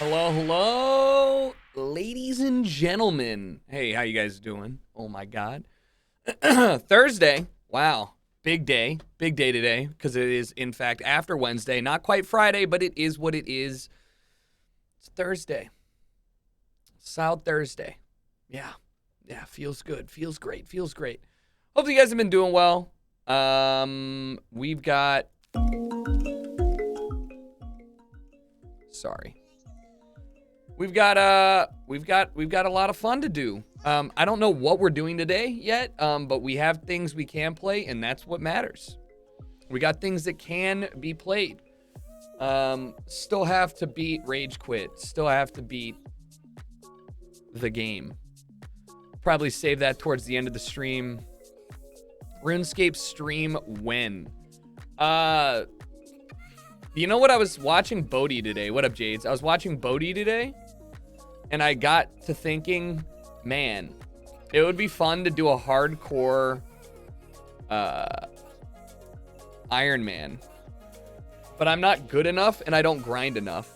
Hello, hello, ladies and gentlemen. Hey, how you guys doing? Oh my God. Thursday. Wow. Big day today because it is, in fact, after Wednesday. Not quite Friday, but it is what it is. It's Thursday. South Thursday. Yeah. Yeah, feels good. Feels great. Feels great. Hope you guys have been doing well. We've got... Sorry. We've got a lot of fun to do. I don't know what we're doing today yet, but we have things we can play, and that's what matters. We got things that can be played. Still have to beat Rage Quit. Still have to beat the game. Probably save that towards the end of the stream. RuneScape stream when? You know what? I was watching Bodhi today. What up, Jades? I was watching Bodhi today. And I got to thinking, man, it would be fun to do a hardcore Iron Man. But I'm not good enough and I don't grind enough.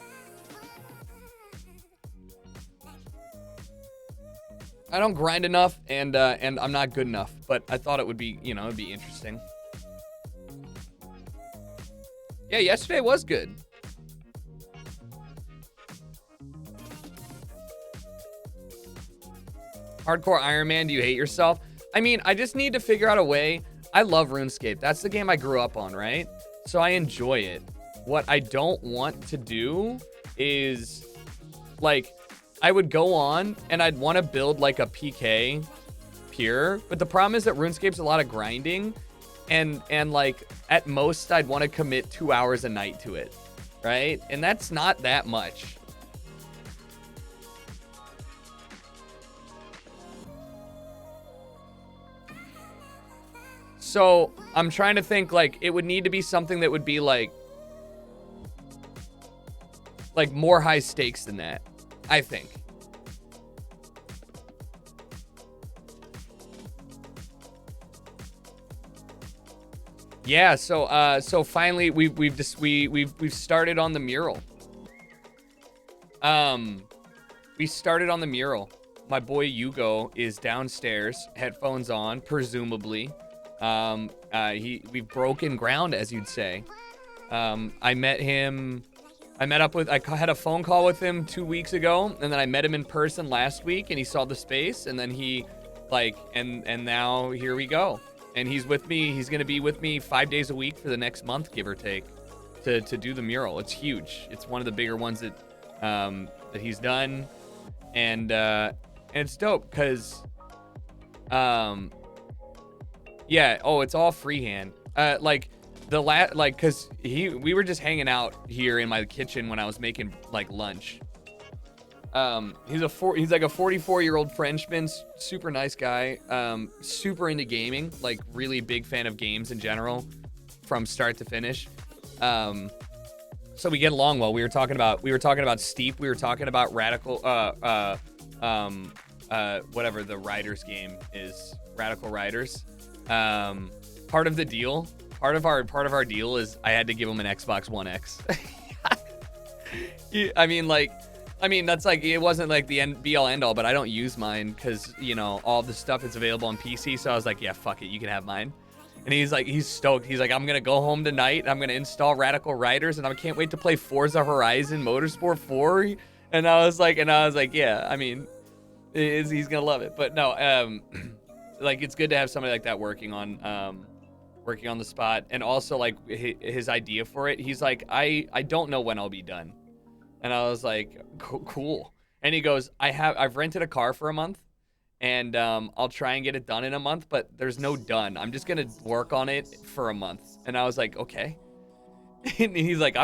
I don't grind enough and I'm not good enough. But I thought it would be, it'd be interesting. Yeah, yesterday was good. Hardcore Iron Man, do you hate yourself? I mean, I just need to figure out a way. I love RuneScape. That's the game I grew up on, right? So I enjoy it. What I don't want to do is, like, I would go on and I'd want to build, like, a PK pure. But the problem is that RuneScape's a lot of grinding. And like, at most, I'd want to commit 2 hours a night to it, right? And that's not that much. So I'm trying to think, like, it would need to be something that would be like more high stakes than that, I think. Yeah, so finally we've started on the mural. We started on the mural. My boy Hugo is downstairs, headphones on, presumably. We've broken ground, as you'd say. I had a phone call with him 2 weeks ago, and then I met him in person last week, and he saw the space, and then he, and now here we go. And he's with me, he's gonna be with me 5 days a week for the next month, give or take, to do the mural. It's huge. It's one of the bigger ones that he's done, and it's dope, because, yeah, it's all freehand. Cause we were just hanging out here in my kitchen when I was making like lunch. He's like a 44-year-old Frenchman, super nice guy, super into gaming, like really big fan of games in general, from start to finish. So we get along well. We were talking about Steep. We were talking about Radical, whatever the Riders game is, Radical Riders. Part of our deal is I had to give him an Xbox One X. I mean, that's like, it wasn't like the be all end all, but I don't use mine because, all the stuff is available on PC. So I was like, yeah, fuck it. You can have mine. And he's stoked. He's like, I'm going to go home tonight. I'm going to install Radical Riders and I can't wait to play Forza Horizon Motorsport 4. And I was like, yeah, I mean, he's going to love it. But no, like, it's good to have somebody like that working on the spot. And also, like, his idea for it, he's like, I don't know when I'll be done. And I was like, cool. And he goes, I've rented a car for a month, and I'll try and get it done in a month, but there's no done. I'm just gonna work on it for a month. And I was like, okay. And he's like,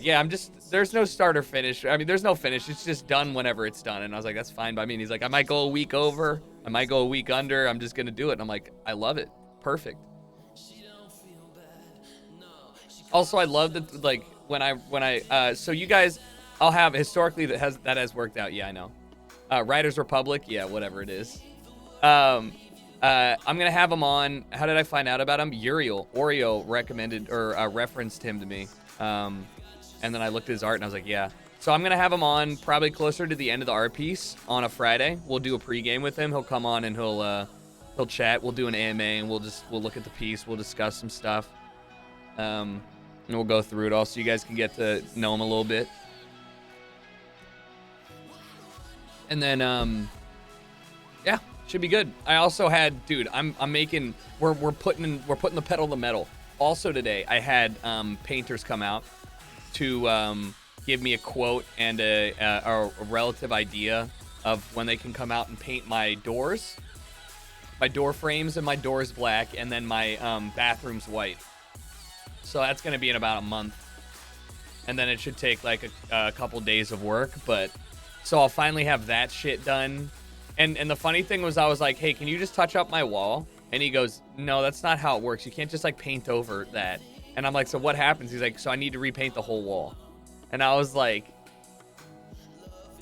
yeah, there's no start or finish. I mean, there's no finish. It's just done whenever it's done. And I was like, that's fine by me. And he's like, I might go a week over. I might go a week under. I'm just gonna do it. And I'm like, I love it. Perfect. Also, I love that, like, when I so you guys, I'll have historically that has worked out. Yeah, I know. Riders Republic, yeah, whatever it is. I'm gonna have him on. How did I find out about him? Oreo recommended or referenced him to me. And then I looked at his art and I was like, yeah. So I'm gonna have him on probably closer to the end of the art piece on a Friday. We'll do a pregame with him. He'll come on and he'll chat. We'll do an AMA and we'll look at the piece. We'll discuss some stuff. And we'll go through it all so you guys can get to know him a little bit. And then yeah, should be good. I also had, dude, I'm making, we're putting the pedal to the metal. Also today I had painters come out to give me a quote and a relative idea of when they can come out and paint my doors, my door frames, and my doors black, and then my bathrooms white. So that's gonna be in about a month, and then it should take like a couple days of work. But so I'll finally have that shit done. And the funny thing was, I was like, hey, can you just touch up my wall? And he goes, no, that's not how it works. You can't just like paint over that. And I'm like, so what happens? He's like, so I need to repaint the whole wall. And I was like,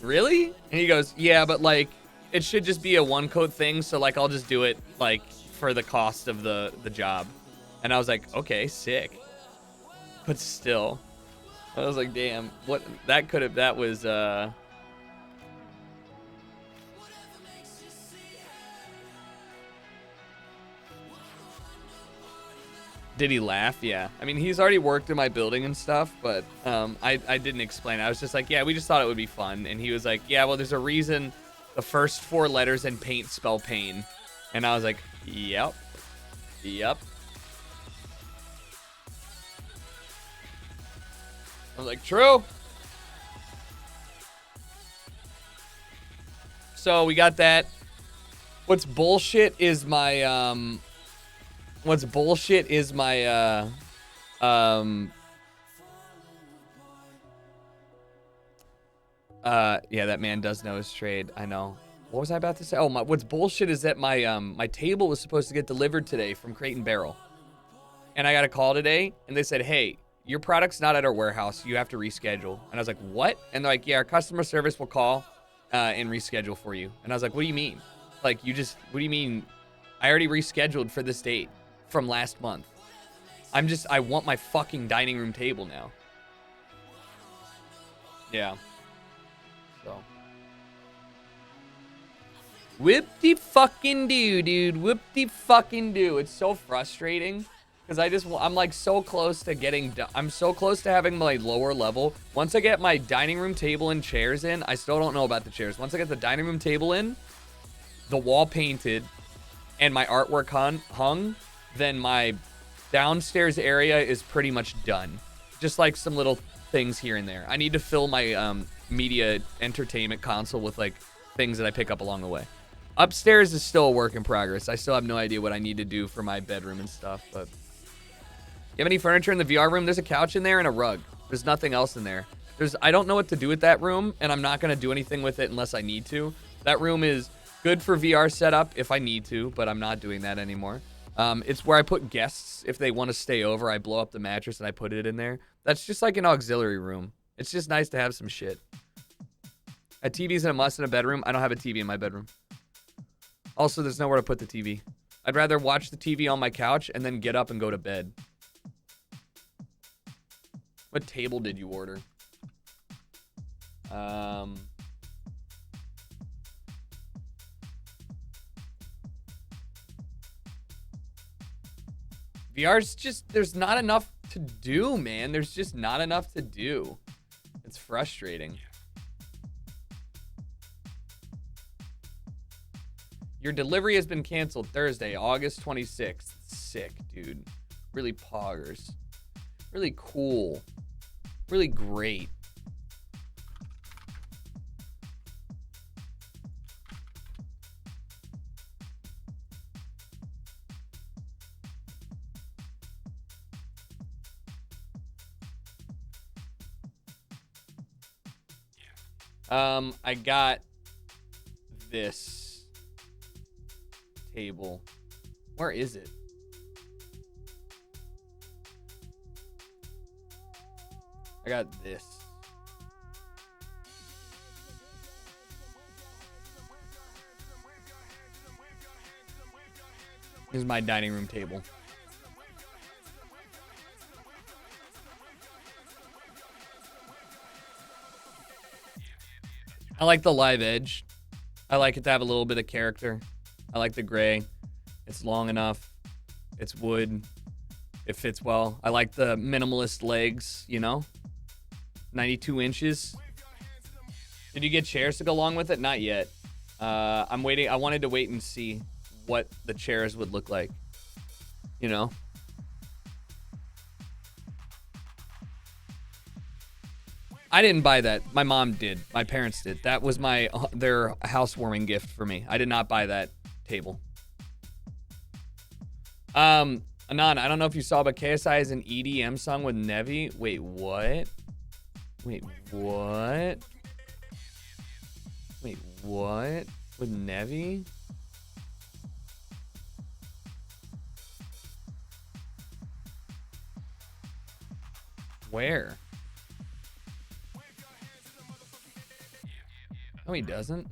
really? And he goes, yeah, but like, it should just be a one coat thing. So like, I'll just do it like for the cost of the job. And I was like, okay, sick. But still, I was like, damn, what that was, did he laugh? Yeah. I mean, he's already worked in my building and stuff, but I didn't explain. I was just like, yeah, we just thought it would be fun. And he was like, yeah, well, there's a reason the first 4 letters in paint spell pain. And I was like, yep. Yep. I was like, true. So we got that. What's bullshit is my yeah, that man does know his trade. I know. What was I about to say? Oh, what's bullshit is that my table was supposed to get delivered today from Crate and Barrel. And I got a call today and they said, "Hey, your product's not at our warehouse. You have to reschedule." And I was like, "What?" And they're like, "Yeah, our customer service will call and reschedule for you." And I was like, "What do you mean? Like, what do you mean? I already rescheduled for this date from last month. I want my fucking dining room table now." Yeah. So. Whoop-de-fucking-do, dude. Whoop-de-fucking-do. It's so frustrating. Because I'm like so close to I'm so close to having my lower level. Once I get my dining room table and chairs in, I still don't know about the chairs. Once I get the dining room table in, the wall painted, and my artwork hung, then my downstairs area is pretty much done. Just like some little things here and there. I need to fill my media entertainment console with like things that I pick up along the way. Upstairs is still a work in progress. I still have no idea what I need to do for my bedroom and stuff, but... You have any furniture in the VR room? There's a couch in there and a rug. There's nothing else in there. I don't know what to do with that room, and I'm not going to do anything with it unless I need to. That room is good for VR setup if I need to, but I'm not doing that anymore. It's where I put guests. If they want to stay over, I blow up the mattress and I put it in there. That's just like an auxiliary room. It's just nice to have some shit. A TV's a must in a bedroom. I don't have a TV in my bedroom. Also, there's nowhere to put the TV. I'd rather watch the TV on my couch and then get up and go to bed. What table did you order? VR's just, there's not enough to do, man. There's just not enough to do. It's frustrating. Your delivery has been canceled Thursday, August 26th. Sick, dude. Really poggers. Really cool. Really great. I got this table. Where is it? I got this. This is my dining room table. I like the live edge. I like it to have a little bit of character. I like the gray. It's long enough. It's wood. It fits well. I like the minimalist legs, you know? 92 inches. Did you get chairs to go along with it? Not yet. I'm waiting. I wanted to wait and see what the chairs would look like. You know? I didn't buy that. My mom did. My parents did. That was their housewarming gift for me. I did not buy that table. Anon, I don't know if you saw, but KSI has an EDM song with Nevi. Wait, what? Wait, what? Wait, what? With Nevi? Where? No, he doesn't.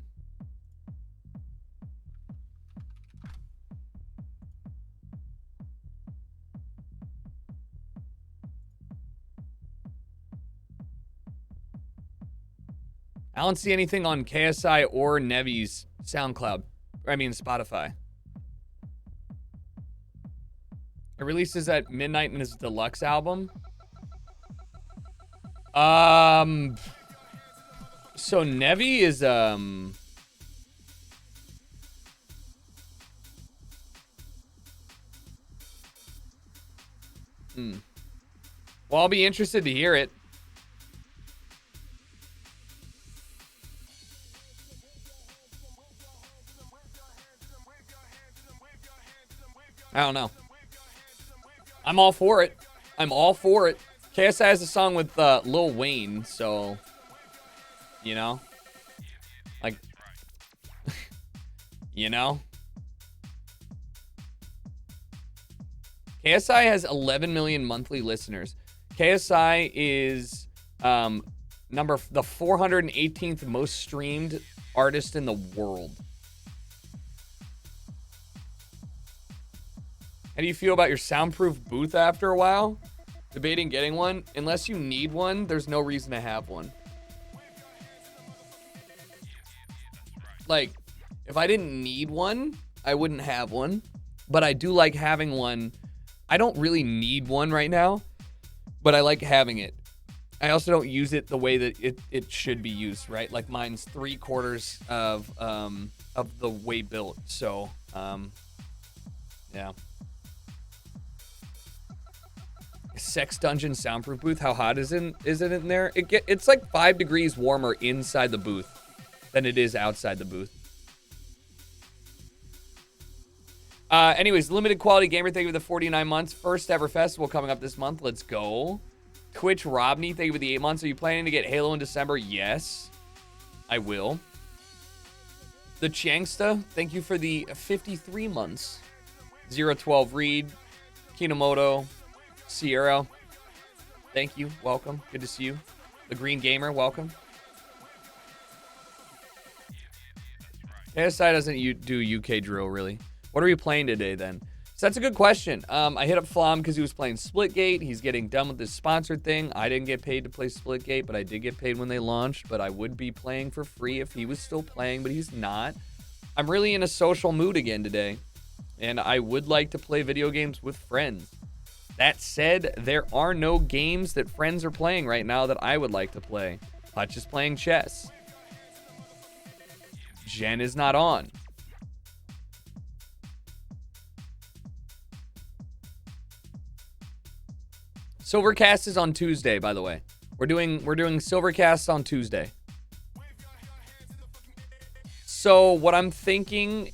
I don't see anything on KSI or Nevi's SoundCloud. I mean, Spotify. It releases at midnight in his deluxe album. So Nevi is, Well, I'll be interested to hear it. I don't know. I'm all for it. I'm all for it. KSI has a song with Lil Wayne, so, you know, like, you know. KSI has 11 million monthly listeners. KSI is the 418th most streamed artist in the world. How do you feel about your soundproof booth after a while? Debating getting one. Unless you need one, there's no reason to have one. Like, if I didn't need one, I wouldn't have one. But I do like having one. I don't really need one right now, but I like having it. I also don't use it the way that it should be used, right? Like mine's 3/4 of the way built. So, yeah. Sex Dungeon soundproof booth. How hot is it in there? It's like 5 degrees warmer inside the booth than it is outside the booth. Anyways, Limited Quality Gamer, thank you for the 49 months. First ever festival coming up this month. Let's go. Twitch Robney, thank you for the 8 months. Are you planning to get Halo in December? Yes, I will. The Changsta, thank you for the 53 months. 012 Reed, Kinomoto, Sierra, thank you. Welcome. Good to see you. The Green Gamer, welcome. KSI doesn't do UK drill, really. What are we playing today, then? So that's a good question. I hit up Flom because he was playing Splitgate. He's getting done with this sponsored thing. I didn't get paid to play Splitgate, but I did get paid when they launched. But I would be playing for free if he was still playing, but he's not. I'm really in a social mood again today, and I would like to play video games with friends. That said, there are no games that friends are playing right now that I would like to play. Hutch is playing chess. Jen is not on. Silvercast is on Tuesday, by the way. We're doing Silvercast on Tuesday. So what I'm thinking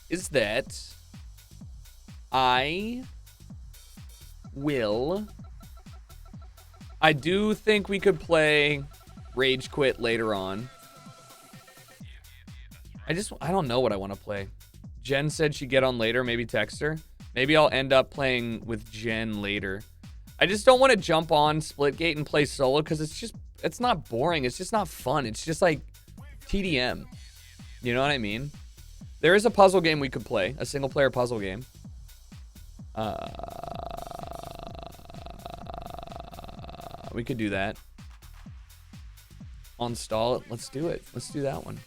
is that I do think we could play Rage Quit later on. I don't know what I want to play. Jen said she'd get on later, maybe text her. Maybe I'll end up playing with Jen later. I just don't want to jump on Splitgate and play solo because it's not boring. It's just not fun. It's just like TDM. You know what I mean? There is a puzzle game we could play, a single player puzzle game. We could do that. Install it. Let's do it. Let's do that one.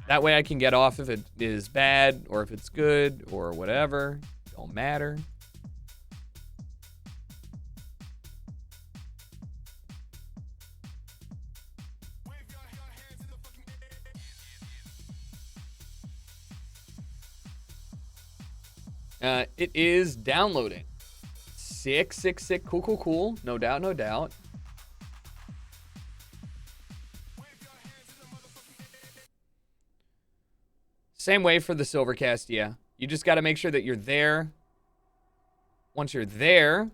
That way I can get off if it is bad or if it's good or whatever. Don't matter. It is downloading. Sick. Cool. No doubt. Same way for the Silvercast, yeah. You just got to make sure that you're there. Once you're there,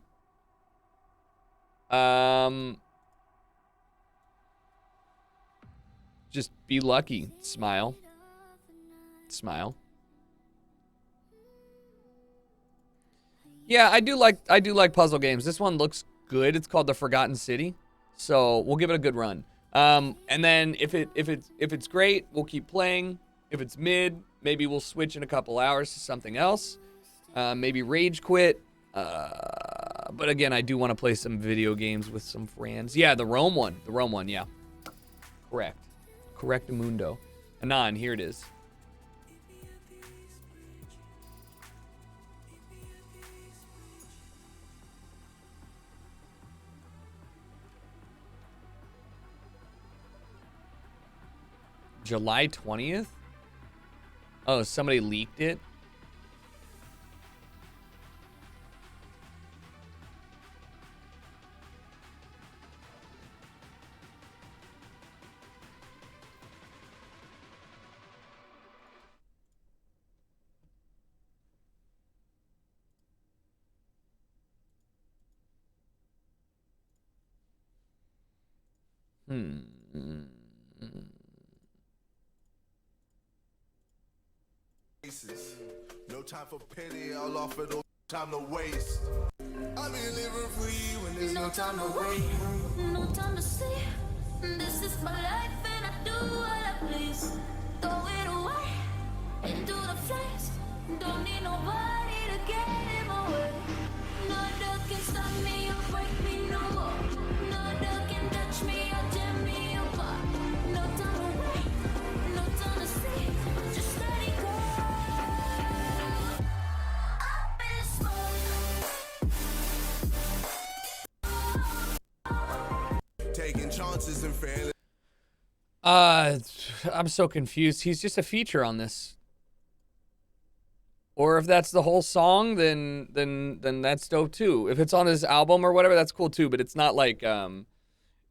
just be lucky. Smile. Yeah, I do like puzzle games. This one looks good. It's called The Forgotten City, so we'll give it a good run. And then if it's great, we'll keep playing. If it's mid, maybe we'll switch in a couple hours to something else. Maybe rage quit. But again, I do want to play some video games with some friends. Yeah, the Rome one. Yeah. Correct, Mundo. Anon, here it is. July 20th? Oh, somebody leaked it? No time for pity, I'll offer no time to waste. I've been living for you when there's no time to wait. No time to sleep. This is my life and I do what I please. Throw it away into the flames. Don't need nobody to get in my way. No dog can stop me or break me no more. No dog can touch me or tear me apart. No time to wait, no time to sleep. Just let it go. I've been smart. Taking chances and failing. I'm so confused. He's just a feature on this. Or if that's the whole song, then that's dope too. If it's on his album or whatever, that's cool too. But it's not like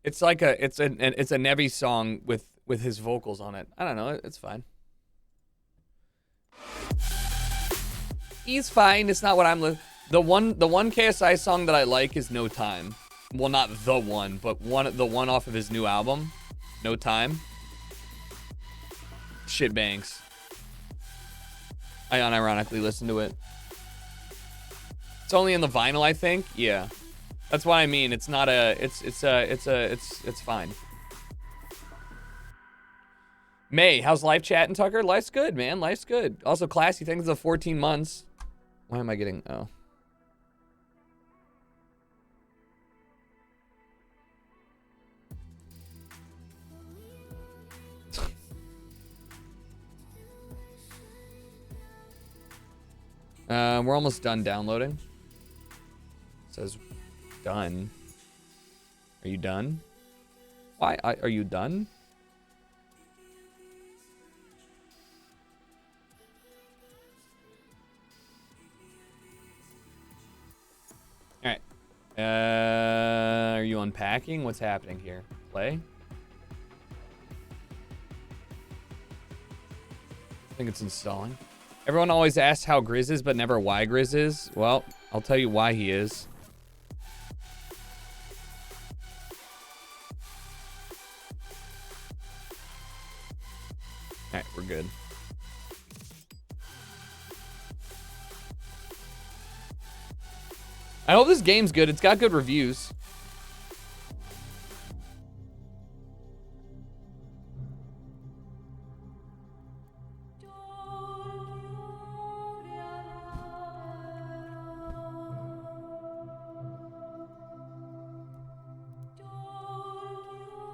it's like it's a Nevi song with his vocals on it. I don't know. It's fine. He's fine. It's not what I'm. The one KSI song that I like is No Time. Well, not the one, but the one off of his new album, No Time. Shit bangs. I unironically listen to it. It's only in the vinyl, I think. Yeah, that's what I mean. It's not a. It's fine. May, how's life chatting, Tucker? Life's good, man. Life's good. Also, classy. Thanks for the 14 months. Why am I getting? Oh. We're almost done downloading. It says done. Are you done? Why? Are you done? All right. Are you unpacking? What's happening here? Play? I think it's installing. Everyone always asks how Grizz is, but never why Grizz is. Well, I'll tell you why he is. Alright, we're good. I hope this game's good. It's got good reviews.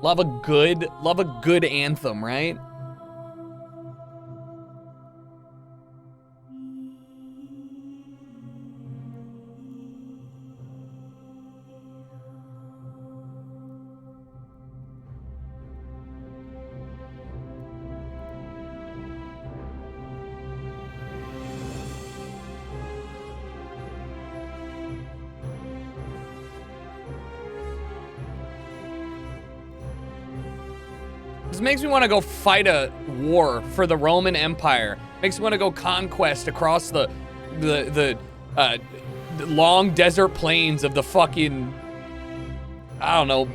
Love a good anthem, right? This makes me want to go fight a war for the Roman Empire. Makes me want to go conquest across the long desert plains of the fucking, I don't know,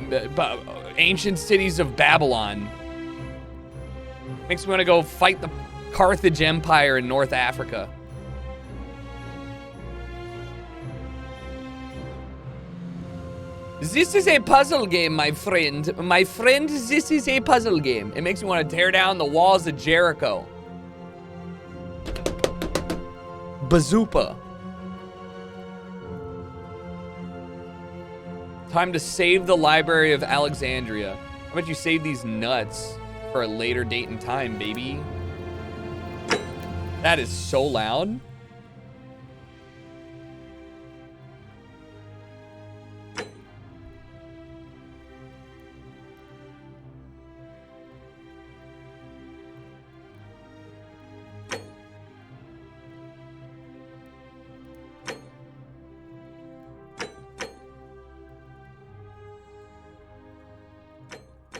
ancient cities of Babylon. Makes me want to go fight the Carthage Empire in North Africa. This is a puzzle game, my friend. My friend, this is a puzzle game. It makes me want to tear down the walls of Jericho. Bazooka. Time to save the Library of Alexandria. How about you save these nuts for a later date and time, baby? That is so loud.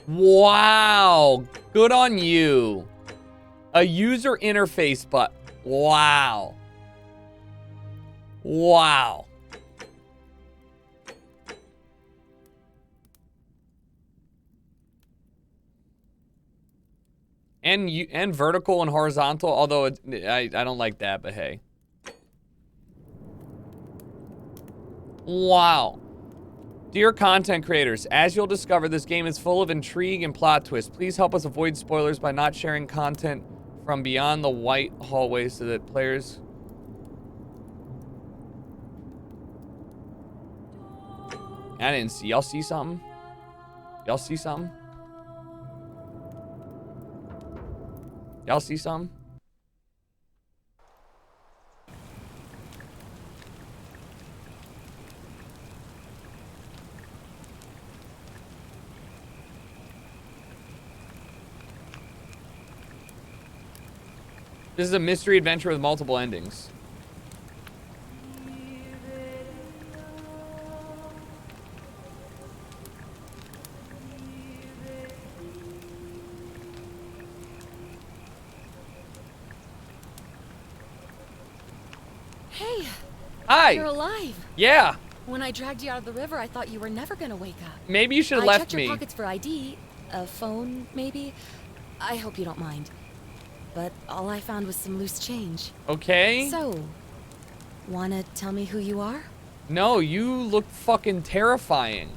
Wow, good on you. A user interface, but wow. Wow. And vertical and horizontal, although I don't like that, but hey. Wow. Dear content creators, as you'll discover, this game is full of intrigue and plot twists. Please help us avoid spoilers by not sharing content from beyond the white hallway so that players... I didn't see. Y'all see something? Y'all see something? Y'all see something? This is a mystery adventure with multiple endings. Hey. Hi. You're alive. Yeah. When I dragged you out of the river, I thought you were never gonna wake up. Maybe you should have I left checked me. your pockets for ID, a phone, maybe. I hope you don't mind. But all I found was some loose change. Okay. So, wanna tell me who you are? No, you look fucking terrifying.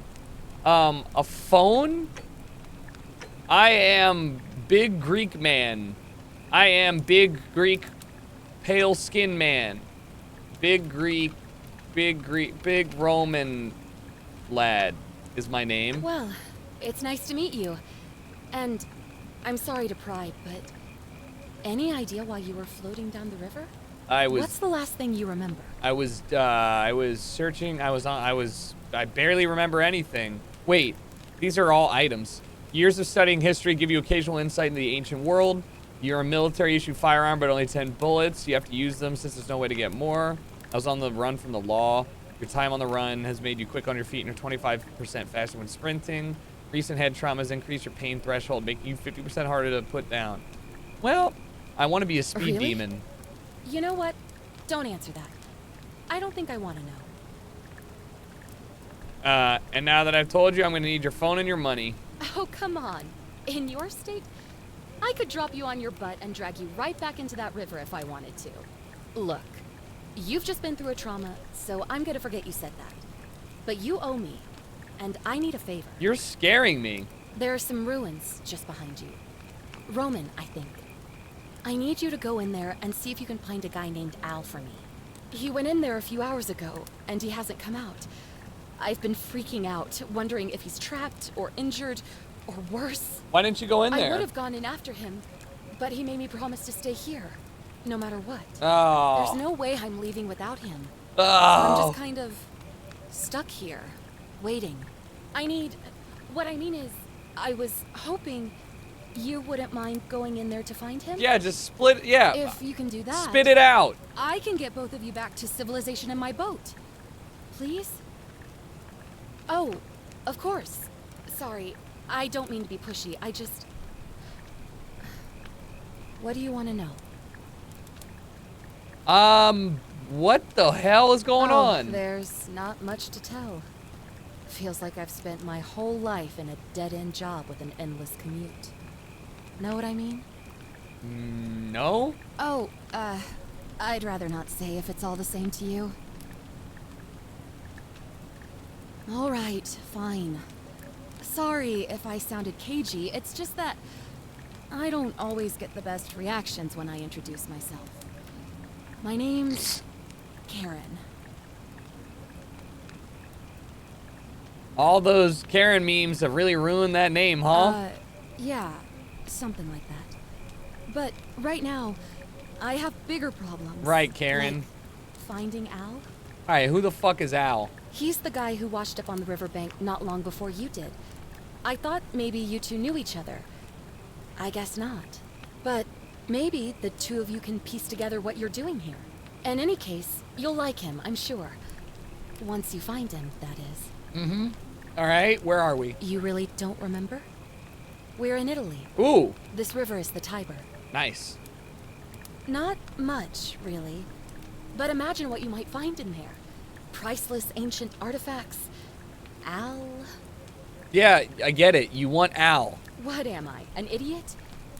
A phone? I am big Greek man. I am big Greek pale skin man. Big Roman lad is my name. Well, it's nice to meet you. And I'm sorry to pry, but any idea why you were floating down the river? What's the last thing you remember? I was searching. I barely remember anything. Wait, these are all items. Years of studying history give you occasional insight into the ancient world. You're a military-issue firearm, but only 10 bullets. You have to use them since there's no way to get more. I was on the run from the law. Your time on the run has made you quick on your feet and you're 25% faster when sprinting. Recent head traumas increase your pain threshold, making you 50% harder to put down. Well, I want to be a speed demon. You know what? Don't answer that. I don't think I want to know. And now that I've told you, I'm going to need your phone and your money. Oh, come on. In your state, I could drop you on your butt and drag you right back into that river if I wanted to. Look, you've just been through a trauma, so I'm going to forget you said that. But you owe me, and I need a favor. You're scaring me. There are some ruins just behind you. Roman, I think. I need you to go in there and see if you can find a guy named Al for me. He went in there a few hours ago, and he hasn't come out. I've been freaking out, wondering if he's trapped or injured Or worse. Why didn't you go in I there? would have gone in after him, but he made me promise to stay here, no matter what. Oh. There's no way I'm leaving without him. So I'm Oh. just kind of stuck here, waiting. What I mean is, I was hoping you wouldn't mind going in there to find him. Yeah, just split. Yeah. If you can do that. Spit it out. I can get both of you back to civilization in my boat. Please? Oh, of course. Sorry, I don't mean to be pushy. I just... What do you want to know? What the hell is going on? There's not much to tell. Feels like I've spent my whole life in a dead-end job with an endless commute. Know what I mean? No? Oh, I'd rather not say if it's all the same to you. All right, fine. Sorry if I sounded cagey, it's just that I don't always get the best reactions when I introduce myself. My name's Karen. All those Karen memes have really ruined that name, huh? Yeah, something like that. But right now, I have bigger problems. Right, Karen. Like finding Al. Alright, who the fuck is Al? He's the guy who washed up on the riverbank not long before you did. I thought maybe you two knew each other. I guess not. But maybe the two of you can piece together what you're doing here. In any case, you'll like him, I'm sure. Once you find him, that is. Mm-hmm. Alright, where are we? You really don't remember? We're in Italy. Ooh, This river is the Tiber. nice. Not much, really. But imagine what you might find in there. Priceless ancient artifacts. Al... Yeah, I get it. You want Al. What am I, an idiot?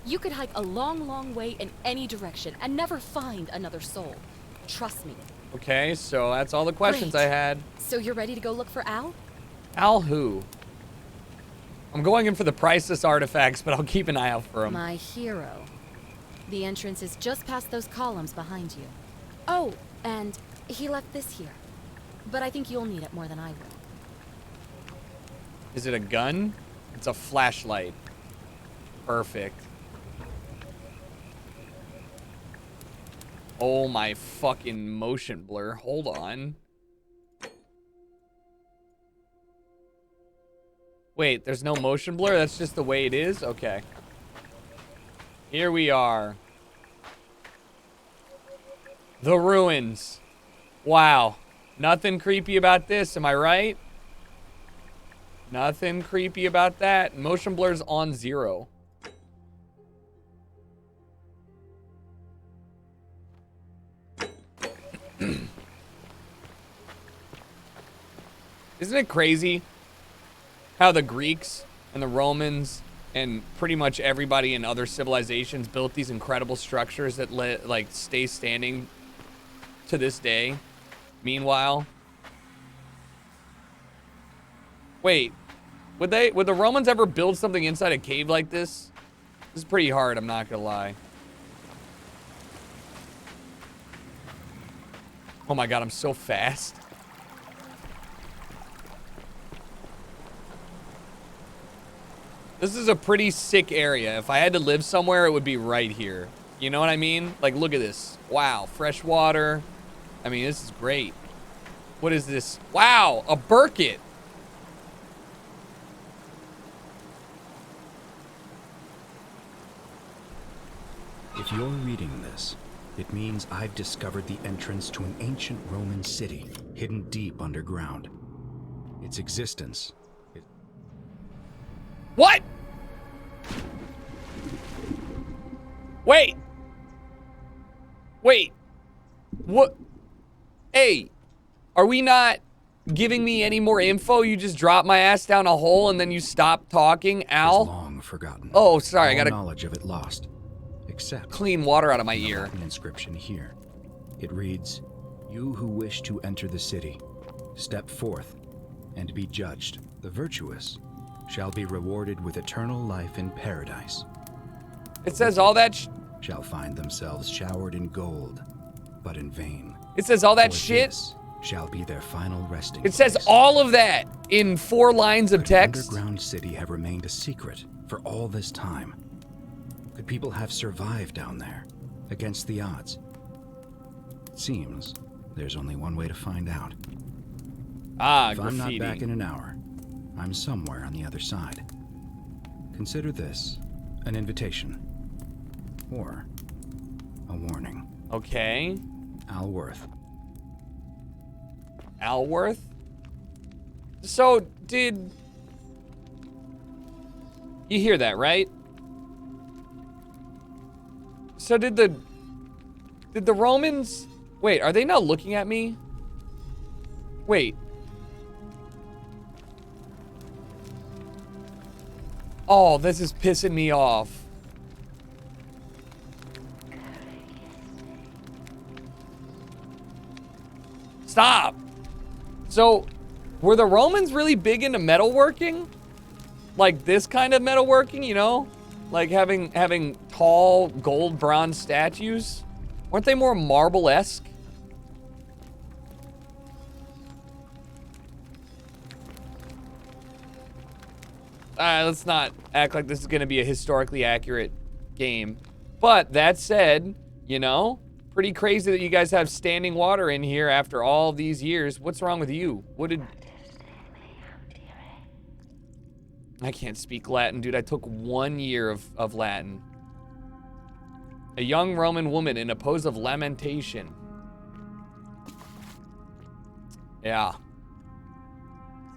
You could hike a long, long way in any direction and never find another soul. Trust me. Okay, so that's all the questions Great. I had. So you're ready to go look for Al? Al who? I'm going in for the priceless artifacts, but I'll keep an eye out for him. My hero. The entrance is just past those columns behind you. Oh, and he left this here. But I think you'll need it more than I will. Is it a gun? It's a flashlight. Perfect. Oh my fucking motion blur. Hold on. Wait, there's no motion blur? That's just the way it is? Okay. Here we are. The ruins. Wow. Nothing creepy about this, am I right? Nothing creepy about that. Motion blur's on 0. Isn't it crazy how the Greeks and the Romans and pretty much everybody in other civilizations built these incredible structures that stay standing to this day? Meanwhile, wait, would the Romans ever build something inside a cave like this? This is pretty hard, I'm not gonna lie. Oh my god, I'm so fast. This is a pretty sick area. If I had to live somewhere, it would be right here. You know what I mean? Like, look at this. Wow, fresh water. I mean, this is great. What is this? Wow, a Burkett. If you're reading this, it means I've discovered the entrance to an ancient Roman city hidden deep underground. Its existence. What? Wait. Wait. What? Hey, are we not giving me any more info? You just drop my ass down a hole and then you stop talking, Al? Is long forgotten. Oh, sorry, I All gotta knowledge of it lost, except clean water out of my ear. An inscription here. It reads, "You who wish to enter the city, step forth and be judged. The virtuous shall be rewarded with eternal life in paradise. It says all that Shall find themselves showered in gold, but in vain. it says all that For shit. this shall be their final resting It says place. all of that in 4 lines of Could text. the underground city have remained a secret for all this time? Could people have survived down there, against the odds? It seems there's only one way to find out. Ah, If graffiti. I'm not back in an hour, I'm somewhere on the other side. Consider this an invitation. Or a warning. Okay. Alworth. Alworth? So, did... You hear that, right? So did the Romans... Wait, are they not looking at me? Wait. Oh, this is pissing me off. Stop. So, were the Romans really big into metalworking? Like this kind of metalworking, you know? Like having tall gold bronze statues? Weren't they more marble-esque? Let's not act like this is gonna be a historically accurate game. But that said, you know, pretty crazy that you guys have standing water in here after all these years. What's wrong with you? What did... I can't speak Latin, dude. I took 1 year of Latin. A young Roman woman in a pose of lamentation. Yeah.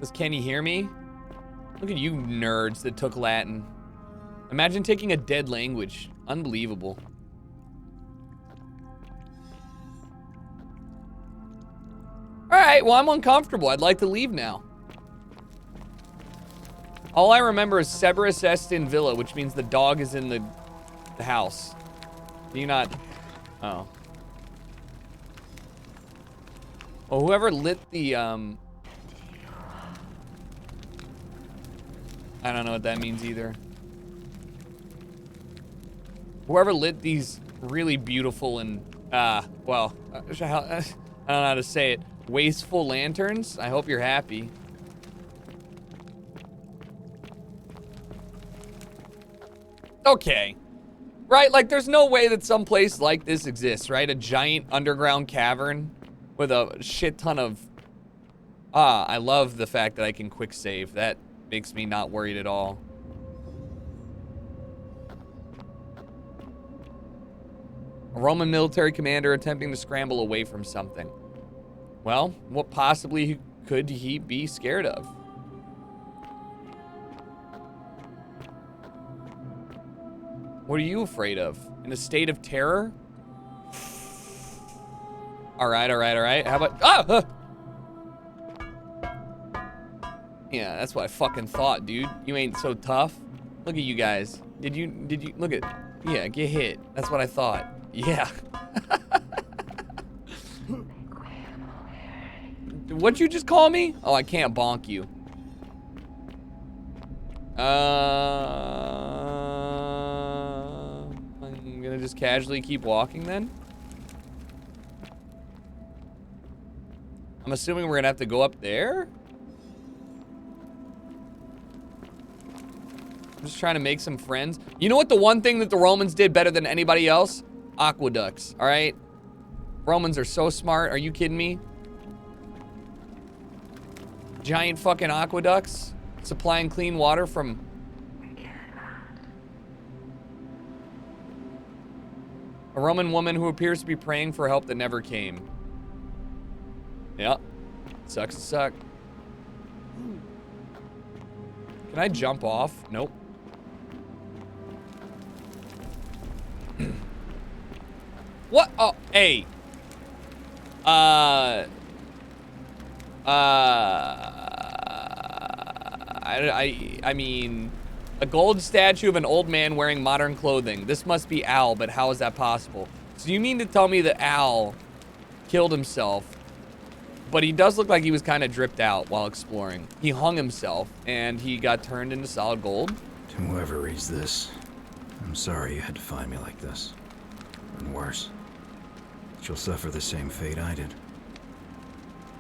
Says, can you hear me? Look at you nerds that took Latin. Imagine taking a dead language. Unbelievable. All right, well, I'm uncomfortable. I'd like to leave now. All I remember is Cerberus est in villa, which means the dog is in the house. Do you not? Oh. Well, whoever lit the, I don't know what that means either. Whoever lit these really beautiful and, well, I don't know how to say it. Wasteful lanterns. I hope you're happy. Okay. Right, like there's no way that some place like this exists, right? A giant underground cavern with a shit ton of... I love the fact that I can quick save. That makes me not worried at all. A Roman military commander attempting to scramble away from something. Well, what possibly could he be scared of? What are you afraid of? In a state of terror? All right, all right, all right. How about... Yeah, that's what I fucking thought, dude. You ain't so tough. Look at you guys. Did you, look at... Yeah, get hit. That's what I thought. Yeah. What'd you just call me? Oh, I can't bonk you. I'm gonna just casually keep walking then. I'm assuming we're gonna have to go up there. I'm just trying to make some friends. You know what the one thing that the Romans did better than anybody else? Aqueducts, all right? Romans are so smart. Are you kidding me? Giant fucking aqueducts supplying clean water from... A Roman woman who appears to be praying for help that never came. Yep. Sucks to suck. Can I jump off? Nope. What? Oh, hey. I mean, a gold statue of an old man wearing modern clothing. This must be Al, but how is that possible? So you mean to tell me that Al killed himself, but he does look like he was kind of dripped out while exploring. He hung himself, and he got turned into solid gold? To whoever reads this, I'm sorry you had to find me like this. And worse, she'll suffer the same fate I did.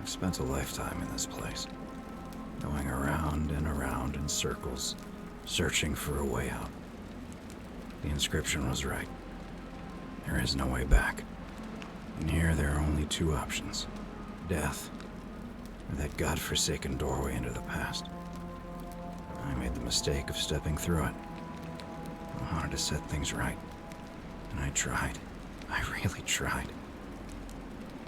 I've spent a lifetime in this place, going around and around in circles, searching for a way out. The inscription was right. There is no way back. And here there are only two options: death, or that godforsaken doorway into the past. I made the mistake of stepping through it. I wanted to set things right. And I tried. I really tried.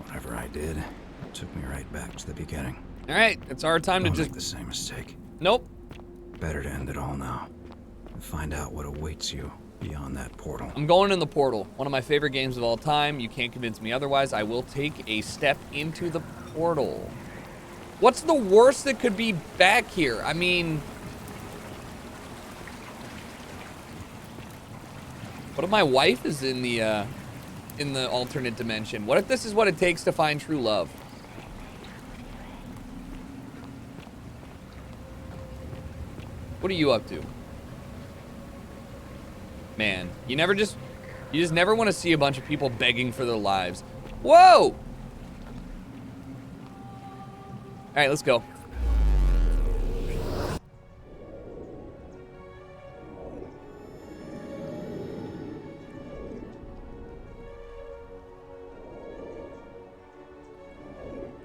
Whatever I did, it took me right back to the beginning. All right, it's our time to Don't just. make the same mistake. Nope. Better to end it all now and find out what awaits you beyond that portal. I'm going in the portal. One of my favorite games of all time. You can't convince me otherwise. I will take a step into the portal. What's the worst that could be back here? I mean, what if my wife is in the alternate dimension? What if this is what it takes to find true love? What are you up to? Man, you just never want to see a bunch of people begging for their lives. Whoa! All right, let's go.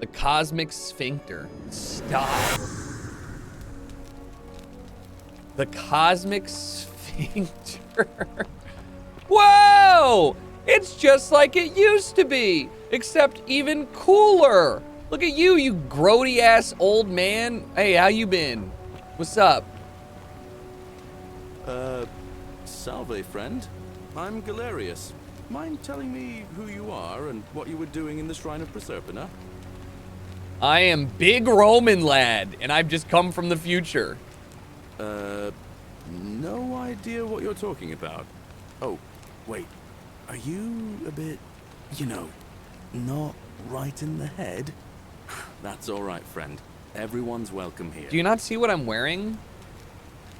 The cosmic sphincter. Stop. The cosmic sphincter. Whoa! It's just like it used to be, except even cooler. Look at you, you grody ass old man. Hey, how you been? What's up? Salve, friend. I'm Galerius. Mind telling me who you are and what you were doing in the Shrine of Proserpina? I am Big Roman Lad, and I've just come from the future. No idea what you're talking about. Oh, wait. Are you a bit, not right in the head? That's all right, friend. Everyone's welcome here. Do you not see what I'm wearing?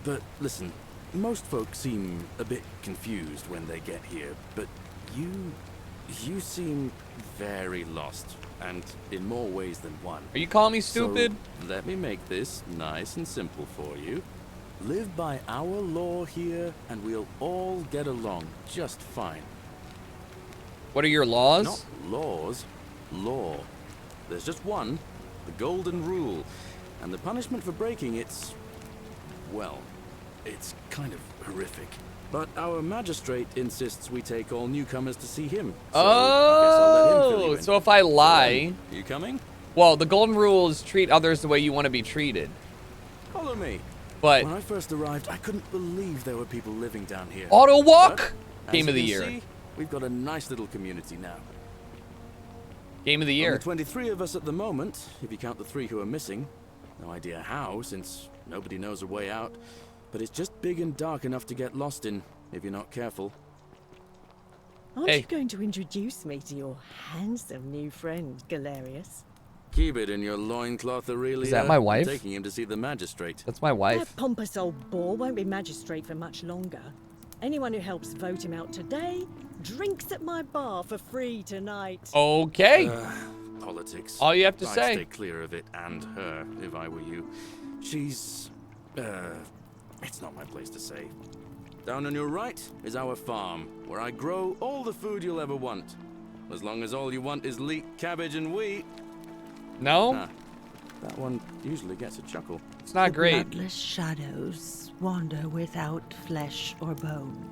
But listen, most folks seem a bit confused when they get here, but you seem very lost, and in more ways than one. Are you calling me stupid? So let me make this nice and simple for you. Live by our law here, and we'll all get along just fine. What are your laws? Not laws, law. There's just one, the golden rule, and the punishment for breaking it's, well, it's kind of horrific. But our magistrate insists we take all newcomers to see him. So I guess I'll let him fill you in. So if I lie... You coming? Well, the golden rule is treat others the way you want to be treated. Follow me. But... When I first arrived, I couldn't believe there were people living down here. Auto walk? But, Game as of the you year. can see, we've got a nice little community now. Game of the year. Only 23 of us at the moment, if you count the 3 who are missing. No idea how, since nobody knows a way out. But it's just big and dark enough to get lost in, if you're not careful. Aren't Hey. you going to introduce me to your handsome new friend, Galerius? Keep it in your loincloth, Aurelia. Is that my wife? I'm taking him to see the magistrate. That's my wife. That pompous old bore won't be magistrate for much longer. Anyone who helps vote him out today drinks at my bar for free tonight. Okay. Politics. All you have to I'd say. stay clear of it, and her, if I were you. She's... it's not my place to say. Down on your right is our farm, where I grow all the food you'll ever want. As long as all you want is leek, cabbage, and wheat. No? Nah, that one usually gets a chuckle. It's not great. Bloodless shadows wander without flesh or bone.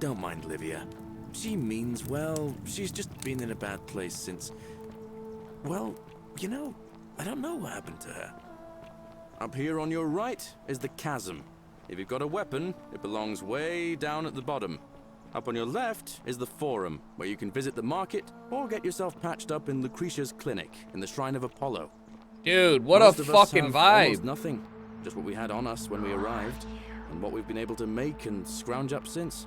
Don't mind Livia. She means well. She's just been in a bad place since... Well, I don't know what happened to her. Up here on your right is the chasm. If you've got a weapon, it belongs way down at the bottom. Up on your left is the forum, where you can visit the market or get yourself patched up in Lucretia's clinic in the Shrine of Apollo. Dude, what Most a of us fucking have almost vibe. nothing. Just what we had on us when we arrived, and what we've been able to make and scrounge up since.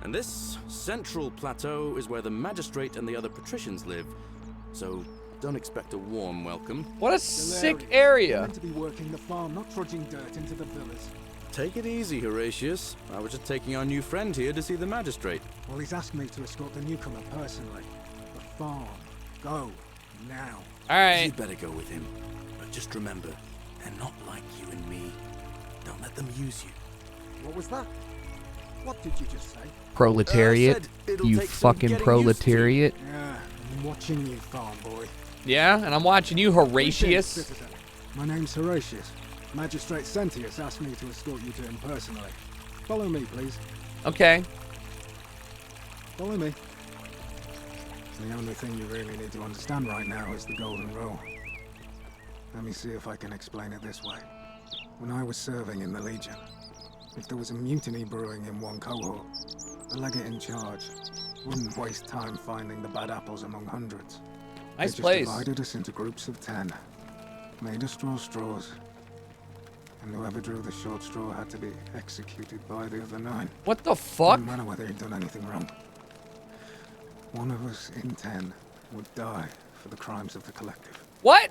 And this central plateau is where the magistrate and the other patricians live, so don't expect a warm welcome. What a sick You're area. meant to be working the farm, not trudging dirt into the villas. Take it easy, Horatius. I was just taking our new friend here to see the magistrate. Well, he's asked me to escort the newcomer personally. The farm. Go. Now. All right. You'd better go with him. But just remember, they're not like you and me. Don't let them use you. What was that? What did you just say? Proletariat. said it'll You take some fucking getting proletariat. Yeah, I'm watching you, farm boy. Yeah, and I'm watching you, Greetings, Horatius. citizen. My name's Horatius. Magistrate Sentius asked me to escort you to him personally. Follow me, please. Okay. Follow me. The only thing you really need to understand right now is the Golden Rule. Let me see if I can explain it this way. When I was serving in the Legion, if there was a mutiny brewing in one cohort, the legate in charge wouldn't waste time finding the bad apples among hundreds. Nice They just place. divided us into groups of 10, made us draw straws, and whoever drew the short straw had to be executed by the other 9. What the fuck? Didn't matter whether he'd done anything wrong. One of us in 10 would die for the crimes of the collective. What?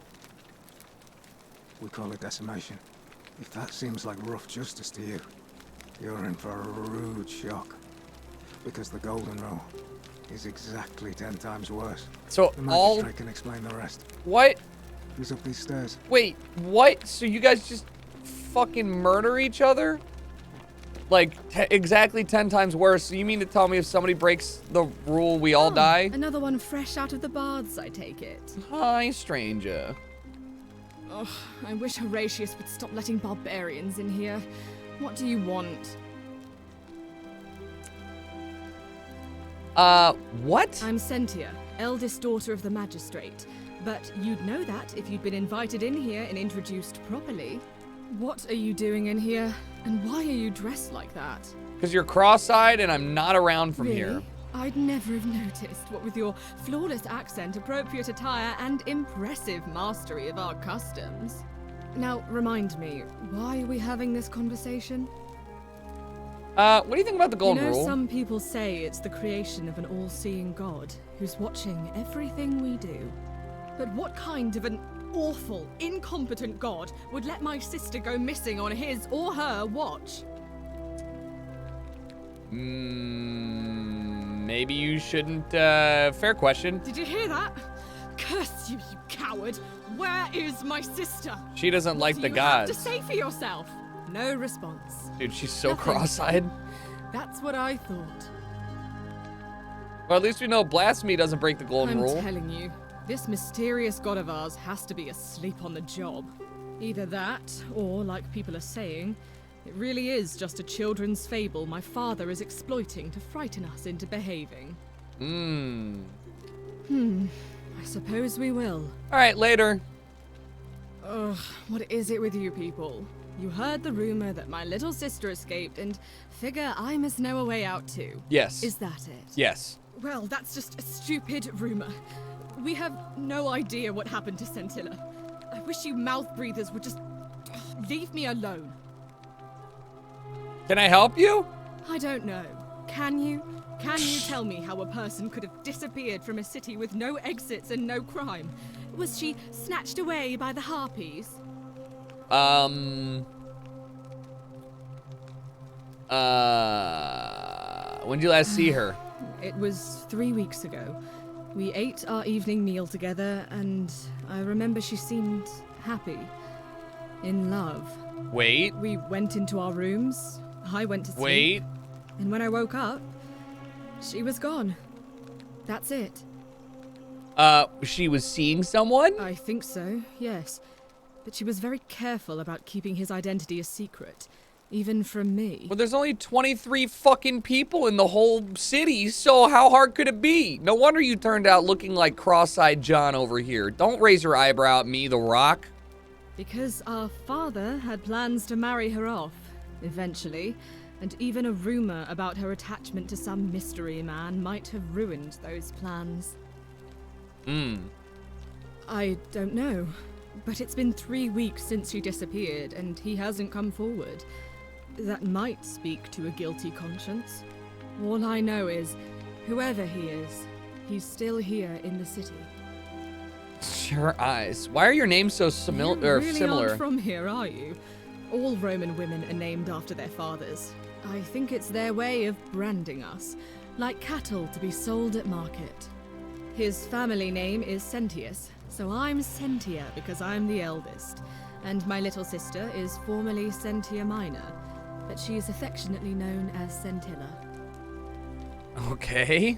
We call it decimation. If that seems like rough justice to you, you're in for a rude shock. Because the Golden Rule is exactly 10 times worse. So The all magistrate can explain the rest. what? He's up these stairs. Wait, what? So you guys just fucking murder each other? Like exactly 10 times worse. So you mean to tell me if somebody breaks the rule, we all die? Another one fresh out of the baths, I take it. Hi, stranger. Ugh, I wish Horatius would stop letting barbarians in here. What do you want? What? I'm Sentia, eldest daughter of the magistrate. But you'd know that if you'd been invited in here and introduced properly. What are you doing in here? And why are you dressed like that? Because you're cross-eyed and I'm not around from Really? here. I'd never have noticed, what with your flawless accent, appropriate attire, and impressive mastery of our customs. Now, remind me, why are we having this conversation? What do you think about the Golden You know, Rule? some people say it's the creation of an all-seeing God who's watching everything we do. But what kind of an awful, incompetent God would let my sister go missing on his or her watch? Maybe you shouldn't, fair question. Did you hear that? Curse you, you coward! Where is my sister? She doesn't like What the do you have gods. to say for yourself? No response. Dude, she's so Nothing. cross-eyed. That's what I thought. Well, at least we know blasphemy doesn't break the Golden I'm Rule. telling you, this mysterious god of ours has to be asleep on the job. Either that, or, like people are saying, it really is just a children's fable my father is exploiting to frighten us into behaving. I suppose we will. All right, later. Ugh, what is it with you people? You heard the rumor that my little sister escaped and figure I must know a way out too. Yes. Is that it? Yes. Well, that's just a stupid rumor. We have no idea what happened to Scintilla. I wish you mouth breathers would just leave me alone. Can I help you? I don't know. Can you? Can you tell me how a person could have disappeared from a city with no exits and no crime? Was she snatched away by the harpies? When did you last see her? It was 3 weeks ago. We ate our evening meal together, and I remember she seemed happy. In love. Wait. We went into our rooms. I went to sleep. Wait. And when I woke up, she was gone. That's it. She was seeing someone? I think so, yes. But she was very careful about keeping his identity a secret, even from me. Well, there's only 23 fucking people in the whole city, so how hard could it be? No wonder you turned out looking like cross-eyed John over here. Don't raise your eyebrow at me, The Rock. Because our father had plans to marry her off, eventually, and even a rumor about her attachment to some mystery man might have ruined those plans. I don't know, but it's been 3 weeks since she disappeared, and he hasn't come forward. That might speak to a guilty conscience. All I know is, whoever he is, he's still here in the city. Your eyes. Why are your names so You similar? really Similar? aren't from here, are you? All Roman women are named after their fathers. I think it's their way of branding us, like cattle to be sold at market. His family name is Sentius, So I'm Sentia because I'm the eldest, and my little sister is formerly Sentia Minor, but she is affectionately known as Sentilla. Okay.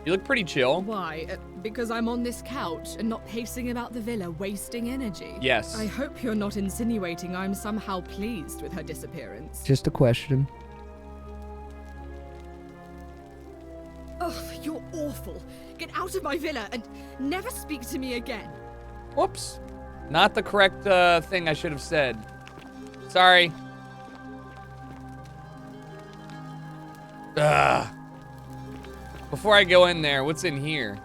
You look pretty chill. Why? Because I'm on this couch and not pacing about the villa, wasting energy? Yes. I hope you're not insinuating I'm somehow pleased with her disappearance. Just a question. Ugh, you're awful. Get out of my villa and never speak to me again. Whoops. Not the correct thing I should have said. Sorry. Ugh. Before I go in there, what's in here?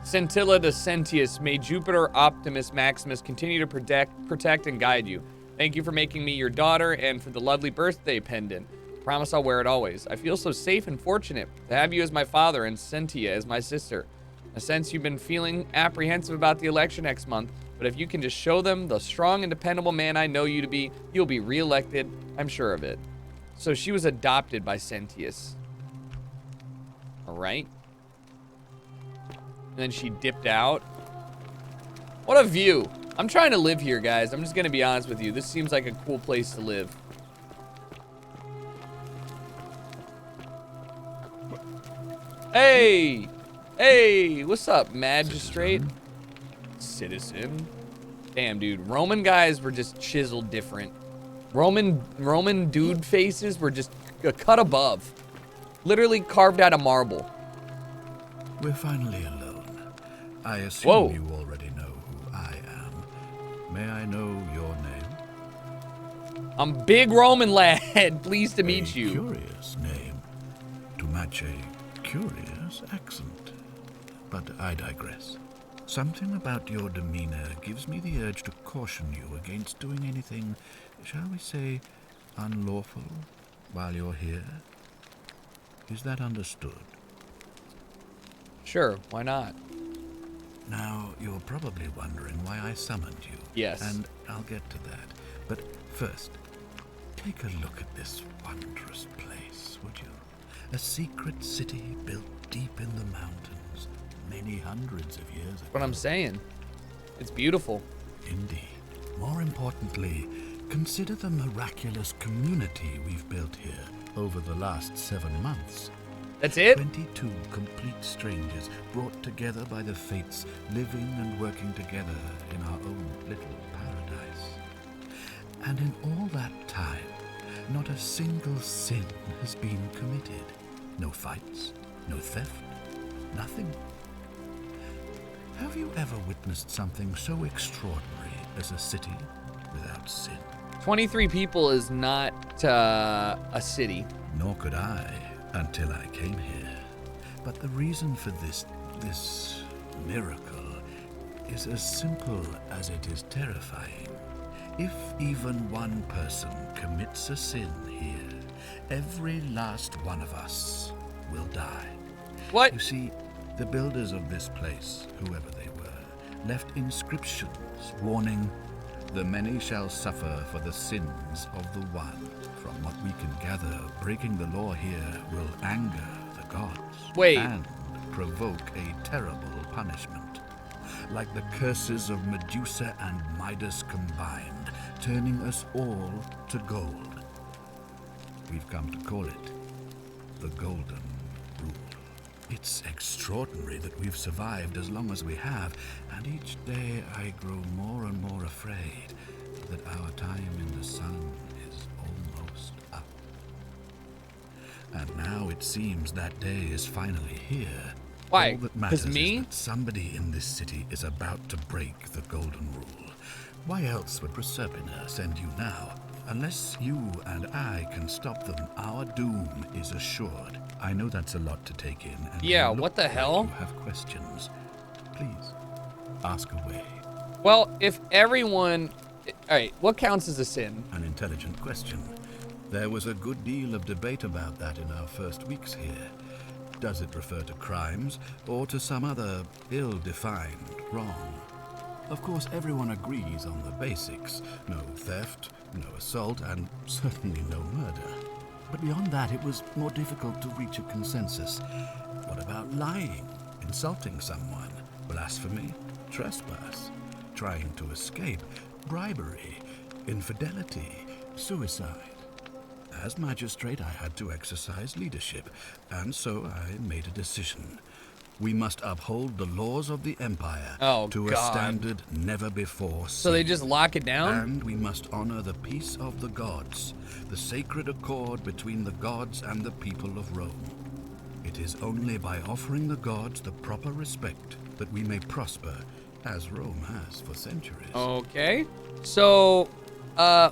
Scintilla de Sentius, may Jupiter Optimus Maximus continue to protect and guide you. Thank you for making me your daughter and for the lovely birthday pendant. Promise I'll wear it always. I feel so safe and fortunate to have you as my father and Sentia as my sister. I sense you've been feeling apprehensive about the election next month, but if you can just show them the strong and dependable man I know you to be, you'll be reelected. I'm sure of it. So she was adopted by Sentius. All right. And then she dipped out. What a view. I'm trying to live here, guys. I'm just going to be honest with you. This seems like a cool place to live. Hey! Hey! What's up, magistrate? Citizen. Damn, dude. Roman guys were just chiseled different. Roman dude faces were just a cut above. Literally carved out of marble. We're finally alone. I assume you already know who I am. May I know your name? I'm Big Roman Lad. Pleased to meet you. Curious name. To match a curious accent. But I digress. Something about your demeanor gives me the urge to caution you against doing anything, shall we say, unlawful while you're here. Is that understood? Sure, why not? Now, you're probably wondering why I summoned you. Yes. And I'll get to that. But first, take a look at this wondrous place, would you? A secret city built deep in the mountains, many hundreds of years ago. What I'm saying. It's beautiful. Indeed. More importantly, consider the miraculous community we've built here over the last 7 months. That's it? 22 complete strangers brought together by the fates, living and working together in our own little paradise. And in all that time, not a single sin has been committed. No fights, no theft, nothing. Have you ever witnessed something so extraordinary as a city without sin? 23 people is not a city. Nor could I until I came here. But the reason for this miracle is as simple as it is terrifying. If even one person commits a sin here, every last one of us will die. What? You see, the builders of this place, whoever they were, left inscriptions warning, "The many shall suffer for the sins of the one." From what we can gather, breaking the law here will anger the gods. Wait. And provoke a terrible punishment. Like the curses of Medusa and Midas combined, turning us all to gold. We've come to call it the Golden Rule. It's extraordinary that we've survived as long as we have, and each day I grow more and more afraid that our time in the sun is almost up. And now it seems that day is finally here. Why? All that matters 'Cause me? is that somebody in this city is about to break the Golden Rule. Why else would Proserpina send you now? Unless you and I can stop them, our doom is assured. I know that's a lot to take in. And Yeah, you look what the like hell? You have questions. Please, ask away. Well, if everyone... Alright, what counts as a sin? An intelligent question. There was a good deal of debate about that in our first weeks here. Does it refer to crimes or to some other ill-defined wrong? Of course, everyone agrees on the basics. No theft, no assault, and certainly no murder. But beyond that, it was more difficult to reach a consensus. What about lying, insulting someone, blasphemy, trespass, trying to escape, bribery, infidelity, suicide? As magistrate, I had to exercise leadership, and so I made a decision. We must uphold the laws of the Empire to a standard never before seen. So they just lock it down? And we must honor the peace of the gods, the sacred accord between the gods and the people of Rome. It is only by offering the gods the proper respect that we may prosper, as Rome has for centuries. Okay. So,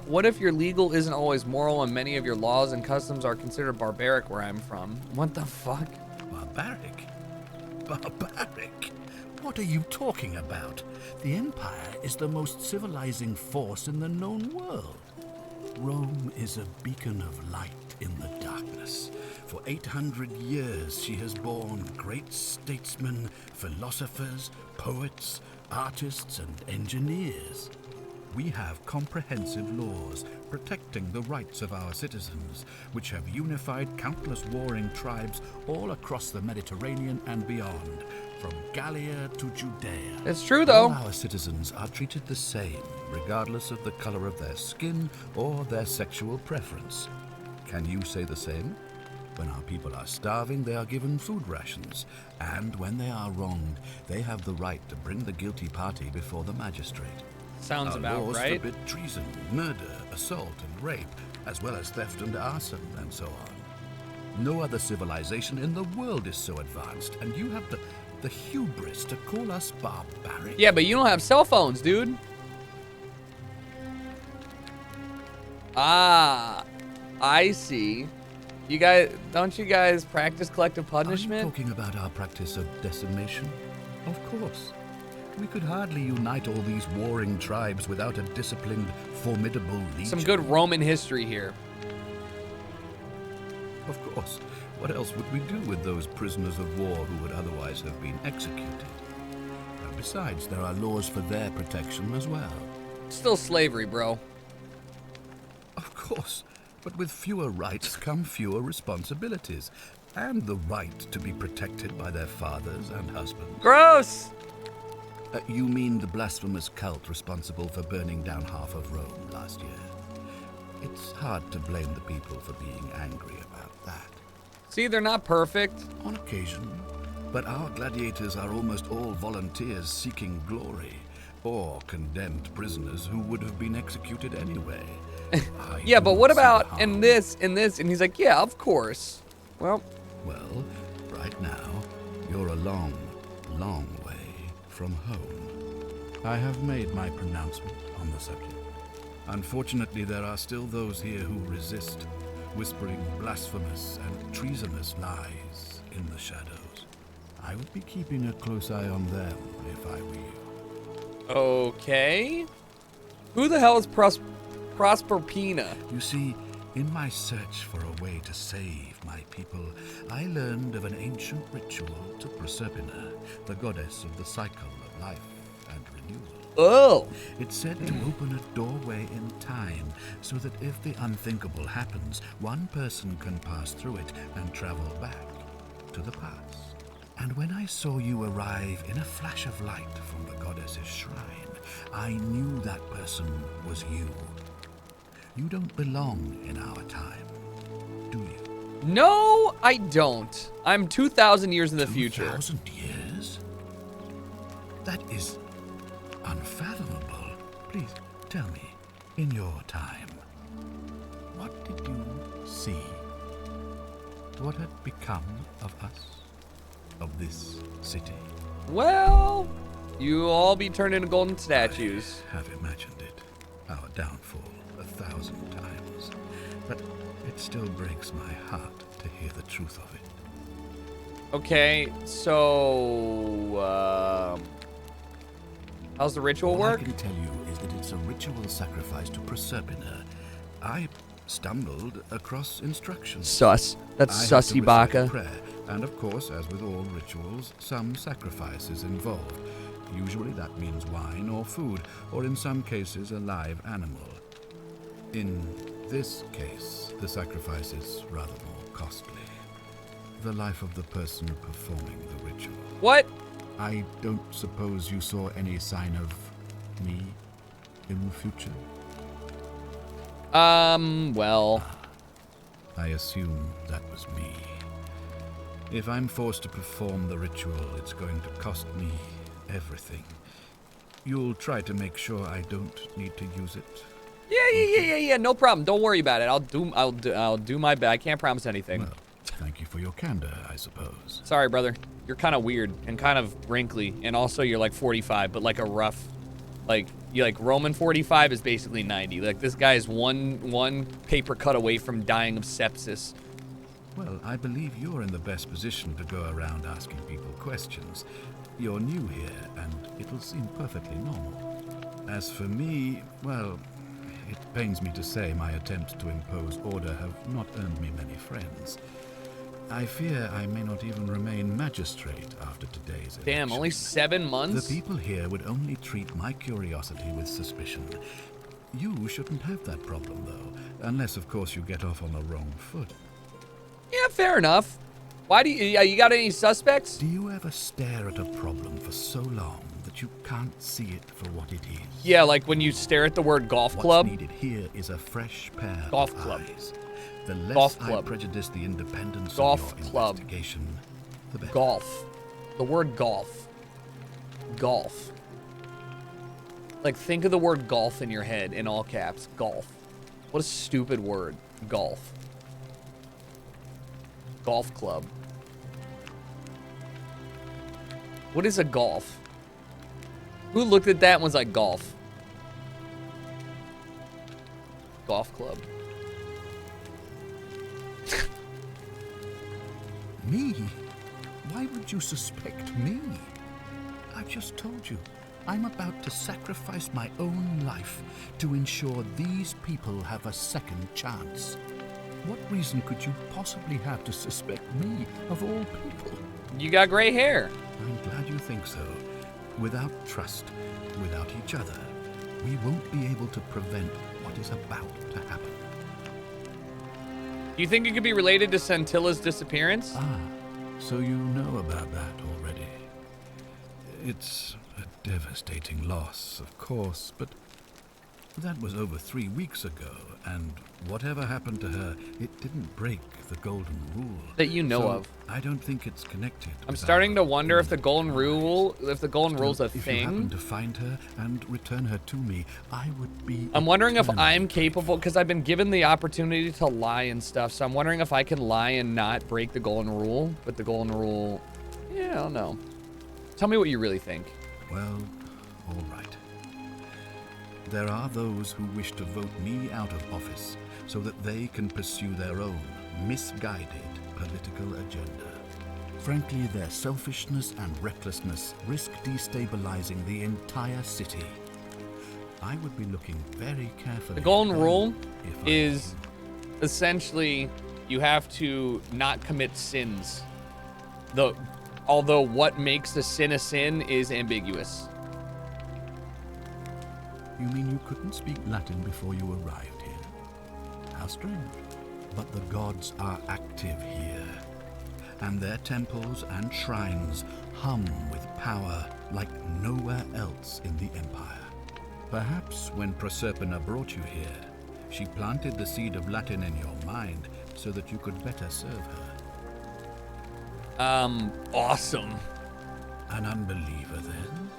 what if your legal isn't always moral and many of your laws and customs are considered barbaric where I'm from? What the fuck? Barbaric? Barbaric? What are you talking about? The Empire is the most civilizing force in the known world. Rome is a beacon of light in the darkness. For 800 years she has borne great statesmen, philosophers, poets, artists, and engineers. We have comprehensive laws protecting the rights of our citizens, which have unified countless warring tribes all across the Mediterranean and beyond, from Gallia to Judea. It's true, though. All our citizens are treated the same, regardless of the color of their skin or their sexual preference. Can you say the same? When our people are starving, they are given food rations, and when they are wronged, they have the right to bring the guilty party before the magistrate. Sounds Our about laws right. forbid treason, murder, assault, and rape, as well as theft and arson, and so on. No other civilization in the world is so advanced, and you have the hubris to call us barbaric. Yeah, but you don't have cell phones, dude. Ah, I see. You guys, don't you guys practice collective punishment? Are you talking about our practice of decimation? Of course. We could hardly unite all these warring tribes without a disciplined, formidable legion. Some good Roman history here. Of course. What else would we do with those prisoners of war who would otherwise have been executed? And besides, there are laws for their protection as well. Still slavery, bro. Of course. But with fewer rights come fewer responsibilities, and the right to be protected by their fathers and husbands. Gross! You mean the blasphemous cult responsible for burning down half of Rome last year? It's hard to blame the people for being angry about that. See, they're not perfect. On occasion, but our gladiators are almost all volunteers seeking glory, or condemned prisoners who would have been executed anyway. Yeah, but what about in this, and he's like, yeah, of course. Well, right now, you're a long, long way from home. I have made my pronouncement on the subject. Unfortunately, there are still those here who resist, whispering blasphemous and treasonous lies in the shadows. I would be keeping a close eye on them if I were you. Okay. Who the hell is Prosperpina? You see, in my search for a way to save my people, I learned of an ancient ritual to Proserpina, the goddess of the cycle of life and renewal. Oh! It's said to open a doorway in time, so that if the unthinkable happens, one person can pass through it and travel back to the past. And when I saw you arrive in a flash of light from the goddess's shrine, I knew that person was you. You don't belong in our time, do you? No, I don't. I'm 2,000 years in the future. 2,000 years? That is unfathomable. Please, tell me, in your time, what did you see? What had become of us? Of this city? Well, you'll all be turned into golden statues. I have imagined it. Our downfall 1,000 times. But it still breaks my heart to hear the truth of it. Okay, so how's the ritual work? All I can tell you is that it's a ritual sacrifice to Proserpina. I stumbled across instructions. Sus. That's sussy baka. Prayer, and of course, as with all rituals, some sacrifice is involved. Usually that means wine or food, or in some cases a live animal. In this case, the sacrifice is rather more costly. the life of the person performing the ritual. What? I don't suppose you saw any sign of me in the future? Well. I assume that was me. If I'm forced to perform the ritual, it's going to cost me everything. You'll try to make sure I don't need to use it? Yeah, no problem. Don't worry about it. I'll do my best. I can't promise anything. Well, thank you for your candor, I suppose. Sorry, brother. You're kind of weird and kind of wrinkly, and also you're like 45, but like a rough, like you like Roman 45 is basically 90. Like this guy is one paper cut away from dying of sepsis. Well, I believe you're in the best position to go around asking people questions. You're new here, and it'll seem perfectly normal. As for me, well, it pains me to say my attempts to impose order have not earned me many friends. I fear I may not even remain magistrate after today's election. Damn, only 7 months? The people here would only treat my curiosity with suspicion. You shouldn't have that problem, though, unless, of course, you get off on the wrong foot. Yeah, fair enough. Why do you got any suspects? Do you ever stare at a problem for so long that you can't see it for what it is? Yeah, like when you stare at the word golf club. What's needed here is a fresh pair golf of club. eyes. The less Golf I club. prejudice the independence Golf of your club. investigation, the better. Golf. The word golf. Golf. Like, think of the word golf in your head in all caps. Golf. What a stupid word. Golf. Golf club. What is a golf? Who looked at that and was like, golf? Golf club. Me? Why would you suspect me? I've just told you, I'm about to sacrifice my own life to ensure these people have a second chance. What reason could you possibly have to suspect me, of all people? You got gray hair. I'm glad you think so. Without trust, without each other, we won't be able to prevent what is about to happen. Do you think it could be related to Scintilla's disappearance? Ah, so you know about that already. It's a devastating loss, of course, but that was over 3 weeks ago, and whatever happened to her, it didn't break the golden rule. That you know So of. I don't think it's connected. I'm with starting our to wonder if the imminent golden crisis. rule, if the golden rule's a If you happen thing. to find her and return her to me, I would be. I'm wondering if eternally I'm capable, because I've been given the opportunity to lie and stuff, so I'm wondering if I can lie and not break the golden rule, but the golden rule, yeah, I don't know. Tell me what you really think. Well, all right. There are those who wish to vote me out of office so that they can pursue their own misguided political agenda. Frankly, their selfishness and recklessness risk destabilizing the entire city. I would be looking very carefully. The golden at them rule if I is essentially you have to not commit sins. Although what makes a sin is ambiguous. You mean you couldn't speak Latin before you arrived here? How strange. But the gods are active here, and their temples and shrines hum with power like nowhere else in the Empire. Perhaps when Proserpina brought you here, she planted the seed of Latin in your mind so that you could better serve her. Awesome. An unbeliever, then?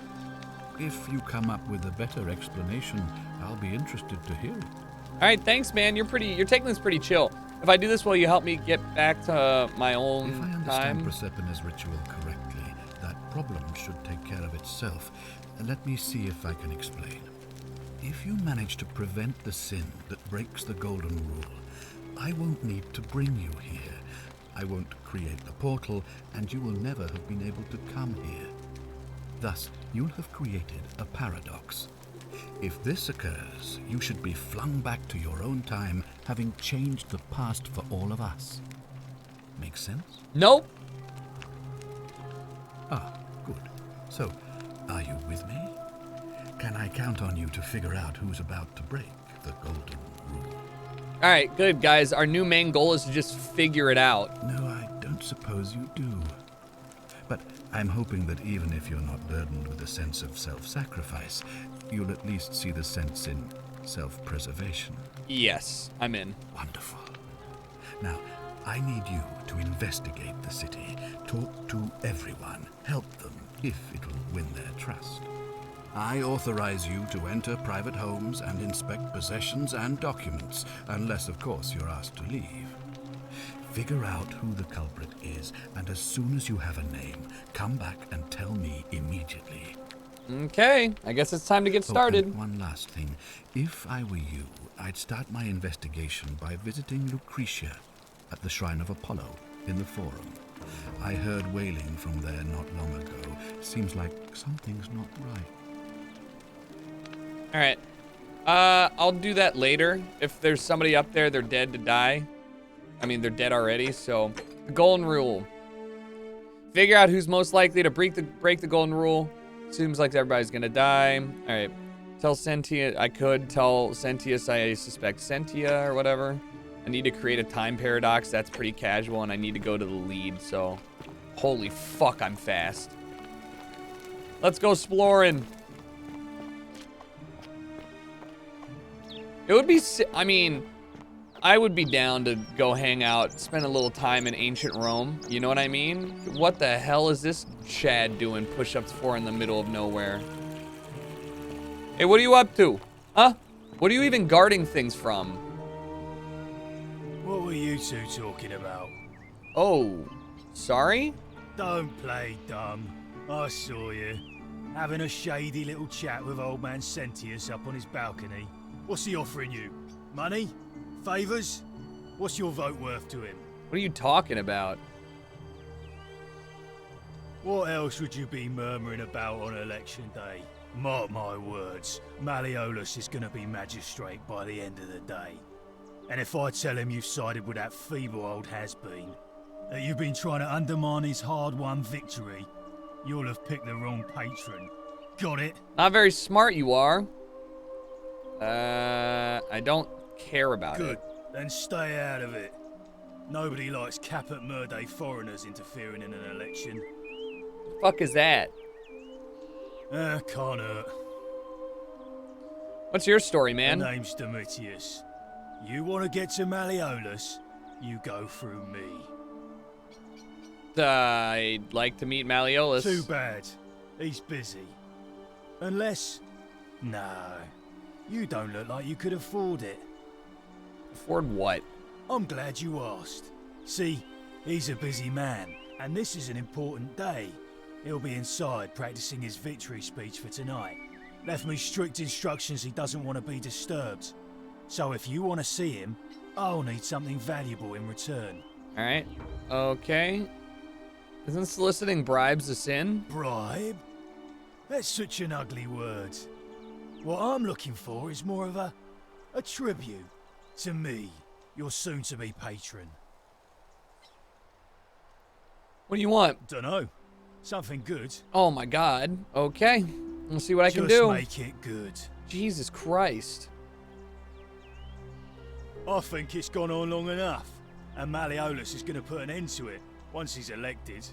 If you come up with a better explanation, I'll be interested to hear it. All right, thanks, man. You're taking this pretty chill. If I do this, will you help me get back to my own If I understand time? Proserpina's ritual correctly, that problem should take care of itself. Let me see if I can explain. If you manage to prevent the sin that breaks the golden rule, I won't need to bring you here. I won't create the portal, and you will never have been able to come here. Thus, you'll have created a paradox. If this occurs, you should be flung back to your own time, having changed the past for all of us. Make sense? Nope. Ah, good. So, are you with me? Can I count on you to figure out who's about to break the golden rule? All right, good, guys. Our new main goal is to just figure it out. No, I don't suppose you do. But I'm hoping that even if you're not burdened with a sense of self-sacrifice, you'll at least see the sense in self-preservation. Yes, I'm in. Wonderful. Now, I need you to investigate the city, talk to everyone, help them, if it'll win their trust. I authorize you to enter private homes and inspect possessions and documents, unless, of course, you're asked to leave. Figure out who the culprit is, and as soon as you have a name, come back and tell me immediately. Okay, I guess it's time to get started. And one last thing. If I were you, I'd start my investigation by visiting Lucretia at the Shrine of Apollo in the Forum. I heard wailing from there not long ago. Seems like something's not right. All right. I'll do that later. If there's somebody up there, they're dead to die. I mean, they're dead already, so. The golden rule. Figure out who's most likely to break the golden rule. Seems like everybody's gonna die. All right. Tell Sentia, I could tell Sentius I suspect Sentia or whatever. I need to create a time paradox. That's pretty casual, and I need to go to the lead, so. Holy fuck, I'm fast. Let's go exploring. It would be, I mean, I would be down to go hang out, spend a little time in ancient Rome. You know what I mean? What the hell is this Chad doing push-ups for in the middle of nowhere? Hey, what are you up to? Huh? What are you even guarding things from? What were you two talking about? Oh, sorry? Don't play dumb. I saw you. Having a shady little chat with old man Sentius up on his balcony. What's he offering you? Money? Favors? What's your vote worth to him? What are you talking about? What else would you be murmuring about on election day? Mark my words, Malleolus is gonna be magistrate by the end of the day. And if I tell him you've sided with that feeble old has-been, that you've been trying to undermine his hard-won victory, you'll have picked the wrong patron. Got it? Not very smart you are. I don't care about Good. it. Then stay out of it. Nobody likes Caput Murday foreigners interfering in an election. The fuck is that? Can't hurt. What's your story, man? My name's Domitius. You want to get to Malleolus, you go through me. I'd like to meet Malleolus. Too bad. He's busy. Unless... No. You don't look like you could afford it. Afford what? I'm glad you asked. See, he's a busy man, and this is an important day. He'll be inside practicing his victory speech for tonight. Left me strict instructions he doesn't want to be disturbed. So if you want to see him, I'll need something valuable in return. Alright. Okay. Isn't soliciting bribes a sin? Bribe? That's such an ugly word. What I'm looking for is more of a tribute to me, your soon-to-be patron. What do you want? Dunno. Something good. Oh my god. Okay. We'll see what I can Just do. make it good. Jesus Christ. I think it's gone on long enough, and Malleolus is going to put an end to it once he's elected.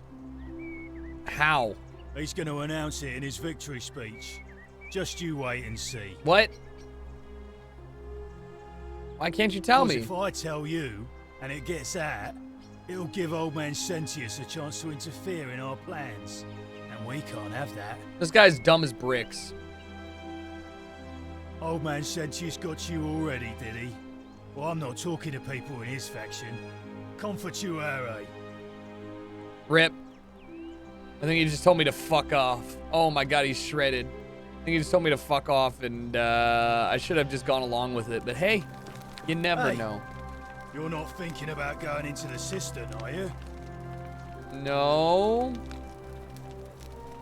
How? He's going to announce it in his victory speech. Just you wait and see. What? Why can't you tell me? If I tell you, and it gets out, it'll give old man Sentius a chance to interfere in our plans. And we can't have that. This guy's dumb as bricks. Old man Sentius got you already, did he? Well, I'm not talking to people in his faction. Confatuare. Rip. I think he just told me to fuck off. Oh my god, he's shredded. I think he just told me to fuck off, and I should have just gone along with it. But hey, you never know. You're not thinking about going into the cistern, are you? No.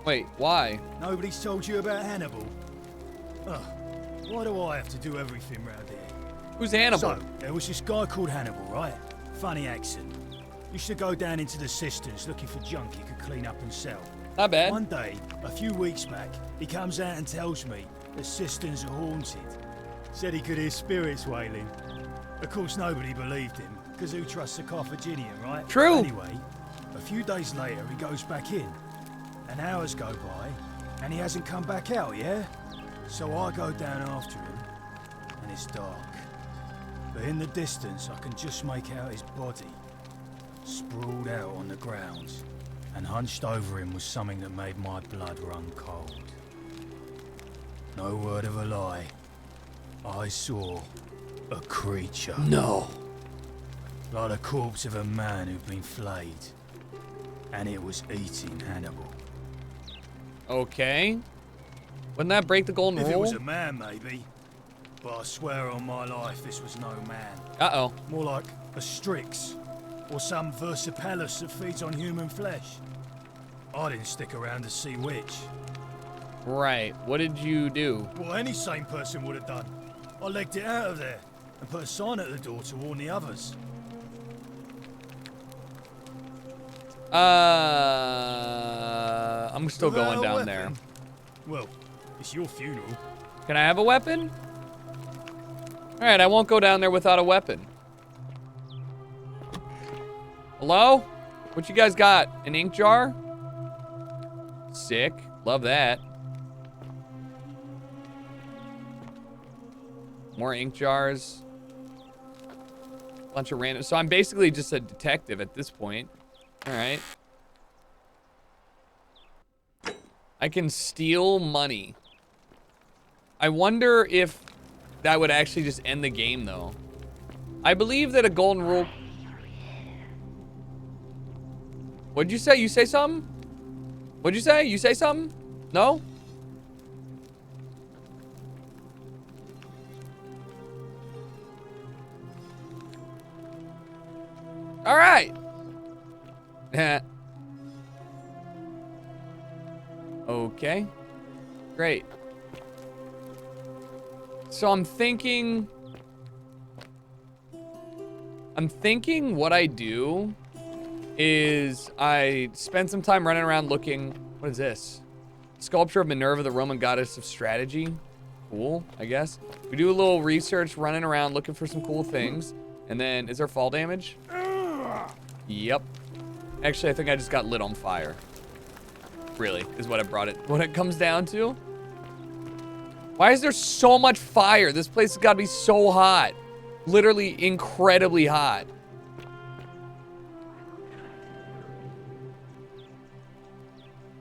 Wait, why? Nobody's told you about Hannibal? Ugh, why do I have to do everything round here? Who's Hannibal? So, there was this guy called Hannibal, right? Funny accent. Used to go down into the cisterns looking for junk he could clean up and sell. Not bad. One day, a few weeks back, he comes out and tells me the cisterns are haunted. Said he could hear spirits wailing. Of course, nobody believed him, because who trusts a Carthaginian, right? True. Anyway, A few days later, he goes back in. And hours go by, and he hasn't come back out, yeah? So I go down after him, and it's dark. But in the distance, I can just make out his body, sprawled out on the ground. And hunched over him was something that made my blood run cold. No word of a lie. I saw a creature. No. Like the corpse of a man who'd been flayed. And it was eating Hannibal. Okay. Wouldn't that break the golden If rule? it was a man, maybe. But I swear on my life, this was no man. Uh-oh. More like a Strix. Or some Versipalus that feeds on human flesh. I didn't stick around to see which. Right. What did you do? What any sane person would have done. I legged it out of there and put a sign at the door to warn the others. I'm still going down there. Well, it's your funeral. Can I have a weapon? Alright, I won't go down there without a weapon. Hello? What you guys got? An ink jar? Sick. Love that. More ink jars. Bunch of random. So I'm basically just a detective at this point. Alright. I can steal money. I wonder if that would actually just end the game, though. I believe that a golden rule... What'd you say? You say something? What'd you say? You say something? No? All right. Okay. Great. So I'm thinking what I do is I spend some time running around looking. What is this? Sculpture of Minerva, the Roman goddess of strategy. Cool, I guess. We do a little research, running around looking for some cool things. And then, is there fall damage? Yep. Actually, I think I just got lit on fire. Really, is what it comes down to. Why is there so much fire? This place has got to be so hot. Literally incredibly hot.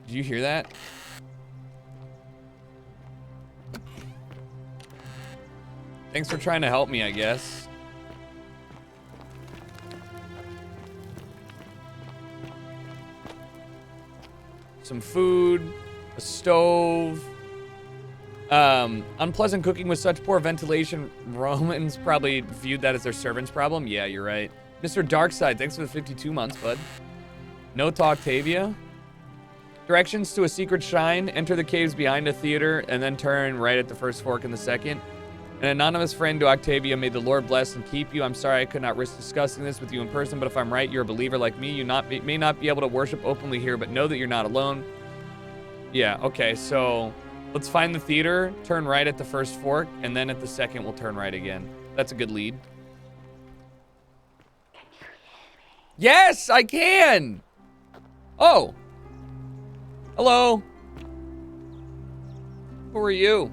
Did you hear that? Thanks for trying to help me, I guess. Some food, a stove. Unpleasant cooking with such poor ventilation. Romans probably viewed that as their servant's problem. Yeah, you're right. Mr. Darkside, thanks for the 52 months, bud. No to Octavia. Directions to a secret shrine. Enter the caves behind a theater and then turn right at the first fork in the second. An anonymous friend to Octavia, may the Lord bless and keep you. I'm sorry I could not risk discussing this with you in person, but if I'm right, you're a believer like me. You may not be able to worship openly here, but know that you're not alone. Yeah, okay, so let's find the theater, turn right at the first fork, and then at the second we'll turn right again. That's a good lead. Yes, I can! Oh. Hello. Who are you?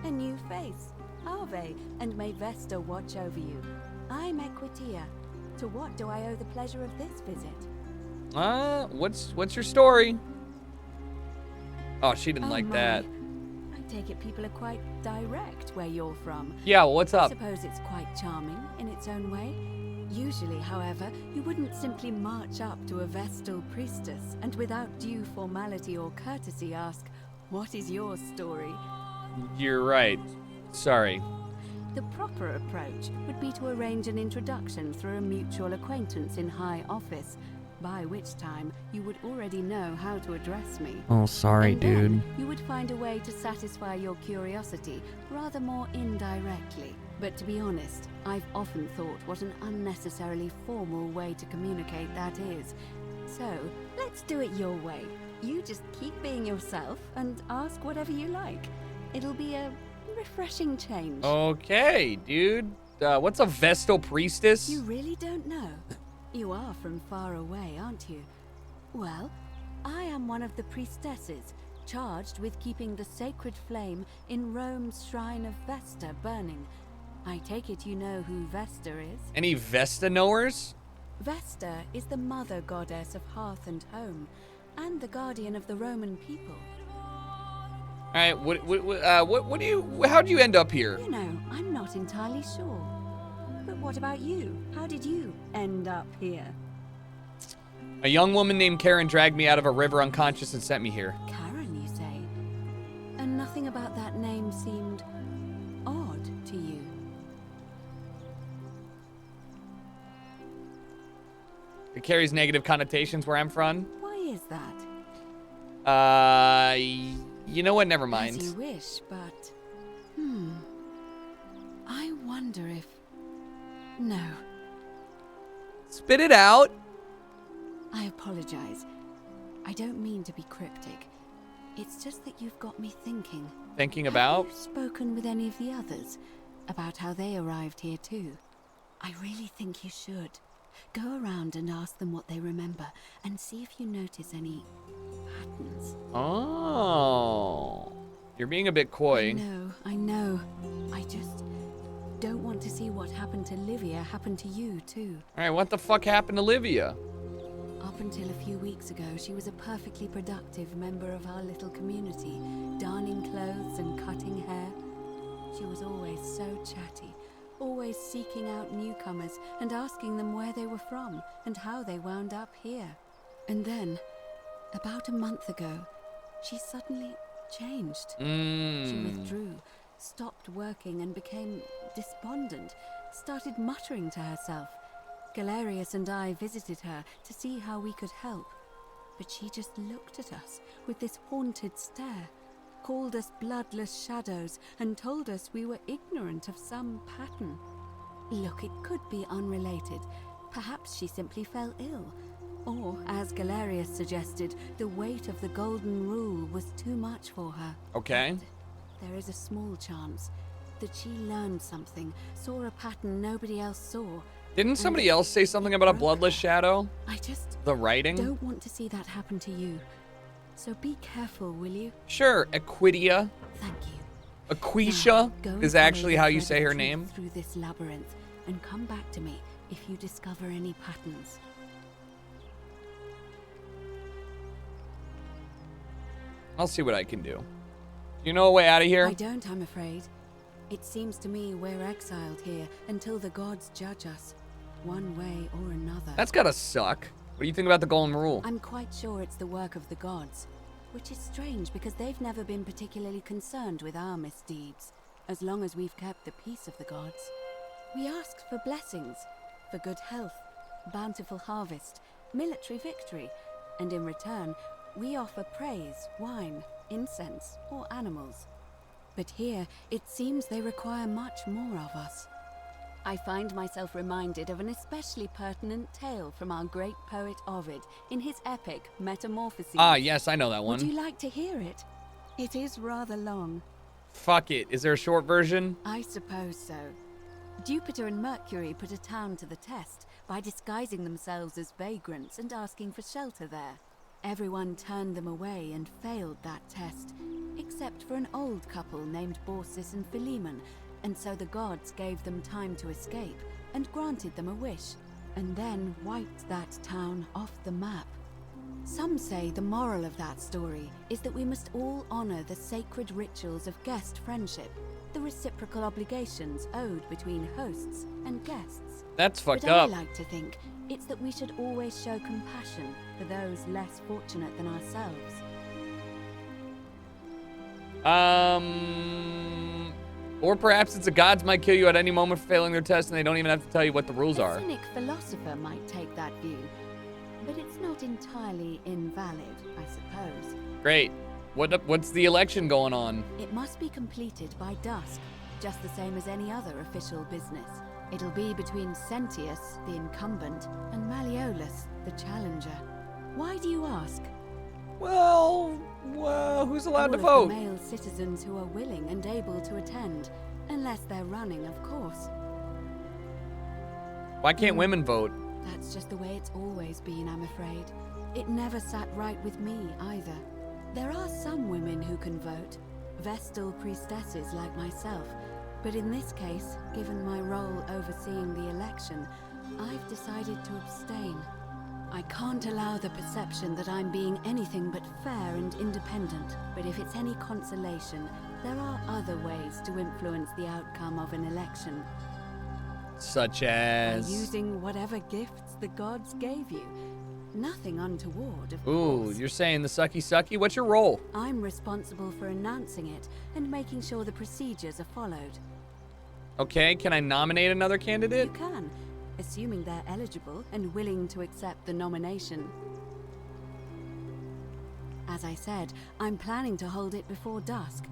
A new face. Ave, and may Vesta watch over you. I'm Equitia. To what do I owe the pleasure of this visit? What's your story? Oh, she didn't like my. that. I take it people are quite direct where you're from. Yeah, well, what's up? I suppose it's quite charming in its own way. Usually, however, you wouldn't simply march up to a Vestal priestess and without due formality or courtesy ask, "What is your story?" You're right. Sorry. The proper approach would be to arrange an introduction through a mutual acquaintance in high office, by which time you would already know how to address me. Oh, sorry, And then dude. you would find a way to satisfy your curiosity rather more indirectly. But to be honest, I've often thought what an unnecessarily formal way to communicate that is. So, let's do it your way. You just keep being yourself and ask whatever you like. It'll be a refreshing change. Okay, dude. What's a Vestal priestess? You really don't know? You are from far away, aren't you? Well, I am one of the priestesses, charged with keeping the sacred flame in Rome's shrine of Vesta burning. I take it you know who Vesta is? Any Vesta knowers? Vesta is the mother goddess of hearth and home, and the guardian of the Roman people. All right, what do you, how'd you end up here? You know, I'm not entirely sure. But what about you? How did you end up here? A young woman named Karen dragged me out of a river unconscious and sent me here. Karen, you say? And nothing about that name seemed odd to you. It carries negative connotations where I'm from. Why is that? You know what? Never mind. As you wish, but... I wonder if... No. Spit it out. I apologize. I don't mean to be cryptic. It's just that you've got me thinking. Thinking about? Have you spoken with any of the others about how they arrived here too? I really think you should. Go around and ask them what they remember and see if you notice any patterns. Oh. You're being a bit coy. I know. I just don't want to see what happened to Livia happen to you too. All right, what the fuck happened to Livia? Up until a few weeks ago, she was a perfectly productive member of our little community, darning clothes and cutting hair. She was always so chatty, always seeking out newcomers and asking them where they were from and how they wound up here. And then, about a month ago, she suddenly changed. She withdrew, stopped working and became despondent, started muttering to herself. Galerius and I visited her to see how we could help, but she just looked at us with this haunted stare, called us bloodless shadows, and told us we were ignorant of some pattern. Look, it could be unrelated. Perhaps she simply fell ill. Or, as Galerius suggested, the weight of the golden rule was too much for her. Okay. But there is a small chance that she learned something, saw a pattern nobody else saw. Didn't somebody else say something about a bloodless shadow? I just the writing? Don't want to see that happen to you. So be careful, will you? Sure, Equidia. Thank you. Aquisha is actually how you say her name. Through this labyrinth and come back to me if you discover any patterns. I'll see what I can do. You know a way out of here? I don't, I'm afraid. It seems to me we're exiled here until the gods judge us, one way or another. That's gotta suck. What do you think about the golden rule? I'm quite sure it's the work of the gods, which is strange because they've never been particularly concerned with our misdeeds, as long as we've kept the peace of the gods. We asked for blessings, for good health, bountiful harvest, military victory, and in return, we offer praise, wine, incense, or animals. But here, it seems they require much more of us. I find myself reminded of an especially pertinent tale from our great poet Ovid in his epic Metamorphoses. Ah, yes, I know that one. Would you like to hear it? It is rather long. Fuck it. Is there a short version? I suppose so. Jupiter and Mercury put a town to the test by disguising themselves as vagrants and asking for shelter there. Everyone turned them away and failed that test, except for an old couple named Baucis and Philemon, and so the gods gave them time to escape and granted them a wish, and then wiped that town off the map. Some say the moral of that story is that we must all honor the sacred rituals of guest friendship, the reciprocal obligations owed between hosts and guests. That's fucked but up. I like to think it's that we should always show compassion for those less fortunate than ourselves. Or perhaps it's the gods might kill you at any moment for failing their test and they don't even have to tell you what the rules are. A cynic philosopher might take that view, but it's not entirely invalid, I suppose. Great. What's the election going on? It must be completed by dusk, just the same as any other official business. It'll be between Sentius, the incumbent, and Malleolus, the challenger. Why do you ask? Well, who's allowed to vote? All of the male citizens who are willing and able to attend, unless they're running, of course. Why can't women vote? That's just the way it's always been, I'm afraid. It never sat right with me, either. There are some women who can vote, Vestal priestesses like myself, but in this case, given my role overseeing the election, I've decided to abstain. I can't allow the perception that I'm being anything but fair and independent, but if it's any consolation, there are other ways to influence the outcome of an election. Such as... By using whatever gifts the gods gave you. Nothing untoward, of Ooh, course. you're saying the sucky sucky? What's your role? I'm responsible for announcing it and making sure the procedures are followed. Okay, can I nominate another candidate? You can, assuming they're eligible and willing to accept the nomination. As I said, I'm planning to hold it before dusk,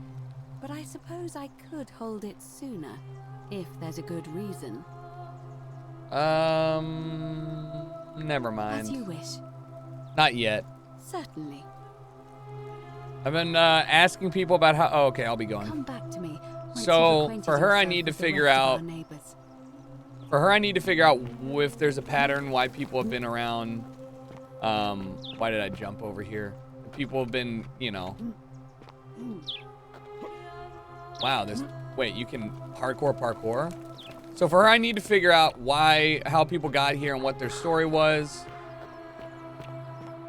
but I suppose I could hold it sooner, if there's a good reason. Never mind. As you wish. Not yet. Certainly. I've been asking people about how... Oh, okay, I'll be going. Come back to me. once So, you've acquainted for her, I yourself need to with the figure rest of out... our neighbors. For her, I need to figure out if there's a pattern, why people have been around. Why did I jump over here? People have been, you know... Wow, this... Wait, you can parkour? So for her, I need to figure out how people got here and what their story was.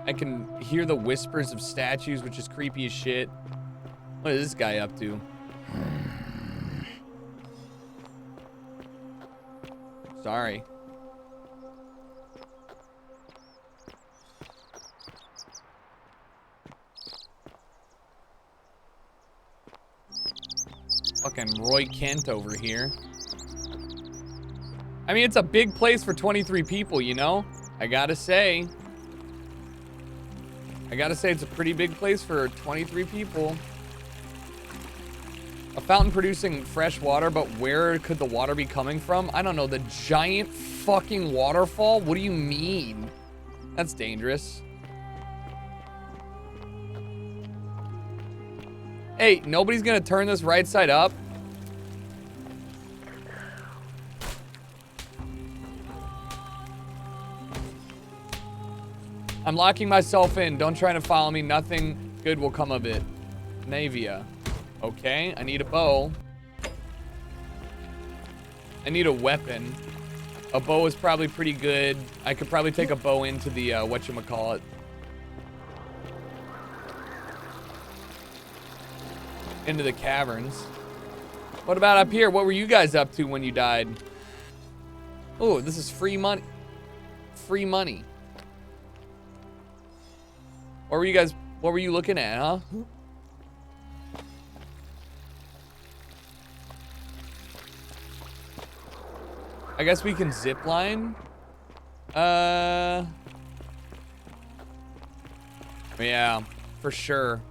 I can hear the whispers of statues, which is creepy as shit. What is this guy up to? Sorry. Fucking Roy Kent over here. I mean, it's a big place for 23 people, you know? I gotta say it's a pretty big place for 23 people. A fountain producing fresh water, but where could the water be coming from? I don't know. The giant fucking waterfall? What do you mean? That's dangerous. Hey, nobody's gonna turn this right side up? I'm locking myself in. Don't try to follow me. Nothing good will come of it. Navia. Okay, I need a bow. I need a weapon. A bow is probably pretty good. I could probably take a bow into the, whatchamacallit. Into the caverns. What about up here? What were you guys up to when you died? Oh, this is free money. Free money. What were you looking at, huh? I guess we can zip line. Yeah, for sure.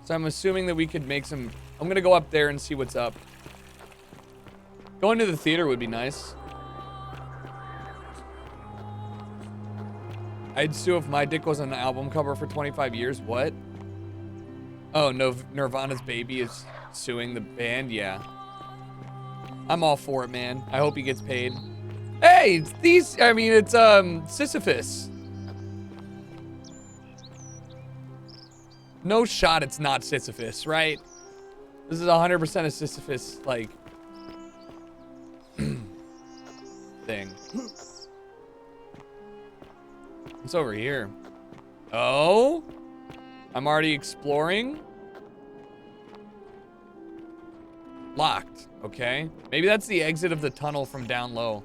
So I'm assuming that we could make some... I'm gonna go up there and see what's up. Going to the theater would be nice. I'd sue if my dick was on an album cover for 25 years. What? Oh, no, Nirvana's Baby is suing the band? Yeah. I'm all for it, man. I hope he gets paid. Hey, it's Sisyphus. No shot it's not Sisyphus, right? This is 100% a Sisyphus, like, thing. What's over here? Oh? I'm already exploring? Locked. Okay. Maybe that's the exit of the tunnel from down low.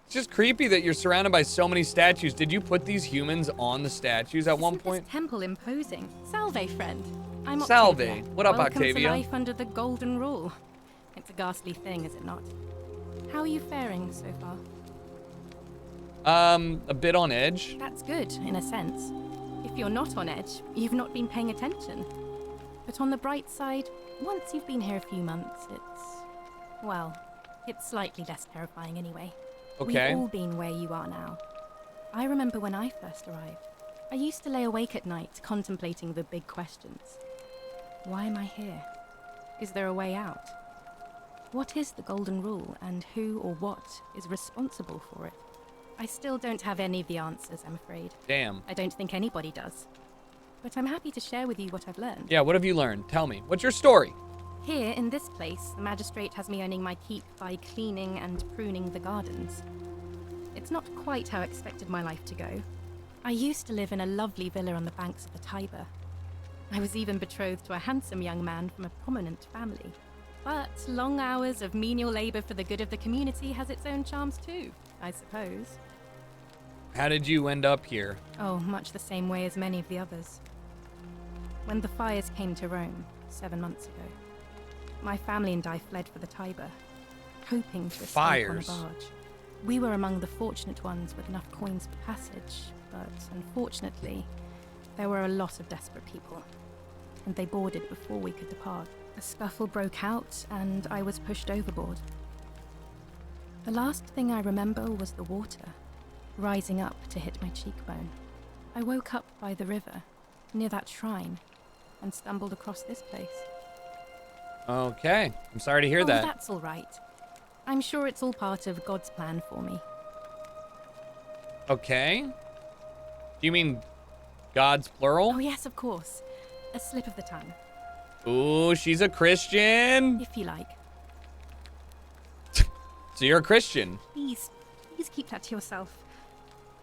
It's just creepy that you're surrounded by so many statues. Did you put these humans on the statues at one point? This temple imposing. Salve, friend. I'm Salve. Octavia. What up, Welcome Octavia? to life under the golden rule. It's a ghastly thing, is it not? How are you faring so far? A bit on edge. That's good, in a sense. If you're not on edge, you've not been paying attention. But on the bright side, once you've been here a few months, it's slightly less terrifying anyway. Okay. We've all been where you are now. I remember when I first arrived. I used to lay awake at night contemplating the big questions. Why am I here? Is there a way out? What is the Golden Rule, and who or what is responsible for it? I still don't have any of the answers, I'm afraid. Damn. I don't think anybody does. But I'm happy to share with you what I've learned. Yeah, what have you learned? Tell me. What's your story? Here, in this place, the magistrate has me earning my keep by cleaning and pruning the gardens. It's not quite how I expected my life to go. I used to live in a lovely villa on the banks of the Tiber. I was even betrothed to a handsome young man from a prominent family. But long hours of menial labor for the good of the community has its own charms too, I suppose. How did you end up here? Oh, much the same way as many of the others. When the fires came to Rome 7 months ago, my family and I fled for the Tiber, hoping to escape on a barge. We were among the fortunate ones with enough coins for passage, but unfortunately, there were a lot of desperate people, and they boarded before we could depart. A scuffle broke out, and I was pushed overboard. The last thing I remember was the water, rising up to hit my cheekbone. I woke up by the river, near that shrine, and stumbled across this place. Okay. I'm sorry to hear that. That's all right. I'm sure it's all part of God's plan for me. Okay. Do you mean God's plural? Oh, yes, of course. A slip of the tongue. Ooh, she's a Christian. If you like. So you're a Christian. Please keep that to yourself.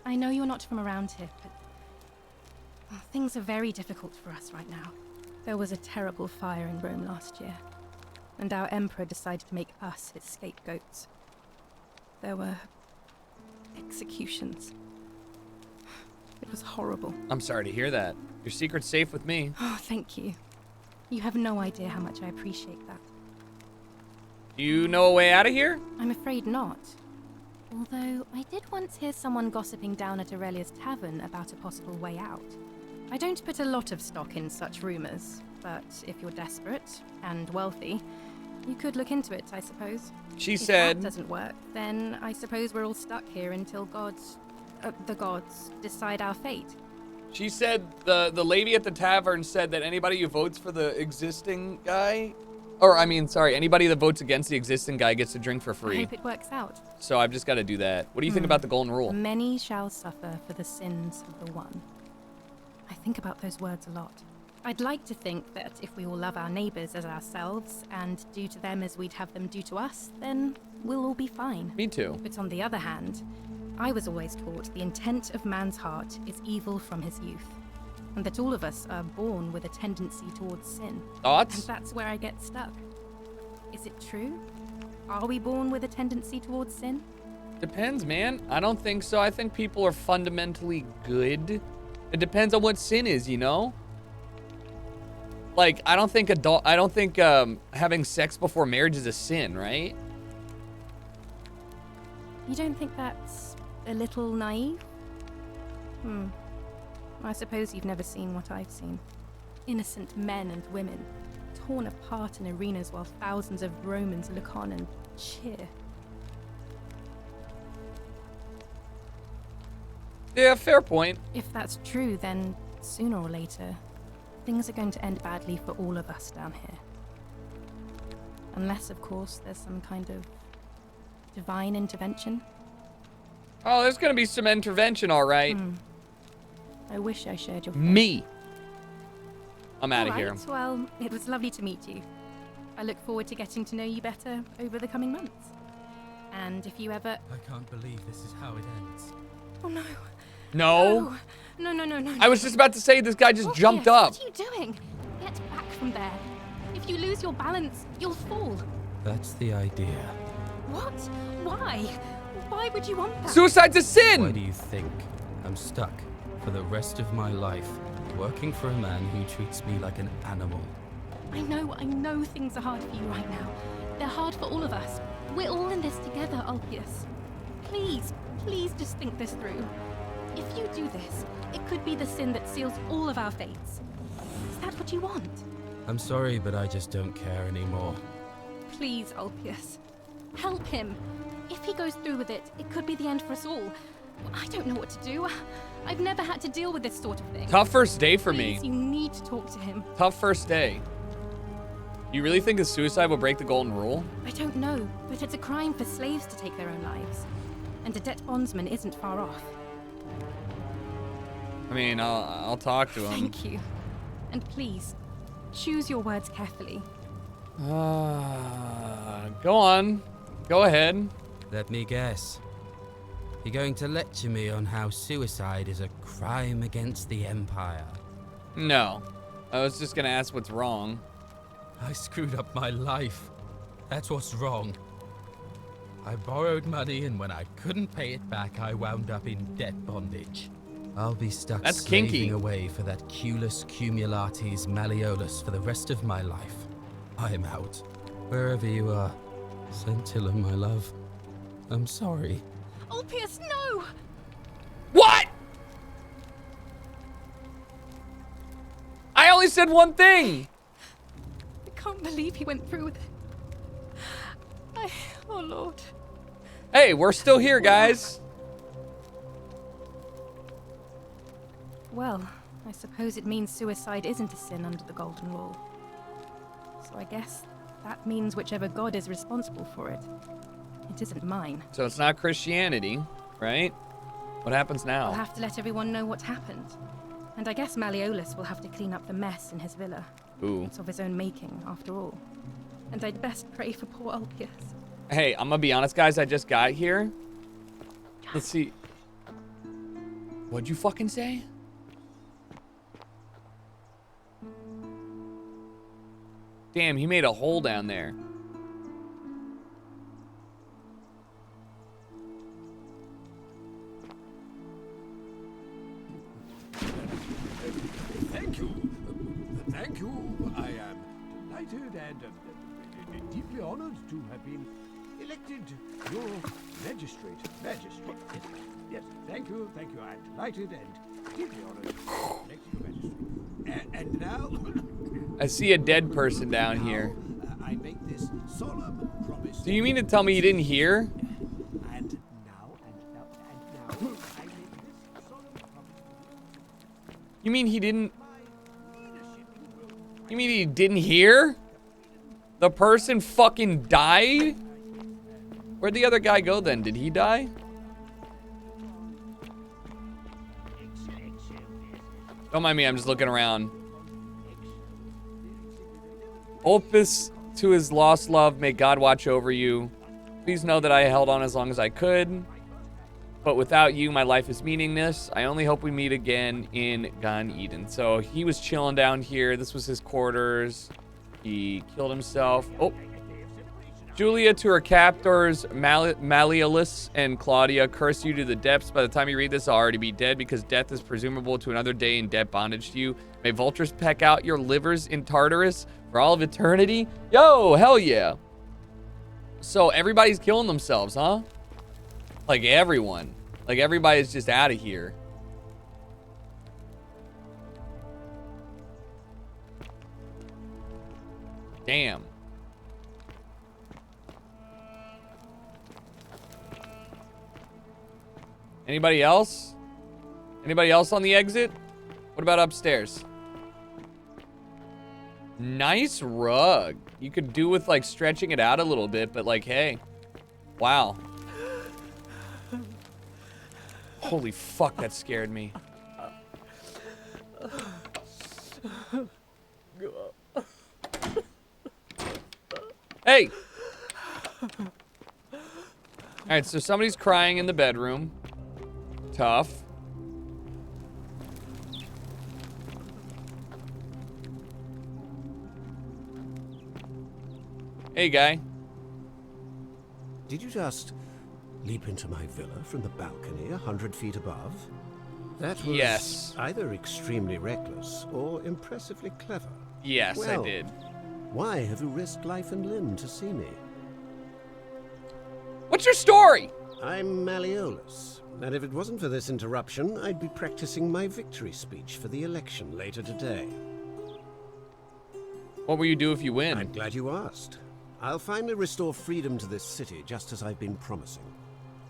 I know you're not from around here, but things are very difficult for us right now. There was a terrible fire in Rome last year, and our emperor decided to make us his scapegoats. There were executions. It was horrible. I'm sorry to hear that. Your secret's safe with me. Oh, thank you. You have no idea how much I appreciate that. Do you know a way out of here? I'm afraid not. Although, I did once hear someone gossiping down at Aurelia's tavern about a possible way out. I don't put a lot of stock in such rumors, but if you're desperate and wealthy, you could look into it, I suppose. She if said... that doesn't work, then I suppose we're all stuck here until the gods decide our fate. She said the lady at the tavern said that anybody who votes for the existing guy, or I mean, sorry, anybody that votes against the existing guy gets to drink for free. I hope it works out. So I've just got to do that. What do you think about the golden rule? Many shall suffer for the sins of the one. I think about those words a lot. I'd like to think that if we all love our neighbors as ourselves and do to them as we'd have them do to us, then we'll all be fine. Me too. But on the other hand, I was always taught the intent of man's heart is evil from his youth, and that all of us are born with a tendency towards sin. Thoughts? And that's where I get stuck. Is it true? Are we born with a tendency towards sin? Depends, man. I don't think so. I think people are fundamentally good. It depends on what sin is, you know? Like, I don't think having sex before marriage is a sin, right? You don't think that's a little naive? I suppose you've never seen what I've seen. Innocent men and women, torn apart in arenas while thousands of Romans look on and cheer. Yeah, fair point. If that's true, then sooner or later, things are going to end badly for all of us down here. Unless, of course, there's some kind of divine intervention. Oh, there's gonna be some intervention, all right. I wish I shared your faith. Me. I'm out of All here. right, well, it was lovely to meet you. I look forward to getting to know you better over the coming months. And if you ever... I can't believe this is how it ends. Oh, no. No. No. I was just about to say this guy just jumped up. What are you doing? Get back from there. If you lose your balance, you'll fall. That's the idea. What? Why? Why would you want that? Suicide's a sin! Why do you think I'm stuck for the rest of my life working for a man who treats me like an animal? I know things are hard for you right now. They're hard for all of us. We're all in this together, Ulpius. Please just think this through. If you do this, it could be the sin that seals all of our fates. Is that what you want? I'm sorry, but I just don't care anymore. Please, Ulpius. Help him. If he goes through with it, it could be the end for us all. I don't know what to do. I've never had to deal with this sort of thing. Tough first day for me. Please, you need to talk to him. Tough first day. You really think a suicide will break the golden rule? I don't know, but it's a crime for slaves to take their own lives. And a debt bondsman isn't far off. I mean, I'll talk to him. Thank you. And please, choose your words carefully. Go on. Go ahead. Let me guess. You're going to lecture me on how suicide is a crime against the Empire. No. I was just gonna ask what's wrong. I screwed up my life. That's what's wrong. I borrowed money, and when I couldn't pay it back, I wound up in debt bondage. I'll be stuck That's slaving kinky. away for that Culus Cumulatis Malleolus for the rest of my life. I'm out. Wherever you are, Scintilla, my love. I'm sorry. Ulpius, no! What? I only said one thing. I can't believe he went through with it. Oh, Lord. Hey, we're still here, guys. Well, I suppose it means suicide isn't a sin under the Golden Rule. So I guess that means whichever god is responsible for it. It isn't mine. So it's not Christianity, right? What happens now? I'll have to let everyone know what happened. And I guess Malleolus will have to clean up the mess in his villa. Ooh. It's of his own making, after all. And I'd best pray for poor Ulpius. Hey, I'm gonna be honest, guys. I just got here. Let's see. What'd you fucking say? Damn, he made a hole down there. Thank you. Thank you. I am delighted and deeply honored to have been elected your magistrate. Magistrate. Yes. Thank you. Thank you. I am delighted and deeply honored to have been elected your magistrate. And now... I see a dead person down here. I make this solemn promise. Do you mean to tell me you didn't hear? And now, I make this solemn promise. You mean he didn't? You mean he didn't hear? The person fucking died? Where'd the other guy go then? Did he die? Don't mind me, I'm just looking around. Opus to his lost love, may God watch over you. Please know that I held on as long as I could. But without you, my life is meaningless. I only hope we meet again in Gan Eden. So he was chilling down here. This was his quarters. He killed himself. Oh. Julia to her captors, Malleolus and Claudia, curse you to the depths. By the time you read this, I'll already be dead because death is presumable to another day in debt bondage to you. May vultures peck out your livers in Tartarus for all of eternity. Yo, hell yeah. So everybody's killing themselves, huh? Like everyone. Like everybody's just out of here. Damn. Anybody else? Anybody else on the exit? What about upstairs? Nice rug. You could do with like stretching it out a little bit, but like, hey. Wow. Holy fuck, that scared me. Hey! Alright, so somebody's crying in the bedroom. Tough. Hey, guy. Did you just leap into my villa from the balcony 100 feet above? That was yes. Either extremely reckless or impressively clever. Yes, well, I did. Why have you risked life and limb to see me? What's your story? I'm Malleolus, and if it wasn't for this interruption, I'd be practicing my victory speech for the election later today. What will you do if you win? I'm glad you asked. I'll finally restore freedom to this city, just as I've been promising.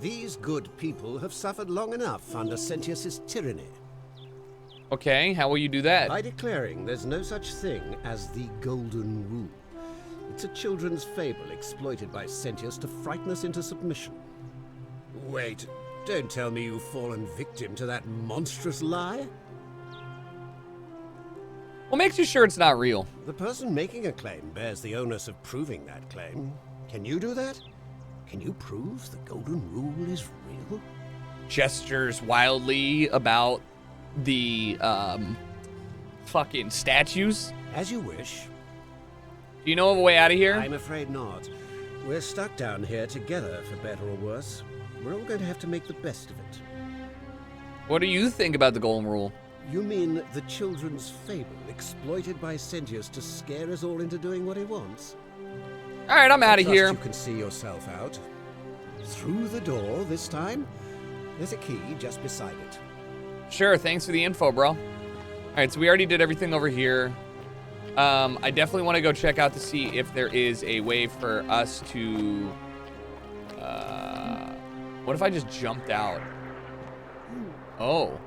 These good people have suffered long enough under Sentius's tyranny. Okay, how will you do that? By declaring there's no such thing as the Golden Rule. It's a children's fable exploited by Sentius to frighten us into submission. Wait, don't tell me you've fallen victim to that monstrous lie? What makes you sure it's not real? The person making a claim bears the onus of proving that claim. Can you do that? Can you prove the Golden Rule is real? Gestures wildly about the fucking statues. As you wish. Do you know of a way out of here? I'm afraid not. We're stuck down here together, for better or worse. We're all going to have to make the best of it. What do you think about the Golden Rule? You mean the children's fable exploited by Sentius to scare us all into doing what he wants? All right, I'm out of here. You can see yourself out. Through the door this time. There's a key just beside it. Sure, thanks for the info, bro. All right, so we already did everything over here. I definitely want to go check out to see if there is a way for us to... what if I just jumped out? Oh.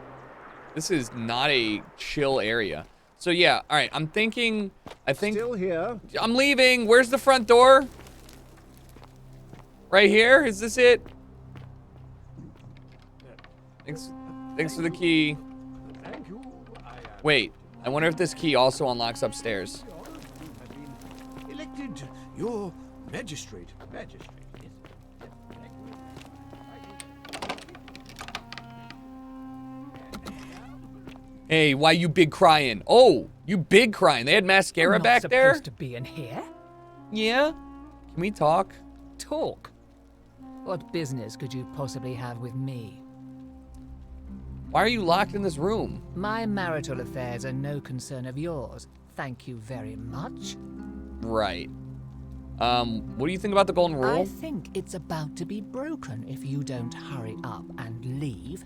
This is not a chill area. So yeah, all right, I think... Still here. I'm leaving. Where's the front door? Right here? Is this it? Thanks for the key. Thank you. Wait, I wonder if this key also unlocks upstairs. Elected your magistrate. Yes. Hey, why you big crying? Oh, you big crying. They had mascara back there? I'm not supposed to be in here. Yeah? Can we talk? Talk? What business could you possibly have with me? Why are you locked in this room? My marital affairs are no concern of yours. Thank you very much. Right. What do you think about the Golden Rule? I think it's about to be broken if you don't hurry up and leave.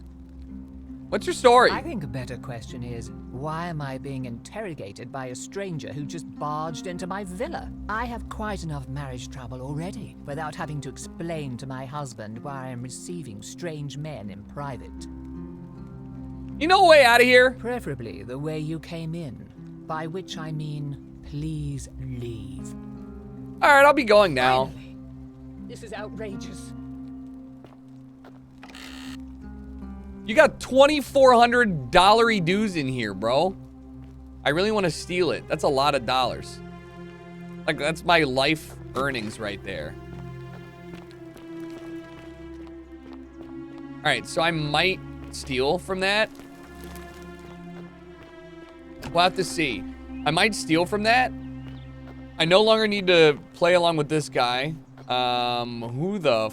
What's your story? I think a better question is, why am I being interrogated by a stranger who just barged into my villa? I have quite enough marriage trouble already, without having to explain to my husband why I am receiving strange men in private. You know a way out of here? Preferably the way you came in, by which I mean, please leave. All right, I'll be going now. Finally. This is outrageous. You got $2,400 dues in here, bro. I really want to steal it. That's a lot of dollars. Like, that's my life earnings right there. All right, so I might steal from that. We'll have to see. I might steal from that. I no longer need to play along with this guy. Who the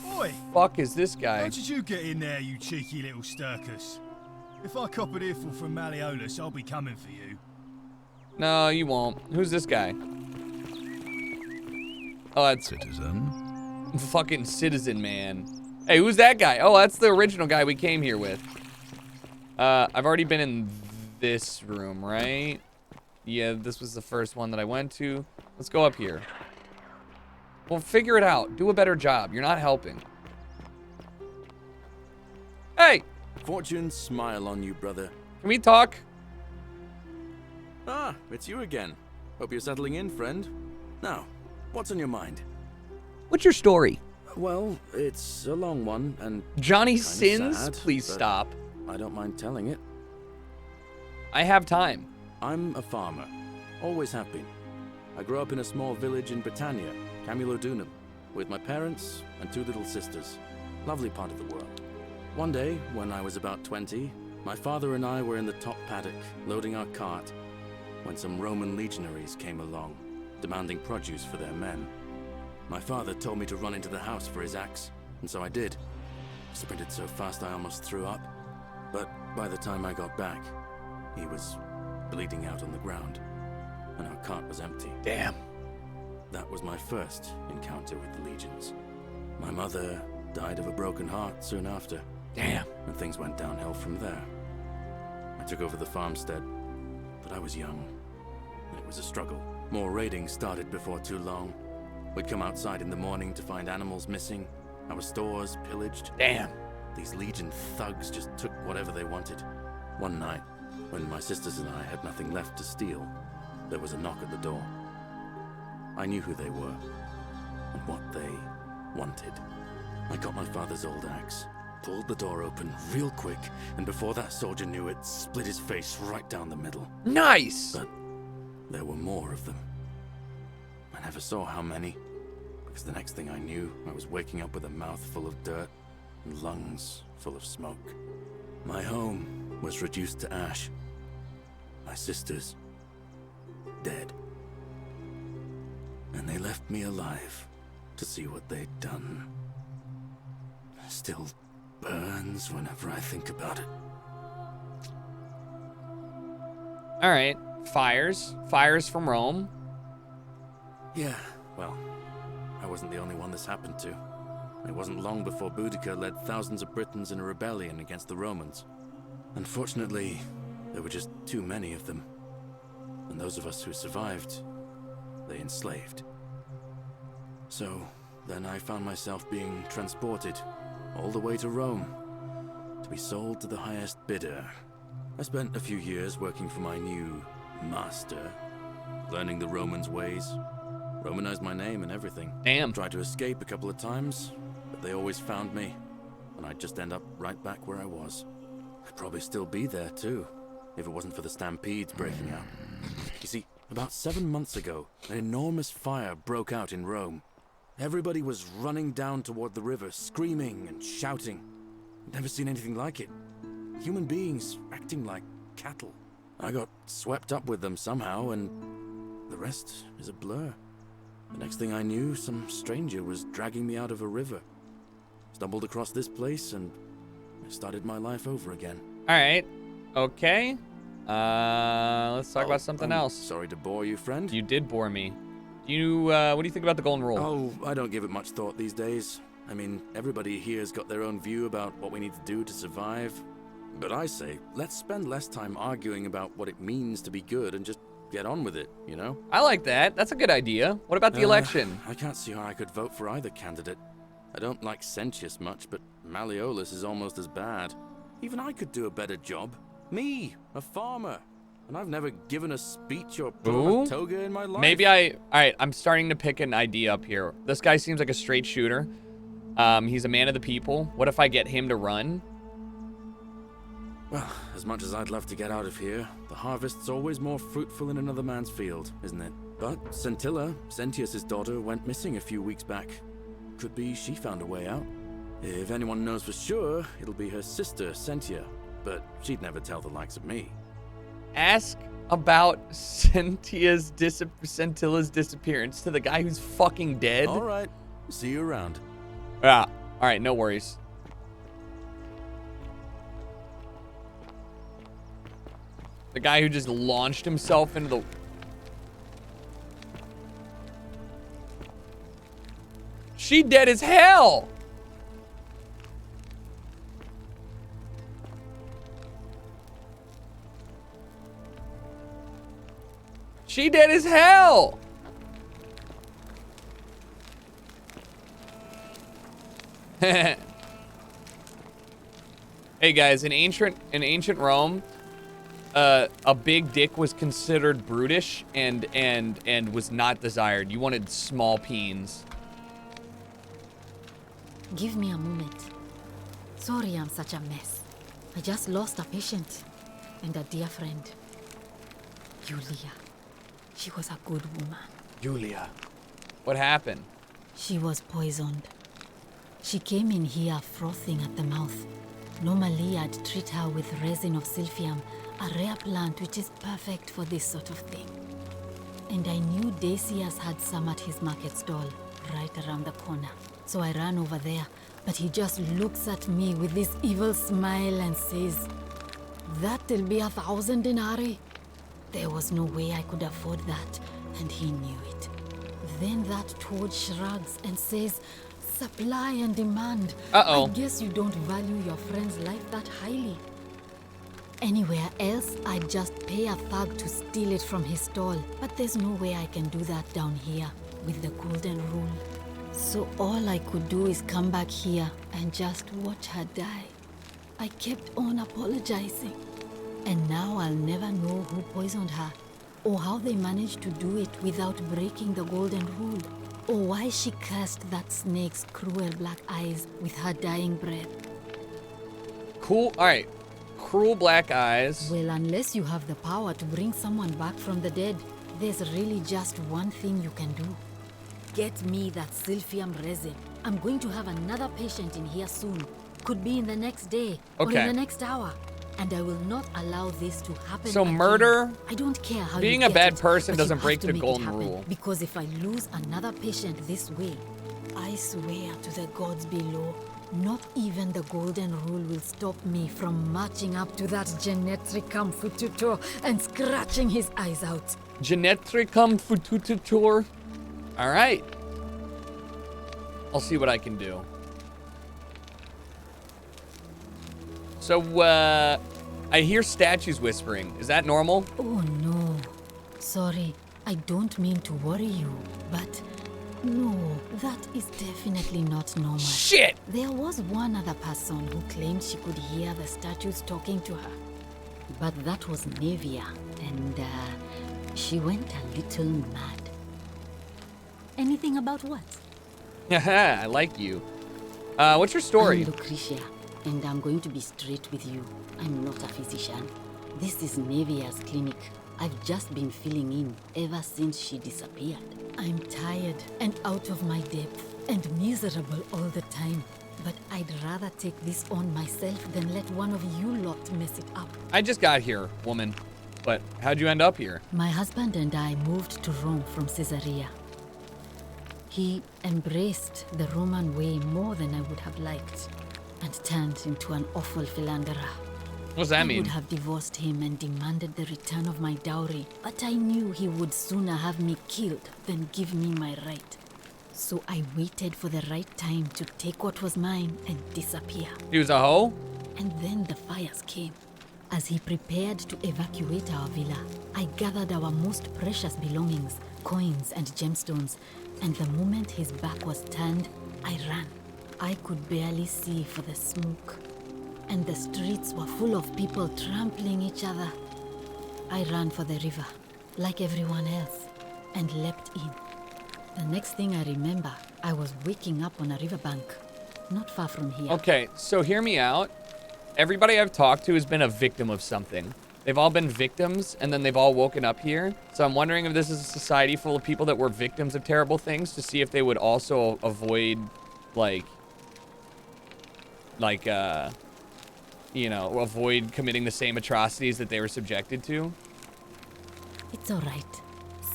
fuck is this guy? How did you get in there, you cheeky little Sturkus? If I cop an earful from Malleolus, I'll be coming for you. No, you won't. Who's this guy? Oh, that's... Citizen. Fucking citizen, man. Hey, who's that guy? Oh, that's the original guy we came here with. I've already been in this room, right? Yeah, this was the first one that I went to. Let's go up here. Well, figure it out. Do a better job. You're not helping. Hey! Fortune smile on you, brother. Can we talk? Ah, it's you again. Hope you're settling in, friend. Now, what's on your mind? What's your story? Well, it's a long one, and Johnny kinda Sins? sad, Please but stop. I don't mind telling it. I have time. I'm a farmer. Always have been. I grew up in a small village in Britannia, Camulodunum, with my parents and 2 little sisters. Lovely part of the world. One day, when I was about 20, my father and I were in the top paddock, loading our cart, when some Roman legionaries came along, demanding produce for their men. My father told me to run into the house for his axe, and so I did. Sprinted so fast I almost threw up, but by the time I got back, he was bleeding out on the ground, and our cart was empty. Damn. That was my first encounter with the legions. My mother died of a broken heart soon after. Damn. And things went downhill from there. I took over the farmstead, but I was young. It was a struggle. More raiding started before too long. We'd come outside in the morning to find animals missing, Our stores pillaged. Damn. These Legion thugs just took whatever they wanted. One night, when my sisters and I had nothing left to steal, there was a knock at the door. I knew who they were and what they wanted. I got my father's old axe, pulled the door open real quick, and before that soldier knew it, split his face right down the middle. Nice! But there were more of them. I never saw how many, because the next thing I knew, I was waking up with a mouth full of dirt and lungs full of smoke. My home was reduced to ash. My sisters, dead. And they left me alive to see what they'd done. Still burns whenever I think about it. All right. Fires from Rome. Yeah, well, I wasn't the only one this happened to. It wasn't long before Boudica led thousands of Britons in a rebellion against the Romans. Unfortunately, there were just too many of them. And those of us who survived, they enslaved. So, then I found myself being transported all the way to Rome to be sold to the highest bidder. I spent a few years working for my new master, learning the Romans' ways, Romanized my name and everything. Damn. Tried to escape a couple of times, but they always found me, and I'd just end up right back where I was. I'd probably still be there too, if it wasn't for the stampedes breaking out. You see, about 7 months ago, an enormous fire broke out in Rome. Everybody was running down toward the river, screaming and shouting. I'd never seen anything like it. Human beings acting like cattle. I got swept up with them somehow, and the rest is a blur. The next thing I knew, some stranger was dragging me out of a river. Stumbled across this place, and I started my life over again. All right. Okay. Let's talk about something else. Sorry to bore you, friend. You did bore me. What do you think about the golden rule? Oh, I don't give it much thought these days. I mean, everybody here's got their own view about what we need to do to survive. But I say, let's spend less time arguing about what it means to be good and just get on with it, you know? I like that. That's a good idea. What about the election? I can't see how I could vote for either candidate. I don't like Sentius much, but Malleolus is almost as bad. Even I could do a better job. Me, a farmer. And I've never given a speech or put on a toga in my life. Maybe all right, I'm starting to pick an idea up here. This guy seems like a straight shooter. He's a man of the people. What if I get him to run? Well, as much as I'd love to get out of here, the harvest's always more fruitful in another man's field, isn't it? But Centilla, Sentius's daughter, went missing a few weeks back. Could be she found a way out. If anyone knows for sure, it'll be her sister, Sentia. But she'd never tell the likes of me. Ask about Sentilla's disappearance to the guy who's fucking dead. All right. See you around. Yeah. All right, no worries. The guy who just launched himself into the... She dead as hell! She dead as hell! Hey guys, in ancient Rome, a big dick was considered brutish and was not desired. You wanted small peens. Give me a moment. Sorry I'm such a mess. I just lost a patient and a dear friend. Julia. She was a good woman. Julia. What happened? She was poisoned. She came in here frothing at the mouth. Normally I'd treat her with resin of silphium, a rare plant which is perfect for this sort of thing. And I knew Decius had some at his market stall, right around the corner. So I ran over there, but he just looks at me with this evil smile and says, "That'll be 1,000 denarii." There was no way I could afford that, and he knew it. Then that toad shrugs and says, "Supply and demand." Uh-oh. I guess you don't value your friend's life that highly. Anywhere else, I'd just pay a thug to steal it from his stall. But there's no way I can do that down here with the golden rule. So all I could do is come back here and just watch her die. I kept on apologizing. And now I'll never know who poisoned her, or how they managed to do it without breaking the golden rule, or why she cursed that snake's cruel black eyes with her dying breath. Cool. All right. Cruel black eyes. Well, unless you have the power to bring someone back from the dead, there's really just one thing you can do. Get me that silphium resin. I'm going to have another patient in here soon. Could be in the next day, or in the next hour. And I will not allow this to happen. So again. murder, I don't care how being you a get bad it, person but you doesn't have break to the make it golden happen. rule. Because if I lose another patient this way, I swear to the gods below, not even the golden rule will stop me from marching up to that genetricum fututor and scratching his eyes out. Genetricum fututor. All right. I'll see what I can do. So, I hear statues whispering. Is that normal? Oh no. Sorry, I don't mean to worry you, but no, that is definitely not normal. Shit! There was one other person who claimed she could hear the statues talking to her. But that was Nevia, and she went a little mad. Anything about what? Haha, I like you. What's your story? I'm Lucretia, and I'm going to be straight with you. I'm not a physician. This is Nevia's clinic. I've just been filling in ever since she disappeared. I'm tired and out of my depth and miserable all the time. But I'd rather take this on myself than let one of you lot mess it up. I just got here, woman. But how'd you end up here? My husband and I moved to Rome from Caesarea. He embraced the Roman way more than I would have liked and turned into an awful philanderer. What does that mean? I would have divorced him and demanded the return of my dowry, but I knew he would sooner have me killed than give me my right. So I waited for the right time to take what was mine and disappear. He was a hoe? And then the fires came. As he prepared to evacuate our villa, I gathered our most precious belongings, coins and gemstones, and the moment his back was turned, I ran. I could barely see for the smoke, and the streets were full of people trampling each other. I ran for the river, like everyone else, and leapt in. The next thing I remember, I was waking up on a riverbank, not far from here. Okay, so hear me out. Everybody I've talked to has been a victim of something. They've all been victims, and then they've all woken up here. So I'm wondering if this is a society full of people that were victims of terrible things, to see if they would also avoid, you know, avoid committing the same atrocities that they were subjected to. It's all right.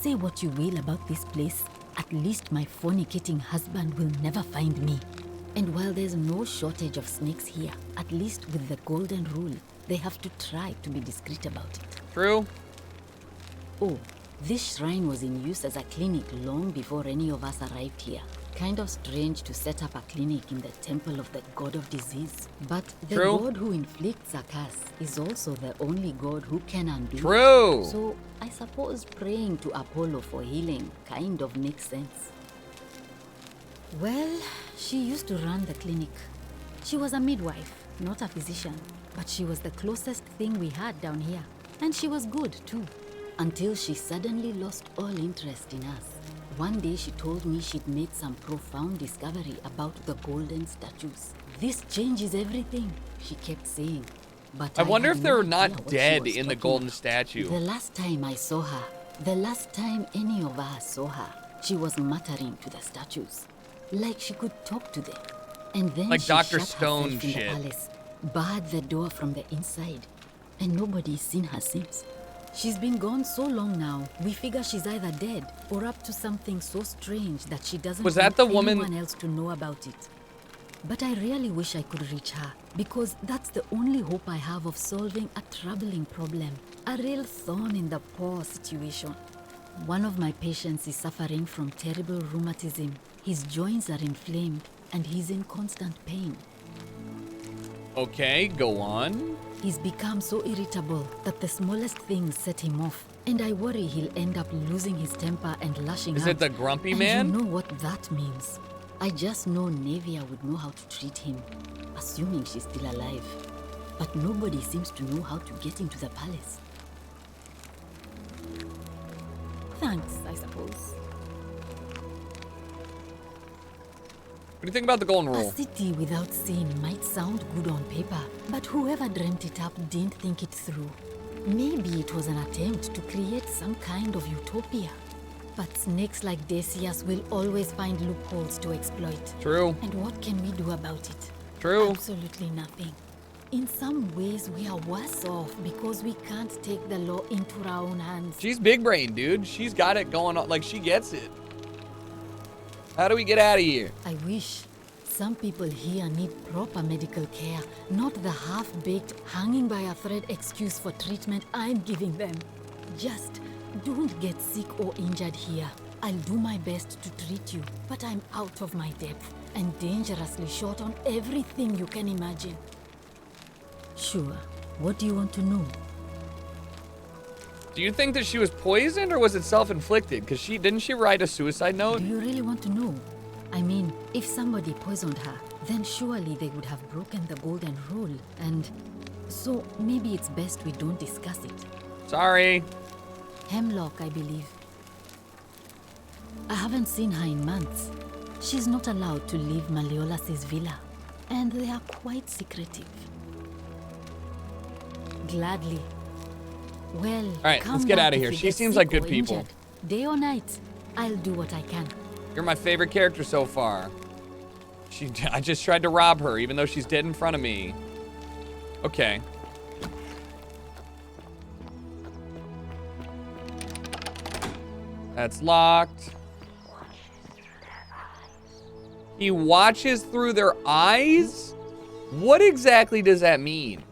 Say what you will about this place. At least my fornicating husband will never find me. And while there's no shortage of snakes here, at least with the golden rule, they have to try to be discreet about it. True. Oh, this shrine was in use as a clinic long before any of us arrived here. Kind of strange to set up a clinic in the temple of the god of disease. But the god who inflicts a curse is also the only god who can undo it. True. So I suppose praying to Apollo for healing kind of makes sense. Well, she used to run the clinic. She was a midwife, not a physician, but she was the closest thing we had down here. And she was good too, until she suddenly lost all interest in us. One day she told me she'd made some profound discovery about the golden statues. This changes everything, she kept saying. But I wonder had if no they're idea not what she dead was in the talking golden about. statue. The last time I saw her, the last time any of us saw her, she was muttering to the statues, like she could talk to them. And then Like she Dr. shut Stone herself in shit. the palace, barred the door from the inside, and nobody's seen her since. She's been gone so long now, we figure she's either dead or up to something so strange that she doesn't Was that want the woman- anyone else to know about it. But I really wish I could reach her, because that's the only hope I have of solving a troubling problem, a real thorn in the paw situation. One of my patients is suffering from terrible rheumatism. His joints are inflamed, and he's in constant pain. Okay, go on. He's become so irritable that the smallest things set him off, and I worry he'll end up losing his temper and lashing out. Is it the grumpy And man? you know what that means. I just know Nevia would know how to treat him, assuming she's still alive. But nobody seems to know how to get into the palace. Thanks, I suppose. What do you think about the golden A rule? city without sin might sound good on paper, but whoever dreamt it up didn't think it through. Maybe it was an attempt to create some kind of utopia. But snakes like Decius will always find loopholes to exploit. True. And what can we do about it? True. Absolutely nothing. In some ways, we are worse off because we can't take the law into our own hands. She's big brain, dude. She's got it going on. Like, she gets it. How do we get out of here? I wish. Some people here need proper medical care, not the half-baked, hanging by a thread excuse for treatment I'm giving them. Just don't get sick or injured here. I'll do my best to treat you, but I'm out of my depth and dangerously short on everything you can imagine. Sure. What do you want to know? Do you think that she was poisoned or was it self-inflicted? Because didn't she write a suicide note? Do you really want to know? I mean, if somebody poisoned her, then surely they would have broken the golden rule, and so maybe it's best we don't discuss it. Sorry. Hemlock, I believe. I haven't seen her in months. She's not allowed to leave Malleolas's villa, and they are quite secretive. Gladly. Well, all right, let's get out of here. She seems like good people. Injured, day or night, I'll do what I can. You're my favorite character so far. I just tried to rob her, even though she's dead in front of me. Okay. That's locked. He watches through their eyes? What exactly does that mean?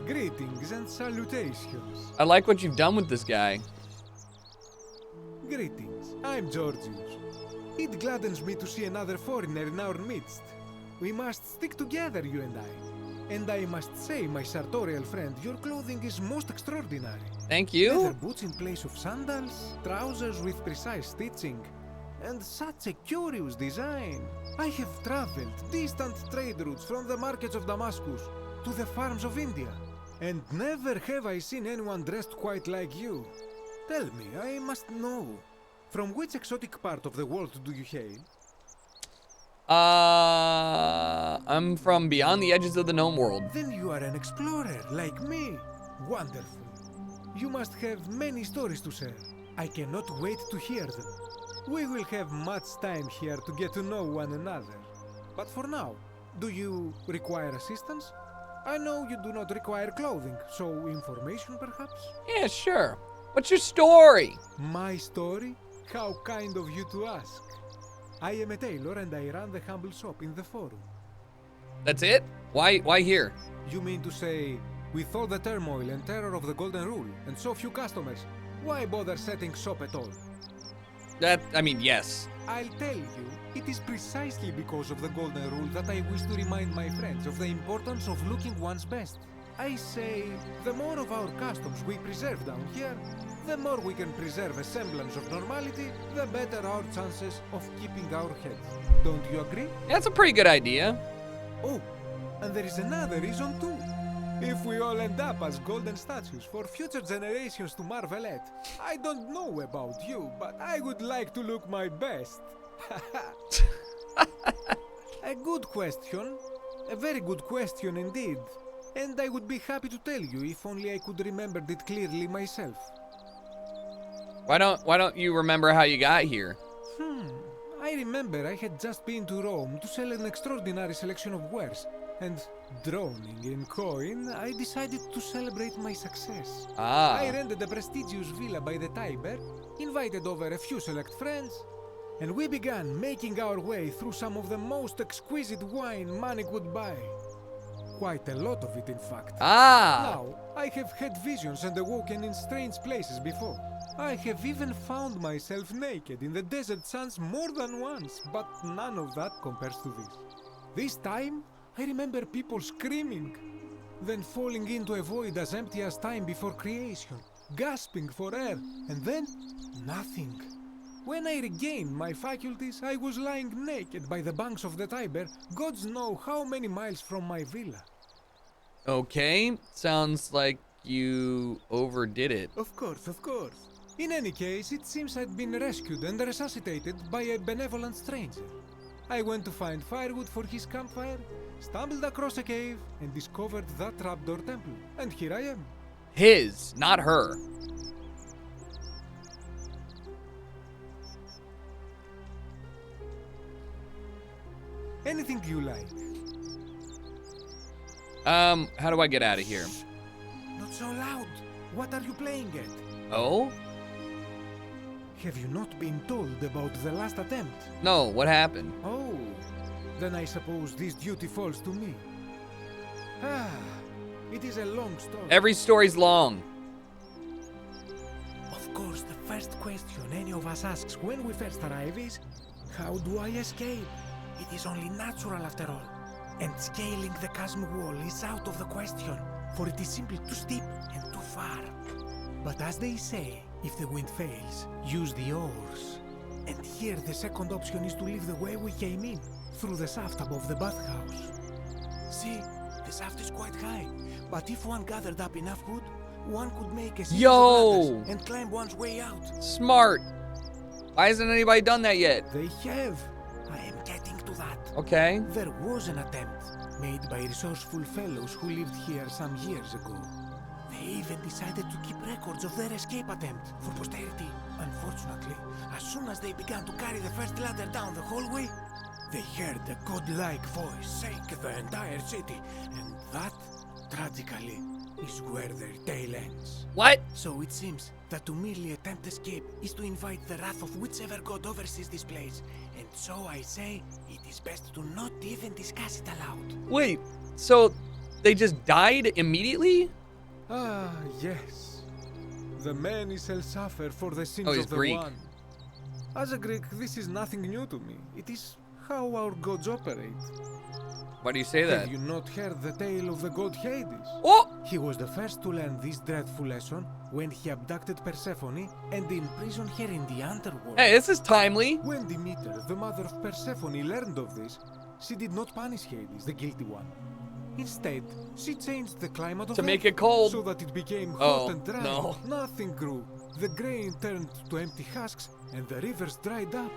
Greetings and salutations. I like what you've done with this guy. Greetings. I'm Georgius. It gladdens me to see another foreigner in our midst. We must stick together, you and I. And I must say, my sartorial friend, your clothing is most extraordinary. Thank you. Leather boots in place of sandals, trousers with precise stitching, and such a curious design. I have traveled distant trade routes from the markets of Damascus to the farms of India, and never have I seen anyone dressed quite like you. Tell me, I must know, from which exotic part of the world do you hail? I'm from beyond the edges of the gnome world. Then you are an explorer, like me. Wonderful. You must have many stories to share. I cannot wait to hear them. We will have much time here to get to know one another. But for now, do you require assistance? I know you do not require clothing, so information perhaps? Yeah, sure. What's your story? My story? How kind of you to ask. I am a tailor and I run the humble shop in the forum. That's it? Why here? You mean to say, with all the turmoil and terror of the Golden Rule and so few customers, why bother setting shop at all? Yes. I'll tell you, it is precisely because of the Golden Rule that I wish to remind my friends of the importance of looking one's best. I say, the more of our customs we preserve down here, the more we can preserve a semblance of normality, the better our chances of keeping our heads. Don't you agree? That's a pretty good idea. Oh, and there is another reason too. If we all end up as golden statues for future generations to marvel at, I don't know about you, but I would like to look my best. A good question. A very good question indeed. And I would be happy to tell you if only I could remember it clearly myself. Why don't you remember how you got here? I remember I had just been to Rome to sell an extraordinary selection of wares, and drowning in coin, I decided to celebrate my success. I rented a prestigious villa by the Tiber, invited over a few select friends, and we began making our way through some of the most exquisite wine money could buy. Quite a lot of it, in fact. Now, I have had visions and awoken in strange places before. I have even found myself naked in the desert sands more than once, but none of that compares to this. This time, I remember people screaming, then falling into a void as empty as time before creation, gasping for air, and then nothing. When I regained my faculties, I was lying naked by the banks of the Tiber, gods know how many miles from my villa. Okay, sounds like you overdid it. Of course, of course. In any case, it seems I'd been rescued and resuscitated by a benevolent stranger. I went to find firewood for his campfire, stumbled across a cave, and discovered that trapdoor temple. And here I am. His, not her. Anything you like. How do I get out of here? Not so loud. What are you playing at? Oh? Have you not been told about the last attempt? No, what happened? Oh, then I suppose this duty falls to me. Ah, it is a long story. Every story's long. Of course, the first question any of us asks when we first arrive is, how do I escape? It is only natural after all. And scaling the chasm wall is out of the question, for it is simply too steep and too far. But as they say, if the wind fails, use the oars. And here the second option is to leave the way we came in, through the shaft above the bathhouse. See, the shaft is quite high, but if one gathered up enough wood, one could make a series of ladders and climb one's way out. Smart. Why hasn't anybody done that yet? They have. I am getting to that. Okay. There was an attempt made by resourceful fellows who lived here some years ago. They even decided to keep records of their escape attempt for posterity. Unfortunately, as soon as they began to carry the first ladder down the hallway, they heard a godlike voice shake the entire city, and that, tragically, is where their tale ends. What? So it seems that to merely attempt escape is to invite the wrath of whichever god oversees this place, and so I say it is best to not even discuss it aloud. Wait, so they just died immediately? Ah, yes. The many shall suffer for the sins he's of the Greek. one. As a Greek, this is nothing new to me. It is how our gods operate. Why do you say that? Have you not heard the tale of the god Hades? Oh! He was the first to learn this dreadful lesson when he abducted Persephone and imprisoned her in the underworld. Hey, this is timely. When Demeter, the mother of Persephone, learned of this, she did not punish Hades, the guilty one. Instead, she changed the climate of To Earth make it cold. so that it became hot Oh, and dry. no. Nothing grew. The grain turned to empty husks and the rivers dried up.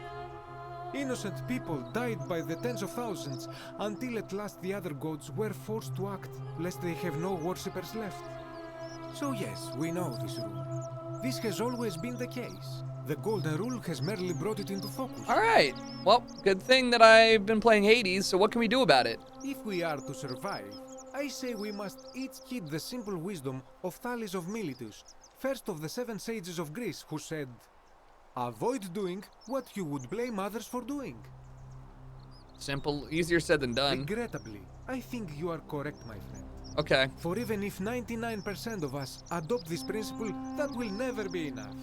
Innocent people died by the tens of thousands until at last the other gods were forced to act lest they have no worshippers left. So yes, we know this rule. This has always been the case. The Golden Rule has merely brought it into focus. All right. Well, good thing that I've been playing Hades, so what can we do about it? If we are to survive, I say we must each heed the simple wisdom of Thales of Miletus, first of the 7 sages of Greece, who said, avoid doing what you would blame others for doing. Simple, easier said than done. Regrettably, I think you are correct, my friend. Okay. For even if 99% of us adopt this principle, that will never be enough.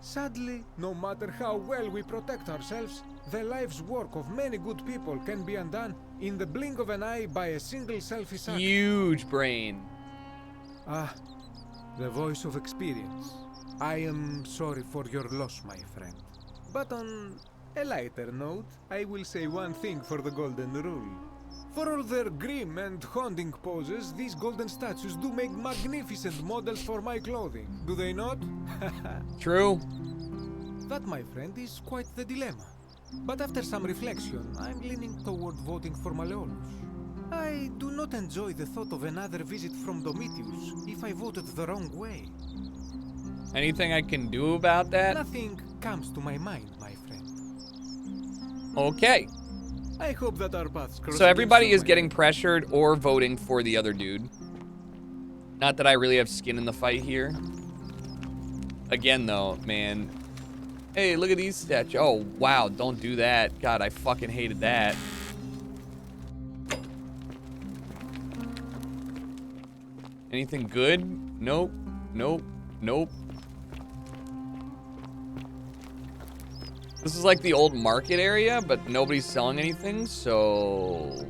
Sadly, no matter how well we protect ourselves, the life's work of many good people can be undone in the blink of an eye by a single selfish act. Huge brain. Ah, the voice of experience. I am sorry for your loss, my friend. But on a lighter note, I will say one thing for the Golden Rule. For all their grim and haunting poses, these golden statues do make magnificent models for my clothing, do they not? True. That, my friend, is quite the dilemma. But after some reflection, I'm leaning toward voting for Malleolus. I do not enjoy the thought of another visit from Domitius if I voted the wrong way. Anything I can do about that? Nothing comes to my mind, my friend. Okay. I hope that our paths cross. So everybody again is soon, getting pressured or voting for the other dude. Not that I really have skin in the fight here. Again, though, man. Hey, look at these statues. Oh, wow. Don't do that. God, I fucking hated that. Anything good? Nope. Nope. Nope. This is like the old market area, but nobody's selling anything, so...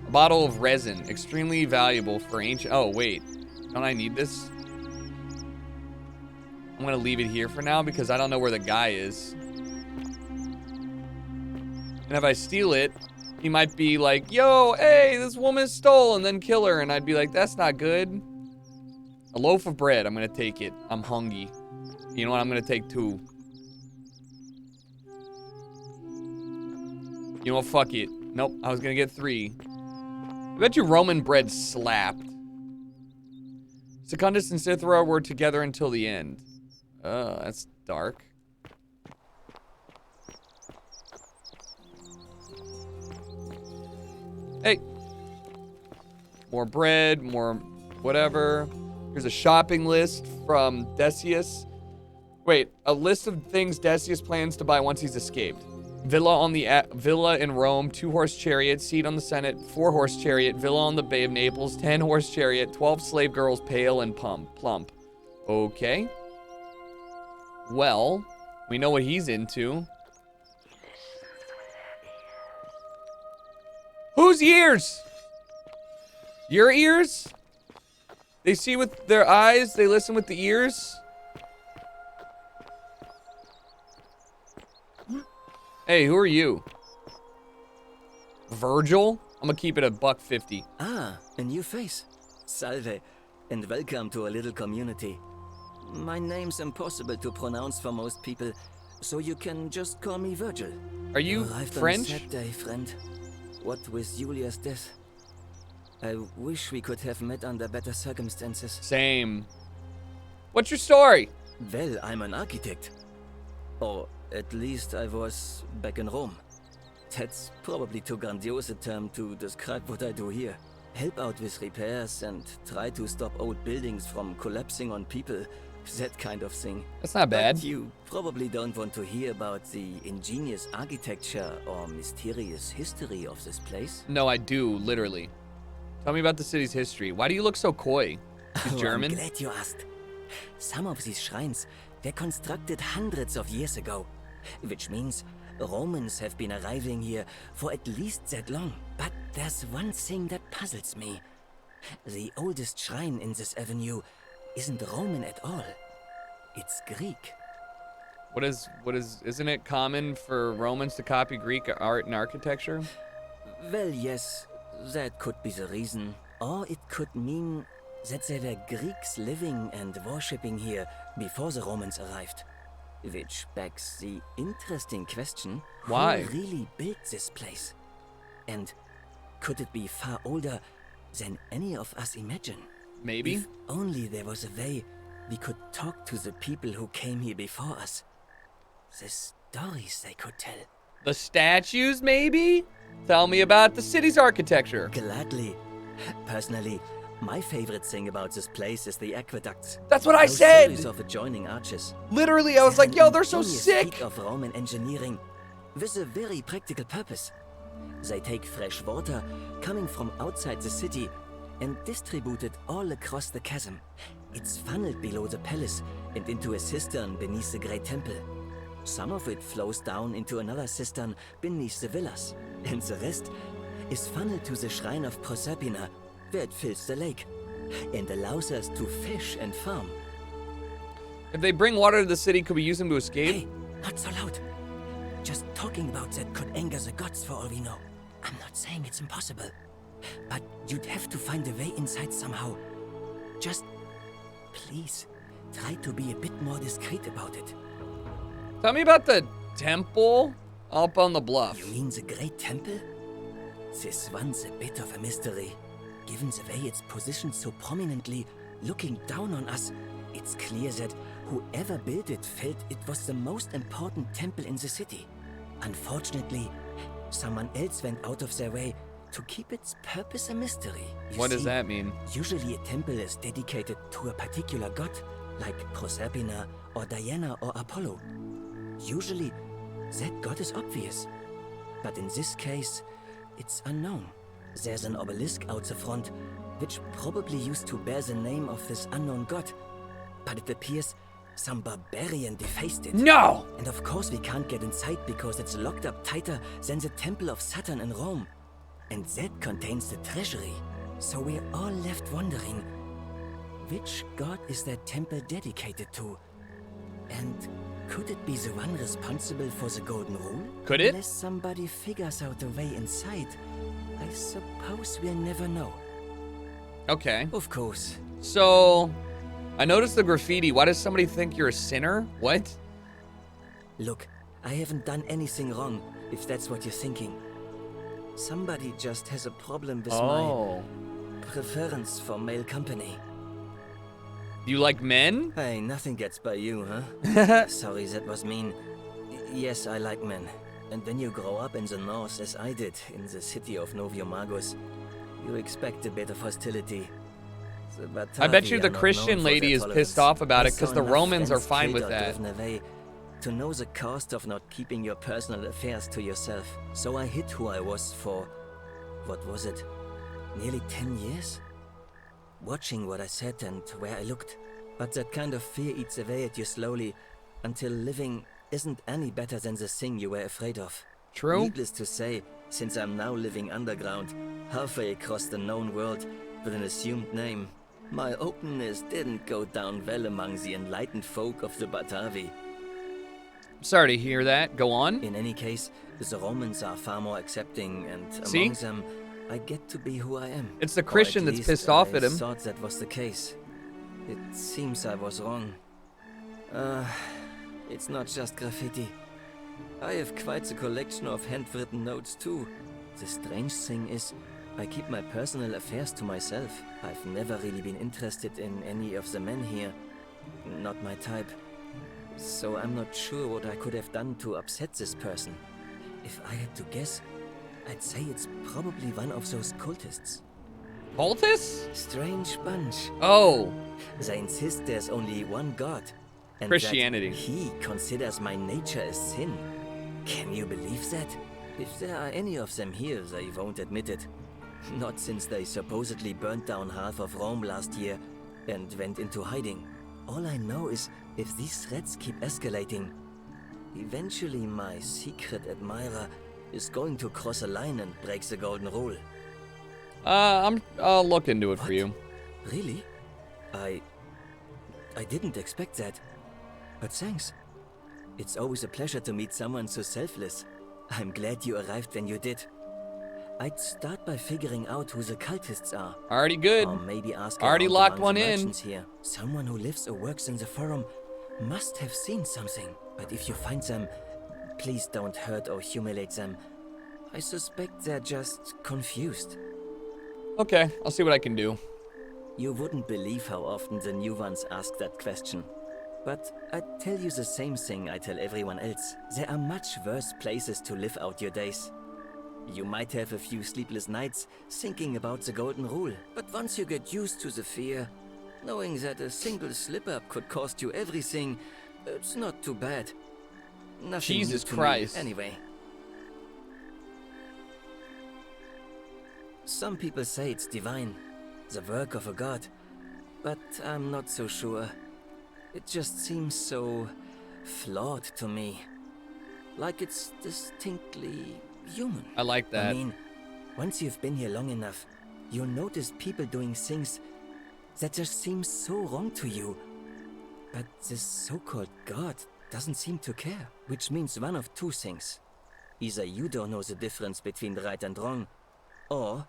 A bottle of resin. Extremely valuable for ancient... Oh, wait. Don't I need this? I'm gonna leave it here for now because I don't know where the guy is. And if I steal it, he might be like, yo, hey, this woman stole, and then kill her. And I'd be like, that's not good. A loaf of bread, I'm gonna take it. I'm hungry. You know what, I'm gonna take 2. You know what, fuck it. Nope, I was gonna get 3. I bet you Roman bread slapped. Secundus and Cythera were together until the end. That's dark. Hey. More bread, more whatever. Here's a shopping list from Decius. Wait, a list of things Decius plans to buy once he's escaped. Villa in Rome, 2-horse chariot, seat on the Senate, 4-horse chariot, villa on the Bay of Naples, 10-horse chariot, 12 slave girls, pale and plump. Okay. Well, we know what he's into. Whose ears? Your ears? They see with their eyes, they listen with the ears. Hey, who are you? Virgil? I'm gonna keep it at $1.50. Ah, a new face. Salve, and welcome to a little community. My name's impossible to pronounce for most people, so you can just call me Virgil. Are you Arrived French? On a sad day, friend. What with Julia's death? I wish we could have met under better circumstances. Same. What's your story? Well, I'm an architect. Or at least I was back in Rome. That's probably too grandiose a term to describe what I do here. Help out with repairs and try to stop old buildings from collapsing on people. That kind of thing. That's not bad. But you probably don't want to hear about the ingenious architecture or mysterious history of this place. No, I do, literally. Tell me about the city's history. Why do you look so coy? He's German? I'm glad you asked. Some of these shrines were constructed hundreds of years ago, which means Romans have been arriving here for at least that long. But there's one thing that puzzles me. The oldest shrine in this avenue isn't Roman at all. It's Greek. Isn't it common for Romans to copy Greek art and architecture? Well, yes, that could be the reason. Or it could mean that there were Greeks living and worshipping here before the Romans arrived. Which begs the interesting question, why? Who really built this place? And could it be far older than any of us imagine? Maybe. If only there was a way we could talk to the people who came here before us. The stories they could tell. The statues, maybe? Tell me about the city's architecture. Gladly. Personally, my favorite thing about this place is the aqueducts. That's what I Those said! series of adjoining arches. Literally, I was like, yo, they're so sick! Feat of Roman engineering with a very practical purpose. They take fresh water coming from outside the city and distribute it all across the chasm. It's funneled below the palace and into a cistern beneath the great temple. Some of it flows down into another cistern beneath the villas, and the rest is funneled to the shrine of Proserpina, where it fills the lake and allows us to fish and farm. If they bring water to the city, could we use them to escape? Hey, not so loud. Just talking about that could anger the gods for all we know. I'm not saying it's impossible, but you'd have to find a way inside somehow. Just, please, try to be a bit more discreet about it. Tell me about the temple up on the bluff. You mean the Great Temple? This one's a bit of a mystery. Given the way it's positioned so prominently, looking down on us, it's clear that whoever built it felt it was the most important temple in the city. Unfortunately, someone else went out of their way to keep its purpose a mystery. What does that mean? Usually a temple is dedicated to a particular god, like Proserpina or Diana or Apollo. Usually, that god is obvious. But in this case, it's unknown. There's an obelisk out the front, which probably used to bear the name of this unknown god. But it appears some barbarian defaced it. No! And of course we can't get inside because it's locked up tighter than the Temple of Saturn in Rome. And that contains the treasury. So we're all left wondering, which god is that temple dedicated to? And Could it be the one responsible for the Golden Rule? Could it? Unless somebody figures out a way inside, I suppose we'll never know. Okay. Of course. So, I noticed the graffiti. Why does somebody think you're a sinner? What? Look, I haven't done anything wrong, if that's what you're thinking. Somebody just has a problem with my preference for male company. You like men? Hey, nothing gets by you, huh? Sorry, that was mean. Yes, I like men. And when you grow up in the north, as I did, in the city of Noviomagus, you expect a bit of hostility. I bet you the Christian lady is pissed off about it because the Romans are fine with that. To know the cost of not keeping your personal affairs to yourself. So I hid who I was for, what was it, nearly 10 years? Watching what I said and where I looked. But that kind of fear eats away at you slowly, until living isn't any better than the thing you were afraid of. True. Needless to say, since I'm now living underground, halfway across the known world, with an assumed name, my openness didn't go down well among the enlightened folk of the Batavi. Sorry to hear that. Go on. In any case, the Romans are far more accepting, and among them, I get to be who I am. It's the Christian that's pissed off at him. I thought that was the case. It seems I was wrong. It's not just graffiti. I have quite a collection of handwritten notes too. The strange thing is, I keep my personal affairs to myself. I've never really been interested in any of the men here. Not my type. So I'm not sure what I could have done to upset this person. If I had to guess, I'd say it's probably one of those cultists. Cultists? Strange bunch. Oh. They insist there's only one God. And Christianity. That he considers my nature a sin. Can you believe that? If there are any of them here, they won't admit it. Not since they supposedly burnt down half of Rome last year and went into hiding. All I know is, if these threats keep escalating, eventually my secret admirer is going to cross a line and break the Golden Rule. I'll look into it for you. Really? I didn't expect that. But thanks. It's always a pleasure to meet someone so selfless. I'm glad you arrived when you did. I'd start by figuring out who the cultists are. Already good. Or maybe ask already locked one in. Here. Someone who lives or works in the forum must have seen something. But if you find them, please don't hurt or humiliate them. I suspect they're just confused. Okay, I'll see what I can do. You wouldn't believe how often the new ones ask that question. But I'd tell you the same thing I tell everyone else. There are much worse places to live out your days. You might have a few sleepless nights thinking about the Golden Rule, but once you get used to the fear, knowing that a single slip-up could cost you everything, it's not too bad. Nothing Jesus new to Christ. me, anyway. Some people say it's divine, the work of a god, but I'm not so sure. It just seems so flawed to me. Like it's distinctly human. I like that. I mean, once you've been here long enough, you'll notice people doing things that just seem so wrong to you. But this so-called god doesn't seem to care, which means one of two things. Either you don't know the difference between right and wrong, or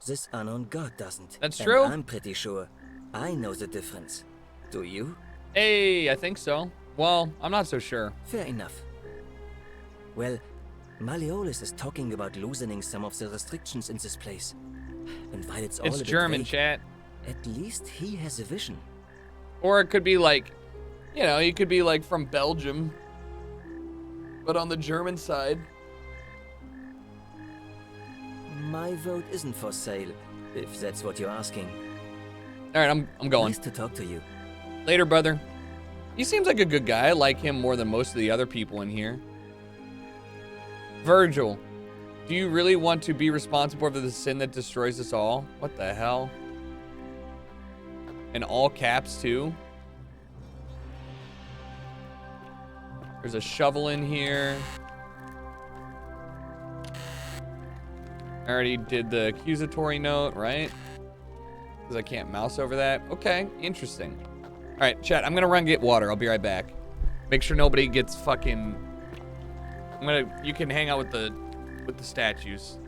this unknown god doesn't. That's and true. I'm pretty sure I know the difference. Do you? Hey, I think so. Well, I'm not so sure. Fair enough. Well, Malleolus is talking about loosening some of the restrictions in this place. And while it's all a bit German, vague, chat. at least he has a vision. Or it could be like, you know, he could be like from Belgium, but on the German side. My vote isn't for sale, if that's what you're asking. All right, I'm going. Nice to talk to you. Later, brother. He seems like a good guy. I like him more than most of the other people in here. Virgil, do you really want to be responsible for the sin that destroys us all? What the hell? In all caps, too? There's a shovel in here. I already did the accusatory note, right? Because I can't mouse over that. Okay, interesting. All right, chat, I'm going to run get water. I'll be right back. Make sure nobody gets fucking. You can hang out with the statues.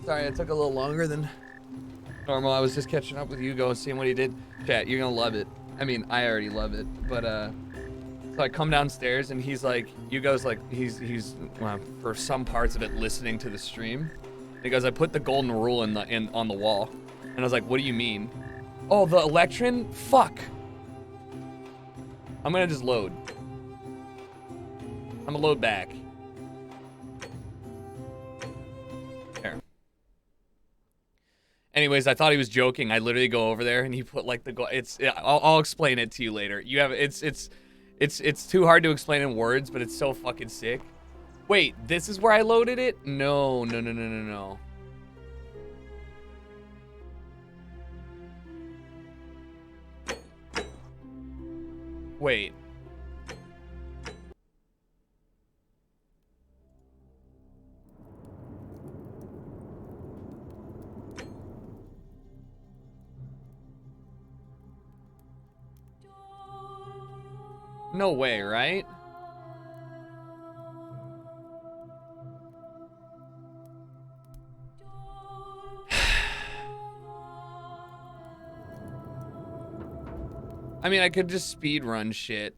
Sorry, it took a little longer than normal. I was just catching up with Hugo and seeing what he did. Chat, you're gonna love it. I mean, I already love it, but so I come downstairs and he's like, Hugo's like, he's well, for some parts of it listening to the stream. He goes, I put the golden rule on the wall, and I was like, what do you mean? Oh, the Electron? Fuck. I'm gonna just load. I'm gonna load back. Anyways, I thought he was joking. I literally go over there and he put like the goal. I'll explain it to you later. You have it's too hard to explain in words, but it's so fucking sick. Wait, this is where I loaded it? No. Wait. No way, right? I mean, I could just speed run shit.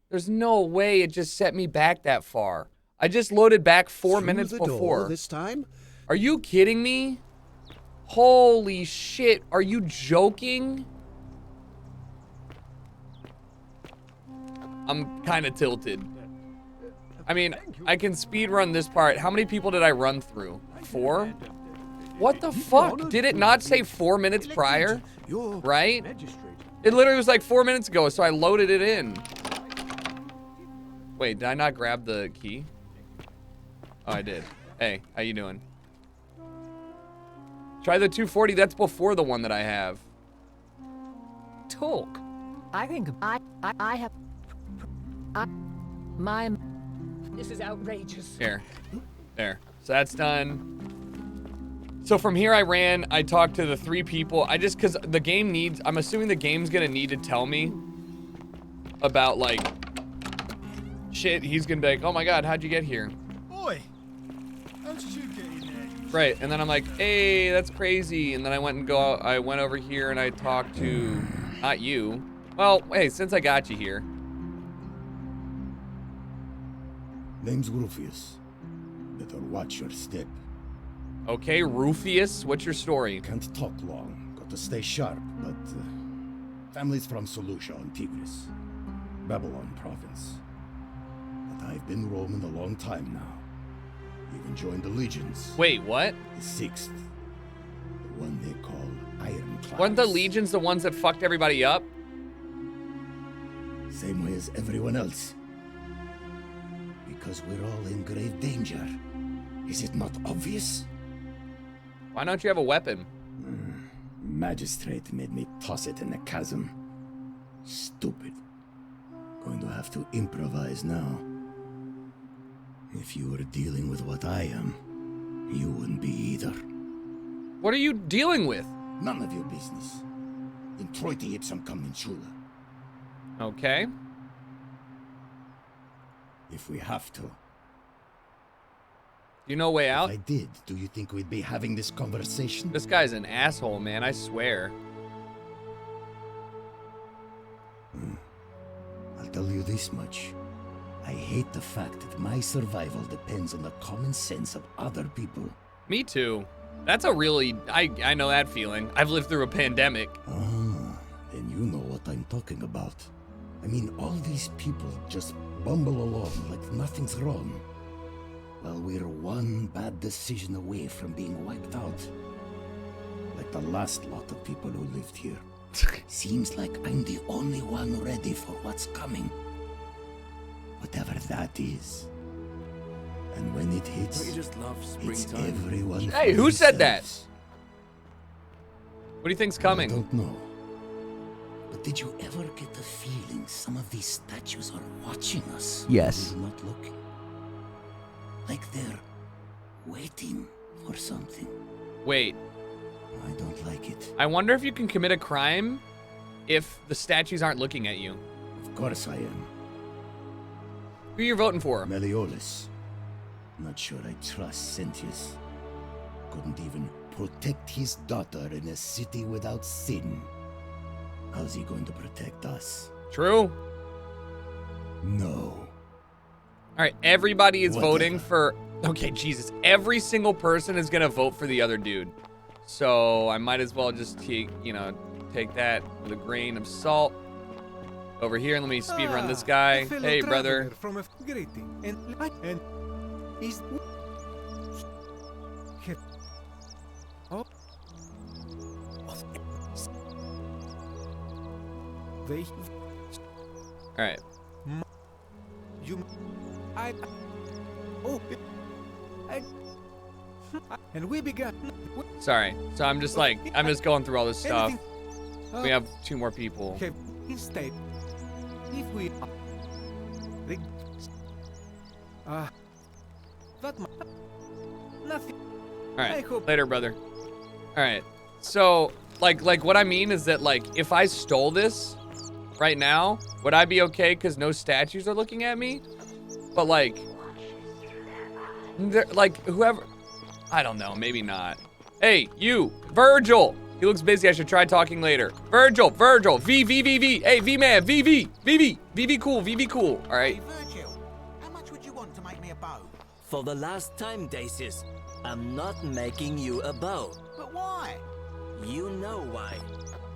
There's no way it just set me back that far. I just loaded back 4 minutes before. This time? Are you kidding me? Holy shit, are you joking? I'm kind of tilted. I mean, I can speed run this part. How many people did I run through? 4? What the fuck? Did it not say 4 minutes prior? Right? It literally was like 4 minutes ago, so I loaded it in. Wait, did I not grab the key? Oh, I did. Hey, how you doing? Try the 240, that's before the one that I have. Talk. I think I have... my... This is outrageous. Here. There. So that's done. So from here I talked to the 3 people. Cause the game needs, I'm assuming the game's gonna need to tell me about like, shit, he's gonna be like, oh my God, how'd you get here? Oi! How did you get in there? Right, and then I'm like, hey, that's crazy. And then I went over here and I talked to, not you. Well, hey, since I got you here. Name's Rufius. Better watch your step. Okay, Rufius, what's your story? Can't talk long. Got to stay sharp, but family's from Solucia on Tigris, Babylon province. But I've been roaming a long time now. Even joined the legions. Wait, what? The 6th. The one they call Ironclads. Weren't the legions the ones that fucked everybody up? Same way as everyone else. Because we're all in grave danger. Is it not obvious? Why don't you have a weapon? Magistrate made me toss it in the chasm. Stupid. Going to have to improvise now. If you were dealing with what I am, you wouldn't be either. What are you dealing with? None of your business. Introiti ipsum commensula. Okay. If we have to. You know way out? If I did, do you think we'd be having this conversation? This guy's an asshole, man, I swear. I'll tell you this much. I hate the fact that my survival depends on the common sense of other people. Me too. That's a really, I know that feeling. I've lived through a pandemic. Ah, then you know what I'm talking about. I mean, all these people just bumble along like nothing's wrong. Well, we're one bad decision away from being wiped out. Like the last lot of people who lived here. Seems like I'm the only one ready for what's coming. Whatever that is. And when it hits, Don't you just love it's springtime? everyone. Hey, who said that? What do you think's coming? I don't know. But did you ever get the feeling some of these statues are watching us? Yes. We're not looking. Like they're waiting for something. Wait. I don't like it. I wonder if you can commit a crime if the statues aren't looking at you. Of course I am. Who you voting for? Meliodas. Not sure I trust Sentius. Couldn't even protect his daughter in a city without sin. How's he going to protect us? True. No. All right, everybody is Whatever. voting for... Okay, Jesus. Every single person is going to vote for the other dude. So I might as well just take, take that with a grain of salt. Over here, let me speed run this guy. Hey, brother. From a greeting and is oh. They All right. You I oh and we began. Sorry. So I'm just going through all this stuff. We have 2 more people. Instead, If we nothing. All right, later, brother. All right, so like what I mean is that like if I stole this right now, would I be okay because no statues are looking at me? But like whoever, I don't know, maybe not. Hey, you, Virgil. He looks busy. I should try talking later. Virgil, V. Hey, V-man, VV cool. All right. Hey, Virgil, how much would you want to make me a bow? For the last time, Dacius, I'm not making you a bow. But why? You know why.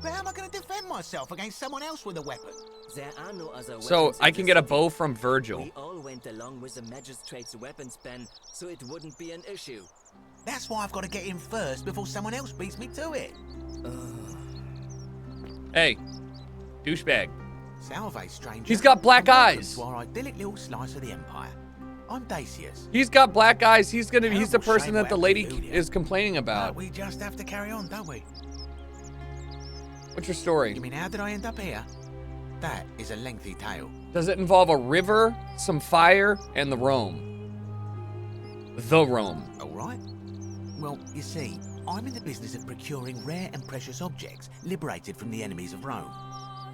But how am I going to defend myself against someone else with a weapon? There are no other weapons. So I in can the get a city. bow from Virgil. We all went along with the magistrate's weapons ban, so it wouldn't be an issue. That's why I've got to get in first before someone else beats me to it. Hey, douchebag. Salve, stranger. He's got black And welcome eyes. To our idyllic little slice of the empire. I'm Dacius. He's got black eyes. He's the Terrible person shame that the what lady happened to you. is complaining But about. we just have to carry on, don't we? What's your story? You mean how did I end up here? That is a lengthy tale. Does it involve a river, some fire, and the Rome? The Rome. All right. Well, you see, I'm in the business of procuring rare and precious objects liberated from the enemies of Rome.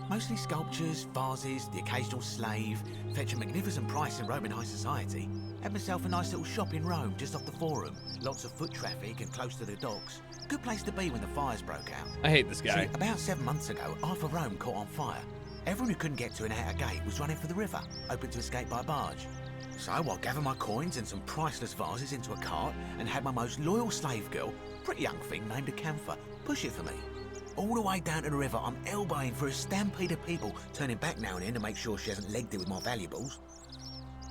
Mostly sculptures, vases, the occasional slave, fetch a magnificent price in Roman high society. Had myself a nice little shop in Rome, just off the Forum. Lots of foot traffic and close to the docks. Good place to be when the fires broke out. I hate this guy. See, about 7 months ago, half of Rome caught on fire. Everyone who couldn't get to an outer gate was running for the river, open to escape by barge. So I gathered my coins and some priceless vases into a cart and had my most loyal slave girl, pretty young thing named Acantha, push it for me. All the way down to the river, I'm elbowing through a stampede of people, turning back now and then to make sure she hasn't legged it with my valuables.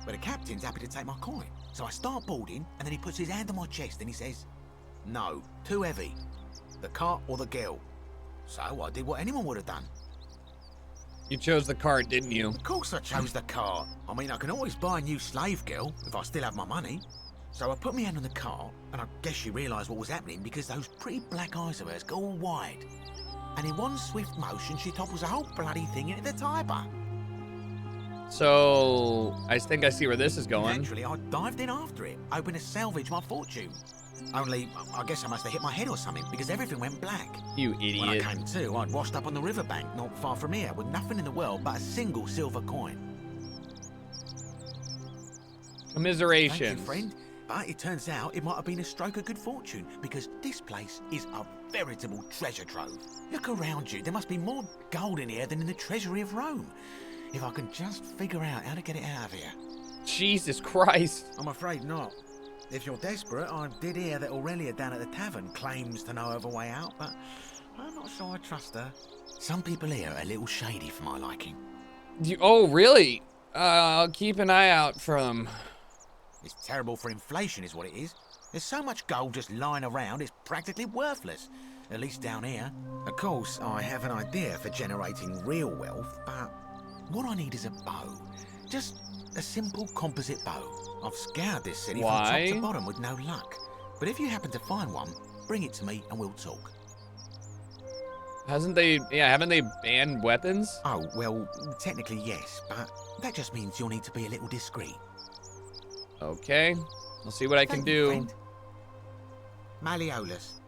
But the captain's happy to take my coin, so I start boarding, and then he puts his hand on my chest and he says, "No, too heavy. The cart or the girl." So I did what anyone would have done. You chose the cart, didn't you? Of course I chose the cart. I mean, I can always buy a new slave girl if I still have my money. So I put my hand on the cart, and I guess she realised what was happening because those pretty black eyes of hers go all wide. And in one swift motion, she topples the whole bloody thing into the Tiber. So I think I see where this is going. Naturally, I dived in after it, hoping to salvage my fortune. Only, I guess I must have hit my head or something because everything went black. You idiot. When I came to, I'd washed up on the riverbank, not far from here, with nothing in the world but a single silver coin. Commiserations. Thank you, friend. But it turns out it might have been a stroke of good fortune because this place is a veritable treasure trove. Look around you. There must be more gold in here than in the treasury of Rome. If I can just figure out how to get it out of here. Jesus Christ. I'm afraid not. If you're desperate, I did hear that Aurelia down at the tavern claims to know of a way out, but I'm not sure I trust her. Some people here are a little shady for my liking. Oh, really? I'll keep an eye out for them. It's terrible for inflation is what it is. There's so much gold just lying around, it's practically worthless. At least down here. Of course, I have an idea for generating real wealth, but what I need is a bow. Just a simple composite bow. I've scoured this city from top to bottom with no luck. But if you happen to find one, bring it to me and we'll talk. Haven't they banned weapons? Oh, well, technically yes, but that just means you'll need to be a little discreet. Okay, I'll see what I can do. Friend. Malleolus.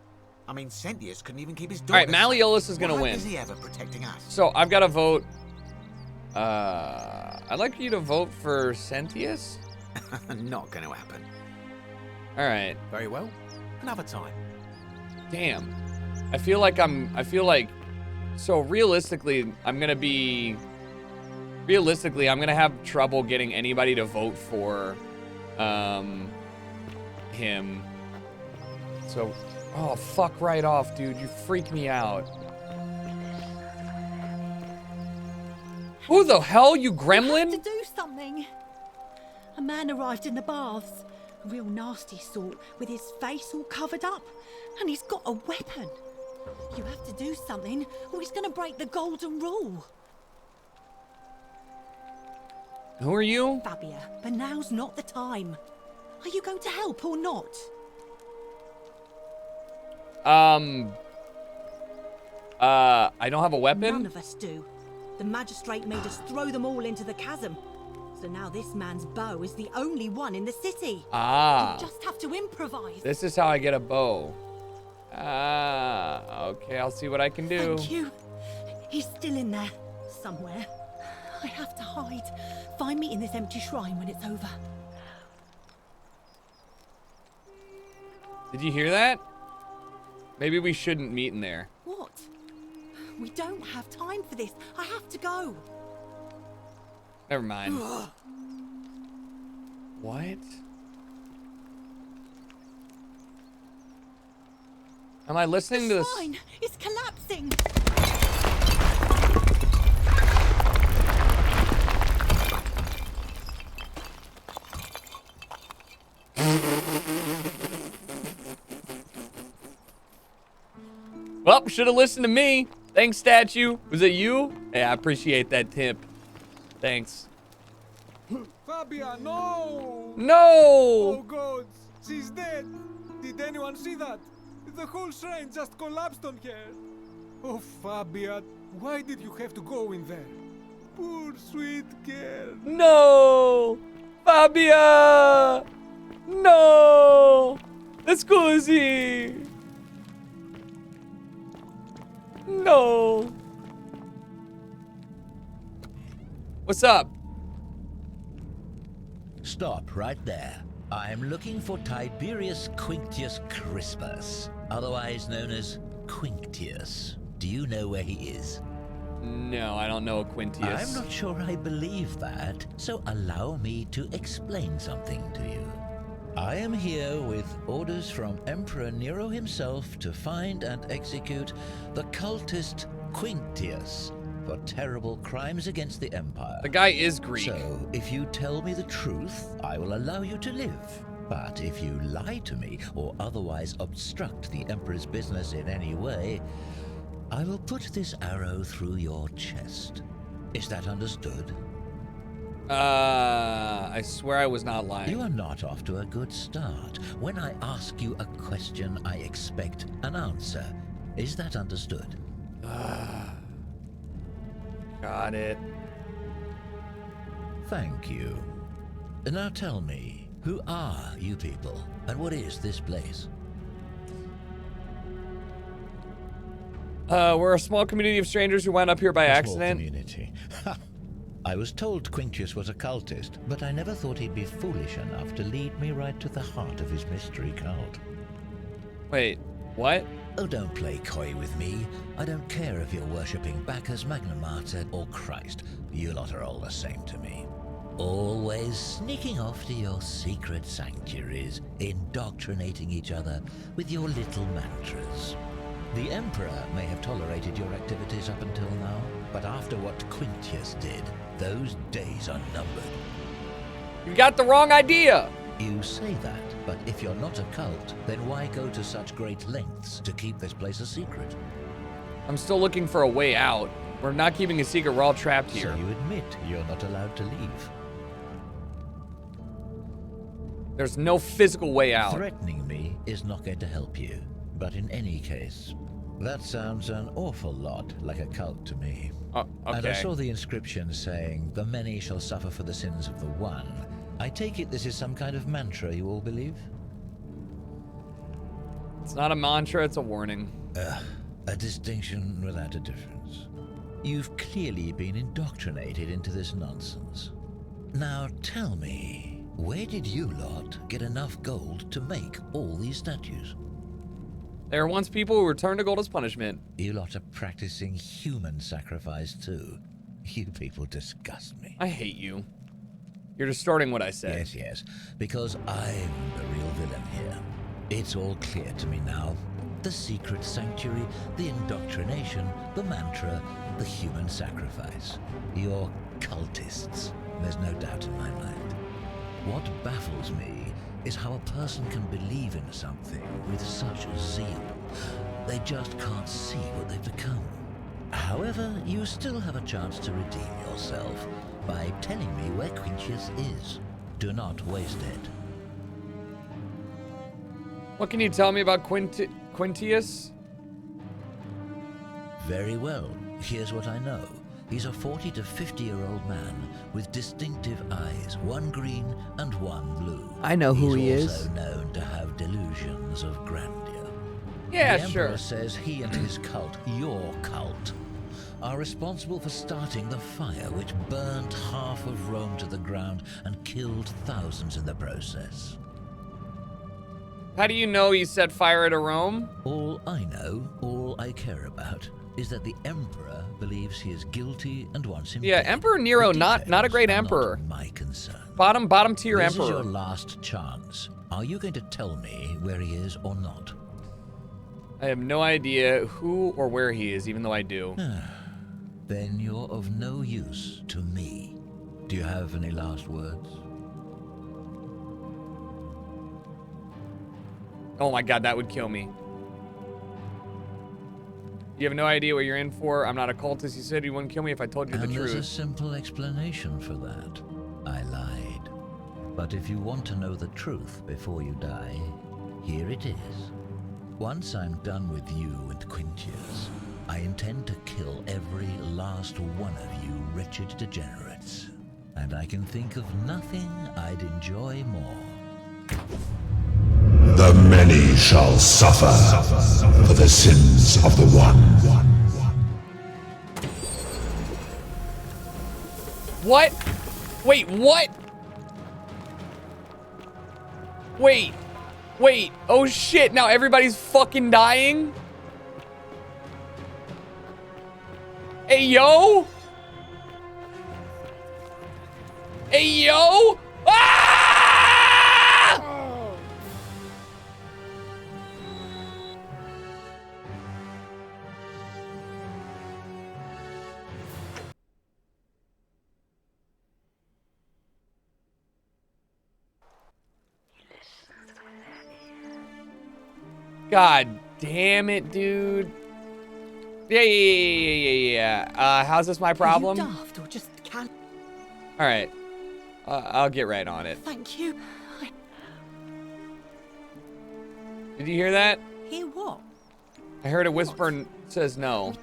I mean, Sentius couldn't even keep his daughter. All right, Malleolus is gonna What hope win. is he ever protecting us? So I've got to vote. I'd like you to vote for Sentius. Not going to happen. All right. Very well. Another time. Damn. I feel like so realistically, I'm gonna have trouble getting anybody to vote for him. So, oh, fuck right off, dude. You freak me out. Who the hell, you gremlin? To do something. A man arrived in the baths, a real nasty sort, with his face all covered up, and he's got a weapon. You have to do something, or he's going to break the golden rule. Who are you? Fabia, but now's not the time. Are you going to help or not? I don't have a weapon. None of us do. The magistrate made us throw them all into the chasm. So now this man's bow is the only one in the city. Ah. You just have to improvise. This is how I get a bow. Ah, okay, I'll see what I can do. Thank you. He's still in there, somewhere. I have to hide. Find me in this empty shrine when it's over. Did you hear that? Maybe we shouldn't meet in there. What? We don't have time for this. I have to go. Never mind. What? Am I listening to this? The shrine is collapsing. Well, should have listened to me. Thanks, statue. Was it you? Hey, I appreciate that tip. Thanks. Fabia, no! No! Oh, God. She's dead. Did anyone see that? The whole shrine just collapsed on her. Oh, Fabia, why did you have to go in there? Poor sweet girl. No! Fabia! No! Scusi! No! What's up? Stop right there. I'm looking for Tiberius Quinctius Crispus, otherwise known as Quinctius. Do you know where he is? No, I don't know Quintius. I'm not sure I believe that, so allow me to explain something to you. I am here with orders from Emperor Nero himself to find and execute the cultist Quinctius for terrible crimes against the Empire. The guy is Greek. So, if you tell me the truth, I will allow you to live. But if you lie to me or otherwise obstruct the Emperor's business in any way, I will put this arrow through your chest. Is that understood? I swear I was not lying. You are not off to a good start. When I ask you a question, I expect an answer. Is that understood? Got it. Thank you. Now tell me, who are you people, and what is this place? We're a small community of strangers who wound up here by accident. Small community. I was told Quinctius was a cultist, but I never thought he'd be foolish enough to lead me right to the heart of his mystery cult. Wait, what? Oh, don't play coy with me. I don't care if you're worshipping Bacchus, Magna Mater, or Christ. You lot are all the same to me. Always sneaking off to your secret sanctuaries, indoctrinating each other with your little mantras. The Emperor may have tolerated your activities up until now, but after what Quinctius did, those days are numbered. You got the wrong idea! You say that, but if you're not a cult, then why go to such great lengths to keep this place a secret? I'm still looking for a way out. We're not keeping a secret, we're all trapped here. So you admit you're not allowed to leave? There's no physical way out. Threatening me is not going to help you. But in any case, that sounds an awful lot like a cult to me. Okay. And I saw the inscription saying, "The many shall suffer for the sins of the one." I take it this is some kind of mantra you all believe? It's not a mantra, it's a warning. A distinction without a difference. You've clearly been indoctrinated into this nonsense. Now tell me, where did you lot get enough gold to make all these statues? There were once people who returned to gold as punishment. You lot are practicing human sacrifice too. You people disgust me. I hate you. You're distorting what I said. Yes, yes, because I'm the real villain here. It's all clear to me now. The secret sanctuary, the indoctrination, the mantra, the human sacrifice. You're cultists. There's no doubt in my mind. What baffles me is how a person can believe in something with such zeal. They just can't see what they've become. However, you still have a chance to redeem yourself by telling me where Quinctius is. Do not waste it. What can you tell me about Quintius? Very well. Here's what I know. He's a 40 to 50-year-old man with distinctive eyes, one green and one blue. I know who he He's is. also known to have delusions of grandeur. Yeah, the Emperor sure. says he and his cult, your cult, are responsible for starting the fire which burnt half of Rome to the ground and killed thousands in the process. How do you know he set fire to Rome? All I know, all I care about, is that the Emperor believes he is guilty and wants him Yeah, dead. Emperor Nero, The not a great details are emperor. not my concern. Bottom tier This emperor. is your last chance. Are you going to tell me where he is or not? I have no idea who or where he is, even though I do. Then you're of no use to me. Do you have any last words? Oh my god, that would kill me. You have no idea what you're in for. I'm not a cultist. You said you wouldn't kill me if I told you the And there's a truth. simple explanation for that. I lied. But if you want to know the truth before you die, here it is. Once I'm done with you and Quintius, I intend to kill every last one of you wretched degenerates. And I can think of nothing I'd enjoy more. The many shall suffer for the sins of the one. What? Wait, what? Wait. Oh shit, now everybody's fucking dying? Hey, yo? Hey, yo? Ah! God damn it, dude. Yeah. How's this my problem? Are you daft or just can? All right. I'll get right on it. Thank you. Did you hear that? Hear what? I heard a whisper and says no.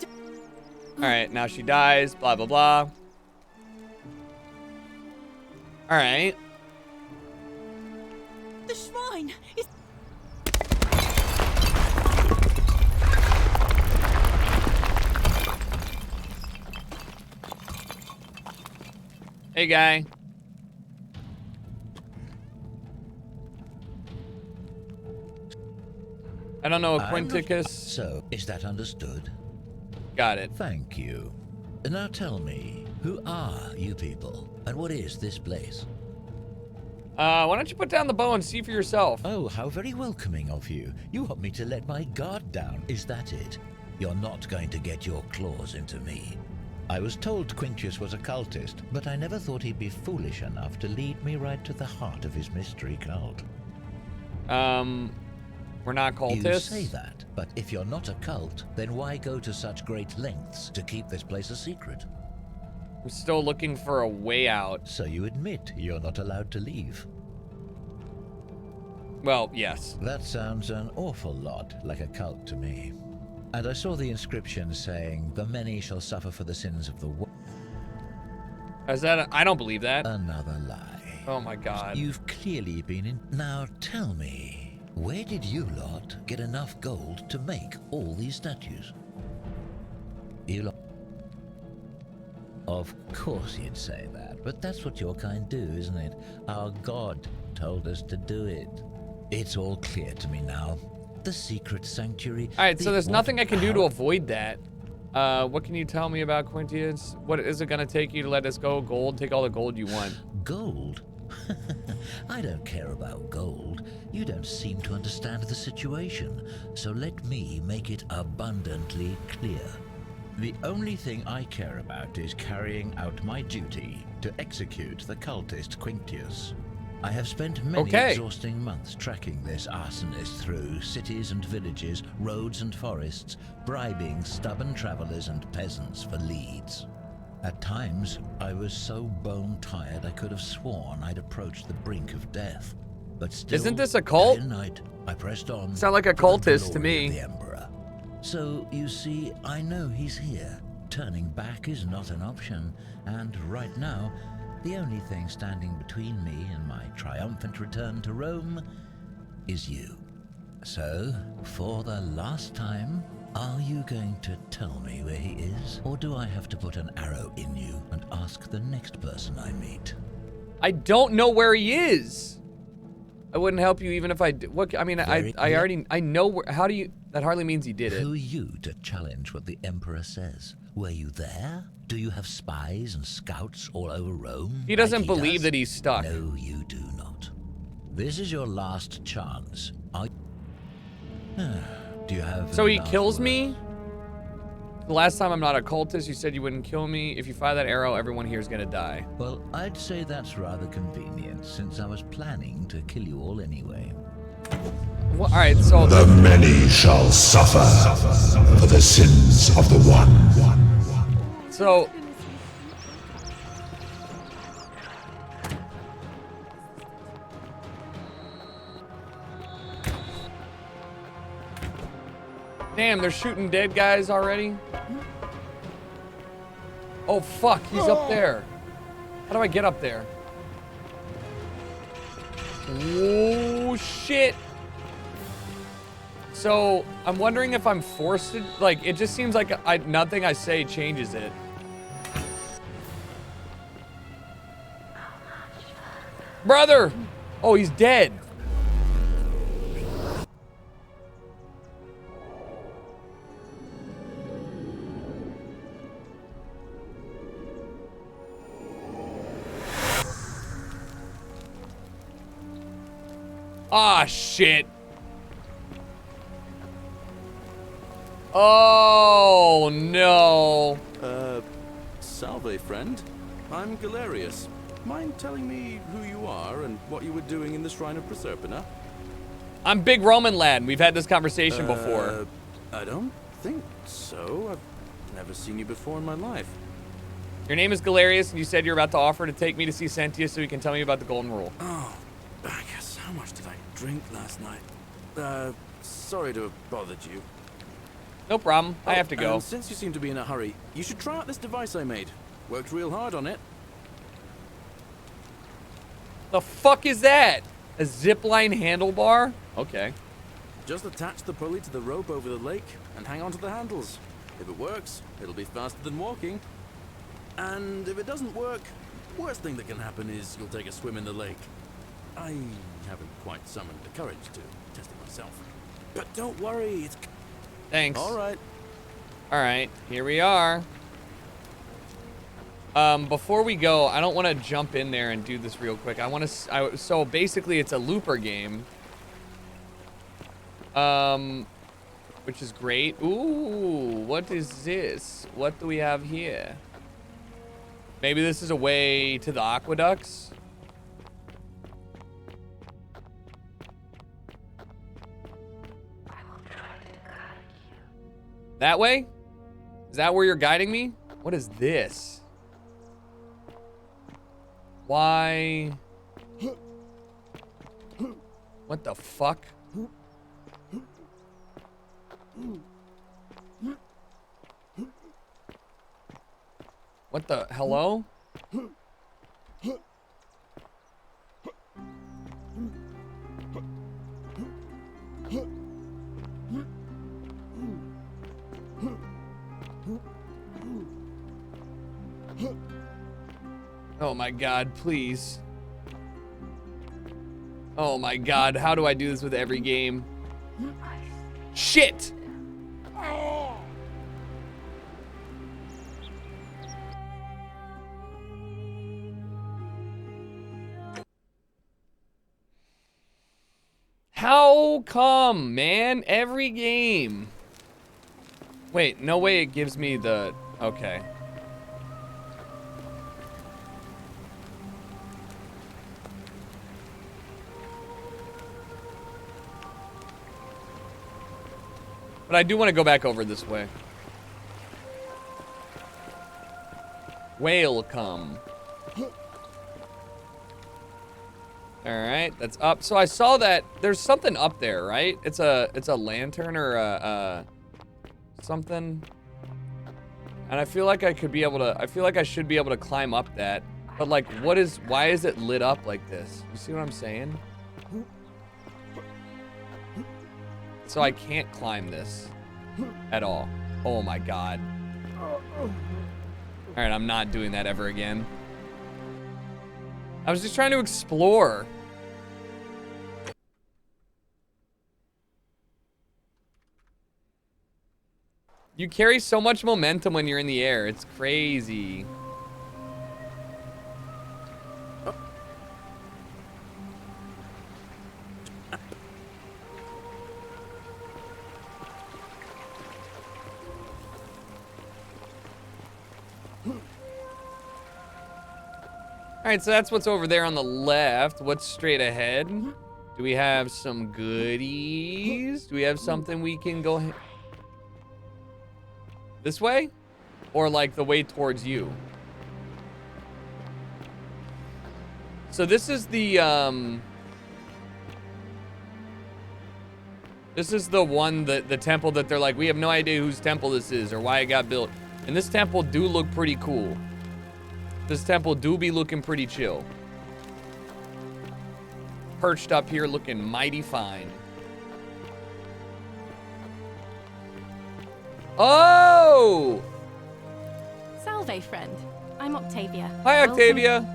All right, now she dies, blah, blah, blah. All right. The shrine is. Hey, guy. I don't know a Quinticus. So, is that understood? Got it. Thank you. Now tell me, who are you people? And what is this place? Why don't you put down the bow and see for yourself? Oh, how very welcoming of you. You want me to let my guard down, is that it? You're not going to get your claws into me. I was told Quintius was a cultist, but I never thought he'd be foolish enough to lead me right to the heart of his mystery cult. We're not cultists. You say that, but if you're not a cult, then why go to such great lengths to keep this place a secret? I'm still looking for a way out. So you admit you're not allowed to leave? Well, yes. That sounds an awful lot like a cult to me. And I saw the inscription saying, "The many shall suffer for the sins of the world." Is that I don't believe that. Another lie. Oh my god. You've clearly been in... Now tell me, where did you lot get enough gold to make all these statues? You lot... Of course you'd say that, but that's what your kind do, isn't it? Our god told us to do it. It's all clear to me now. The secret sanctuary... Alright, so there's nothing I can do to avoid that. What can you tell me about Quintius? What is it gonna take you to let us go? Gold? Take all the gold you want. Gold? I don't care about gold. You don't seem to understand the situation, so let me make it abundantly clear. The only thing I care about is carrying out my duty to execute the cultist Quintius. I have spent many exhausting months tracking this arsonist through cities and villages, roads and forests, bribing stubborn travelers and peasants for leads. At times, I was so bone-tired I could have sworn I'd approached the brink of death. But still, isn't this a cult? day and night, I pressed on. Sound like a cultist to me. The Emperor. So, you see, I know he's here, turning back is not an option, and right now, the only thing standing between me and my triumphant return to Rome is you. So, for the last time, are you going to tell me where he is? Or do I have to put an arrow in you and ask the next person I meet? I don't know where he is. I wouldn't help you even if I did. What, I mean, I already, I know where, how do you, that hardly means he did it. Who are you to challenge what the Emperor says? Were you there? Do you have spies and scouts all over Rome? He doesn't like believe that he's stuck. No, you do not. This is your last chance. Do you have So he last kills words? me? The last time I'm not a cultist, you said you wouldn't kill me. If you fire that arrow, everyone here is gonna die. Well, I'd say that's rather convenient, since I was planning to kill you all anyway. Well, all right, so the many shall suffer for the sins of the one. So damn, they're shooting dead guys already. Oh fuck, he's up there. How do I get up there? Oh shit. So I'm wondering if I'm forced to, like, it just seems like nothing I say changes it. Brother! Oh, he's dead. Ah, shit. Oh, no. Salve, friend. I'm Galerius. Mind telling me who you are and what you were doing in the Shrine of Proserpina? I'm Big Roman Lad. We've had this conversation before. I don't think so. I've never seen you before in my life. Your name is Galerius, and you said you're about to offer to take me to see Sentius so he can tell me about the Golden Rule. Oh, Bacchus, how much did I drink last night? Sorry to have bothered you. No problem. I have to go. And since you seem to be in a hurry, you should try out this device I made. Worked real hard on it. The fuck is that? A zipline handlebar? Okay. Just attach the pulley to the rope over the lake and hang on to the handles. If it works, it'll be faster than walking. And if it doesn't work, worst thing that can happen is you'll take a swim in the lake. I haven't quite summoned the courage to test it myself. But don't worry, it's... Thanks. All right. All right, here we are. Before we go, I don't want to jump in there and do this real quick. I want to, so basically it's a looper game. Which is great. Ooh, what is this? What do we have here? Maybe this is a way to the aqueducts. That way? Is that where you're guiding me? What is this? Why? What the fuck? What the? Hello? Oh my god, please. Oh my god, how do I do this with every game? Shit! How come, man? Every game. Wait, no way it gives me the... Okay. But I do want to go back over this way. Whale come. Alright, that's up. So I saw that there's something up there, right? It's a lantern or a something. And I feel like I could be able to, I feel like I should be able to climb up that. But like, why is it lit up like this? You see what I'm saying? So I can't climb this at all. Oh my God. All right, I'm not doing that ever again. I was just trying to explore. You carry so much momentum when you're in the air. It's crazy. All right, so that's what's over there on the left. What's straight ahead? Do we have some goodies? Do we have something we can go this way? Or like the way towards you? So this is the one that the temple that they're like, we have no idea whose temple this is or why it got built. And this temple do look pretty cool. This temple do be looking pretty chill. Perched up here looking mighty fine. Oh! Salve, friend. I'm Octavia. Hi, Welcome. Octavia.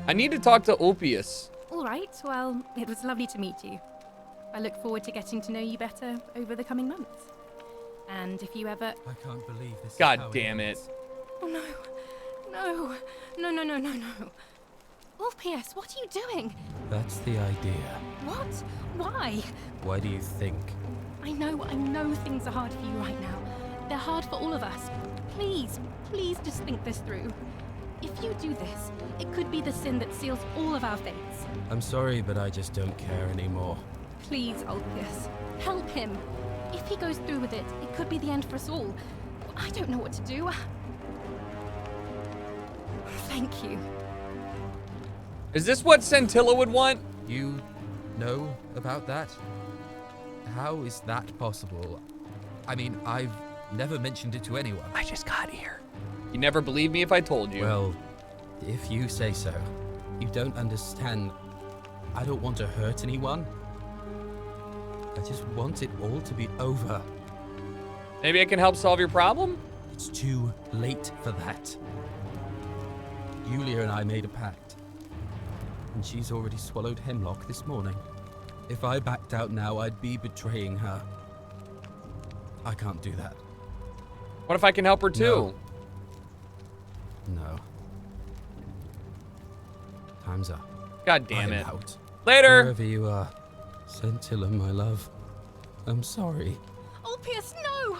I need to talk to Ulpius. All right, well, it was lovely to meet you. I look forward to getting to know you better over the coming months. And if you ever... I can't believe this. God damn it. Oh, no. No. No, no, no, no, no. Ulpius, what are you doing? That's the idea. What? Why? Why do you think? I know things are hard for you right now. They're hard for all of us. Please, please just think this through. If you do this, it could be the sin that seals all of our fates. I'm sorry, but I just don't care anymore. Please, Ulpius, help him. If he goes through with it, it could be the end for us all. I don't know what to do. Thank you. Is this what Centilla would want? You know about that? How is that possible? I mean, I've never mentioned it to anyone. I just got here. You never believe me if I told you. Well, if you say so. You don't understand. I don't want to hurt anyone. I just want it all to be over. Maybe I can help solve your problem? It's too late for that. Yulia and I made a pact. And she's already swallowed hemlock this morning. If I backed out now, I'd be betraying her. I can't do that. What if I can help her too? No. Time's up. God damn I'm it. Out. Later. Wherever you are, Centilla, my love. I'm sorry. Ulpius, no!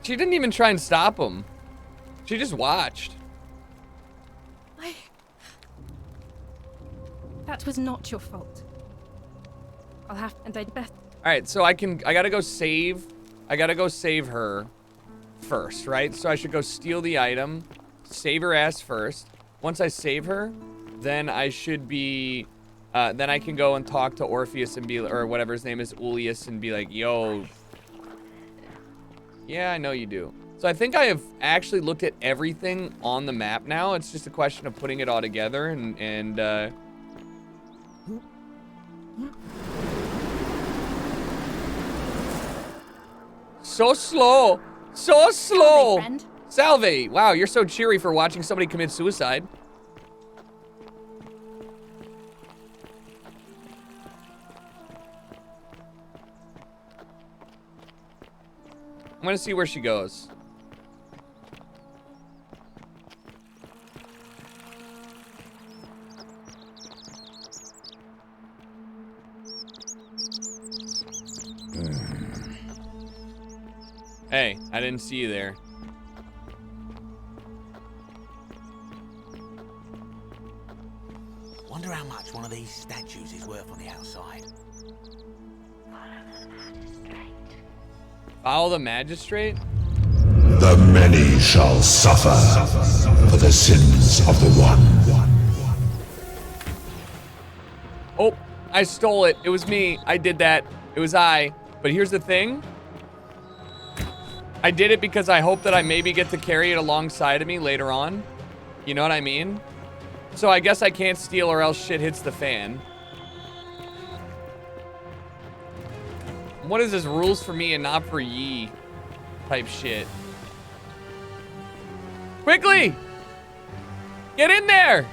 She didn't even try and stop him. She just watched. That was not your fault. I'll have and I'd best. All right, so I gotta go save her first, right? So I should go steal the item, save her ass first. Once I save her, then I should be, then I can go and talk to Orpheus and be, or whatever his name is, Ulpius, and be like, yo. Yeah, I know you do. So I think I have actually looked at everything on the map now. It's just a question of putting it all together and so slow. So slow. Salve, Salve. Wow, you're so cheery for watching somebody commit suicide. I'm gonna see where she goes. Hey, I didn't see you there. Wonder how much one of these statues is worth on the outside. Follow the magistrate? The many shall suffer for the sins of the one. Oh, I stole it. It was me. I did that. It was I. But here's the thing. I did it because I hope that I maybe get to carry it alongside of me later on. You know what I mean? So I guess I can't steal or else shit hits the fan. What is this? Rules for me and not for ye type shit. Quickly! Get in there!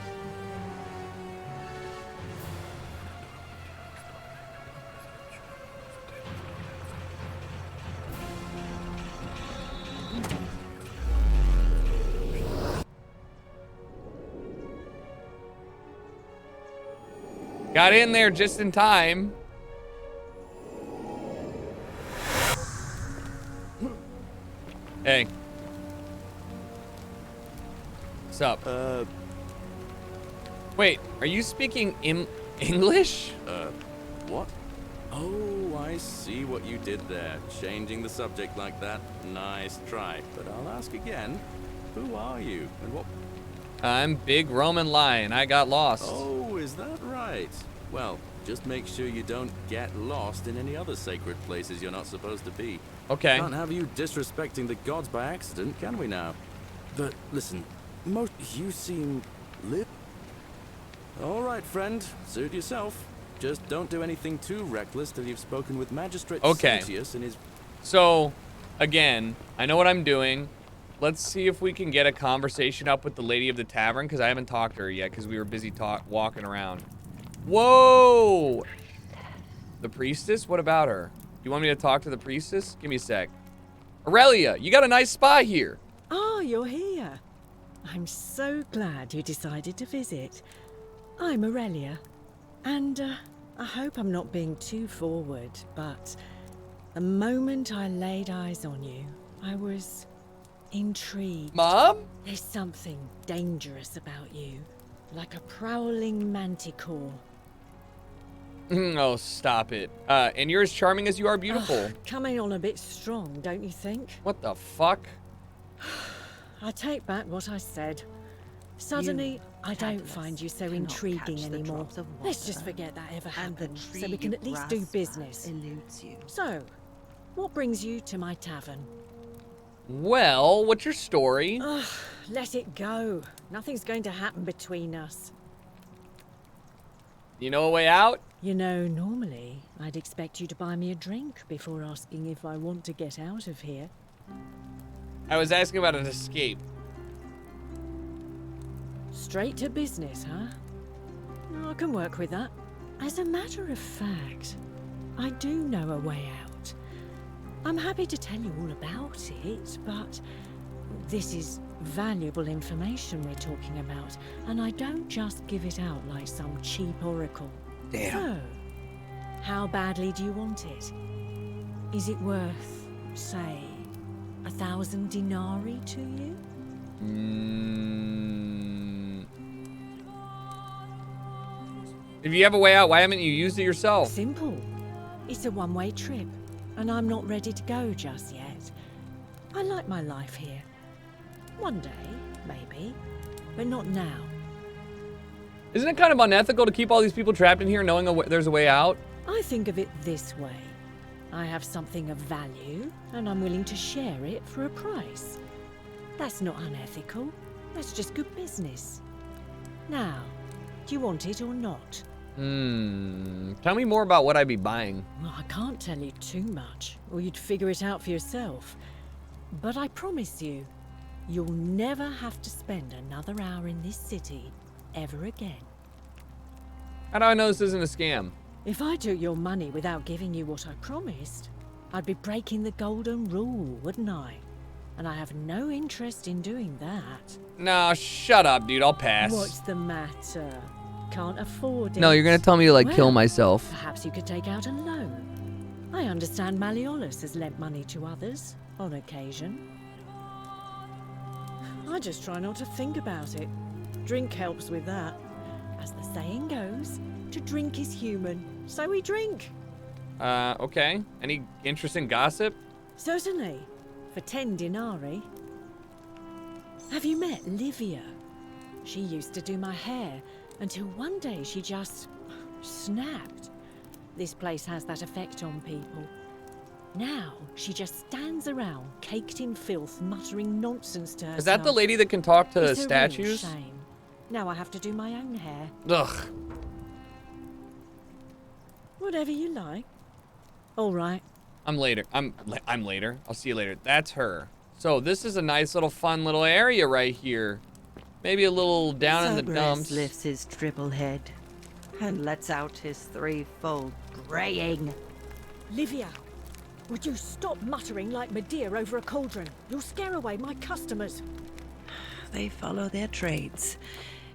Got in there just in time. Hey. What's up? Wait, are you speaking English? What? Oh, I see what you did there. Changing the subject like that. Nice try. But I'll ask again. Who are you? And what? I'm Big Roman Lion. I got lost. Oh, is that right? Well, just make sure you don't get lost in any other sacred places you're not supposed to be. Okay. Can't have you disrespecting the gods by accident, can we now? But listen, you seem All right, friend. Suit yourself. Just don't do anything too reckless till you've spoken with Magistrate Sentius and his... So, again, I know what I'm doing. Let's see if we can get a conversation up with the lady of the tavern, because I haven't talked to her yet, because we were busy walking around. Whoa! The priestess? What about her? You want me to talk to the priestess? Give me a sec. Aurelia, you got a nice spot here. Oh, you're here. I'm so glad you decided to visit. I'm Aurelia, and I hope I'm not being too forward, but the moment I laid eyes on you, I was intrigued. Mom? There's something dangerous about you, like a prowling manticore. Oh, stop it. And you're as charming as you are beautiful. Coming on a bit strong, don't you think? What the fuck? I take back what I said. Suddenly, I don't find you so intriguing anymore. Let's just forget that ever happened, so we can at least do business. So, what brings you to my tavern? Well, what's your story? Ugh, let it go. Nothing's going to happen between us. You know a way out? You know, normally, I'd expect you to buy me a drink before asking if I want to get out of here. I was asking about an escape. Straight to business, huh? I can work with that. As a matter of fact, I do know a way out. I'm happy to tell you all about it, but this is valuable information we're talking about, and I don't just give it out like some cheap oracle. Damn. So, how badly do you want it? Is it worth, say, 1,000 denarii to you? If you have a way out, why haven't you used it yourself? Simple. It's a one-way trip, and I'm not ready to go just yet. I like my life here. One day, maybe, but not now. Isn't it kind of unethical to keep all these people trapped in here knowing there's a way out? I think of it this way. I have something of value, and I'm willing to share it for a price. That's not unethical. That's just good business. Now, do you want it or not? Tell me more about what I'd be buying. Well, I can't tell you too much, or you'd figure it out for yourself. But I promise you, you'll never have to spend another hour in this city ever again. How do I know this isn't a scam? If I took your money without giving you what I promised, I'd be breaking the golden rule, wouldn't I? And I have no interest in doing that. No, shut up, dude. I'll pass. What's the matter? Can't afford it? No, you're gonna tell me to, like, kill myself. Perhaps you could take out a loan. I understand Malleolus has lent money to others, on occasion. I just try not to think about it. Drink helps with that. As the saying goes, to drink is human, so we drink. Okay. Any interesting gossip? Certainly. For 10 denarii. Have you met Livia? She used to do my hair, until one day she just snapped. This place has that effect on people. Now she just stands around, caked in filth, muttering nonsense to herself. Is that the lady that can talk to It's a real statues? shame. Now I have to do my own hair. Ugh. Whatever you like. All right. I'm later. I'm later. I'll see you later. That's her. So this is a nice little fun little area right here. Maybe a little down in the dumps. Lifts his triple head and lets out his threefold braying. Livia, would you stop muttering like Medea over a cauldron? You'll scare away my customers. They follow their trades,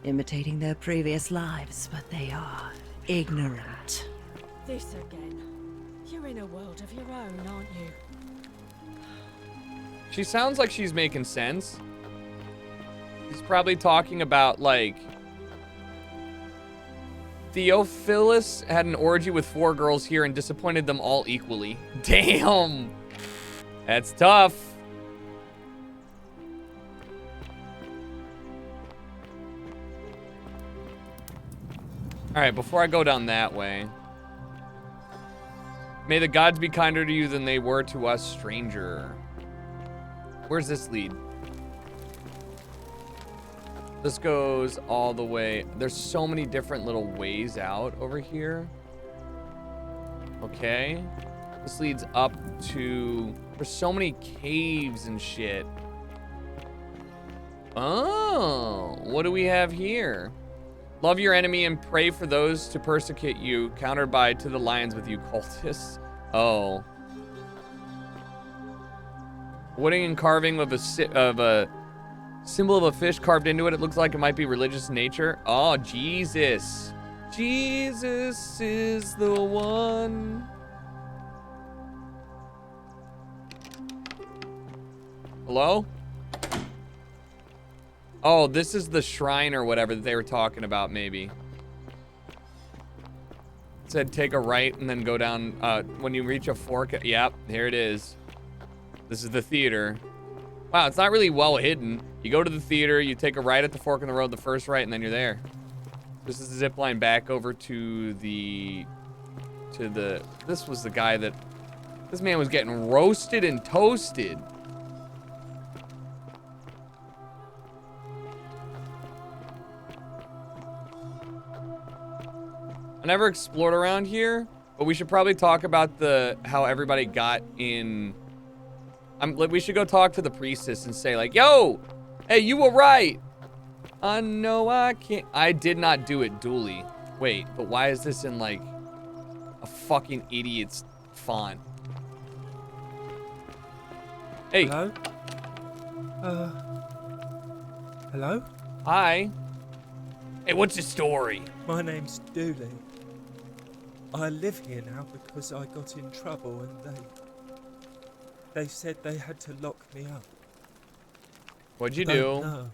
imitating their previous lives, but they are ignorant. This again. You're in a world of your own, aren't you? She sounds like she's making sense. She's probably talking about, like, Theophilus had an orgy with 4 girls here and disappointed them all equally. Damn! That's tough. Alright, before I go down that way. May the gods be kinder to you than they were to us, stranger. Where's this lead? This goes all the way. There's so many different little ways out over here. Okay. This leads up to... There's so many caves and shit. Oh, what do we have here? Love your enemy and pray for those to persecute you. Countered by to the lions with you, cultists. Oh. Wooding and carving of a symbol of a fish carved into it. It looks like it might be religious in nature. Oh, Jesus. Jesus is the one. Hello? Oh, this is the shrine or whatever that they were talking about, maybe. It said take a right and then go down. When you reach a fork. Yep, here it is. This is the theater. Wow, it's not really well hidden. You go to the theater, you take a right at the fork in the road, the first right, and then you're there. This is the zip line back over to the... This was the guy that... This man was getting roasted and toasted. I never explored around here, but we should probably talk about how everybody got in... we should go talk to the priestess and say like, yo, hey, you were right. No, I can't. I did not do it duly. Wait, but why is this in like a fucking idiot's font? Hey. Hello? Hello? Hi. Hey, what's the story? My name's Dooley. I live here now because I got in trouble and they said they had to lock me up. What'd you I don't do? know.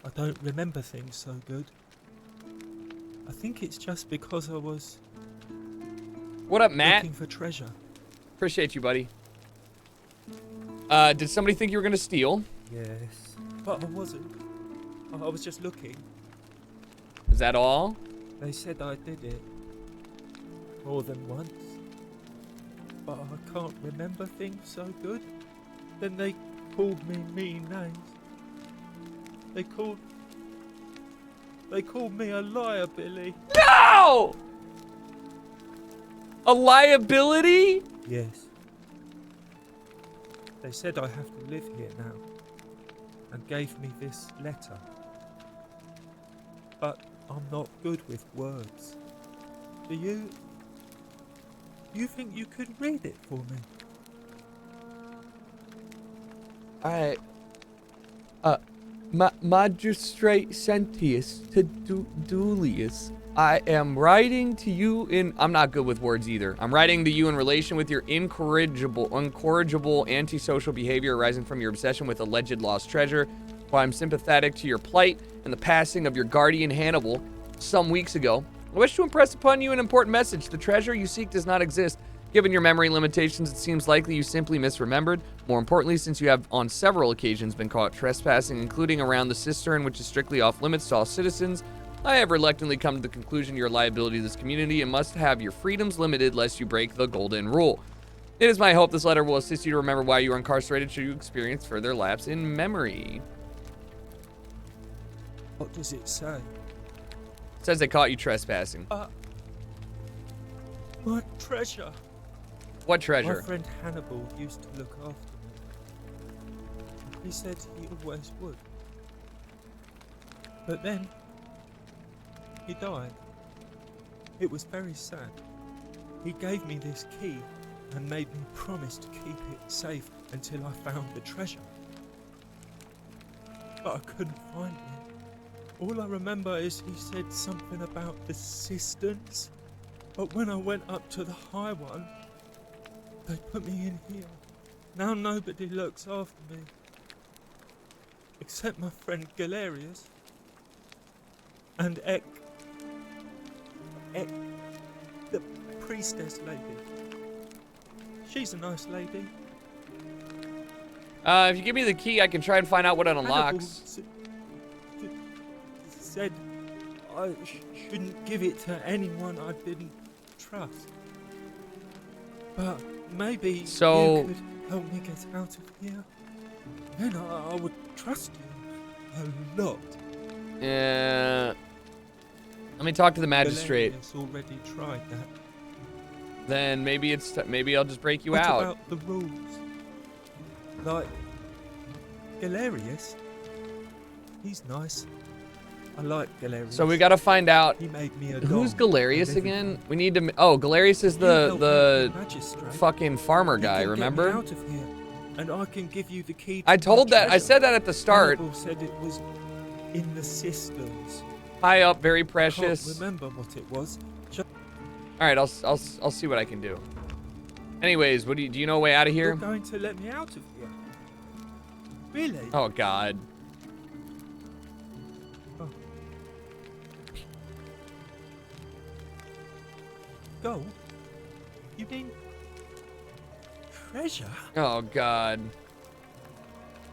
I don't remember things so good. I think it's just because I was... What up, Matt? Looking for treasure. Appreciate you, buddy. Did somebody think you were gonna steal? Yes. But I wasn't. I was just looking. Is that all? They said I did it. More than once. But I can't remember things so good. Then they called me mean names. They called me a liar, Billy. No! A liability? Yes. They said I have to live here now. And gave me this letter. But I'm not good with words. Do you... You think you could read it for me? Alright. Magistrate Sentius to Dulius. I am writing to you in... I'm not good with words either. I'm writing to you in relation with your incorrigible antisocial behavior arising from your obsession with alleged lost treasure. While I'm sympathetic to your plight and the passing of your guardian Hannibal some weeks ago, I wish to impress upon you an important message. The treasure you seek does not exist. Given your memory limitations, it seems likely you simply misremembered. More importantly, since you have on several occasions been caught trespassing, including around the cistern, which is strictly off limits to all citizens, I have reluctantly come to the conclusion you're a liability to this community and must have your freedoms limited lest you break the golden rule. It is my hope this letter will assist you to remember why you were incarcerated should you experience further lapse in memory. What does it say? It says they caught you trespassing. My treasure. What treasure? My friend Hannibal used to look after me. He said he always would. But then, he died. It was very sad. He gave me this key and made me promise to keep it safe until I found the treasure. But I couldn't find it. All I remember is he said something about the cisterns. But when I went up to the high one, they put me in here. Now nobody looks after me. Except my friend Galerius. And Ek, the priestess lady. She's a nice lady. If you give me the key, I can try and find out what it unlocks. Said I shouldn't give it to anyone I didn't trust. But maybe you could help me get out of here. Then I would trust you a lot. Yeah. Let me talk to the magistrate. Galerius already tried that. Then maybe maybe I'll just break you What out. about the rules? Like Galerius? He's nice. I like Galerius. So we gotta find out He made me a who's dog Galerius and again. We need to. Oh, Galerius is the magistrate. fucking farmer guy. You can Remember? Get me out of here, and I can give you the key. To I told my that. I treasure. said that at the start. Hannibal said it was in the cisterns. High up, very I precious. can't remember what it was. All right, I'll see what I can do. Anyways, do you know a way out of here? You're going to let me out of here? Really? Oh God. Oh. Go? You mean treasure? Oh God.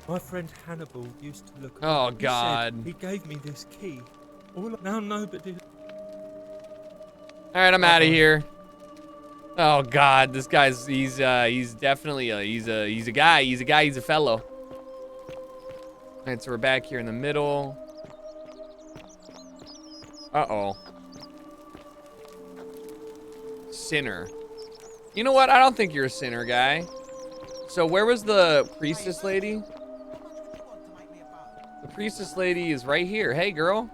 My friend Hannibal used to look. Oh, He said God. He gave me this key. Now nobody. All right, I'm out of here. Oh God, this guy's he's definitely he's a guy. He's a fellow. All right, so we're back here in the middle. Uh-oh. Sinner. You know what? I don't think you're a sinner, guy. So where was the priestess lady? The priestess lady is right here. Hey, girl.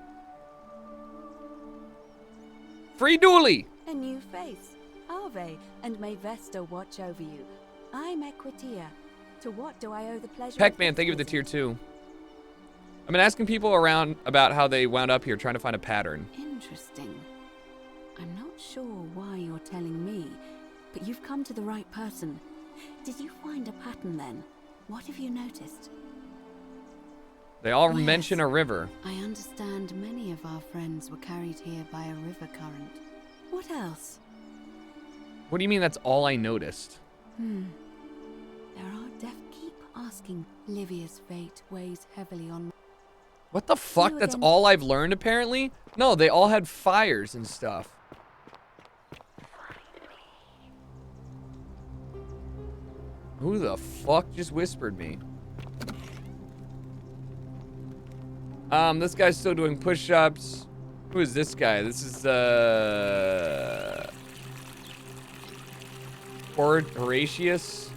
Free Dooley. A new face. Ave, and may Vesta watch over you. I'm Equitia. To what do I owe the pleasure? Peckman, thank you for the tier 2. I've been asking people around about how they wound up here, trying to find a pattern. Interesting. I'm not sure why you're telling me, but you've come to the right person. Did you find a pattern then? What have you noticed? They all Yes. mention a river. I understand many of our friends were carried here by a river current. What else? What do you mean that's all I noticed? There are keep asking. Livia's fate weighs heavily on. What the fuck? you That's again. all I've learned, apparently? No, they all had fires and stuff. Who the fuck just whispered me? This guy's still doing push-ups. Who is this guy? This is, Horatius?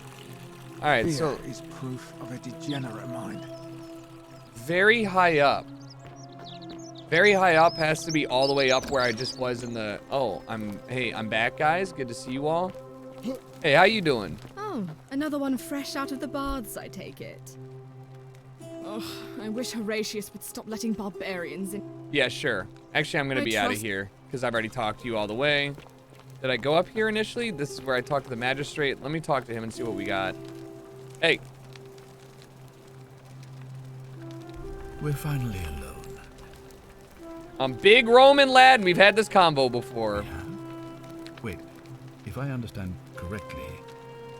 Alright, Fear so is proof of a degenerate mind. very high up. Very high up has to be all the way up where I just was in the... Oh, I'm back, guys. Good to see you all. Hey, how you doing? Oh, another one fresh out of the baths, I take it. Oh, I wish Horatius would stop letting barbarians in. Yeah, sure. Actually, I'm gonna I be out of trust- here because I've already talked to you all the way. Did I go up here initially? This is where I talked to the magistrate. Let me talk to him and see what we got. Hey. We're finally alone. I'm Big Roman lad, and we've had this combo before. Wait, if I understand correctly,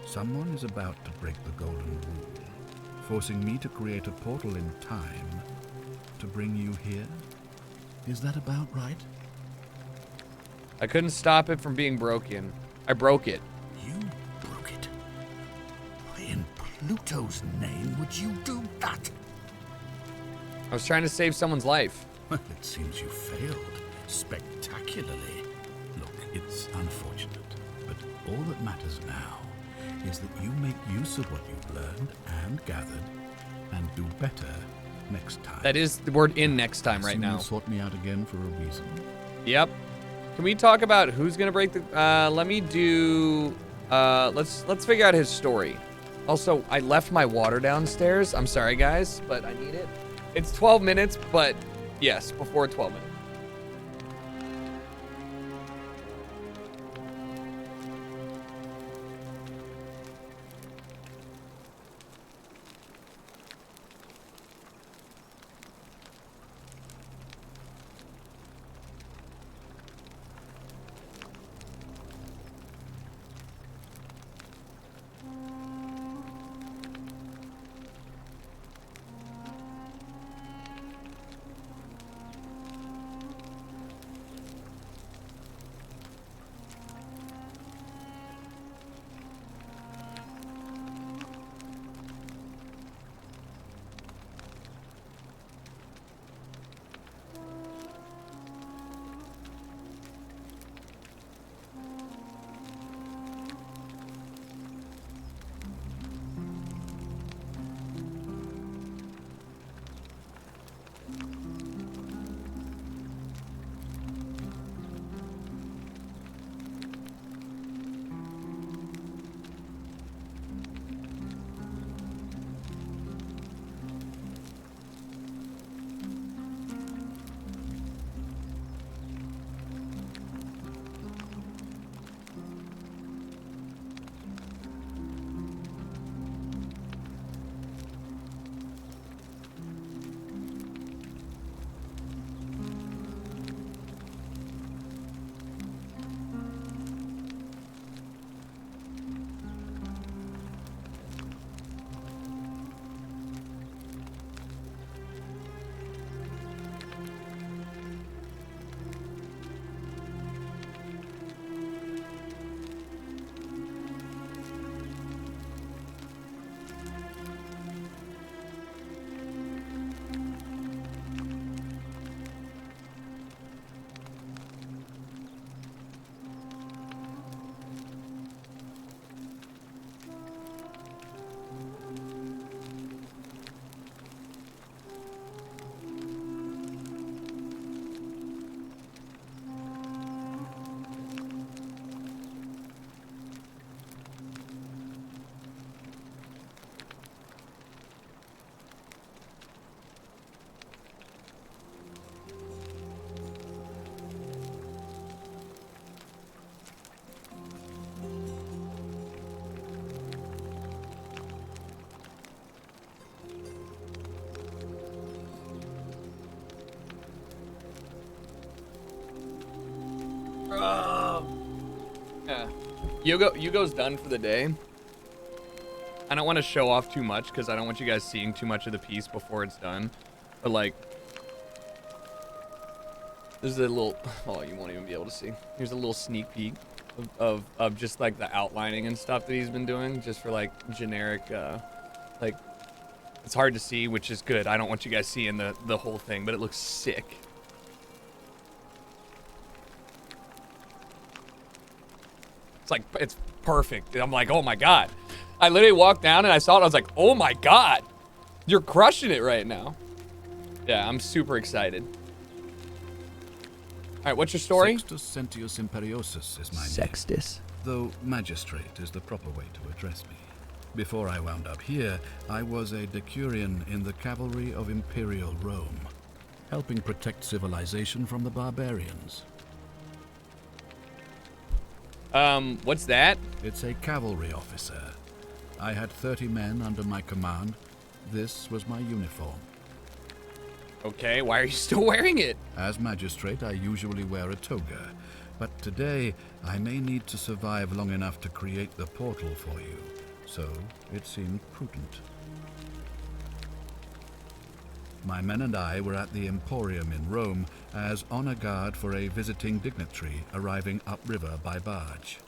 someone is about to break the golden rule, forcing me to create a portal in time to bring you here? Is that about right? I couldn't stop it from being broken. I broke it. You broke it. Pluto's name would you do that? I was trying to save someone's life. Well, it seems you failed spectacularly. Look, it's unfortunate, but all that matters now is that you make use of what you've learned and gathered and do better next time. That is the word in next time right now. You sought me out again for a reason. Yep. Can we talk about who's gonna break the? Let me do. Let's figure out his story. Also, I left my water downstairs. I'm sorry, guys, but I need it. It's 12 minutes, but yes, before 12 minutes. Yeah. Yugo's done for the day. I don't want to show off too much because I don't want you guys seeing too much of the piece before it's done. But like, there's a little, oh, you won't even be able to see. Here's a little sneak peek of just like the outlining and stuff that he's been doing just for like generic, like, it's hard to see, which is good. I don't want you guys seeing the whole thing, but it looks sick. It's like, it's perfect. I'm like, oh my God. I literally walked down and I saw it. I was like, oh my God, you're crushing it right now. Yeah, I'm super excited. All right, what's your story? Sextus Sentius Imperiosus is my Sextus. name, though magistrate is the proper way to address me. Before I wound up here, I was a decurion in the cavalry of Imperial Rome, helping protect civilization from the barbarians. What's that? It's a cavalry officer. I had 30 men under my command. This was my uniform. Okay, why are you still wearing it? As magistrate, I usually wear a toga, but today I may need to survive long enough to create the portal for you, so it seemed prudent. My men and I were at the Emporium in Rome as honor guard for a visiting dignitary arriving upriver by barge.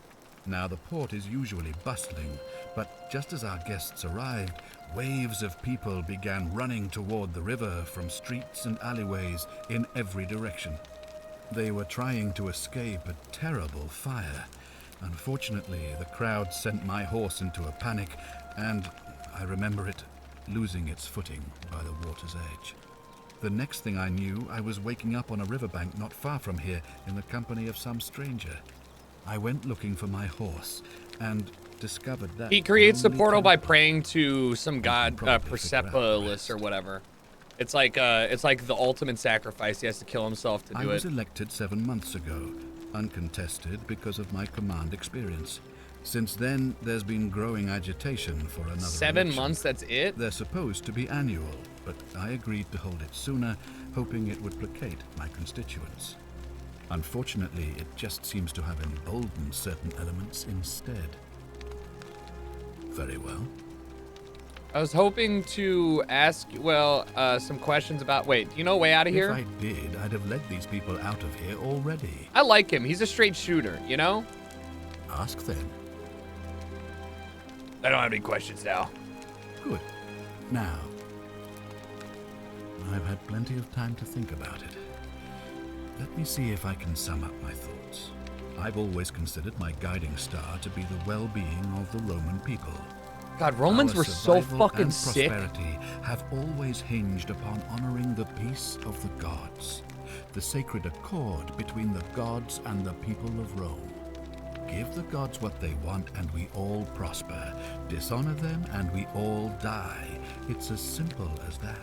Now, the port is usually bustling, but just as our guests arrived, waves of people began running toward the river from streets and alleyways in every direction. They were trying to escape a terrible fire. Unfortunately, the crowd sent my horse into a panic, and I remember it losing its footing by the water's edge. The next thing I knew, I was waking up on a riverbank not far from here in the company of some stranger. I went looking for my horse and discovered that He creates the portal by praying to some god, Persepolis or whatever. It's like the ultimate sacrifice. He has to kill himself to do it. I was elected 7 months ago, uncontested because of my command experience. Since then, there's been growing agitation for another 7 election. months, that's it? They're supposed to be annual, but I agreed to hold it sooner, hoping it would placate my constituents. Unfortunately, it just seems to have emboldened certain elements instead. Very well. I was hoping to ask, well, some questions about... Wait, do you know a way out of here? If I did, I'd have led these people out of here already. I like him. He's a straight shooter, you know? Ask then. I don't have any questions now. Good. Now, I've had plenty of time to think about it. Let me see if I can sum up my thoughts. I've always considered my guiding star to be the well-being of the Roman people. God, Romans Our were so survival fucking and sick. Prosperity have always hinged upon honoring the peace of the gods, the sacred accord between the gods and the people of Rome. Give the gods what they want and we all prosper. Dishonor them and we all die. It's as simple as that.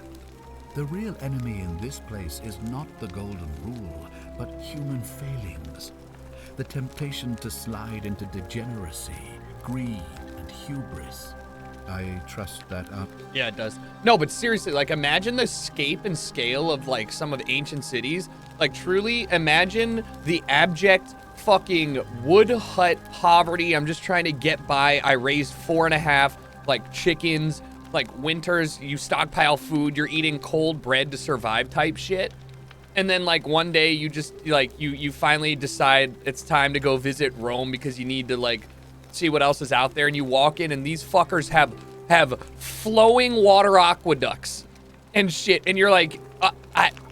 The real enemy in this place is not the golden rule, but human failings. The temptation to slide into degeneracy, greed, and hubris. I trust that up. Yeah, it does. No, but seriously, like, imagine the scape and scale of, like, some of the ancient cities. Like, truly, imagine the abject fucking wood hut poverty. I'm just trying to get by. I raised 4.5, like, chickens. Like, winters, you stockpile food. You're eating cold bread to survive type shit. And then, like, one day you just, like, you finally decide it's time to go visit Rome because you need to, like, see what else is out there. And you walk in and these fuckers have flowing water aqueducts and shit. And you're like,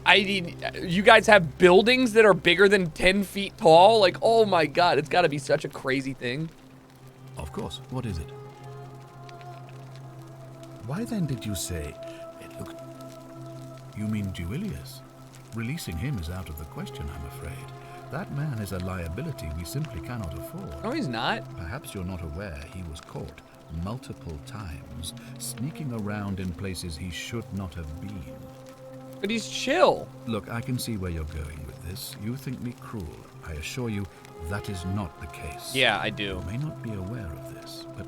I need, you guys have buildings that are bigger than 10 feet tall? Like, oh my God, it's gotta be such a crazy thing. Of course. What is it? Why then did you say it looked... You mean Duilius? Releasing him is out of the question, I'm afraid. That man is a liability we simply cannot afford. No, he's not. Perhaps you're not aware he was caught multiple times, sneaking around in places he should not have been. But he's chill. Look, I can see where you're going with this. You think me cruel. I assure you, that is not the case. Yeah, I do. You may not be aware of this, but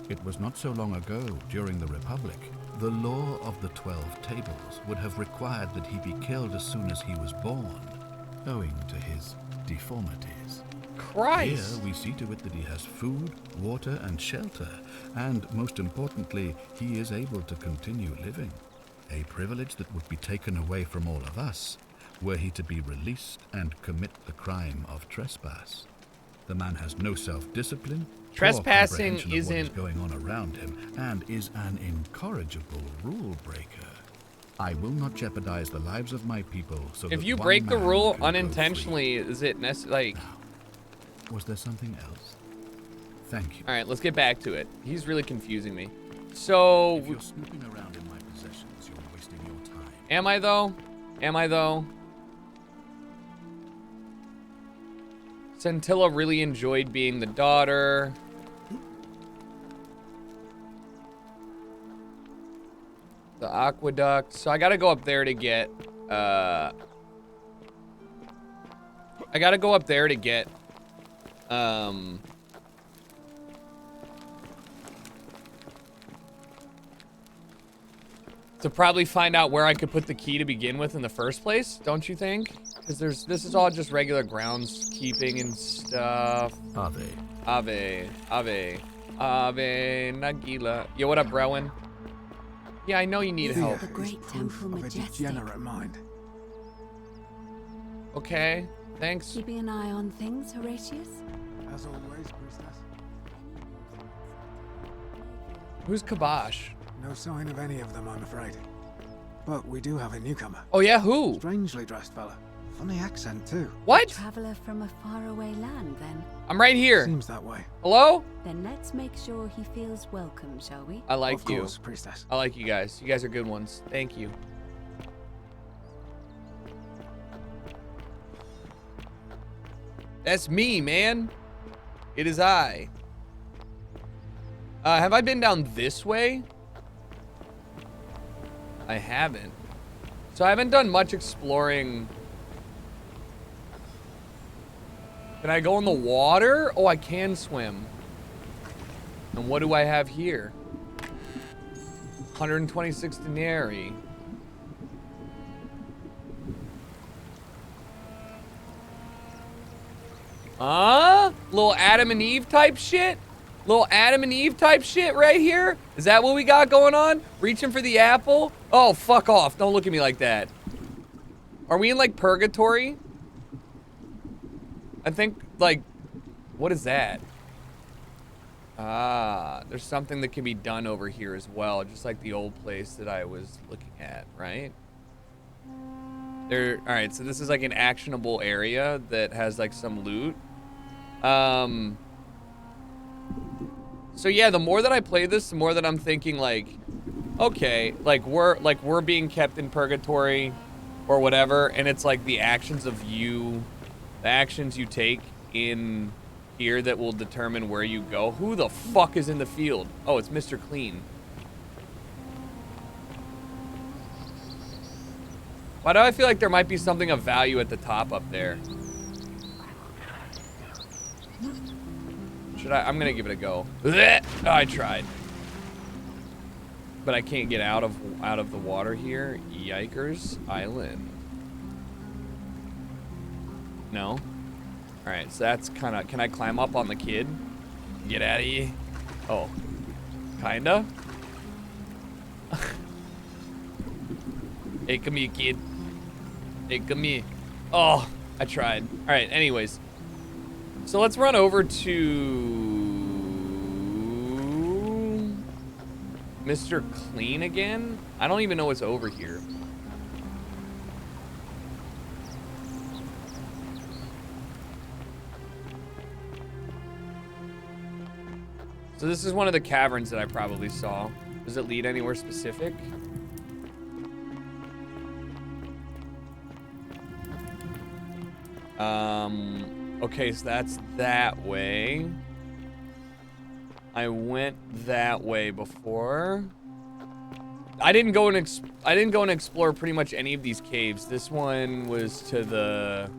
it was not so long ago, during the Republic, the law of the 12 Tables would have required that he be killed as soon as he was born, owing to his deformities. Christ! Here we see to it that he has food, water, and shelter, and most importantly, he is able to continue living. A privilege that would be taken away from all of us, were he to be released and commit the crime of trespass. The man has no self-discipline, Trespassing or comprehension of what is isn't going on around him, and is an incorrigible rule breaker. I will not jeopardize the lives of my people. So if that you one break the man rule can go unintentionally, is it necessary? Like, was there something else? Thank you. All right, let's get back to it. He's really confusing me. So, if you're snooping around in my possessions, you're wasting your time. Am I though? Am I though? Centilla really enjoyed being the daughter. The aqueduct. So I gotta go up there to get, I gotta go up there to get, to probably find out where I could put the key to begin with in the first place, don't you think? Because this is all just regular groundskeeping and stuff. Ave, Nagila. Yo, what up, Browen? Yeah, I know you need help. The great temple majestic. Degenerate mind. Okay, thanks. Keeping an eye on things, Horatius? As always, priestess. Who's Kabosh? No sign of any of them, I'm afraid. But we do have a newcomer. Oh yeah, who? Strangely dressed fella. Funny accent too. What? A traveler from a faraway land, then. I'm right here. Seems that way. Hello? Then let's make sure he feels welcome, shall we? I like Of you. course, priestess. I like you guys. You guys are good ones. Thank you. That's me, man. It is I. Have I been down this way? I haven't. So I haven't done much exploring. Can I go in the water? Oh, I can swim. And what do I have here? 126 denarii. Little Adam and Eve type shit? Little Adam and Eve type shit right here? Is that what we got going on? Reaching for the apple? Oh, fuck off. Don't look at me like that. Are we in, like, purgatory? I think, like, what is that? Ah, there's something that can be done over here as well, just like the old place that I was looking at, right? All right, so this is like an actionable area that has like some loot. So yeah, the more that I play this, the more that I'm thinking like, okay, like we're being kept in purgatory or whatever, and it's like the actions of you, the actions you take in here that will determine where you go. Who the fuck is in the field? Oh, it's Mr. Clean. Why do I feel like there might be something of value at the top up there? Should I? I'm gonna give it a go. Oh, I tried. But I can't get out of the water here. Yikers Island. No? Alright, so that's kind of... Can I climb up on the kid? Get out of here. Oh. Kinda? Hey, come here, kid. Hey, come here. Oh, I tried. Alright, anyways. So let's run over to... Mr. Clean again? I don't even know what's over here. So this is one of the caverns that I probably saw. Does it lead anywhere specific? Okay, so that's that way. I went that way before. I didn't go and explore pretty much any of these caves. This one was to the...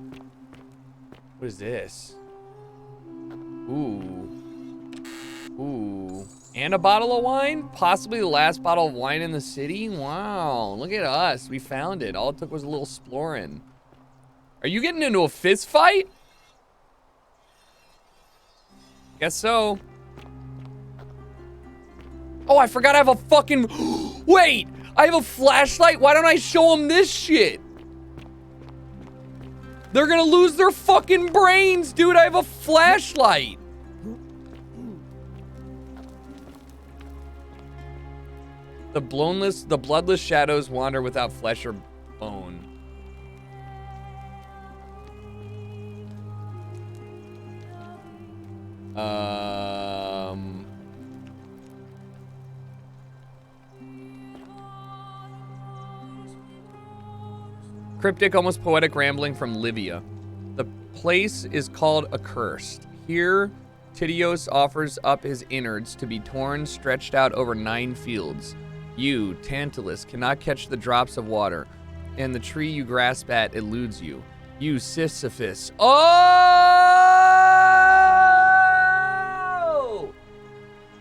What is this? Ooh. Ooh. And a bottle of wine? Possibly the last bottle of wine in the city? Wow. Look at us. We found it. All it took was a little exploring. Are you getting into a fist fight? Guess so. Oh, I forgot I have a fucking... Wait! I have a flashlight? Why don't I show them this shit? They're gonna lose their fucking brains, dude. I have a flashlight. The bloodless shadows wander without flesh or bone. Cryptic, almost poetic rambling from Livia. The place is called Accursed. Here, Tityos offers up his innards to be torn, stretched out over 9 fields. You, Tantalus, cannot catch the drops of water, and the tree you grasp at eludes you. You, Sisyphus. Oh!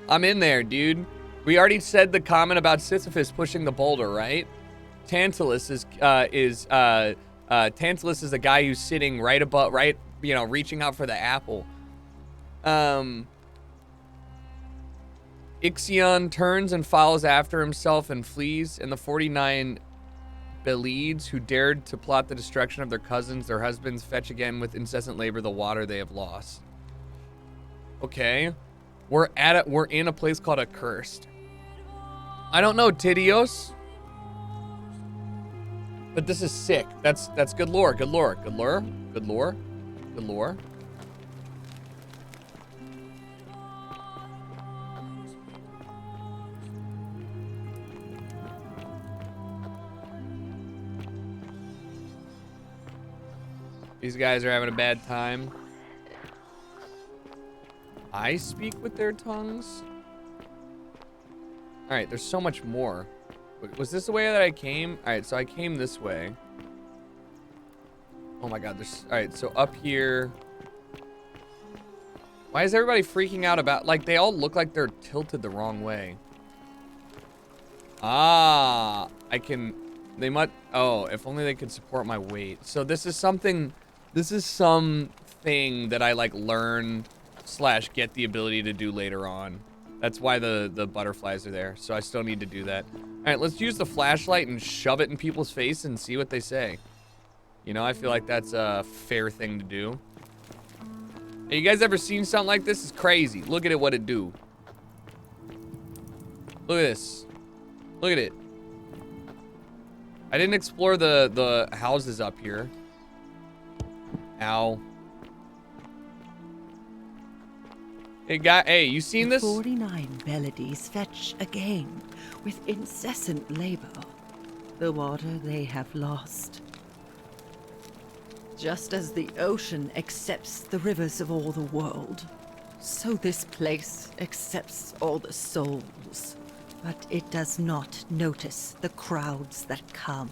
I'm in there, dude. We already said the comment about Sisyphus pushing the boulder, right? Tantalus is the guy who's sitting right above, reaching out for the apple. Ixion turns and follows after himself and flees, and the 49 Belides who dared to plot the destruction of their cousins, their husbands, fetch again with incessant labor the water they have lost. Okay. We're in a place called Accursed. I don't know, Tidios. But this is sick. That's good lore. Good lore. Good lore. Good lore. Good lore. These guys are having a bad time. I speak with their tongues? Alright, there's so much more. Was this the way that I came? Alright, so I came this way. Oh my god, there's... Alright, so up here... Why is everybody freaking out about... Like, they all look like they're tilted the wrong way. Ah, I can... They might... Oh, if only they could support my weight. So this is something... This is something that I, like, learned / get the ability to do later on. That's why the butterflies are there. So I still need to do that. All right, let's use the flashlight and shove it in people's face and see what they say. You know, I feel like that's a fair thing to do. Hey, you guys ever seen something like this? It's crazy. Look at it, what it do. Look at this. Look at it. I didn't explore the houses up here. Ow. Hey, you seen this? 49 melodies fetch again with incessant labor the water they have lost. Just as the ocean accepts the rivers of all the world, so this place accepts all the souls. But it does not notice the crowds that come.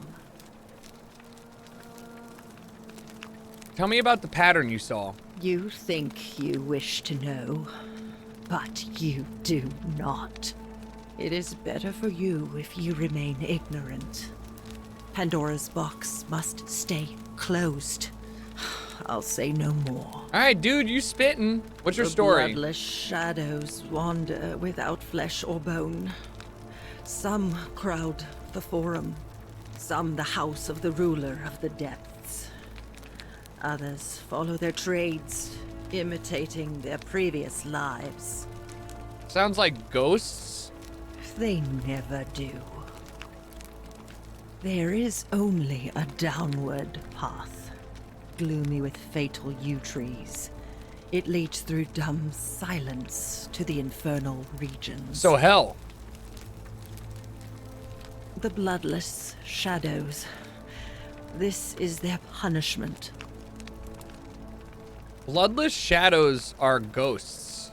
Tell me about the pattern you saw. You think you wish to know, but you do not. It is better for you if you remain ignorant. Pandora's box must stay closed. I'll say no more. All right, dude, you spitting. What's your The story? bloodless shadows wander without flesh or bone. Some crowd the forum, some the house of the ruler of the depths. Others follow their trades, imitating their previous lives. Sounds like ghosts. They never do. There is only a downward path, gloomy with fatal yew trees. It leads through dumb silence to the infernal regions. So hell. The bloodless shadows. This is their punishment. Bloodless shadows are ghosts.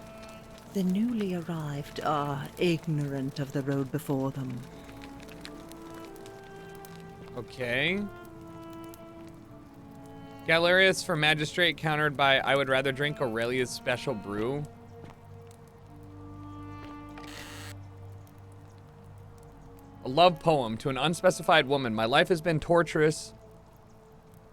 The newly arrived are ignorant of the road before them. Okay. Galerius for Magistrate countered by I would rather drink Aurelia's special brew. A love poem to an unspecified woman. My life has been torturous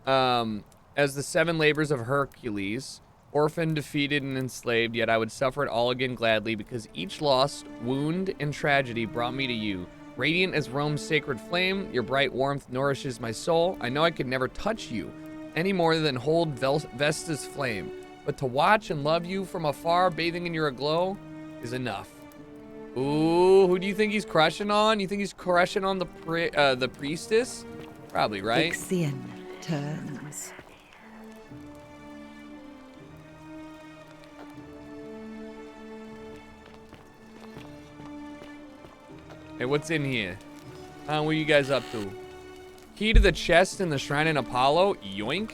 as the 7 labors of Hercules. Orphaned, defeated, and enslaved, yet I would suffer it all again gladly because each loss, wound, and tragedy brought me to you. Radiant as Rome's sacred flame, your bright warmth nourishes my soul. I know I could never touch you any more than hold Vesta's flame, but to watch and love you from afar, bathing in your aglow, is enough. Ooh, who do you think he's crushing on? You think he's crushing on the priestess? Probably, right? Ixion turns. Hey, what's in here? What are you guys up to? Key to the chest in the shrine in Apollo? Yoink.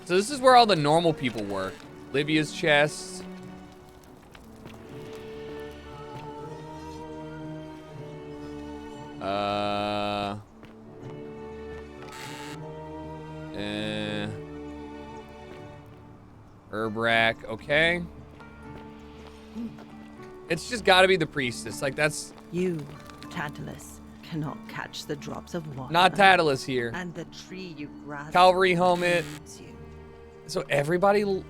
So this is where all the normal people work. Livia's chest. Herbrack, okay. It's just gotta be the priestess. Like, that's... You, Tantalus, cannot catch the drops of water. Not Tantalus here. And the tree you grasp... Calvary helmet. So everybody...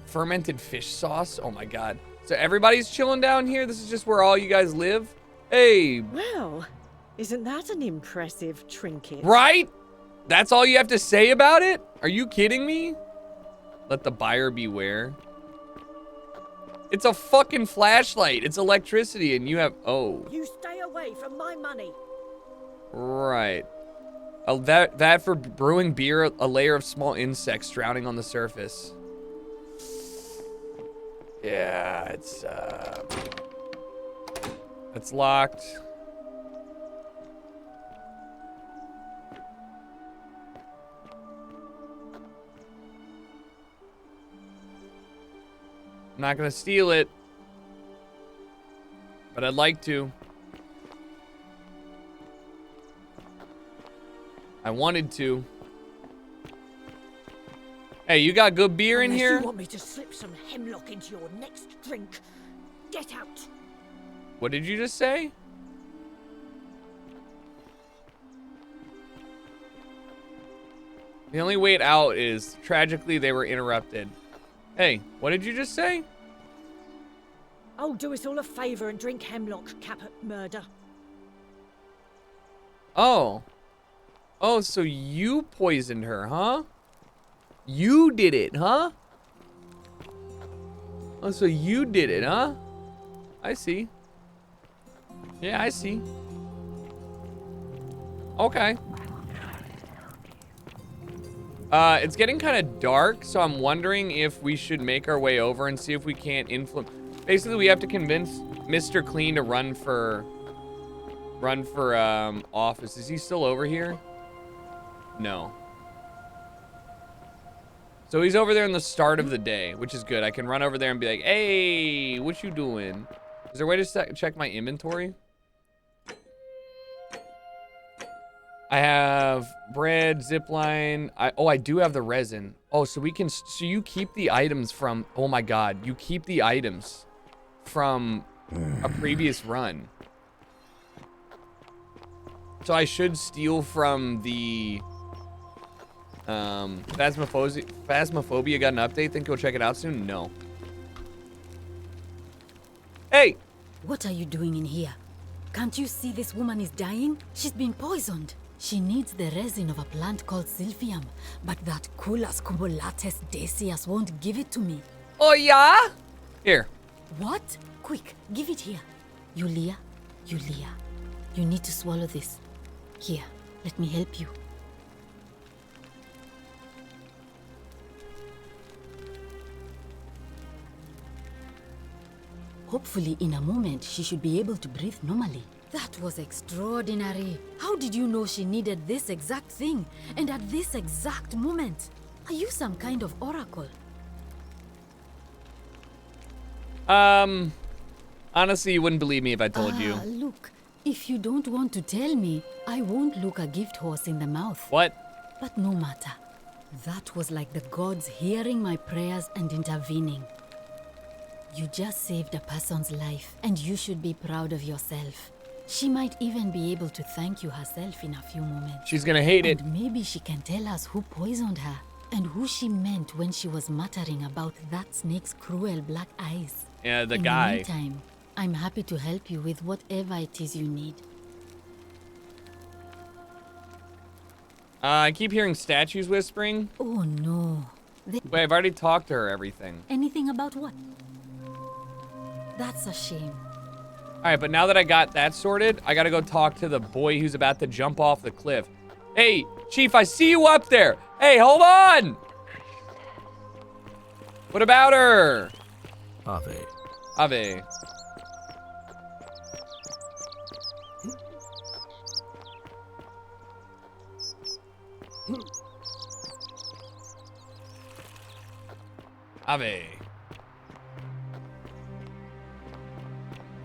Fermented fish sauce? Oh my god. So everybody's chilling down here? This is just where all you guys live? Hey. Well, isn't that an impressive trinket? Right? That's all you have to say about it? Are you kidding me? Let the buyer beware. It's a fucking flashlight. It's electricity and you have, oh. You stay away from my money. Right. That for brewing beer, a layer of small insects drowning on the surface. Yeah, it's locked. I'm not gonna steal it, but I'd like to. I wanted to. Hey, you got good beer in here? You want me to slip some hemlock into your next drink? Get out. What did you just say? The only way out is, tragically, they were interrupted. Hey, what did you just say? Oh, do us all a favor and drink hemlock, Caput Murder. Oh. Oh, so you poisoned her, huh? You did it, huh? Oh, so you did it, huh? I see. Yeah, I see. Okay. It's getting kind of dark, so I'm wondering if we should make our way over and see if we can't influence. Basically, we have to convince Mr. Clean to run for office. Is he still over here? No. So he's over there in the start of the day, which is good. I can run over there and be like, hey, what you doing? Is there a way to check my inventory? I have bread, zipline. I do have the resin. Oh, so we can, so you keep the items from, oh my God, you keep the items from a previous run. So I should steal from the, Phasmophobia got an update. Think you'll check it out soon? No. Hey! What are you doing in here? Can't you see this woman is dying? She's been poisoned. She needs the resin of a plant called Silphium, but that Culus cumbulatus decius won't give it to me. Oh, yeah? Here. What? Quick, give it here. Yulia, you need to swallow this. Here, let me help you. Hopefully, in a moment, she should be able to breathe normally. That was extraordinary. How did you know she needed this exact thing, and at this exact moment? Are you some kind of oracle? Honestly, you wouldn't believe me if I told you. Look, if you don't want to tell me, I won't look a gift horse in the mouth. What? But no matter. That was like the gods hearing my prayers and intervening. You just saved a person's life, and you should be proud of yourself. She might even be able to thank you herself in a few moments. She's gonna hate it. And maybe she can tell us who poisoned her, and who she meant when she was muttering about that snake's cruel black eyes. Yeah, the in guy. In the meantime, I'm happy to help you with whatever it is you need. I keep hearing statues whispering. Oh no. Wait, I've already talked to her everything. Anything about what? That's a shame. All right, but now that I got that sorted, I gotta go talk to the boy who's about to jump off the cliff. Hey, Chief, I see you up there. Hey, hold on. What about her? Ave. Ave. Ave.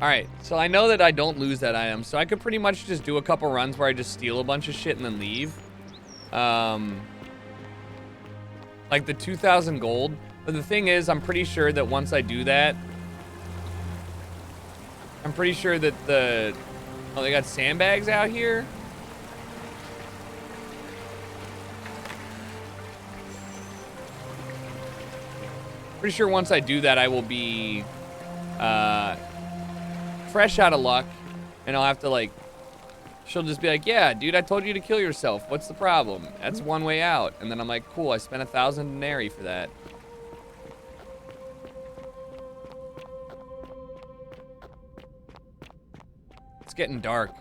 Alright, so I know that I don't lose that item, so I could pretty much just do a couple runs where I just steal a bunch of shit and then leave. Like the 2,000 gold. But the thing is, I'm pretty sure that once I do that, I'm pretty sure that the... Oh, they got sandbags out here? Pretty sure once I do that, I will be fresh out of luck, and I'll have to like She'll just be like, yeah, dude, I told you to kill yourself. What's the problem? That's one way out. And then I'm like, cool, I spent 1,000 denarii for that. It's getting dark.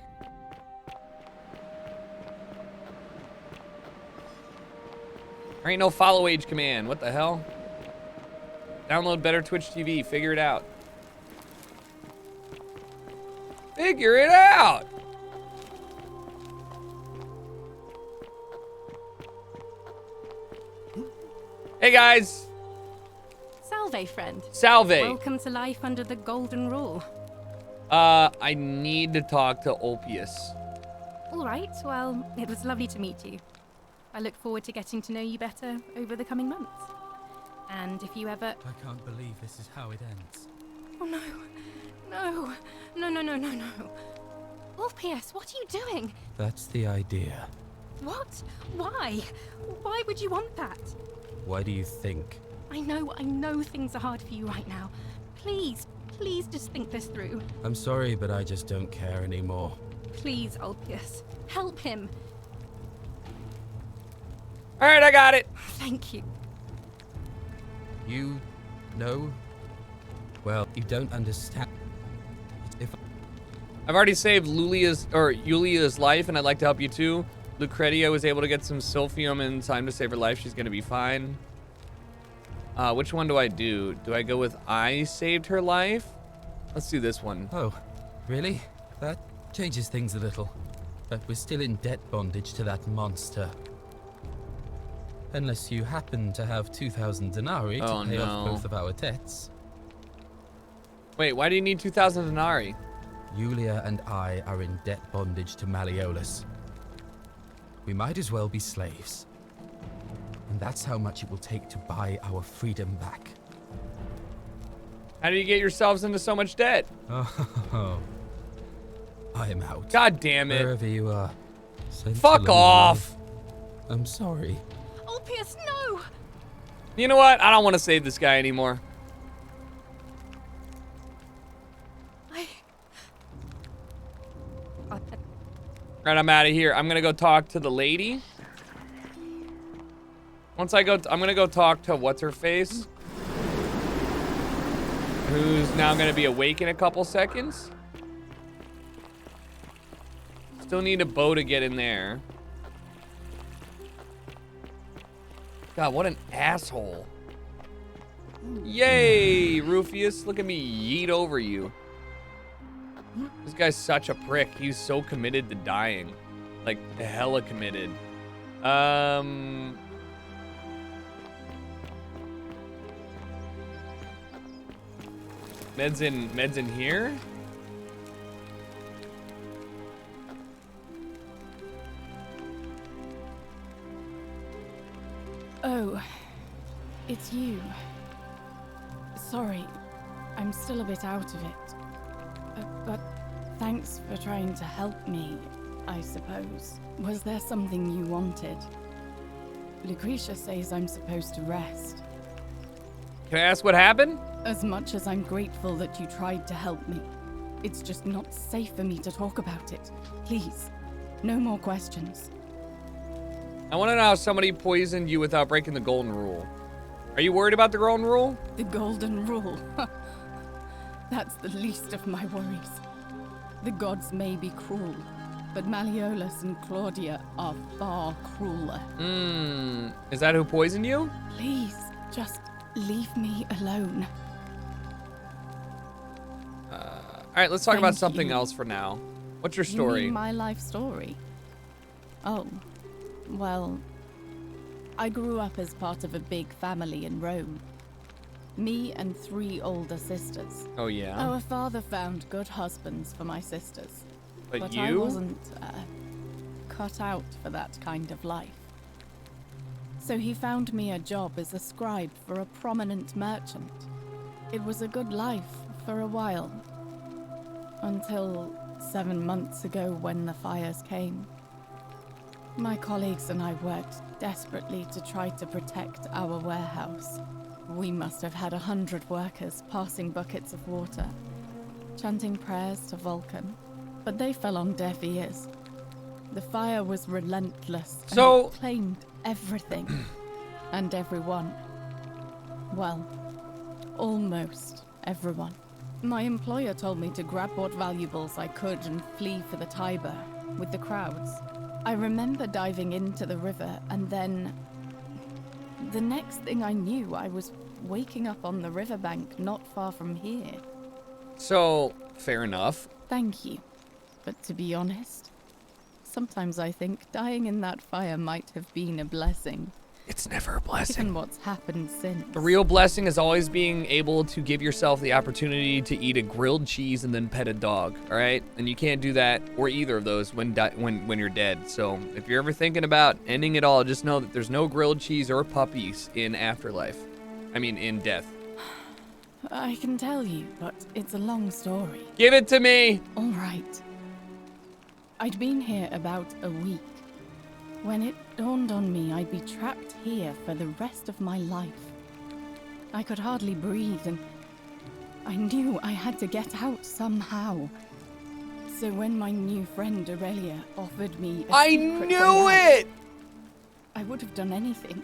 There ain't no follow age command. What the hell? Download better Twitch TV. Figure it out. Figure it out! Hey guys! Salve, friend. Salve. Welcome to life under the golden rule. I need to talk to Ulpius. All right, well, it was lovely to meet you. I look forward to getting to know you better over the coming months. And if you ever... I can't believe this is how it ends. Oh no. No. No, no, no, no, no. Ulpius, what are you doing? That's the idea. What? Why? Why would you want that? Why do you think? I know things are hard for you right now. Please, please just think this through. I'm sorry, but I just don't care anymore. Please, Ulpius, help him. All right, I got it. Thank you. You know? Well, you don't understand. If I've already saved Yulia's life, and I'd like to help you too. Lucretia was able to get some Silphium in time to save her life. She's gonna be fine. Which one do I do? Do I go with I saved her life? Let's do this one. Oh, really? That changes things a little. But we're still in debt bondage to that monster. Unless you happen to have 2,000 denarii to pay off both of our debts. Wait, why do you need 2,000 denarii? Yulia and I are in debt bondage to Malleolus. We might as well be slaves. And that's how much it will take to buy our freedom back. How do you get yourselves into so much debt? Oh, I am out. God damn it. Wherever you are. Fuck off. I'm sorry. Ulpius, no! You know what? I don't want to save this guy anymore. Right, I'm out of here. I'm gonna go talk to the lady. Once I go, I'm gonna go talk to what's her face, who's now gonna be awake in a couple seconds. Still need a bow to get in there. God, what an asshole. Yay, Rufius. Look at me yeet over you. This guy's such a prick. He's so committed to dying. Like, hella committed. Meds in here? Oh, it's you. Sorry, I'm still a bit out of it. But thanks for trying to help me, I suppose. Was there something you wanted? Lucretia says I'm supposed to rest. Can I ask what happened? As much as I'm grateful that you tried to help me, it's just not safe for me to talk about it. Please, no more questions. I want to know how somebody poisoned you without breaking the golden rule. Are you worried about the golden rule? The golden rule. That's the least of my worries. The gods may be cruel, but Malleolus and Claudia are far crueler. Is that who poisoned you? Please, just leave me alone. All right, let's talk about something else for now. What's your story? You mean my life story? Oh, well, I grew up as part of a big family in Rome. Me and 3 older sisters. Oh, yeah? Our father found good husbands for my sisters. But I you? wasn't cut out for that kind of life. So he found me a job as a scribe for a prominent merchant. It was a good life for a while. Until 7 months ago when the fires came. My colleagues and I worked desperately to try to protect our warehouse. We must have had 100 workers passing buckets of water, chanting prayers to Vulcan, but they fell on deaf ears. The fire was relentless. So- and it claimed everything and everyone. Well, almost everyone. My employer told me to grab what valuables I could and flee for the Tiber with the crowds. I remember diving into the river, and then the next thing I knew, I was waking up on the riverbank not far from here. So, fair enough. Thank you. But to be honest, sometimes I think dying in that fire might have been a blessing. It's never a blessing. Given what's happened since. The real blessing is always being able to give yourself the opportunity to eat a grilled cheese and then pet a dog, all right? And you can't do that or either of those when you're dead. So if you're ever thinking about ending it all, just know that there's no grilled cheese or puppies in afterlife. I mean, in death. I can tell you, but it's a long story. Give it to me! All right. I'd been here about a week when it dawned on me I'd be trapped here for the rest of my life. I could hardly breathe, and I knew I had to get out somehow. So when my new friend Aurelia offered me a I secret knew way it! out, I would have done anything.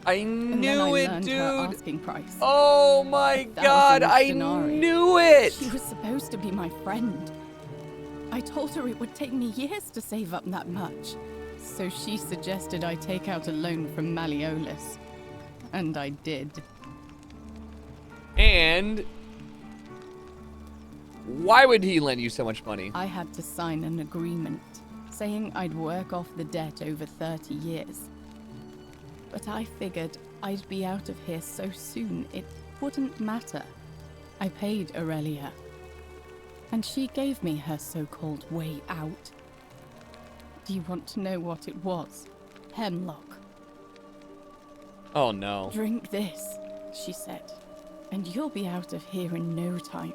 I And then knew I it, learned dude. her asking price. Oh my god, 1,000 I denarii. knew it! She was supposed to be my friend. I told her it would take me years to save up that much. So she suggested I take out a loan from Malleolus. And I did. And why would he lend you so much money? I had to sign an agreement saying I'd work off the debt over 30 years. But I figured I'd be out of here so soon it wouldn't matter. I paid Aurelia, and she gave me her so-called way out. Do you want to know what it was? Hemlock. Oh no. Drink this, she said, and you'll be out of here in no time.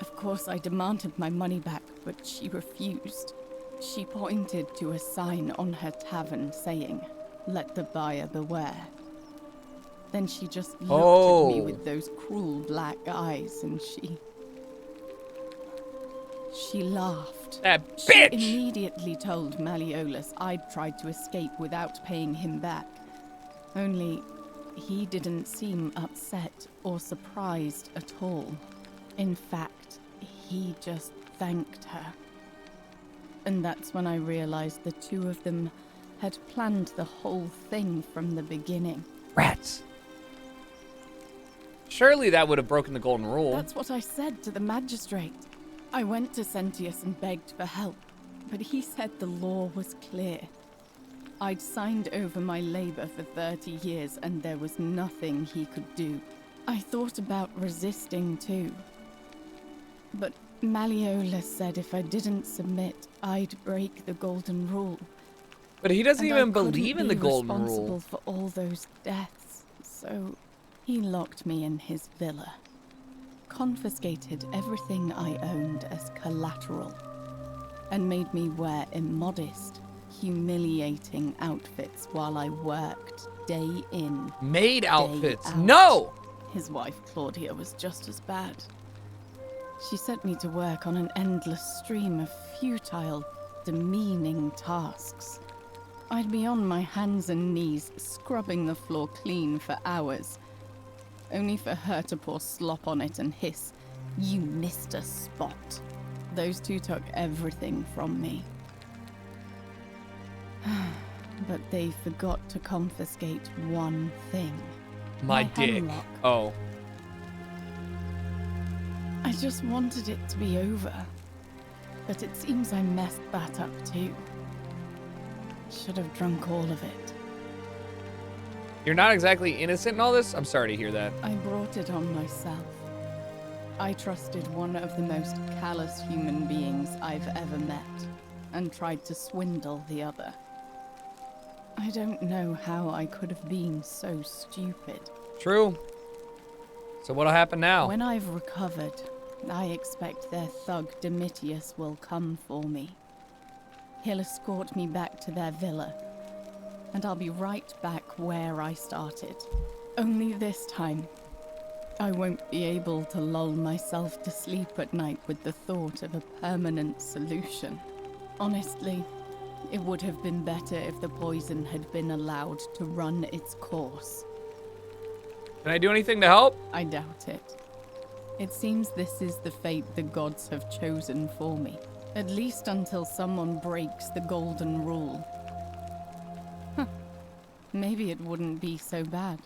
Of course, I demanded my money back, but she refused. She pointed to a sign on her tavern saying, "Let the buyer beware." Then she just looked at me with those cruel black eyes, and she laughed. That She bitch! immediately told Malleolus I'd tried to escape without paying him back. Only, he didn't seem upset or surprised at all. In fact, he just thanked her. And that's when I realized the two of them had planned the whole thing from the beginning. Rats. Surely that would have broken the golden rule. That's what I said to the magistrate. I went to Sentius and begged for help, but he said the law was clear. I'd signed over my labor for 30 years and there was nothing he could do. I thought about resisting too. But Malleolus said if I didn't submit, I'd break the golden rule. But he doesn't And even I couldn't believe in the be golden responsible rule. for all those deaths, so he locked me in his villa. Confiscated everything I owned as collateral, and made me wear immodest, humiliating outfits while I worked day in, Maid day outfits. out. No! His wife Claudia was just as bad. She sent me to work on an endless stream of futile, demeaning tasks. I'd be on my hands and knees, scrubbing the floor clean for hours, only for her to pour slop on it and hiss, "You missed a spot." Those two took everything from me. But they forgot to confiscate one thing. My dick. hemlock. Oh. I just wanted it to be over. But it seems I messed that up too. Should have drunk all of it. You're not exactly innocent in all this? I'm sorry to hear that. I brought it on myself. I trusted one of the most callous human beings I've ever met, and tried to swindle the other. I don't know how I could have been so stupid. True. So what'll happen now? When I've recovered, I expect their thug Domitius will come for me. He'll escort me back to their villa, and I'll be right back where I started. Only this time, I won't be able to lull myself to sleep at night with the thought of a permanent solution. Honestly, It would have been better if the poison had been allowed to run its course. Can I do anything to help? I doubt it. It seems this is the fate the gods have chosen for me. At least until someone breaks the golden rule. Huh. Maybe it wouldn't be so bad.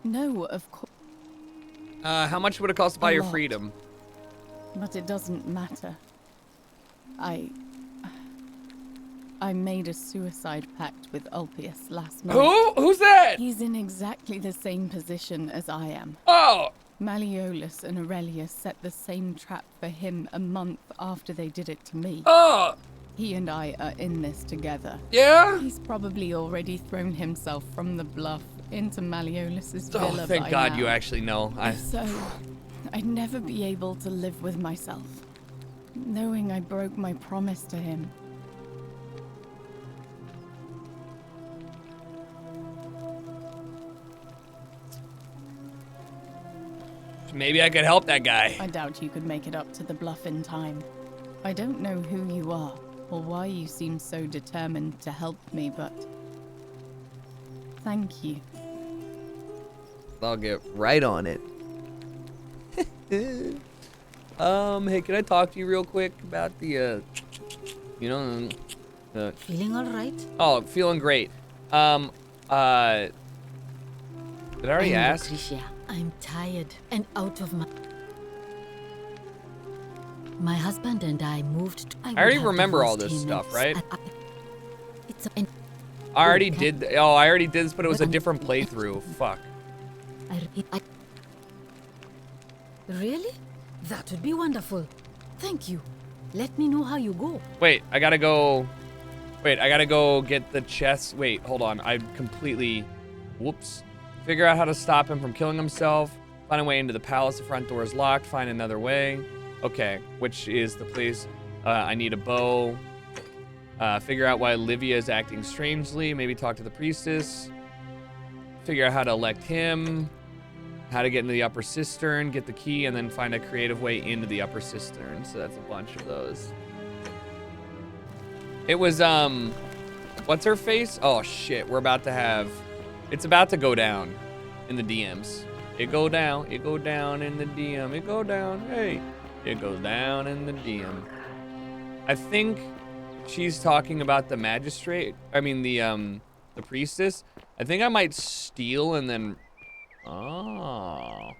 No, of course. How much would it cost to buy your freedom? But it doesn't matter. I made a suicide pact with Ulpius last month. Who's that? He's in exactly the same position as I am. Oh! Malleolus and Aurelius set the same trap for him a month after they did it to me. Oh! He and I are in this together. Yeah? He's probably already thrown himself from the bluff into Malleolus's villa Oh, thank by God now. you actually know. If so, I'd never be able to live with myself, knowing I broke my promise to him. Maybe I could help that guy. I doubt you could make it up to the bluff in time. I don't know who you are, or why you seem so determined to help me, but thank you. I'll get right on it. Hey, can I talk to you real quick about the, Feeling all right? Oh, feeling great. Did I already ask? Lucretia, I'm tired and out of my husband and I moved to... I already remember all this stuff, right? I already did this, but it was a different playthrough. Fuck. Really? That would be wonderful. Thank you. Let me know how you go. Wait, I gotta go get the chest. Wait, hold on. I completely... Whoops. Figure out how to stop him from killing himself. Find a way into the palace. The front door is locked. Find another way. Okay, which is the place. I need a bow. Figure out why Livia is acting strangely. Maybe talk to the priestess. Figure out how to elect him. How to get into the upper cistern. Get the key, and then find a creative way into the upper cistern. So that's a bunch of those. It was, what's her face? Oh, shit. We're about to have... It's about to go down in the DMs. It go down in the DM. It go down, hey. It goes down in the DM. I think she's talking about the magistrate. I mean, the priestess. I think I might steal and then... Oh.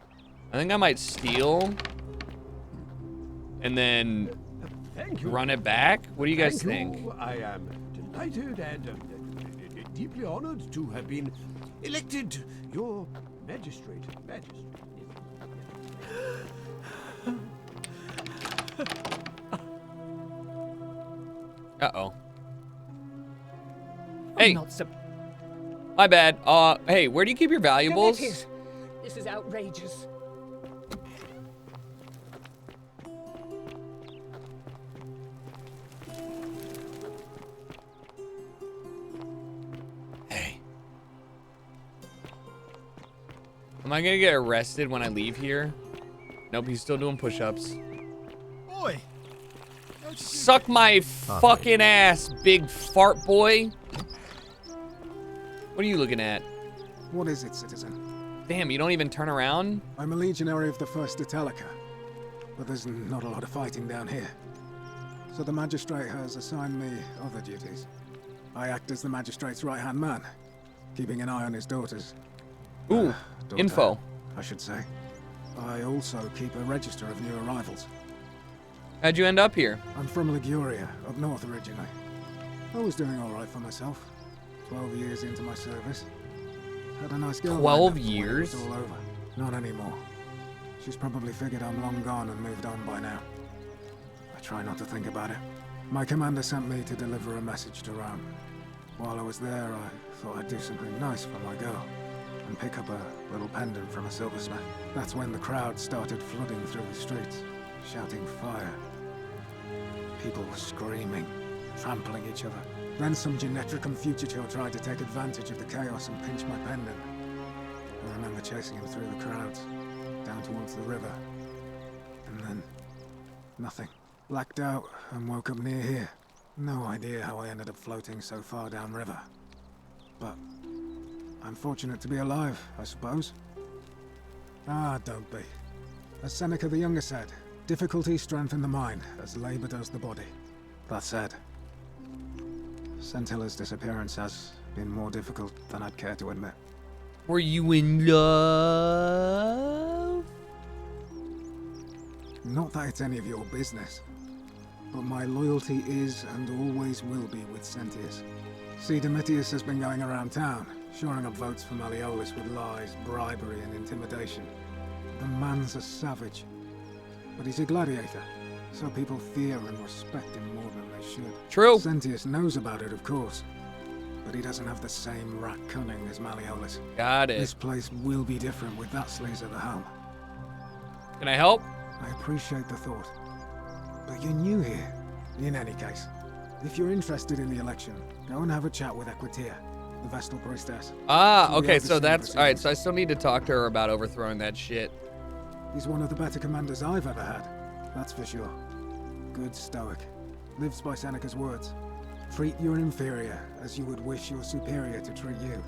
I think I might steal and then run it back. What do you guys think? I am delighted and deeply honored to have been elected your magistrate. Uh-oh. Hey. My bad. Hey, where do you keep your valuables? This is outrageous. Hey. Am I gonna get arrested when I leave here? Nope, he's still doing push-ups. Boy. Suck my fucking ass, big fart boy. What are you looking at? What is it, citizen? Damn, you don't even turn around? I'm a legionary of the 1st Italica, but there's not a lot of fighting down here. So the magistrate has assigned me other duties. I act as the magistrate's right-hand man, keeping an eye on his daughters. Ooh, info. I should say. I also keep a register of new arrivals. How'd you end up here? I'm from Liguria, up north originally. I was doing all right for myself. 12 years into my service. Had a nice girl. 12 years? It was all over. Not anymore. She's probably figured I'm long gone and moved on by now. I try not to think about it. My commander sent me to deliver a message to Rome. While I was there, I thought I'd do something nice for my girl and pick up a little pendant from a silversmith. That's when the crowd started flooding through the streets, shouting fire. People were screaming, trampling each other. Then some Genetricum fugitive tried to take advantage of the chaos and pinch my pendant. I remember chasing him through the crowds, down towards the river. And then... nothing. Blacked out and woke up near here. No idea how I ended up floating so far downriver. But I'm fortunate to be alive, I suppose. Ah, don't be. As Seneca the Younger said, difficulty strengthens the mind, as labor does the body. That said, Scintilla's disappearance has been more difficult than I'd care to admit. Were you in love? Not that it's any of your business, but my loyalty is and always will be with Sentius. See, Domitius has been going around town, shoring up votes for Malleolus with lies, bribery, and intimidation. The man's a savage, but he's a gladiator, so people fear and respect him more than they should. True. Sentius knows about it, of course, but he doesn't have the same rat cunning as Malleolus. Got it. This place will be different with that Slays at the helm. Can I help? I appreciate the thought, but you're new here. In any case, if you're interested in the election, go and have a chat with Equitia, the Vestal Priestess. Ah, okay, so that's... Alright, so I still need to talk to her about overthrowing that shit. He's one of the better commanders I've ever had, that's for sure. Good stoic. Lives by Seneca's words. Treat your inferior as you would wish your superior to treat you.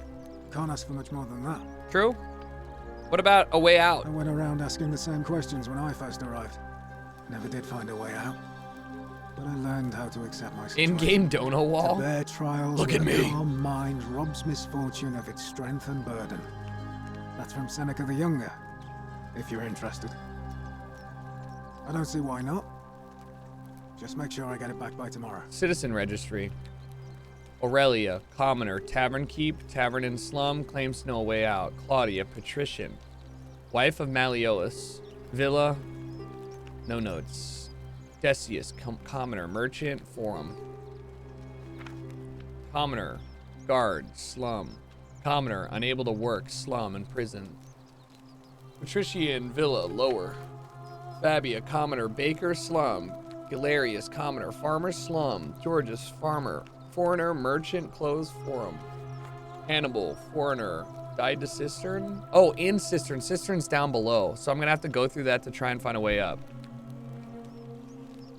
Can't ask for much more than that. True. What about a way out? I went around asking the same questions when I first arrived. Never did find a way out. But I learned how to accept my situation. In-game dono wall? To bear trials Look at with me. a calm mind robs misfortune of its strength and burden. That's from Seneca the Younger, if you're interested. I don't see why not. Just make sure I get it back by tomorrow. Citizen registry. Aurelia, commoner, tavern keep, tavern in slum, claims to know a way out. Claudia, patrician, wife of Malleolus, villa, no notes. Decius, commoner, merchant, forum. Commoner, guard, slum. Commoner, unable to work, slum, and prison. Patrician, villa, lower. Fabia, commoner, baker, slum. Galerius, commoner, farmer, slum. Georgius, farmer. Foreigner, merchant, clothes, forum. Hannibal, foreigner, died to cistern. Oh, in cistern. Cistern's down below. So I'm going to have to go through that to try and find a way up.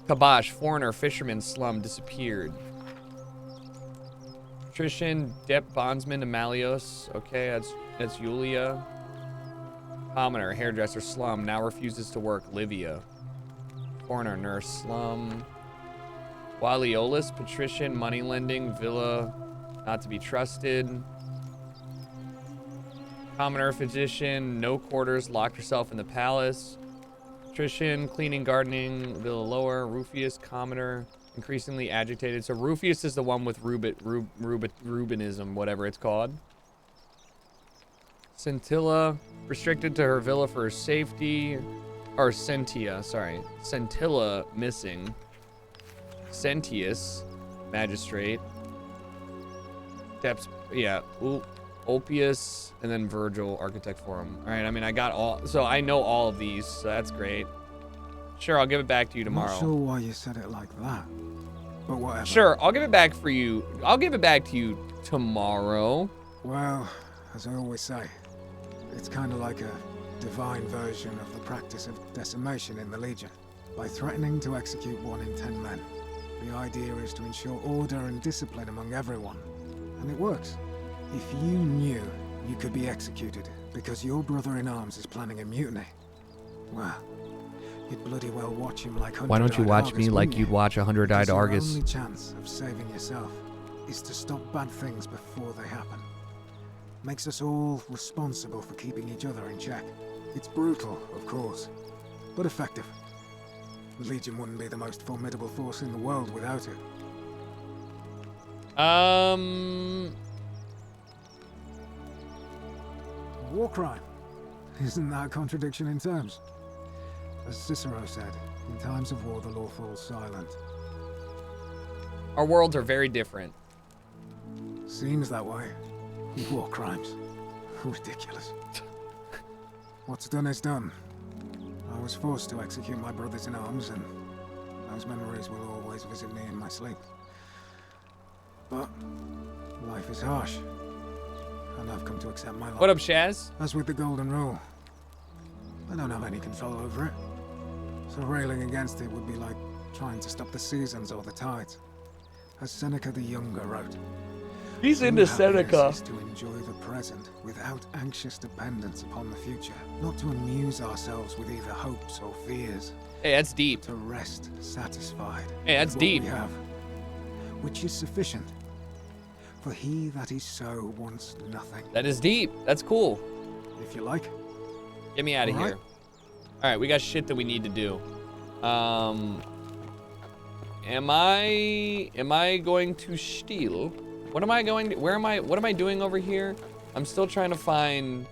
Kabash, foreigner, fisherman, slum, disappeared. Patrician, dep bondsman to Malleus. Okay, that's Julia. Commoner, hairdresser, slum, now refuses to work. Livia. Foreigner, nurse, slum. Malleolus, patrician, money lending, villa, not to be trusted. Commoner, physician, no quarters, locked herself in the palace. Patrician, cleaning, gardening, villa lower. Rufius, commoner, increasingly agitated. So Rufius is the one with Rubinism, whatever it's called. Scintilla, restricted to her villa for her safety. Or Sentia, sorry. Scintilla, missing. Sentius, magistrate. Depths, yeah. Ulpius, and then Virgil, architect forum. All right, I mean, I got all, so I know all of these, so that's great. Sure, I'll give it back to you tomorrow. Not sure why you said it like that, but whatever. Sure, I'll give it back for you. I'll give it back to you tomorrow. Well, as I always say, it's kind of like a divine version of the practice of decimation in the Legion. By threatening to execute 1 in 10 men, the idea is to ensure order and discipline among everyone. And it works. If you knew you could be executed because your brother-in-arms is planning a mutiny, well, you'd bloody well watch him like 100-eyed Why don't you watch Argus, me like wouldn't you'd you? watch 100-eyed Argus? The only chance of saving yourself is to stop bad things before they happen. Makes us all responsible for keeping each other in check. It's brutal, of course, but effective. The Legion wouldn't be the most formidable force in the world without it. War crime. Isn't that a contradiction in terms? As Cicero said, in times of war the law falls silent. Our worlds are very different. Seems that way. War crimes. Ridiculous. What's done is done. I was forced to execute my brothers in arms, and those memories will always visit me in my sleep. But life is harsh, and I've come to accept my lot. What up, Shaz? As with the Golden Rule, I don't have any control over it. So railing against it would be like trying to stop the seasons or the tides. As Seneca the Younger wrote, He's "True into happiness Seneca. is to enjoy the present without anxious dependence upon the future, not to amuse ourselves with either hopes or fears. Hey, that's deep. To rest satisfied. Hey, that's with what deep. we have, which is sufficient. For he that is so wants nothing." That is deep. That's cool. If you like. Get me out of All right. here. All right, we got shit that we need to do. Am I going to steal? What am I going to, what am I doing over here? I'm still trying to find,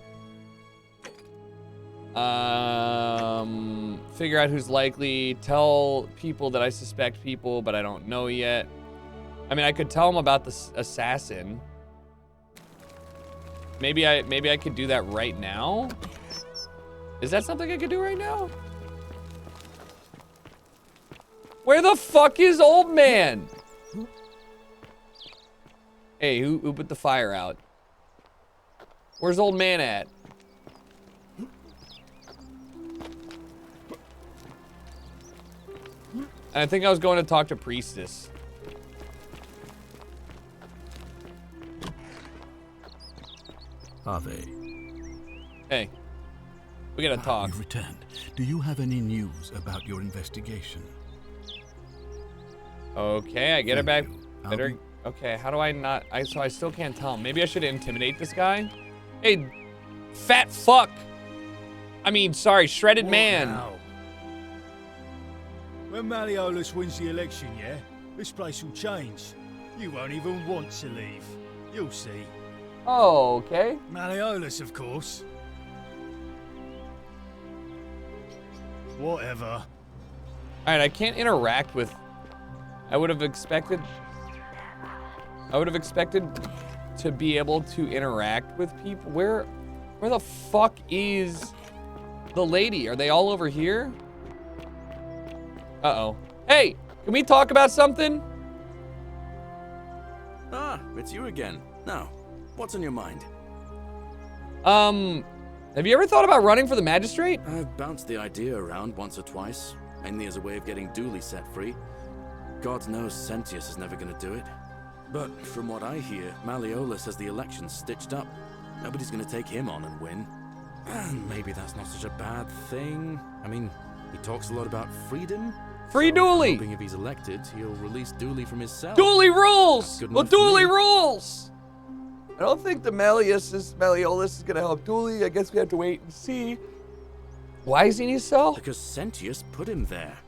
figure out who's likely, tell people that I suspect people, but I don't know yet. I mean, I could tell them about the assassin. Maybe I could do that right now. Is that something I could do right now? Where the fuck is old man? Hey, who put the fire out? Where's old man at? I think I was going to talk to Priestess. Ave. Hey, we gotta talk. You've returned. Do you have any news about your investigation? Okay, I get her back. I'll Better. be- Okay, how do I not? So I still can't tell him. Maybe I should intimidate this guy. Hey, fat fuck. I mean, sorry, shredded What man. now? When Malleolus wins the election, yeah, this place will change. You won't even want to leave. You'll see. Oh, okay. Malleolus, of course. Whatever. All right, I can't interact with. I would have expected to be able to interact with people. Where the fuck is the lady? Are they all over here? Uh-oh. Hey, can we talk about something? Ah, it's you again. Now, what's on your mind? Have you ever thought about running for the magistrate? I've bounced the idea around once or twice, mainly as a way of getting Dooley set free. God knows Sentius is never gonna do it. But from what I hear, Malleolus has the election stitched up. Nobody's gonna take him on and win. And maybe that's not such a bad thing. I mean, he talks a lot about freedom. Free Dooley! I'm hoping if he's elected, he'll release Dooley from his cell. Dooley rules! That's good Well, enough for Dooley me. rules! I don't think the Malleolus is gonna help Dooley. I guess we have to wait and see. Why is he in his cell? Because Sentius put him there.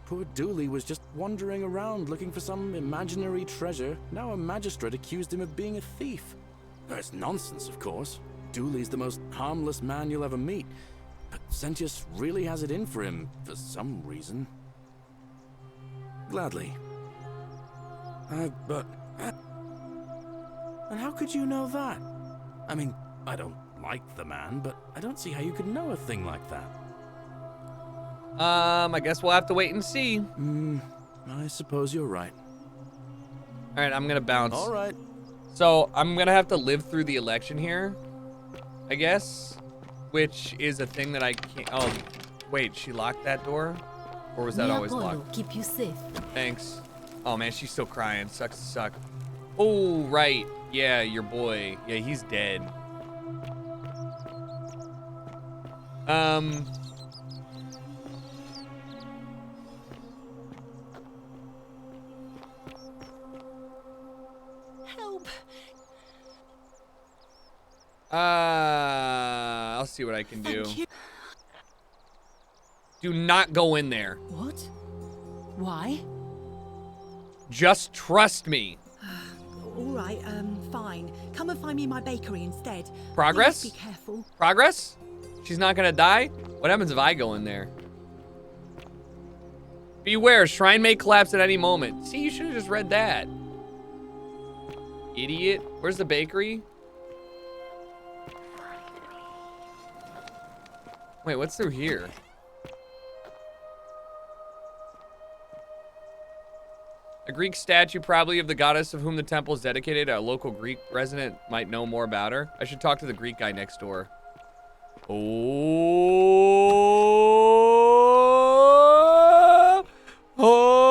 Poor Dooley was just wandering around looking for some imaginary treasure. Now a magistrate accused him of being a thief. It's nonsense, of course. Dooley's the most harmless man you'll ever meet. But Sentius really has it in for him, for some reason. Gladly. But... And how could you know that? I mean, I don't like the man, but I don't see how you could know a thing like that. I guess we'll have to wait and see. I suppose you're right. All right, I'm gonna bounce. All right. So I'm gonna have to live through the election here, I guess, which is a thing that I can't. Oh, wait, she locked that door, or was that always locked? Keep you safe. Thanks. Oh man, she's still crying. Sucks to suck. Oh right, yeah, your boy. Yeah, he's dead. Help! I'll see what I can do. Thank you. Do not go in there. What? Why? Just trust me. All right, fine. Come and find me in my bakery instead. Progress? Please be careful. Progress? She's not gonna die? What happens if I go in there? Beware, shrine may collapse at any moment. See, you should have just read that. Idiot. Where's the bakery? Wait, what's through here? A Greek statue, probably of the goddess of whom the temple is dedicated. A local Greek resident might know more about her. I should talk to the Greek guy next door. Oh! Oh!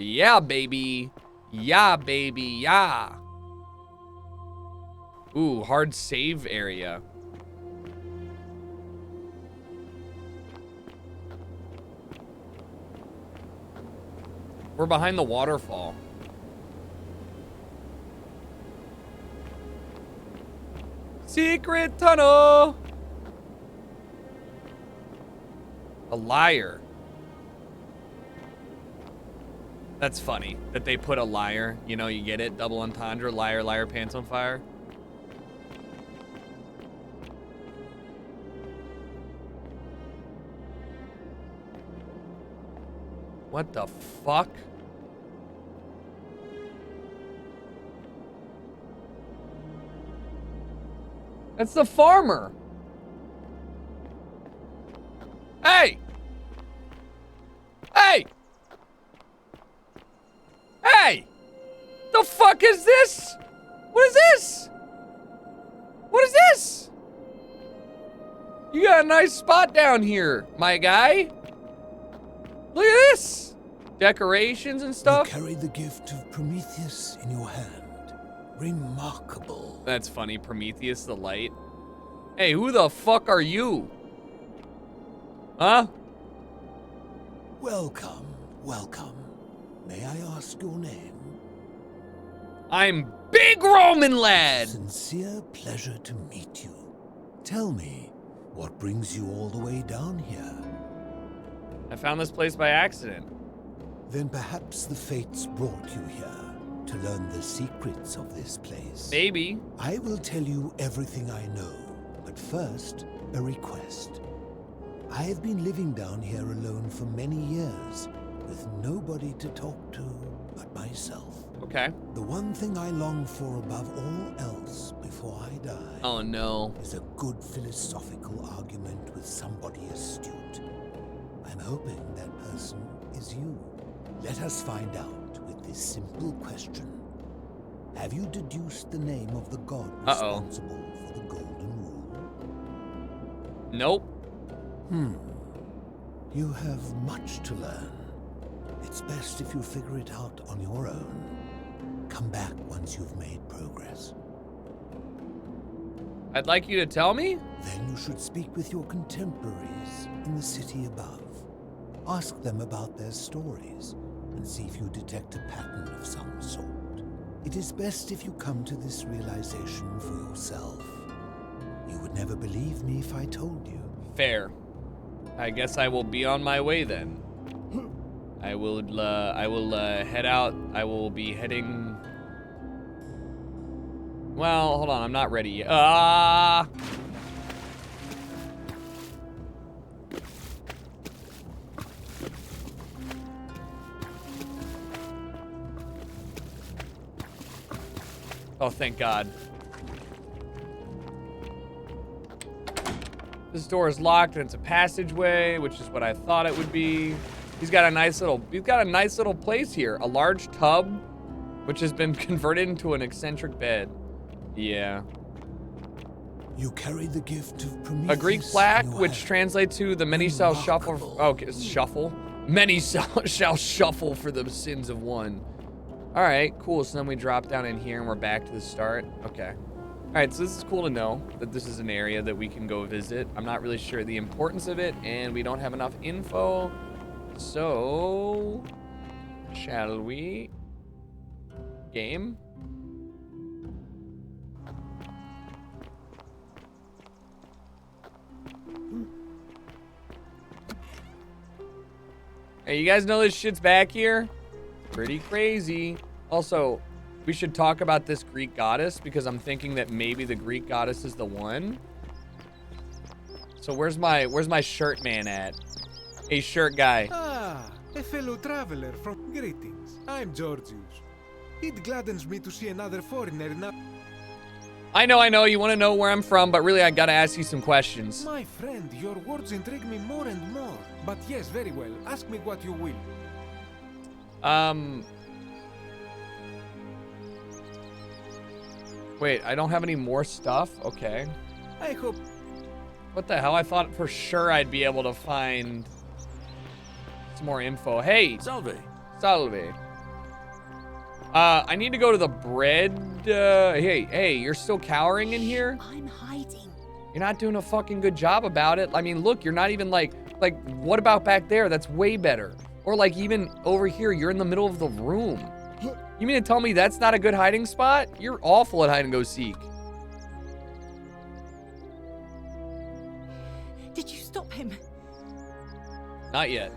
Yeah, baby. Yeah, baby. Yeah. Ooh, hard save area. We're behind the waterfall. Secret tunnel. A liar. That's funny that they put a liar. You know, you get it? Double entendre. Liar, liar, pants on fire. What the fuck? That's the farmer. Hey! Hey! Hey! The fuck is this? What is this? What is this? You got a nice spot down here, my guy. Look at this. Decorations and stuff. You carry the gift of Prometheus in your hand. Remarkable. That's funny. Prometheus the light. Hey, who the fuck are you? Huh? Welcome, welcome. May I ask your name? I'm Big Roman Lad. Sincere pleasure to meet you. Tell me, what brings you all the way down here? I found this place by accident. Then perhaps the fates brought you here to learn the secrets of this place. Maybe. I will tell you everything I know, but first, a request. I have been living down here alone for many years, with nobody to talk to but myself. Okay. The one thing I long for above all else before I die. Oh no. Is a good philosophical argument with somebody astute. I'm hoping that person is you. Let us find out with this simple question. Have you deduced the name of the god responsible for the Golden Rule? Nope. You have much to learn. It's best if you figure it out on your own. Come back once you've made progress. I'd like you to tell me? Then you should speak with your contemporaries in the city above. Ask them about their stories and see if you detect a pattern of some sort. It is best if you come to this realization for yourself. You would never believe me if I told you. Fair. I guess I will be on my way then. I will head out. I will be heading. Well, hold on. I'm not ready yet. Oh, thank God. This door is locked and it's a passageway, which is what I thought it would be. He's got a nice little place here. A large tub, which has been converted into an eccentric bed. Yeah. You carry the gift of Prometheus. A Greek plaque, which translates to the many shall shuffle. Okay, shuffle. Many shall shuffle for the sins of one. All right, cool. So then we drop down in here and we're back to the start. Okay. All right, so this is cool to know that this is an area that we can go visit. I'm not really sure the importance of it, and we don't have enough info. So, shall we? Game? Hey, you guys know this shit's back here? Pretty crazy. Also, we should talk about this Greek goddess because I'm thinking that maybe the Greek goddess is the one. So where's my shirt man at? Hey, shirt guy. Ah, a fellow traveler from greetings. I'm Georgius. It gladdens me to see another foreigner now. I know. You want to know where I'm from, but really I gotta ask you some questions. My friend, your words intrigue me more and more. But yes, very well. Ask me what you will. Wait, I don't have any more stuff? Okay. I hope. What the hell? I thought for sure I'd be able to find some more info. Hey! Salve. Salve. I need to go to the bread. Hey, you're still cowering in here? I'm hiding. You're not doing a fucking good job about it. I mean, look, you're not even like, what about back there? That's way better. Or like even over here, you're in the middle of the room. You mean to tell me that's not a good hiding spot? You're awful at hide and go seek. Did you stop him? Not yet.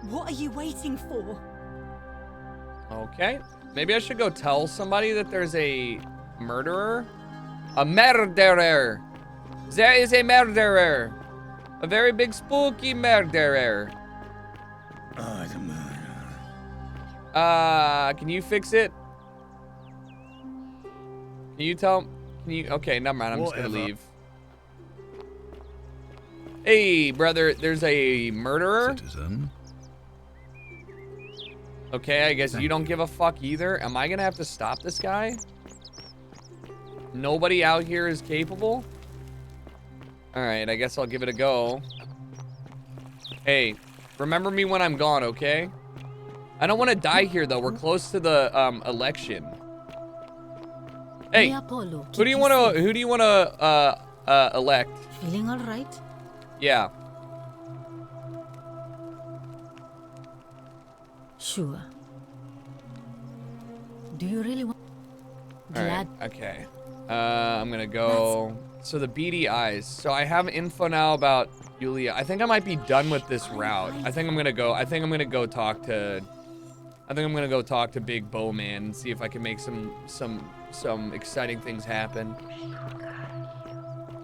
What are you waiting for? Okay. Maybe I should go tell somebody that there's a murderer. A murderer. There is a murderer. A very big spooky murderer. Oh, the murderer. Can you fix it? Can you tell? Can you? Okay, never mind. I'm just gonna leave. Hey, brother, there's a murderer. Citizen. Okay, I guess you don't give a fuck either. Am I gonna have to stop this guy? Nobody out here is capable? Alright, I guess I'll give it a go. Hey, remember me when I'm gone, okay? I don't want to die here, though. We're close to the election. Hey, who do you want to elect? Feeling all right? Yeah. Sure. Do you really want? Alright, okay. I'm gonna go. So the beady eyes. So I have info now about Yulia. I think I might be done with this route. I think I'm gonna go talk to Big Bowman and see if I can make some exciting things happen.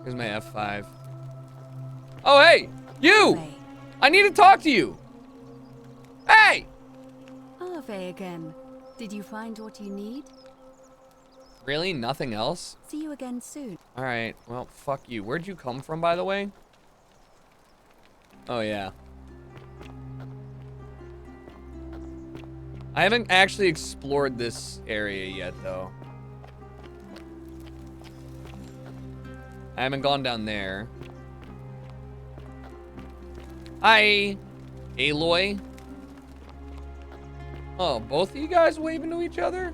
Here's my F5. Oh hey! You! I need to talk to you! Hey! Ave again. Did you find what you need? Really? Nothing else? See you again soon. Alright, well, fuck you. Where'd you come from, by the way? Oh, yeah. I haven't actually explored this area yet, though. I haven't gone down there. Hi, Aloy. Oh, both of you guys waving to each other?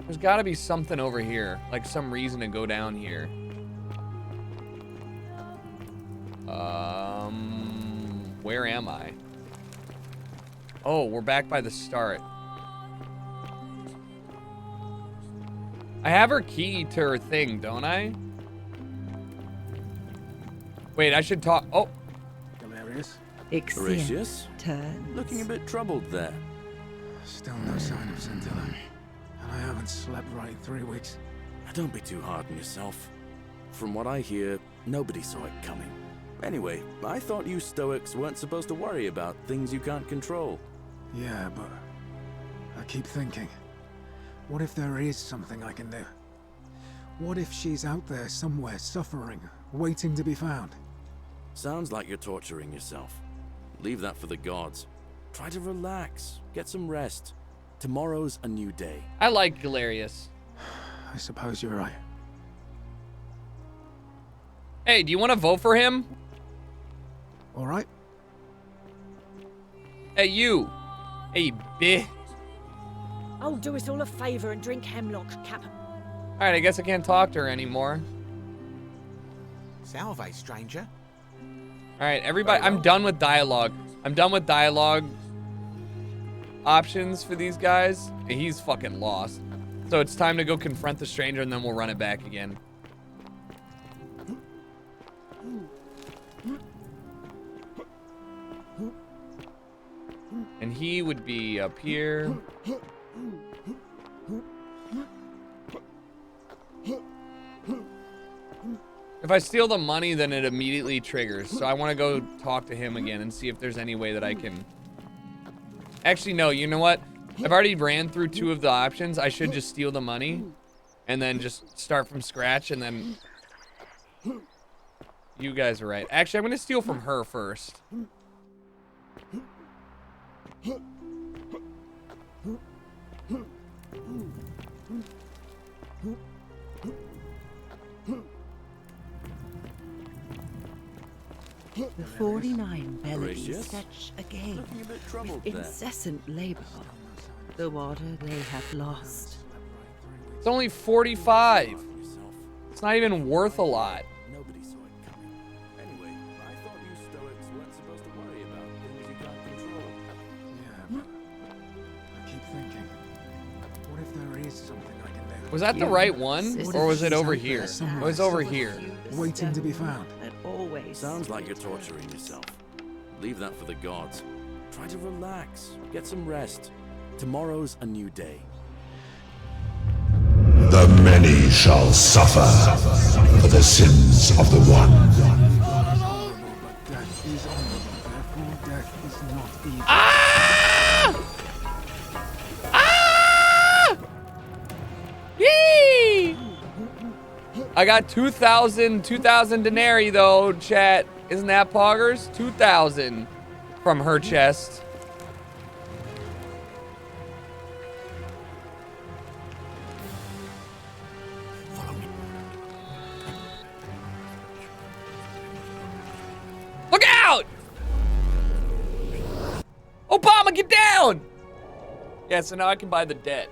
There's gotta be something over here. Like some reason to go down here. Where am I? Oh, we're back by the start. I have her key to her thing, don't I? Wait, I should talk. Oh. Hilarious. Horatius? Turns. Looking a bit troubled there. Still no sign of Scintilla. And I haven't slept right in 3 weeks. Don't be too hard on yourself. From what I hear, nobody saw it coming. Anyway, I thought you Stoics weren't supposed to worry about things you can't control. Yeah, but I keep thinking, what if there is something I can do? What if she's out there somewhere suffering, waiting to be found? Sounds like you're torturing yourself. Leave that for the gods. Try to relax, get some rest. Tomorrow's a new day. I like Galerius. I suppose you're right. Hey, do you want to vote for him? All right. Hey, you. Hey, bitch. Oh, do us all a favor and drink hemlock, Cap. All right, I guess I can't talk to her anymore. Salve, stranger. All right, everybody, I'm done with dialogue. I'm done with dialogue options for these guys. He's fucking lost. So it's time to go confront the stranger and then we'll run it back again. And he would be up here. If I steal the money, then it immediately triggers. So I want to go talk to him again and see if there's any way that I can... Actually, no, you know what? I've already ran through 2 of the options. I should just steal the money and then just start from scratch and then... You guys are right. Actually, I'm going to steal from her first. The 49 bellies Horatius? fetch again, Looking a bit troubled with there. incessant labour. the water they have lost. It's only 45. It's not even worth a lot. Nobody saw it coming. Anyway, I thought you stoics weren't supposed to worry about things you can't control. Yeah, but I keep thinking, what if there is something I can do? Was that the right one, or was it over here? It was over here. Waiting to be found. That always Sounds like you're torturing yourself. Leave that for the gods. Try to relax. Get some rest. Tomorrow's a new day. The many shall suffer for the sins of the one. Death is honorable, therefore death is not evil. Ah! Ah! Yee! I got 2,000 denarii though, chat. Isn't that poggers? 2,000 from her chest. Look out! Obama, get down! Yeah, so now I can buy the debt.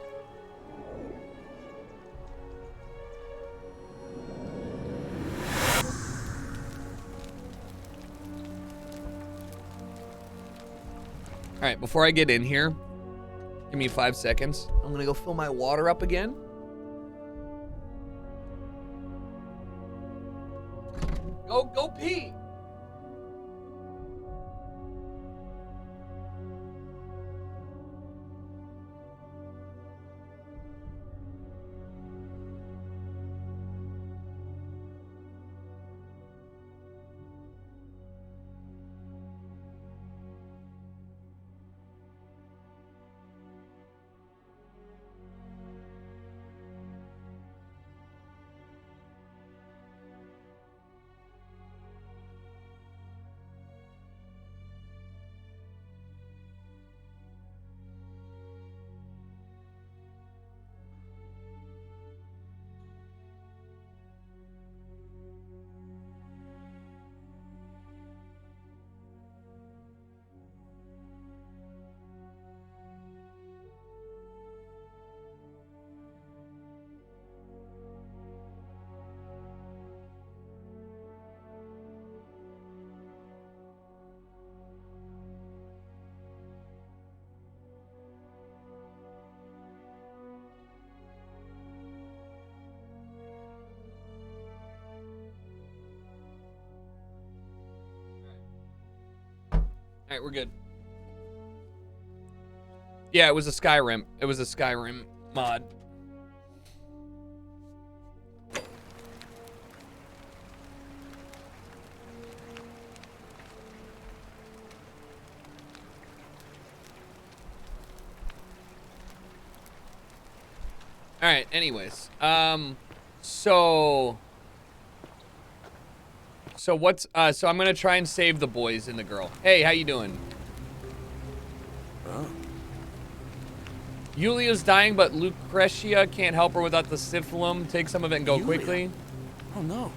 All right, before I get in here, give me 5 seconds. I'm gonna go fill my water up again. Go pee. All right, we're good. Yeah, it was a Skyrim. It was a Skyrim mod. All right, anyways. So what's so I'm gonna try and save the boys and the girl. Hey, how you doing? Oh. Yulia's dying, but Lucretia can't help her without the syphilum. Take some of it and go Yulia? quickly. Oh no.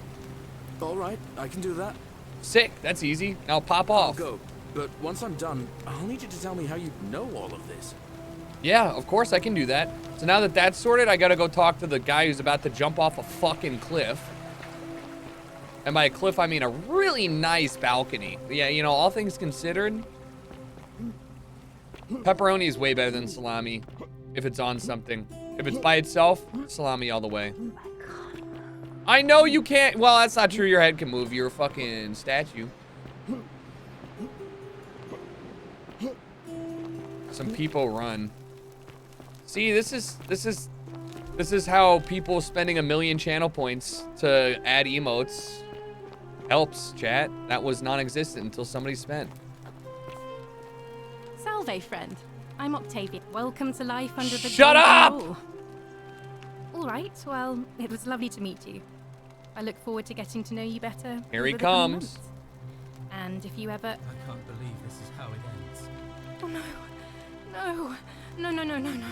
All right, I can do that. Sick. That's easy. Now pop off. I'll go. But once I'm done, I'll need you to tell me how you know all of this. Yeah, of course I can do that. So now that that's sorted, I gotta go talk to the guy who's about to jump off a fucking cliff. And by a cliff, I mean a really nice balcony. Yeah, you know, all things considered, pepperoni is way better than salami if it's on something. If it's by itself, salami all the way. I know you can't. Well, that's not true. Your head can move. You're a fucking statue. Some people run. See, this is how people spending 1 million channel points to add emotes helps, chat. That was non-existent until somebody spent. Salve, friend. I'm Octavia. Welcome to life under the Shut golden up! rule. All right, well, it was lovely to meet you. I look forward to getting to know you better. Here he over the coming comes. months. And if you ever... I can't believe this is how it ends. Oh, no. No. No, no, no, no, no.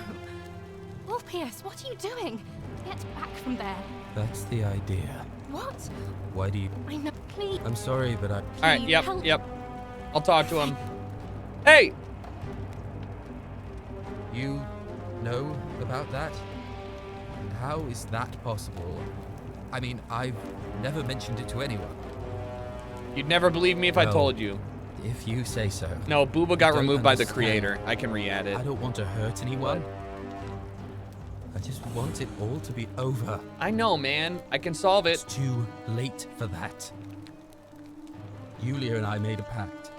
Orpheus, what are you doing? Get back from there. That's the idea. What? Why do you... I know. Please. I'm sorry, but I... All right, yep, help. yep. I'll talk to him. Hey! You know about that? How is that possible? I mean, I've never mentioned it to anyone. You'd never believe me if I Well, told you. If you say so. No, Booba I got don't removed by the understand. creator. I can re-add it. I don't want to hurt anyone. I just want it all to be over. I know, man. I can solve it. It's too late for that. Yulia and I made a pact.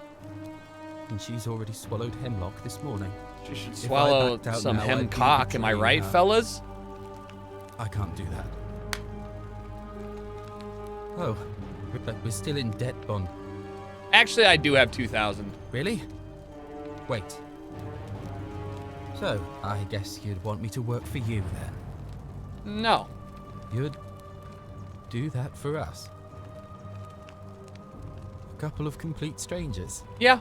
And she's already swallowed hemlock this morning. She should If swallow I backed out some now, hem I'd be cock. Am I betraying right, her. fellas? I can't do that. Oh, but we're still in debt bond. Actually, I do have 2,000. Really? Wait. So, I guess you'd want me to work for you then? No. You'd do that for us? A couple of complete strangers? Yeah.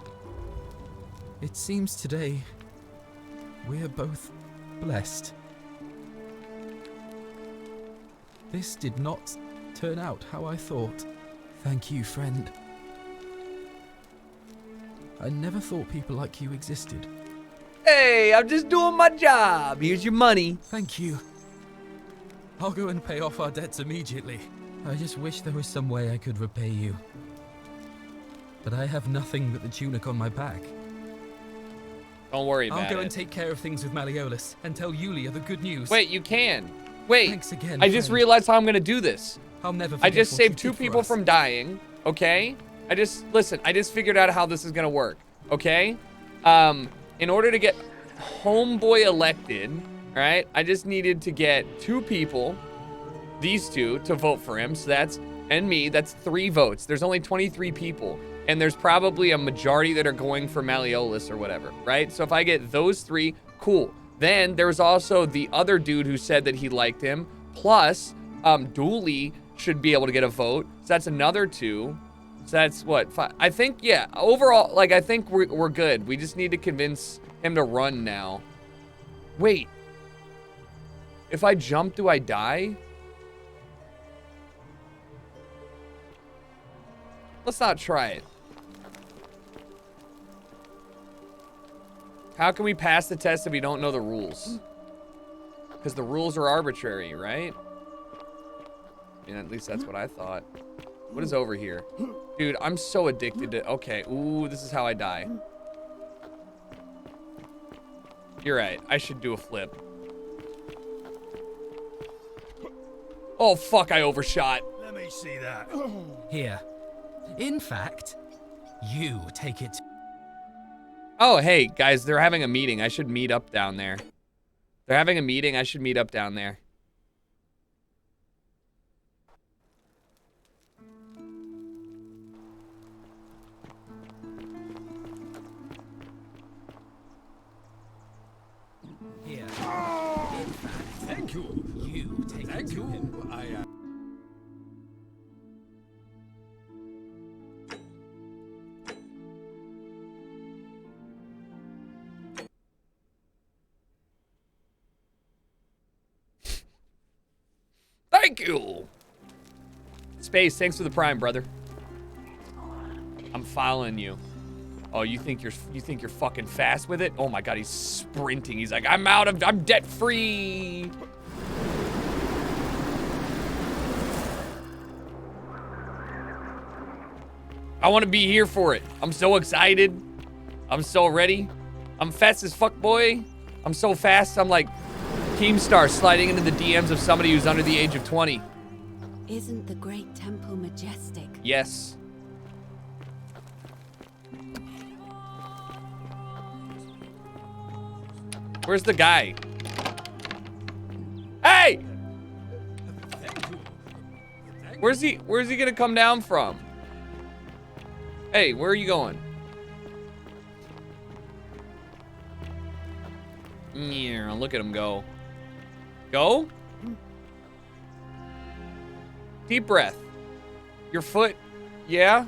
It seems today we're both blessed. This did not turn out how I thought. Thank you, friend. I never thought people like you existed. Hey, I'm just doing my job. Here's your money. Thank you. I'll go and pay off our debts immediately. I just wish there was some way I could repay you. But I have nothing but the tunic on my back. Don't worry about it. I'll go and take care of things with Malleolus and tell Yulia the good news. Wait, you can. Wait. Thanks again, I just friend. realized how I'm gonna do this. I'll never I forget just what saved you 2 did for people us. from dying, okay? I just figured out how this is gonna work, okay? In order to get homeboy elected, right, I just needed to get 2 people, these 2, to vote for him. So that's, and me, that's 3 votes. There's only 23 people. And there's probably a majority that are going for Malleolus or whatever, right? So if I get those 3, cool. Then there's also the other dude who said that he liked him. Plus, Dooley should be able to get a vote. So that's another 2. So that's what, 5? I think, yeah, overall, like, I think we're good. We just need to convince him to run now. Wait. If I jump, do I die? Let's not try it. How can we pass the test if we don't know the rules? Because the rules are arbitrary, right? I mean, at least that's what I thought. What is over here? Dude, I'm so addicted to... Okay, ooh, this is how I die. You're right. I should do a flip. Oh, fuck, I overshot. Let me see that. Here. In fact, you take it. Oh, hey, guys, they're having a meeting. I should meet up down there. They're having a meeting. I should meet up down there. Here. In fact, thank you. You take it to him. Thank you. Space, thanks for the prime, brother. I'm following you. Oh, you think you're fucking fast with it? Oh my god, he's sprinting. He's like, I'm debt free. I want to be here for it. I'm so excited. I'm so ready. I'm fast as fuck, boy. I'm so fast. I'm like Keemstar sliding into the DMs of somebody who's under the age of 20. Isn't the great temple majestic? Yes. Where's the guy? Hey! Where's he gonna come down from? Hey, where are you going? Yeah, look at him go. Go? Deep breath. Your foot, yeah?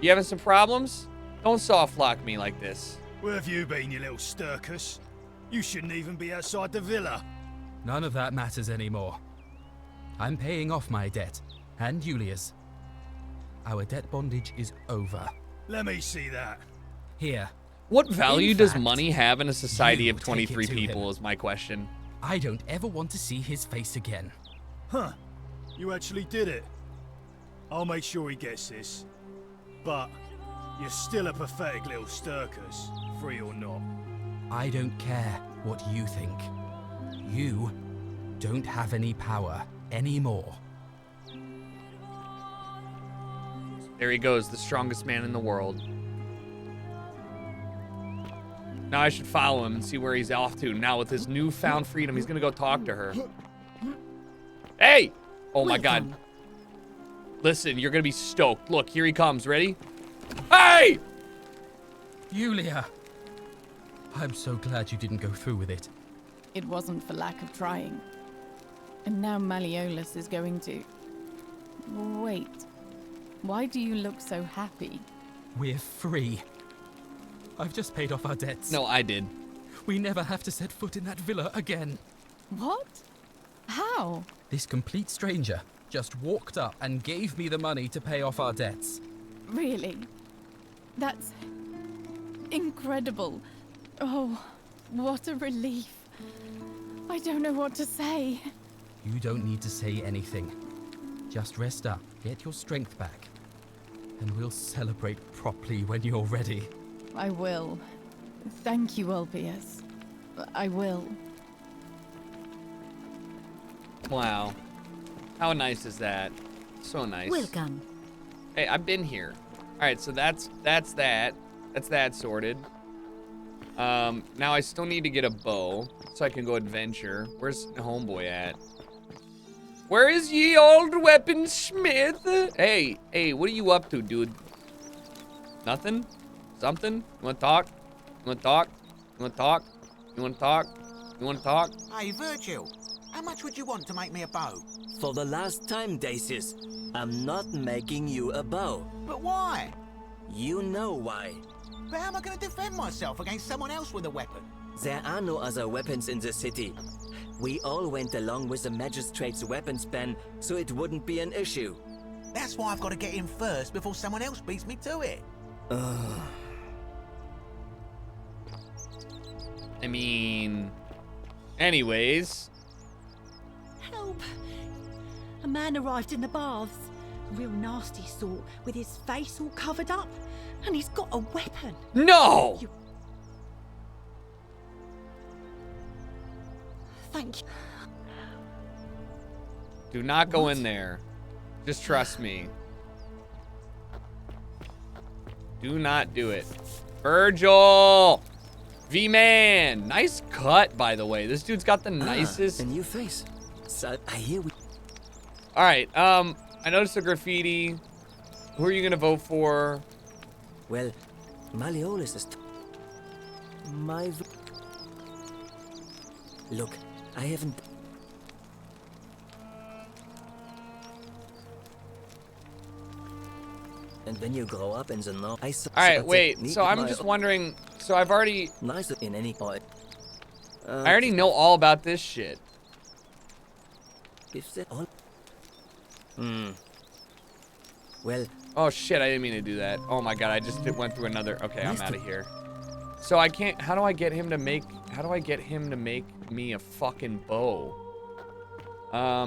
You having some problems? Don't soft lock me like this. Where have you been, you little stirkus? You shouldn't even be outside the villa. None of that matters anymore. I'm paying off my debt, and Julia's. Our debt bondage is over. Let me see that. Here. What value In does fact, money have in a society you of take 23 it to people him. is my question. I don't ever want to see his face again. Huh. You actually did it. I'll make sure he gets this. But you're still a pathetic little Sturkers, free or not. I don't care what you think. You don't have any power anymore. There he goes, the strongest man in the world. Now I should follow him and see where he's off to. Now with his newfound freedom, he's gonna go talk to her. Hey! Oh my god. Listen, you're gonna be stoked. Look, here he comes. Ready? Hey! Yulia! I'm so glad you didn't go through with it. It wasn't for lack of trying. And now Malleolus is going to... Wait. Why do you look so happy? We're free. I've just paid off our debts. No, I did. We never have to set foot in that villa again. What? How? This complete stranger just walked up and gave me the money to pay off our debts. Really? That's... incredible. Oh, what a relief. I don't know what to say. You don't need to say anything. Just rest up, get your strength back, and we'll celebrate properly when you're ready. I will. Thank you, Ulpius. I will. Wow. How nice is that? So nice. Welcome. Hey, I've been here. Alright, so that's that. That's that sorted. Now I still need to get a bow so I can go adventure. Where's homeboy at? Where is ye old weaponsmith? Hey, what are you up to, dude? Nothing? Something? You wanna talk? You wanna talk? You wanna talk? You wanna talk? You wanna talk? Hey, Virgil, how much would you want to make me a bow? For the last time, Dacius, I'm not making you a bow. But why? You know why. But how am I going to defend myself against someone else with a weapon? There are no other weapons in the city. We all went along with the magistrate's weapons ban, so it wouldn't be an issue. That's why I've got to get in first before someone else beats me to it. I mean... Anyways. Help! A man arrived in the baths. A real nasty sort, with his face all covered up. And he's got a weapon. No! Thank you. Do not go in there. Just trust me. Do not do it. Virgil! V-Man! Nice cut, by the way. This dude's got the nicest... A new face. So, I hear we... Alright, I noticed a graffiti. Who are you gonna vote for? Well, Malleolus is... Look, I haven't... And when you grow up in the north, Alright, wait. So I'm just wondering. So I've already. Nicer in any point. I already know all about this shit. Is that all? Well. Oh shit! I didn't mean to do that. Oh my god! I just went through another. Okay, I'm out of here. So I can't. How do I get him to make? How do I get him to make me a fucking bow?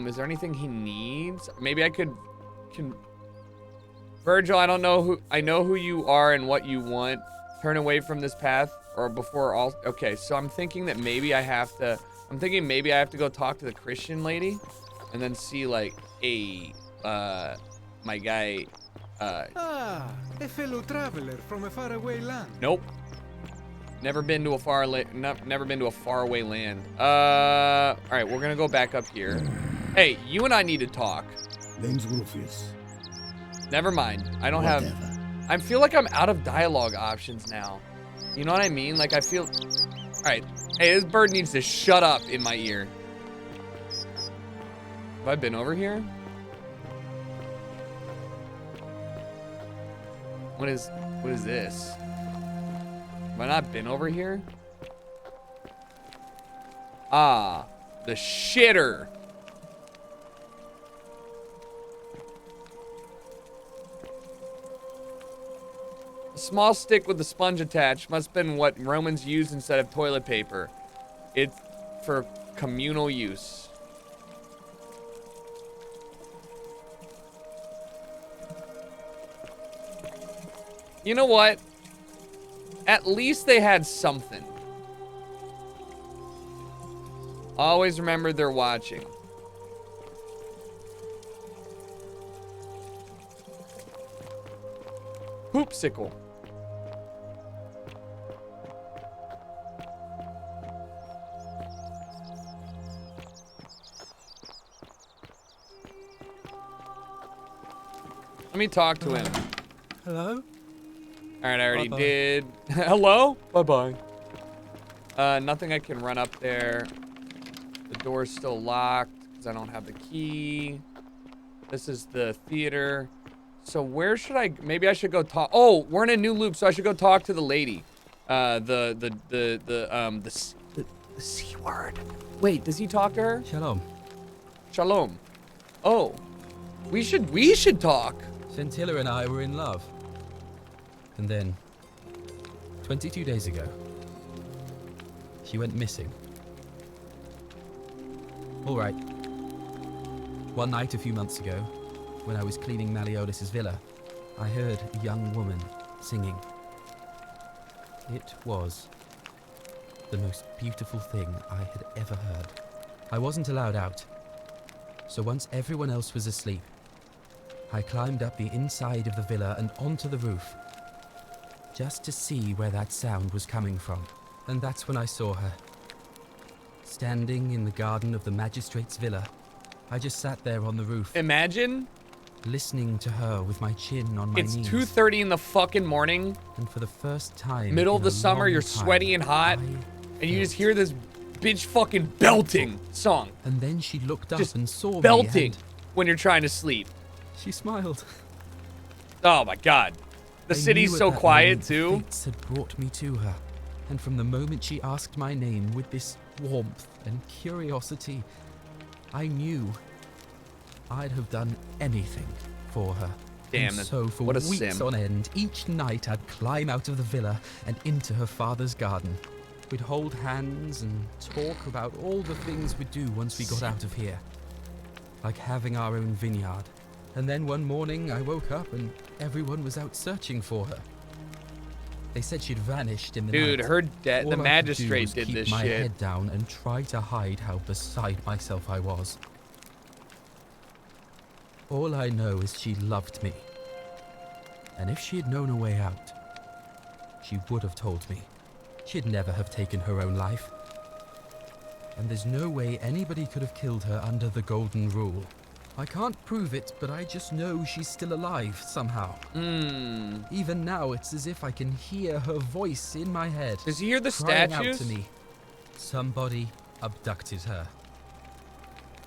Is there anything he needs? Maybe I could. Virgil, I don't know who. I know who you are and what you want. Turn away from this path, or before all. Okay, so I'm thinking that maybe I have to. I'm thinking maybe I have to go talk to the Christian lady, and then see like, hey, my guy. A fellow traveler from a faraway land. Nope. Never been to a never been to a faraway land. All right, we're gonna go back up here. Hey, you and I need to talk. Name's Rufius. Never mind. I don't have. I feel like I'm out of dialogue options now. You know what I mean? Like I feel. All right. Hey, this bird needs to shut up in my ear. Have I been over here? What is this? Have I not been over here? Ah, the shitter. small stick with the sponge attached. Must have been what Romans used instead of toilet paper. It's for communal use. You know what? At least they had something. Always remember they're watching. Poopsicle. Let me talk to him. Hello? Alright, I already Bye-bye. did. Hello? Bye-bye. Nothing I can run up there. The door's still locked because I don't have the key. This is the theater. So where should I... Maybe I should go talk... Oh, we're in a new loop, so I should go talk to the lady. The C word. Wait, does he talk to her? Shalom. Shalom. Oh. We should talk. Scintilla and I were in love. And then, 22 days ago, she went missing. All right. One night a few months ago, when I was cleaning Malleolus's villa, I heard a young woman singing. It was the most beautiful thing I had ever heard. I wasn't allowed out, so once everyone else was asleep, I climbed up the inside of the villa and onto the roof, just to see where that sound was coming from. And that's when I saw her. Standing in the garden of the magistrate's villa. I just sat there on the roof. Imagine listening to her with my chin on my knees. it's 2:30 in the fucking morning. And for the first time, middle of in the a summer, long you're time, sweaty and hot, and you just hear this bitch fucking belting song. And then she looked up Just and saw belting me and when you're trying to sleep. she smiled. Oh my god. The I city's knew at so that quiet moment too. Fates had brought me to her, and from the moment she asked my name with this warmth and curiosity, I knew I'd have done anything for her. Damn, and that- so for what a weeks sim. on end, each night I'd climb out of the villa and into her father's garden. We'd hold hands and talk about all the things we'd do once we got out of here. Like having our own vineyard. And then one morning I woke up and everyone was out searching for her. They said she'd vanished in the Dude, night. her All the I could do magistrate was did keep this my shit. head down and try to hide how beside myself I was. All I know is she loved me. And if she had known a way out, she would have told me. She'd never have taken her own life. And there's no way anybody could have killed her under the golden rule. I can't prove it, but I just know she's still alive somehow. Even now, it's as if I can hear her voice in my head. Does he hear the crying statues? out to me. Somebody abducted her.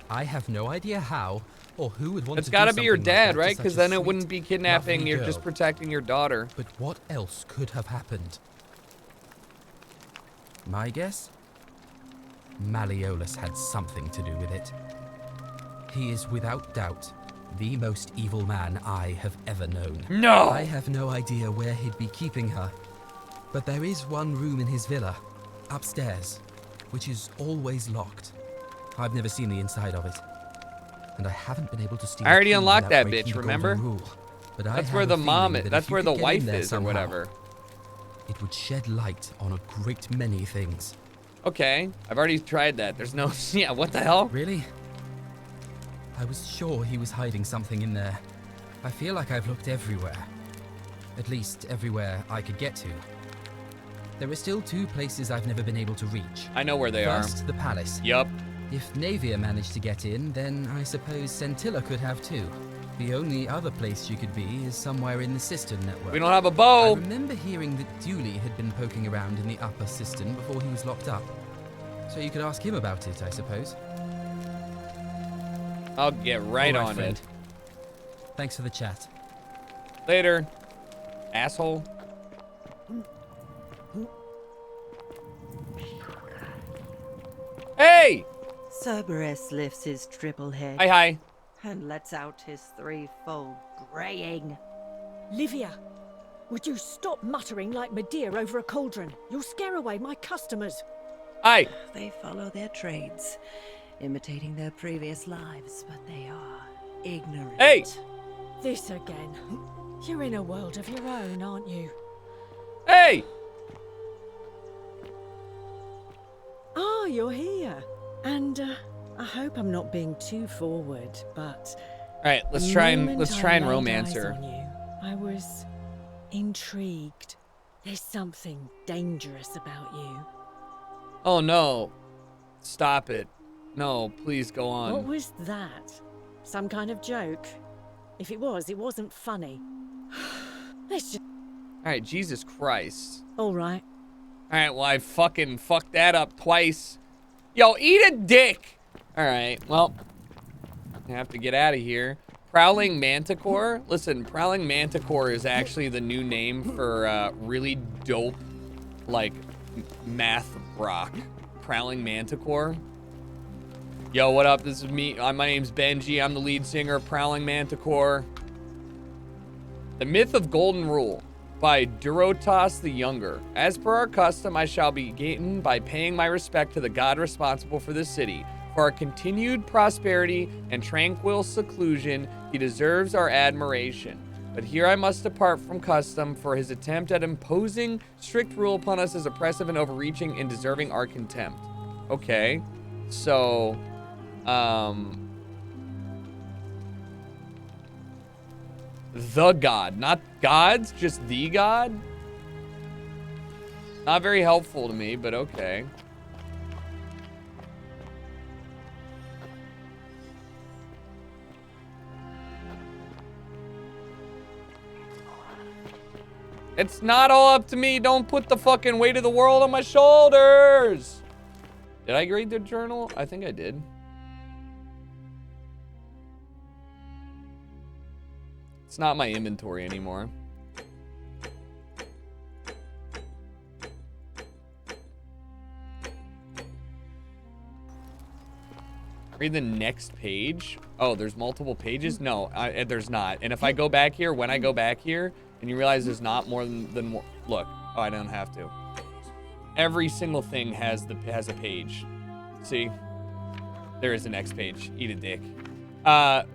I have no idea how or who would want It's to got to do be your something like dad, that to right? such Because a then it sweet, wouldn't be kidnapping. lovely You're just girl. protecting your daughter. But what else could have happened? My guess? Malleolus had something to do with it. He is without doubt the most evil man I have ever known. No! I have no idea where he'd be keeping her. But there is one room in his villa, upstairs, which is always locked. I've never seen the inside of it. And I haven't been able to steal I already a key unlocked without that breaking bitch, the remember? golden rule. But I That's have where a the mom feeling is. that That's if you where the could get in wife there is or somehow, whatever. it would shed light on a great many things. Okay, I've already tried that. There's no... Yeah, what the hell? Really? I was sure he was hiding something in there. I feel like I've looked everywhere. At least everywhere I could get to. There are still two places I've never been able to reach. I know where they are. First, the palace. Yup. If Navia managed to get in, then I suppose Scintilla could have too. The only other place she could be is somewhere in the cistern network. We don't have a bow. I remember hearing that Dooley had been poking around in the upper cistern before he was locked up. So you could ask him about it, I suppose. I'll get right All on friend. it. Thanks for the chat. Later, asshole. Hey! Cerberus lifts his triple head. Hi. And lets out his threefold braying. Livia, Would you stop muttering like Medea over a cauldron? You'll scare away my customers. Aye. They follow their trades, imitating their previous lives, but they are ignorant. Hey! This again. You're in a world of your own, aren't you? Hey! Ah, you're here. And I hope I'm not being too forward, but All right, let's try and laid romance eyes her. on you, I was intrigued. There's something dangerous about you. Oh no. Stop it. No, please go on. What was that? Some kind of joke? If it was, it wasn't funny. Let's just... Alright, Jesus Christ. Alright. Alright, well, I fucking fucked that up twice. Yo, eat a dick! Alright, well, I have to get out of here. Prowling Manticore? Listen, Prowling Manticore is actually the new name for really dope, like, math rock. Prowling Manticore. Yo, what up? This is me. My name's Benji. I'm the lead singer of Prowling Manticore. The Myth of Golden Rule by Durotas the Younger. As per our custom, I shall begin by paying my respect to the god responsible for this city. For our continued prosperity and tranquil seclusion, he deserves our admiration. But here I must depart from custom, for his attempt at imposing strict rule upon us is oppressive and overreaching and deserving our contempt. Okay, so, the god, not gods, just the god? Not very helpful to me, but okay. It's not all up to me. Don't put the fucking weight of the world on my shoulders. Did I grade the journal? I think I did. It's not my inventory anymore. Read the next page. Oh, there's multiple pages? No, there's not. And if I go back here, when I go back here, and you realize there's not more than one. Look, oh, I don't have to. Every single thing has a page. See? There is the next page. Eat a dick.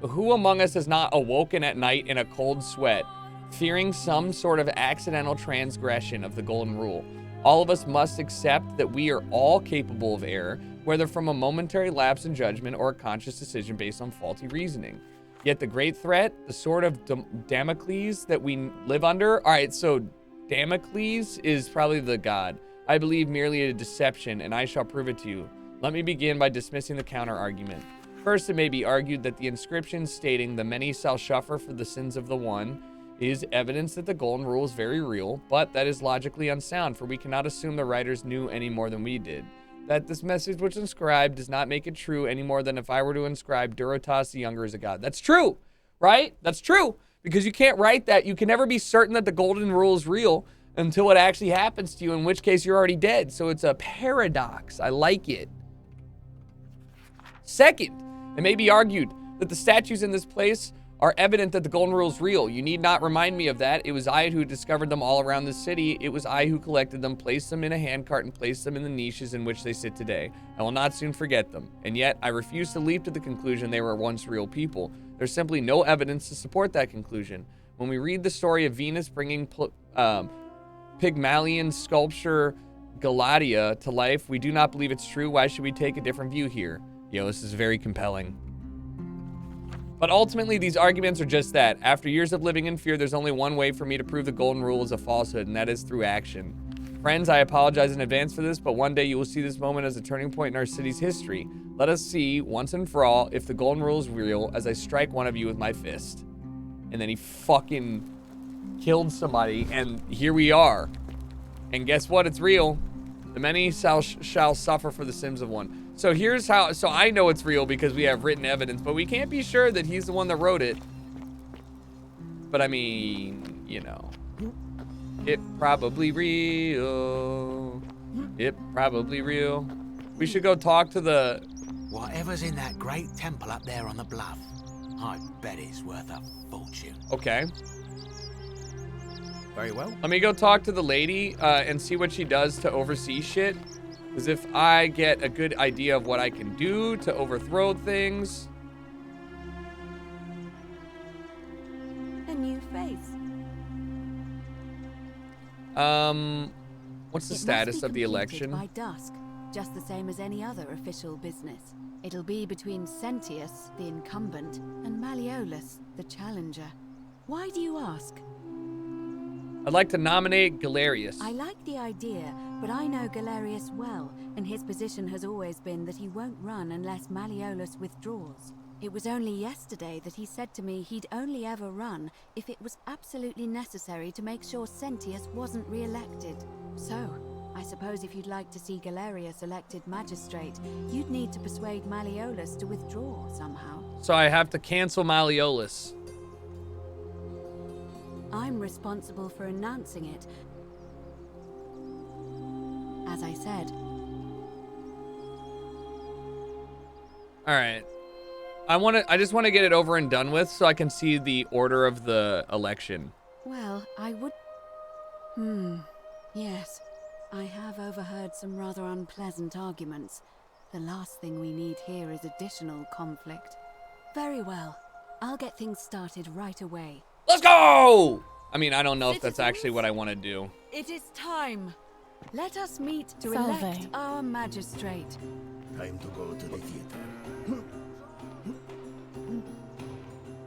Who among us has not awoken at night in a cold sweat, fearing some sort of accidental transgression of the golden rule? All of us must accept that we are all capable of error, whether from a momentary lapse in judgment or a conscious decision based on faulty reasoning. Yet the great threat, the sword of Damocles that we live under. All right, so Damocles is probably the god. I believe merely a deception, and I shall prove it to you. Let me begin by dismissing the counter-argument. First, it may be argued that the inscription stating the many shall suffer for the sins of the one is evidence that the golden rule is very real, but that is logically unsound, for we cannot assume the writers knew any more than we did. That this message was inscribed does not make it true any more than if I were to inscribe Durotas the Younger as a god. That's true, right? That's true, because you can't write that. You can never be certain that the golden rule is real until it actually happens to you, in which case you're already dead. So it's a paradox. I like it. Second, it may be argued that the statues in this place are evident that the golden rule is real. You need not remind me of that. It was I who discovered them all around the city. It was I who collected them, placed them in a handcart, and placed them in the niches in which they sit today. I will not soon forget them. And yet, I refuse to leap to the conclusion they were once real people. There's simply no evidence to support that conclusion. When we read the story of Venus bringing Pygmalion sculpture Galatea to life, we do not believe it's true. Why should we take a different view here? Yo, this is very compelling. But ultimately, these arguments are just that. After years of living in fear, there's only one way for me to prove the golden rule is a falsehood, and that is through action. Friends, I apologize in advance for this, but one day you will see this moment as a turning point in our city's history. Let us see, once and for all, if the golden rule is real as I strike one of you with my fist. And then he fucking killed somebody, and here we are. And guess what? It's real. The many shall suffer for the sins of one. So here's how, so I know it's real because we have written evidence, but we can't be sure that he's the one that wrote it. But I mean, you know, it probably real. It probably real. We should go talk to the... Whatever's in that great temple up there on the bluff, I bet it's worth a fortune. Okay. Very well. Let me go talk to the lady and see what she does to oversee shit. Because if I get a good idea of what I can do to overthrow things. A new face. What's the It status must be of the completed election? by dusk, just the same as any other official business. It'll be between Sentius, the incumbent, and Malleolus, the challenger. Why do you ask? I'd like to nominate Galerius. I like the idea, but I know Galerius well, and his position has always been that he won't run unless Malleolus withdraws. It was only yesterday that he said to me he'd only ever run if it was absolutely necessary to make sure Sentius wasn't re-elected. So, I suppose if you'd like to see Galerius elected magistrate, you'd need to persuade Malleolus to withdraw somehow. So I have to cancel Malleolus. I'm responsible for announcing it. As I said. All right. I just want to get it over and done with so I can see the order of the election. Well, I would... Yes. I have overheard some rather unpleasant arguments. The last thing we need here is additional conflict. Very well. I'll get things started right away. Let's go! I mean, I don't know if that's actually what I want to do. It is time. Let us meet to Salve. elect our magistrate. Time to go to the theater.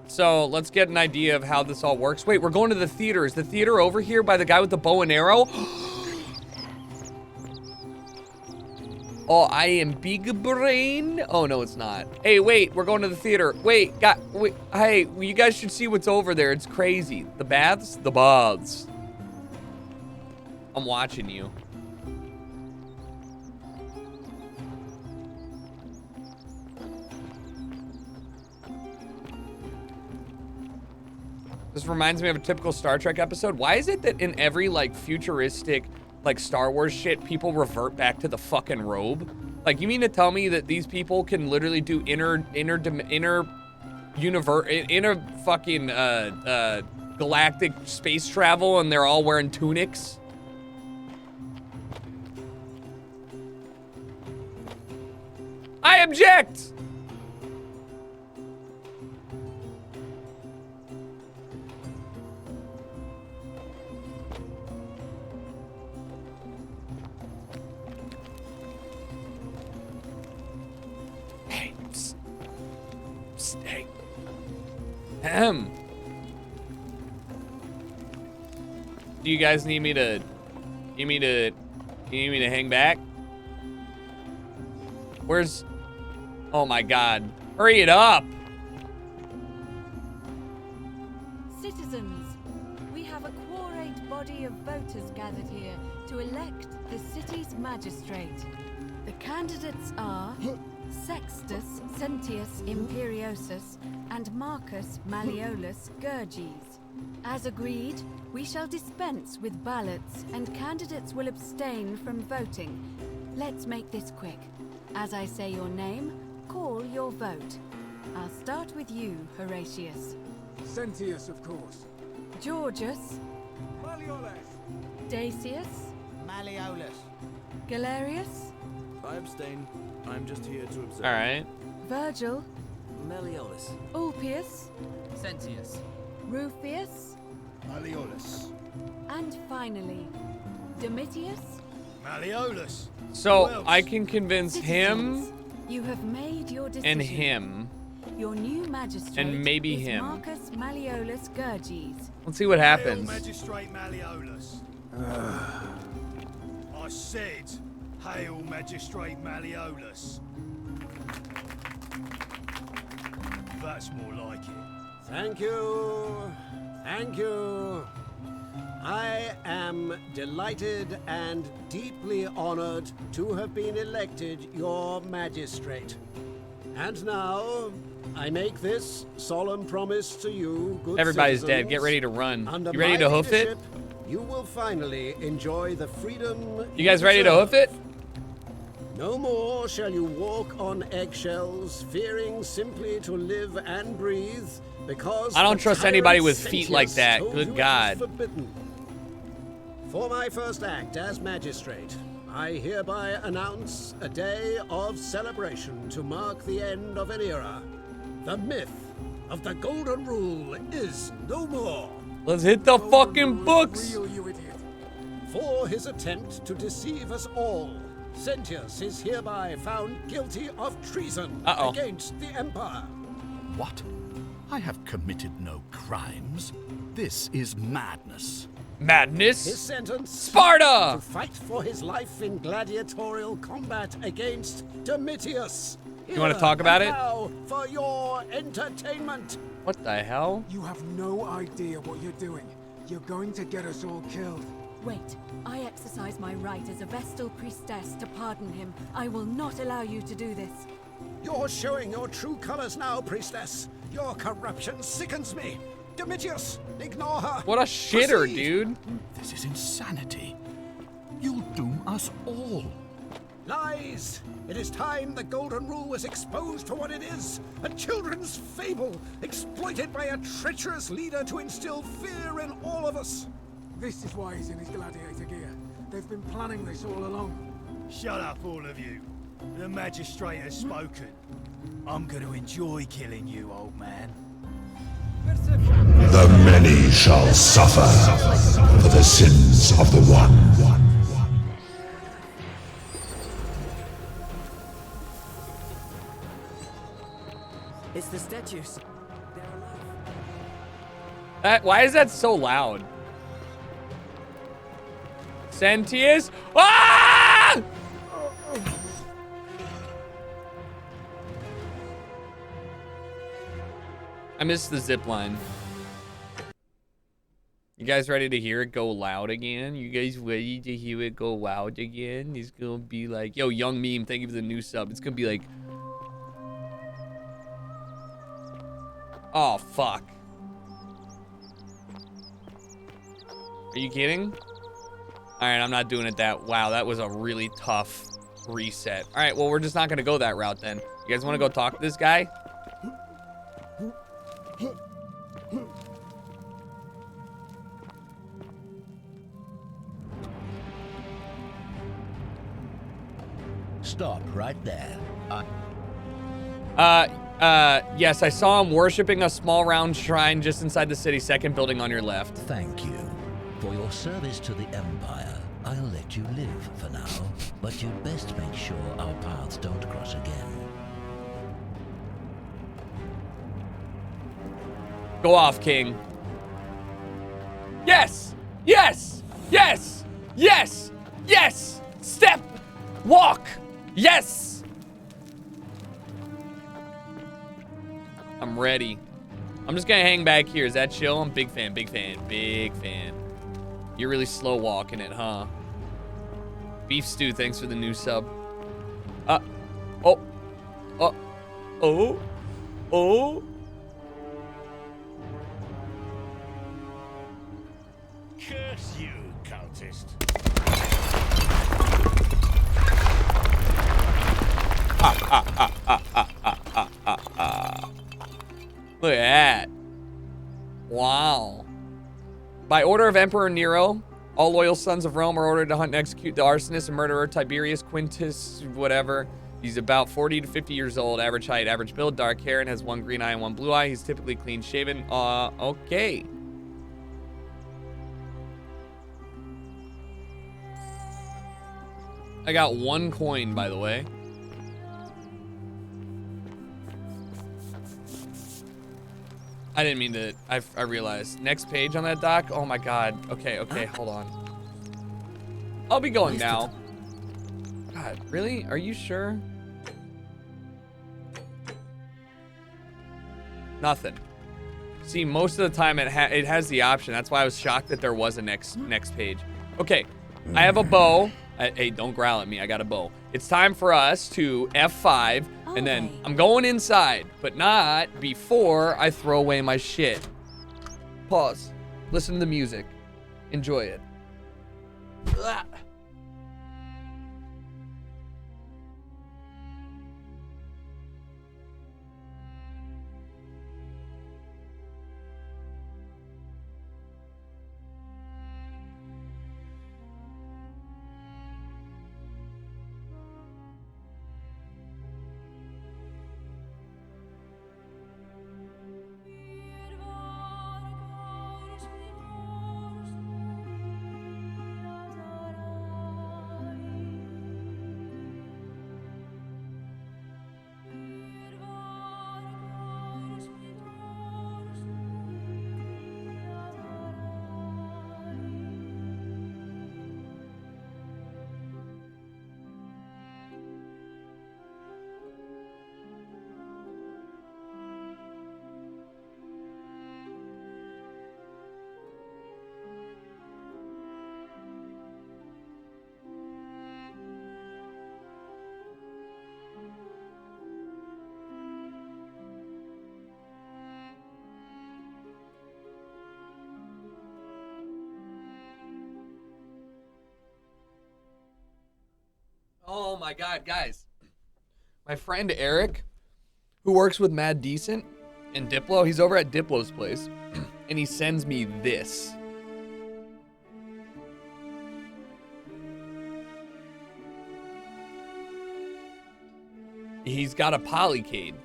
So let's get an idea of how this all works. Wait, we're going to the theater. Is the theater over here by the guy with the bow and arrow? Oh, I am big brain. Oh, no, it's not. Hey, wait, we're going to the theater. Wait, hey, you guys should see what's over there. It's crazy. The baths? The baths. I'm watching you. This reminds me of a typical Star Trek episode. Why is it that in every, like, futuristic, like, Star Wars shit, people revert back to the fucking robe? Like, you mean to tell me that these people can literally do inner fucking, galactic space travel and they're all wearing tunics? I object! Hey, psst. Psst, hey. Ahem. Do you guys need me to, you need me to hang back? Where's, oh my God, hurry it up. Citizens, we have a quorate body of voters gathered here to elect the city's magistrate. The candidates are Sextus Sentius Imperiosus and Marcus Malleolus Gurges. As agreed, we shall dispense with ballots and candidates will abstain from voting. Let's make this quick. As I say your name, call your vote. I'll start with you, Horatius. Sentius, of course. Georgius. Malleolus. Dacius. Malleolus. Galerius. I abstain. I'm just here to observe. All right. Virgil. Malleolus. Ulpius. Sentius. Rufius. Malleolus. And finally, Domitius. Malleolus. So I can convince him You have made your decision. and him. Your new magistrate And maybe is him. Marcus Malleolus Gurges. Let's see what happens. Hail Magistrate Malleolus. I said, hail Magistrate Malleolus. That's more like it. Thank you. Thank you. I am delighted and deeply honored to have been elected your magistrate. And now, I make this solemn promise to you, good Everybody's citizens. dead. Get ready to run. Under You ready my to hoof it? leadership, You will finally enjoy the freedom You guys ready to hoof it? No more shall you walk on eggshells, fearing simply to live and breathe, because I don't the trust tyrant anybody with feet like Sentius that. told Good you it was God. forbidden. For my first act as magistrate, I hereby announce a day of celebration to mark the end of an era. The myth of the Golden Rule is no more. Let's hit the fucking books. Real, you idiot. For his attempt to deceive us all, Sentius is hereby found guilty of treason against the Empire. What? I have committed no crimes. This is madness. Madness? His sentence? Sparta! To fight for his life in gladiatorial combat against Domitius. You want to talk about it? Now for your entertainment. What the hell? You have no idea what you're doing. You're going to get us all killed. Wait, I exercise my right as a Vestal priestess to pardon him. I will not allow you to do this. You're showing your true colors now, priestess. Your corruption sickens me. Domitius, ignore her. What a shitter, Proceed. dude. This is insanity. You'll doom us all. Lies! It is time the Golden Rule was exposed for what it is. A children's fable, exploited by a treacherous leader to instill fear in all of us. This is why he's in his gladiator gear. They've been planning this all along. Shut up, all of you. The magistrate has spoken. I'm going to enjoy killing you, old man. The many shall suffer for the sins of the one. It's the statues. Why is that so loud? Sentius? Ah! I missed the zip line. You guys ready to hear it go loud again? You guys ready to hear it go loud again? It's gonna be like, yo, Young Meme, thank you for the new sub. It's gonna be like, oh, fuck. Are you kidding? All right, I'm not doing it that. Wow, that was a really tough reset. All right, well, we're just not gonna go that route then. You guys wanna go talk to this guy? Stop right there. Yes, I saw him worshiping a small round shrine just inside the city, second building on your left. Thank you. For your service to the Empire, I'll let you live for now, but you'd best make sure our paths don't cross again. Go off, King. Yes! Yes! Yes! Yes! Yes! Step! Walk! Yes! I'm ready. I'm just gonna hang back here. Is that chill? I'm big fan, big fan, big fan. You're really slow walking it, huh? Beef Stew, thanks for the new sub. Oh. Curse you, cultist. Look at that. Wow. By order of Emperor Nero, all loyal sons of Rome are ordered to hunt and execute the arsonist and murderer Tiberius Quintus, whatever. He's about 40 to 50 years old, average height, average build, dark hair, and has one green eye and one blue eye. He's typically clean shaven. Okay. I got 1 coin, by the way. I didn't mean to, I realized. Next page on that doc? Oh my God. Okay, hold on. I'll be going now. God, really? Are you sure? Nothing. See, most of the time it has the option. That's why I was shocked that there was a next page. Okay, I have a bow. Hey, don't growl at me. I got a bow. It's time for us to F5, and then I'm going inside, but not before I throw away my shit. Pause. Listen to the music. Enjoy it. Ugh. Oh my god, guys. My friend Eric, who works with Mad Decent and Diplo, he's over at Diplo's place, and he sends me this. He's got a polycade.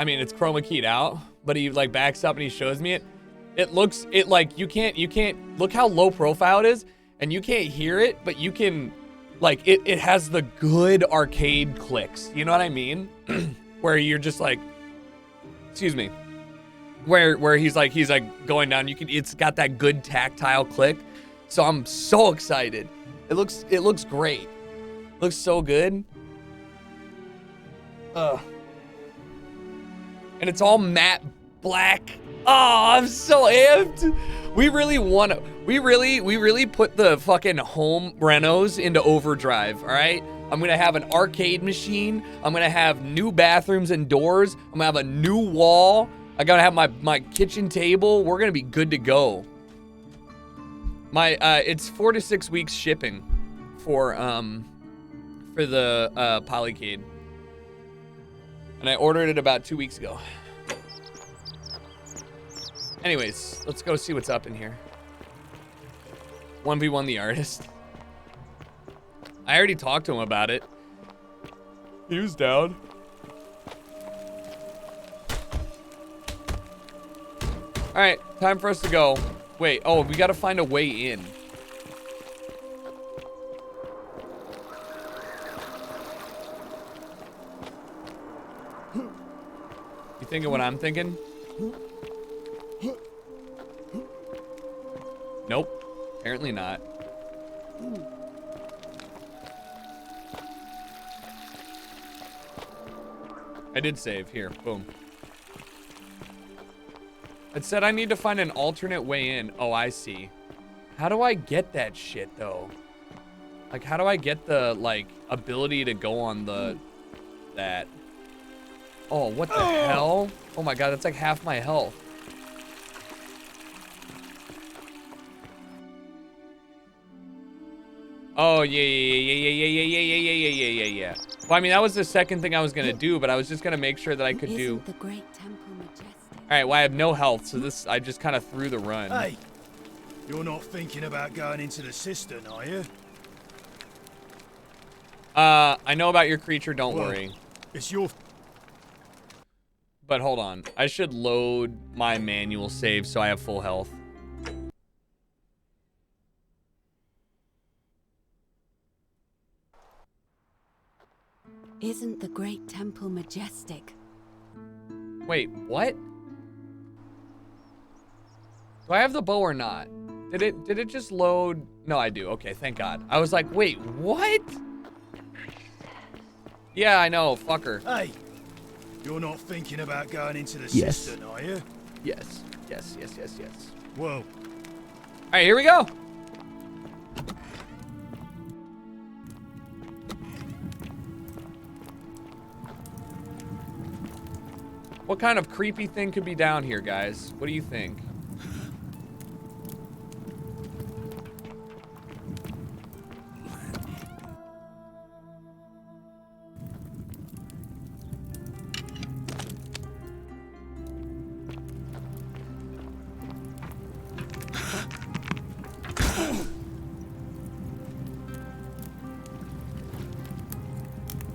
I mean, it's chroma keyed out, but he like backs up and he shows me it. It looks, it like, you can't, look how low profile it is, and you can't hear it, but you can, like, it has the good arcade clicks. You know what I mean? Where you're just like, excuse me, where he's like going down, it's got that good tactile click. So I'm so excited. It looks great. Looks so good. And it's all matte black. Oh, I'm so amped. We really put the fucking home renos into overdrive, all right? I'm gonna have an arcade machine. I'm gonna have new bathrooms and doors. I'm gonna have a new wall. I gotta have my kitchen table. We're gonna be good to go. It's 4 to 6 weeks shipping for the polycade. And I ordered it about 2 weeks ago. Anyways, let's go see what's up in here. 1v1 the artist. I already talked to him about it. He was down. Alright, time for us to go. Wait, oh, we gotta find a way in. You thinking what I'm thinking? Nope, apparently not. I did save, here, boom. It said I need to find an alternate way in. Oh, I see. How do I get that shit, though? Like, how do I get the, like, ability to go on that? Oh, what the hell? Oh my god, that's like half my health. Oh, yeah. Well, I mean, that was the second thing I was gonna do, but I was just gonna make sure that I could do. The great temple majestic? All right, well, I have no health, so I just kind of threw the run. Hey, you're not thinking about going into the cistern, are you? I know about your creature, don't worry. It's your... But hold on, I should load my manual save so I have full health. Isn't the great temple majestic? Wait, what? Do I have the bow or not? Did it just load? No, I do. Okay, thank God. I was like, wait, what? Yeah, I know, fucker. Hey, you're not thinking about going into the Yes. cistern, are you? Yes. Whoa. All right, here we go. What kind of creepy thing could be down here, guys? What do you think?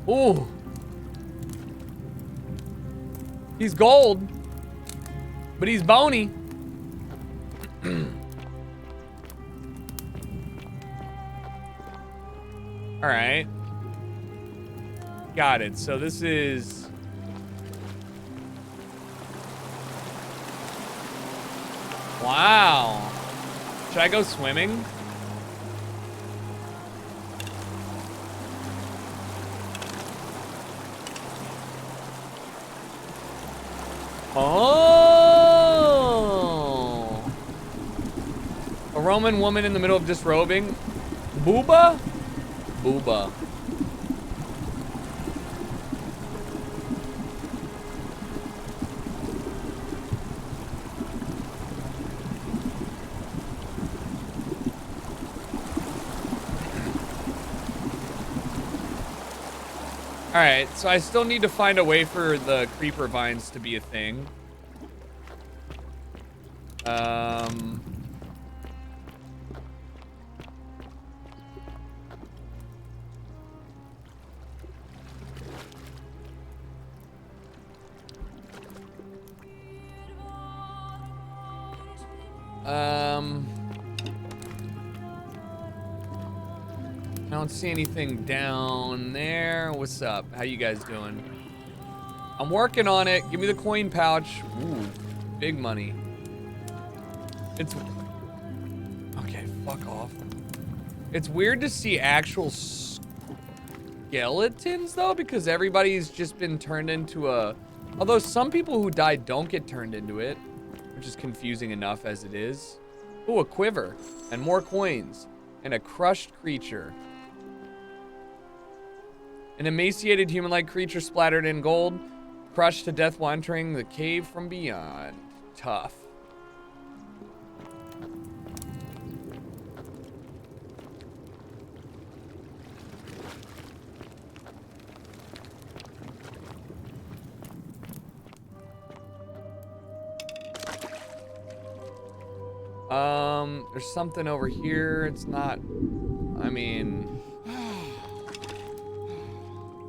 Ooh. He's gold, but he's bony. All right. Got it. So this is... Wow. Should I go swimming? Oh. A Roman woman in the middle of disrobing. Booba? Booba. Alright, so I still need to find a way for the creeper vines to be a thing. I don't see anything down there. What's up? How you guys doing? I'm working on it. Give me the coin pouch. Ooh, big money. It's... Okay, fuck off. It's weird to see actual skeletons, though, because everybody's just been turned into a... Although some people who died don't get turned into it, which is confusing enough as it is. Ooh, a quiver. And more coins. And a crushed creature. An emaciated human-like creature splattered in gold, crushed to death while entering the cave from beyond. Tough. There's something over here. It's not, I mean...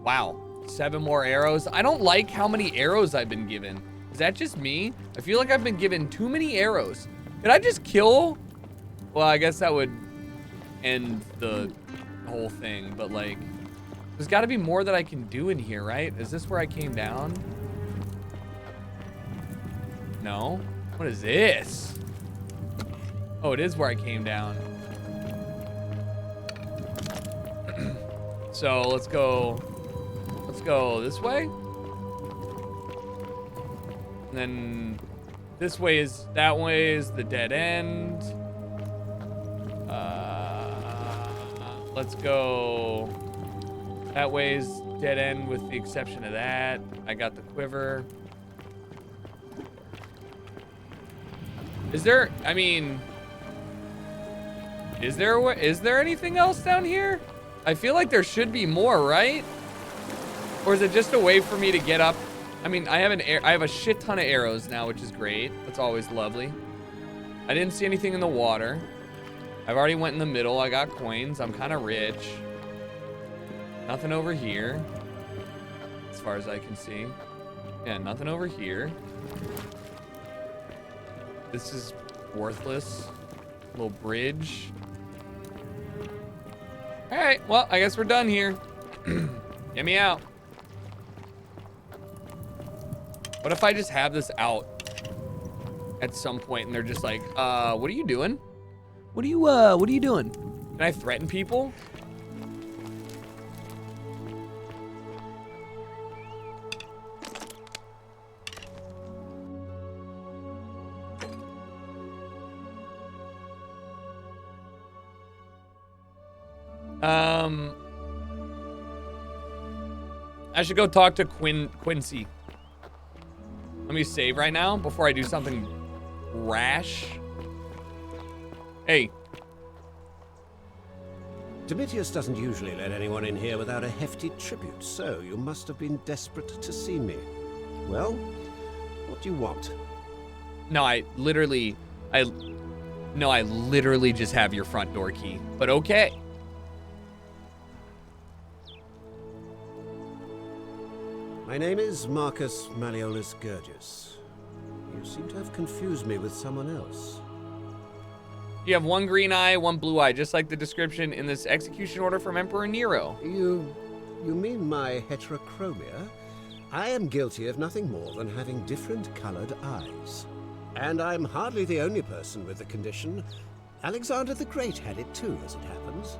Wow, 7 more arrows. I don't like how many arrows I've been given. Is that just me? I feel like I've been given too many arrows. Did I just kill? Well, I guess that would end the whole thing, but like, there's gotta be more that I can do in here, right? Is this where I came down? No? What is this? Oh, it is where I came down. So let's go this way. And then this way is, that way is the dead end. Let's go, that way is dead end with the exception of that. I got the quiver. Is there, I mean, is there anything else down here? I feel like there should be more, right? Or is it just a way for me to get up? I mean, I have a shit ton of arrows now, which is great. That's always lovely. I didn't see anything in the water. I've already went in the middle. I got coins. I'm kind of rich. Nothing over here, as far as I can see. Yeah, nothing over here. This is worthless. Little bridge. All right, well, I guess we're done here. Get me out. What if I just have this out at some point and they're just like, what are you doing? What are you doing? Can I threaten people? I should go talk to Quincy. Let me save right now before I do something rash. Hey. Domitius doesn't usually let anyone in here without a hefty tribute, so you must have been desperate to see me. Well, what do you want? No, I literally just have your front door key, but okay. My name is Marcus Malleolus Gurgis. You seem to have confused me with someone else. You have one green eye, one blue eye, just like the description in this execution order from Emperor Nero. You mean my heterochromia? I am guilty of nothing more than having different colored eyes. And I'm hardly the only person with the condition. Alexander the Great had it too, as it happens.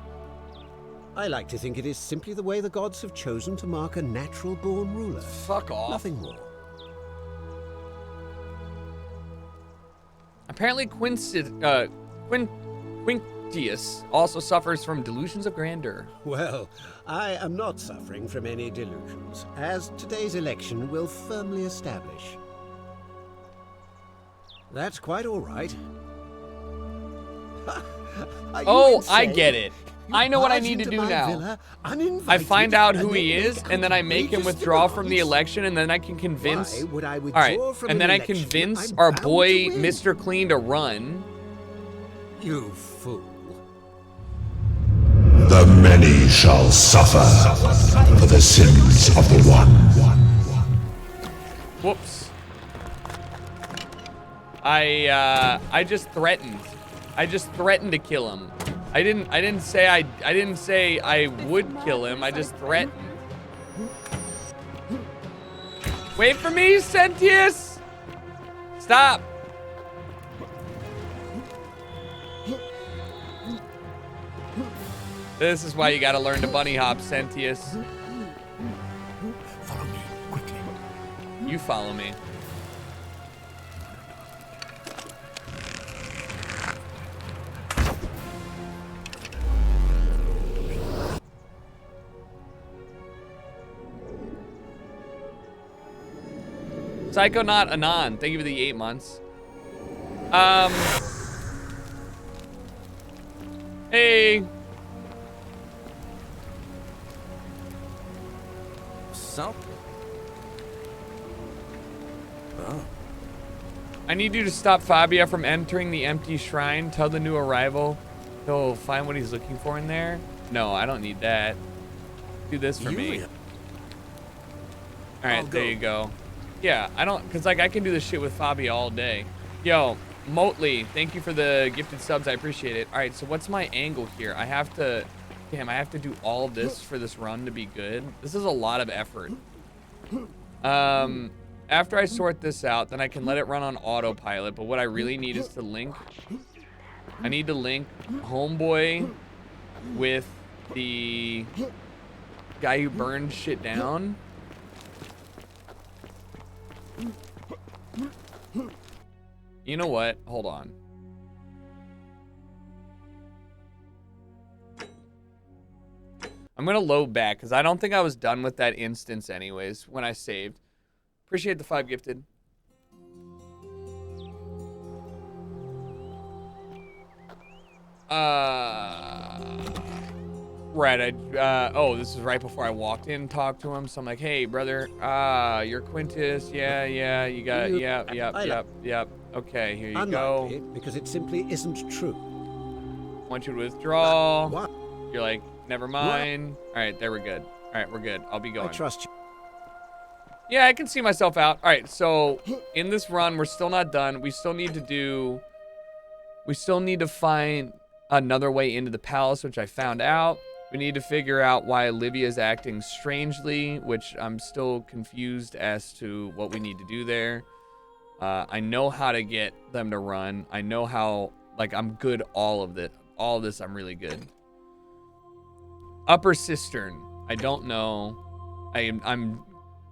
I like to think it is simply the way the gods have chosen to mark a natural-born ruler. Fuck off. Nothing more. Apparently Quintius also suffers from delusions of grandeur. Well, I am not suffering from any delusions, as today's election will firmly establish. That's quite all right. Oh, I get it. I know what I need to do now. I find out who he is, and then I make him withdraw from the election, and then I can convince. All right, and then I convince our boy Mr. Clean to run. You fool. The many shall suffer for the sins of the one. Whoops. I just threatened. I just threatened to kill him. I didn't say I would kill him. I just threatened. Wait for me, Sentius! Stop. This is why you gotta learn to bunny hop, Sentius. Follow me, quickly. You follow me. Psychonaut Anon, thank you for the 8 months. Hey. So? Oh. I need you to stop Fabia from entering the empty shrine. Tell the new arrival he'll find what he's looking for in there. No, I don't need that. Do this for me. All right, there you go. Yeah, I don't, cause like I can do this shit with Fabia all day. Yo, Motley, thank you for the gifted subs. I appreciate it. All right, so what's my angle here? I have to, damn, I have to do all of this for this run to be good. This is a lot of effort. After I sort this out, then I can let it run on autopilot. But what I really need is to link. I need to link Homeboy with the guy who burned shit down. You know what? Hold on. I'm gonna load back because I don't think I was done with that instance anyways when I saved. Appreciate the 5 gifted. Right, oh, this is right before I walked in and talked to him. So I'm like, hey, brother, you're Quintus. Yeah, you got it. Yep. Okay, here you go. Because it simply isn't true. Want you to withdraw. What? You're like, never mind. All right, there we're good. All right, we're good. I'll be going. I trust you. Yeah, I can see myself out. All right, so in this run, we're still not done. We still need to find another way into the palace, which I found out. We need to figure out why Olivia's acting strangely, which I'm still confused as to what we need to do there. I know how to get them to run. I know how, like, I'm good all of this. All of this, I'm really good. Upper Cistern. I don't know. I'm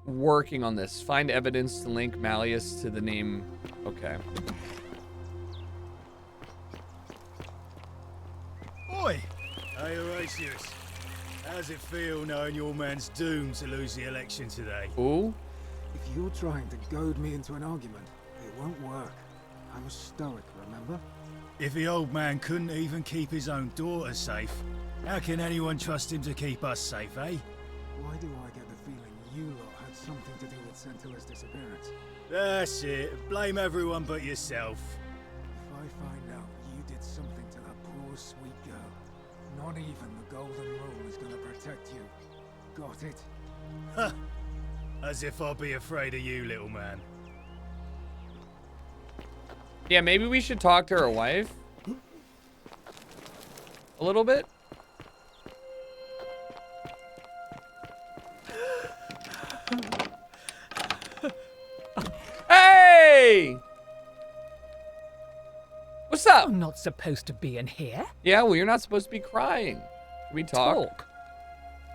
working on this. Find evidence to link Malleus to the name. Okay. Oi! Hey, Horatius. How's it feel knowing your man's doomed to lose the election today? Ooh? If you're trying to goad me into an argument, it won't work. I'm a stoic, remember? If the old man couldn't even keep his own daughter safe, how can anyone trust him to keep us safe, eh? Why do I get the feeling you lot had something to do with Centilla's disappearance? That's it. Blame everyone but yourself. If I find out you did something to that poor sweet girl, not even the Golden Rule is gonna protect you. Got it? Huh. As if I'll be afraid of you, little man. Yeah, maybe we should talk to her wife. A little bit. Hey! What's up? I'm not supposed to be in here. Yeah, well, you're not supposed to be crying. Can we talk?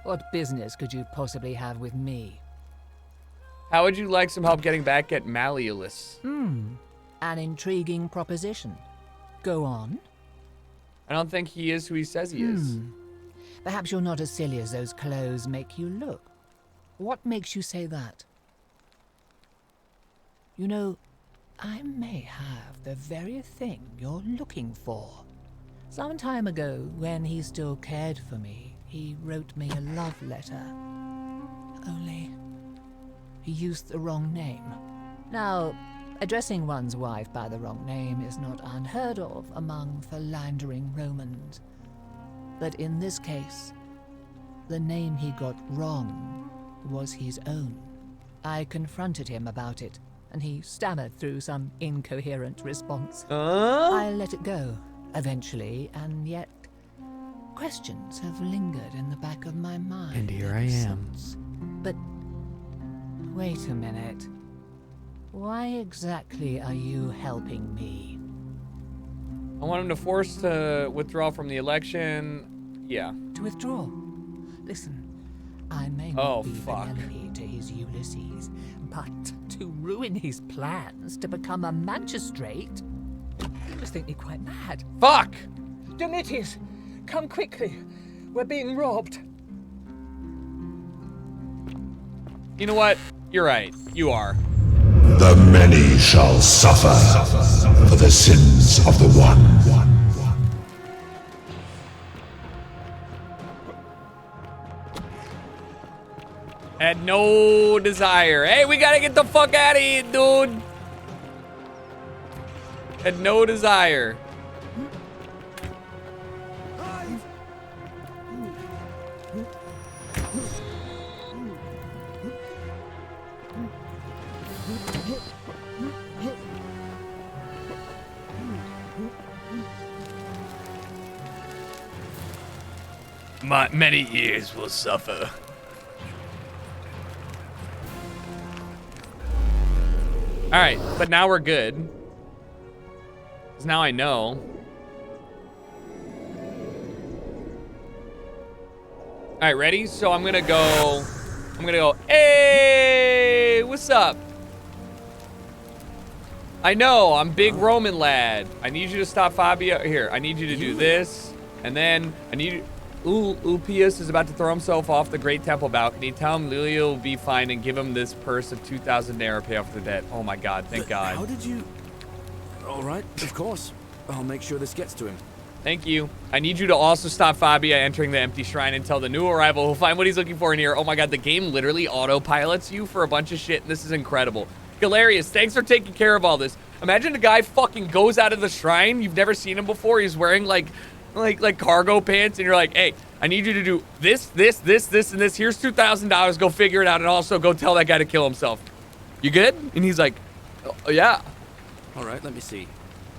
What business could you possibly have with me? How would you like some help getting back at Malleus? An intriguing proposition. Go on. I don't think he is who he says he is. Perhaps you're not as silly as those clothes make you look. What makes you say that? You know, I may have the very thing you're looking for. Some time ago, when he still cared for me, he wrote me a love letter. Only, he used the wrong name. Now, addressing one's wife by the wrong name is not unheard of among philandering Romans. But in this case, the name he got wrong was his own. I confronted him about it, and he stammered through some incoherent response. I let it go, eventually, and yet questions have lingered in the back of my mind. And here I am. But wait a minute. Why exactly are you helping me? I want him to force to withdraw from the election. Yeah. To withdraw? Listen, I may not be Penelope to his Ulysses, but to ruin his plans to become a magistrate? You must think me quite mad. Fuck! Demetrius, come quickly. We're being robbed. You know what? You're right. You are. The many shall suffer for the sins of the one. Had no desire. Hey, we gotta get the fuck out of here, dude. Had no desire. Many years will suffer. All right, but now we're good. 'Cause now I know. All right, ready? So I'm gonna go, hey, what's up? I know, I'm big Roman lad. I need you to stop Fabio. Here, I need you to do this. And then I need you. Ulpius is about to throw himself off the Great Temple balcony. Tell him Lilia will be fine and give him this purse of 2,000 naira pay off the debt. Oh my God, thank God. How did you... All right, of course. I'll make sure this gets to him. Thank you. I need you to also stop Fabia entering the empty shrine and tell the new arrival he'll find what he's looking for in here. Oh my God, the game literally autopilots you for a bunch of shit, and this is incredible. Galerius, thanks for taking care of all this. Imagine a guy fucking goes out of the shrine. You've never seen him before. He's wearing like cargo pants, and you're like, hey, I need you to do this, and this. Here's $2,000. Go figure it out, and also go tell that guy to kill himself. You good? And he's like, oh, yeah. All right, let me see.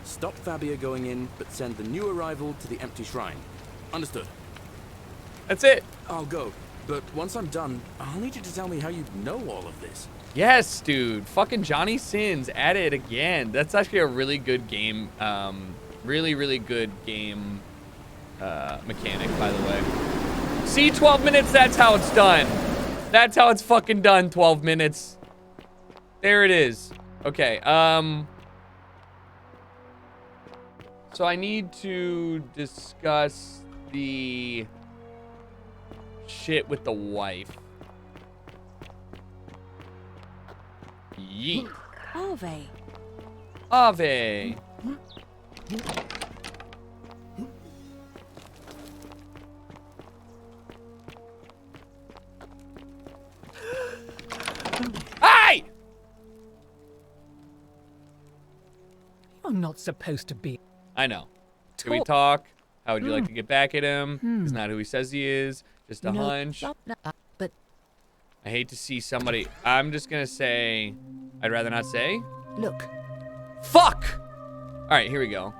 Stop Fabia going in, but send the new arrival to the empty shrine. Understood. That's it. I'll go, but once I'm done, I'll need you to tell me how you know all of this. Yes, dude. Fucking Johnny Sins at it again. That's actually a really good game. Really good game mechanic, by the way. See, 12 minutes, that's how it's done. That's how it's fucking done, 12 minutes. There it is. Okay, so I need to discuss the shit with the wife. Yeet. Ave. Ave. Hey! You're not supposed to be. I know. Can we talk? How would you like to get back at him? He's not who he says he is. Just a hunch. But I hate to see somebody. I'm just gonna say, I'd rather not say. Look. Fuck! All right, here we go.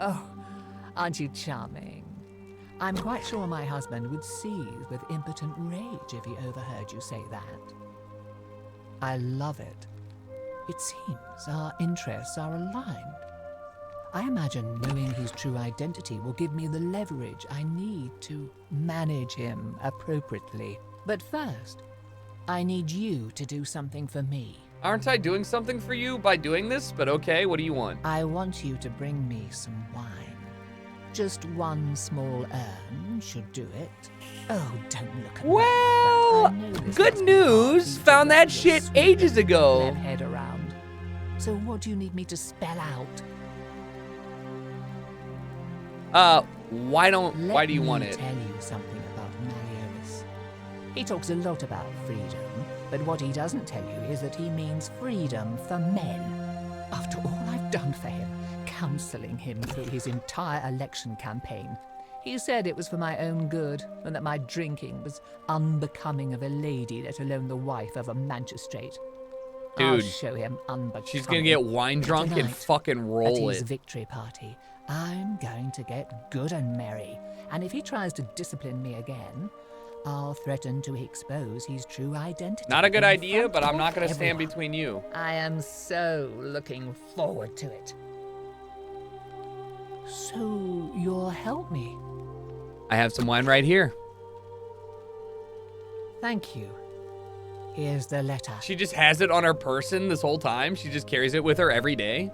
Oh, aren't you charming? I'm quite sure my husband would seethe with impotent rage if he overheard you say that. I love it. It seems our interests are aligned. I imagine knowing his true identity will give me the leverage I need to manage him appropriately. But first, I need you to do something for me. Aren't I doing something for you by doing this? But okay, what do you want? I want you to bring me some wine. Just one small urn should do it. Oh, don't look at Well, good news. Found that shit ages ago. Head around. So what do you need me to spell out? Why do you want Let it? me tell you something about Malleolus. He talks a lot about freedom, but what he doesn't tell you is that he means freedom for men. After all I've done for him, counseling him through his entire election campaign, he said it was for my own good, and that my drinking was unbecoming of a lady, let alone the wife of a magistrate. I'll Dude, show him unbecoming. she's gonna get wine drunk and Tonight, fucking roll at his it. victory party, I'm going to get good and merry, and if he tries to discipline me again, I'll threaten to expose his true identity. Not a good in idea, front but I'm of not gonna stand everyone. between you. I am so looking forward to it. So you'll help me? I have some wine right here. Thank you. Here's the letter. She just has it on her person this whole time. She just carries it with her every day.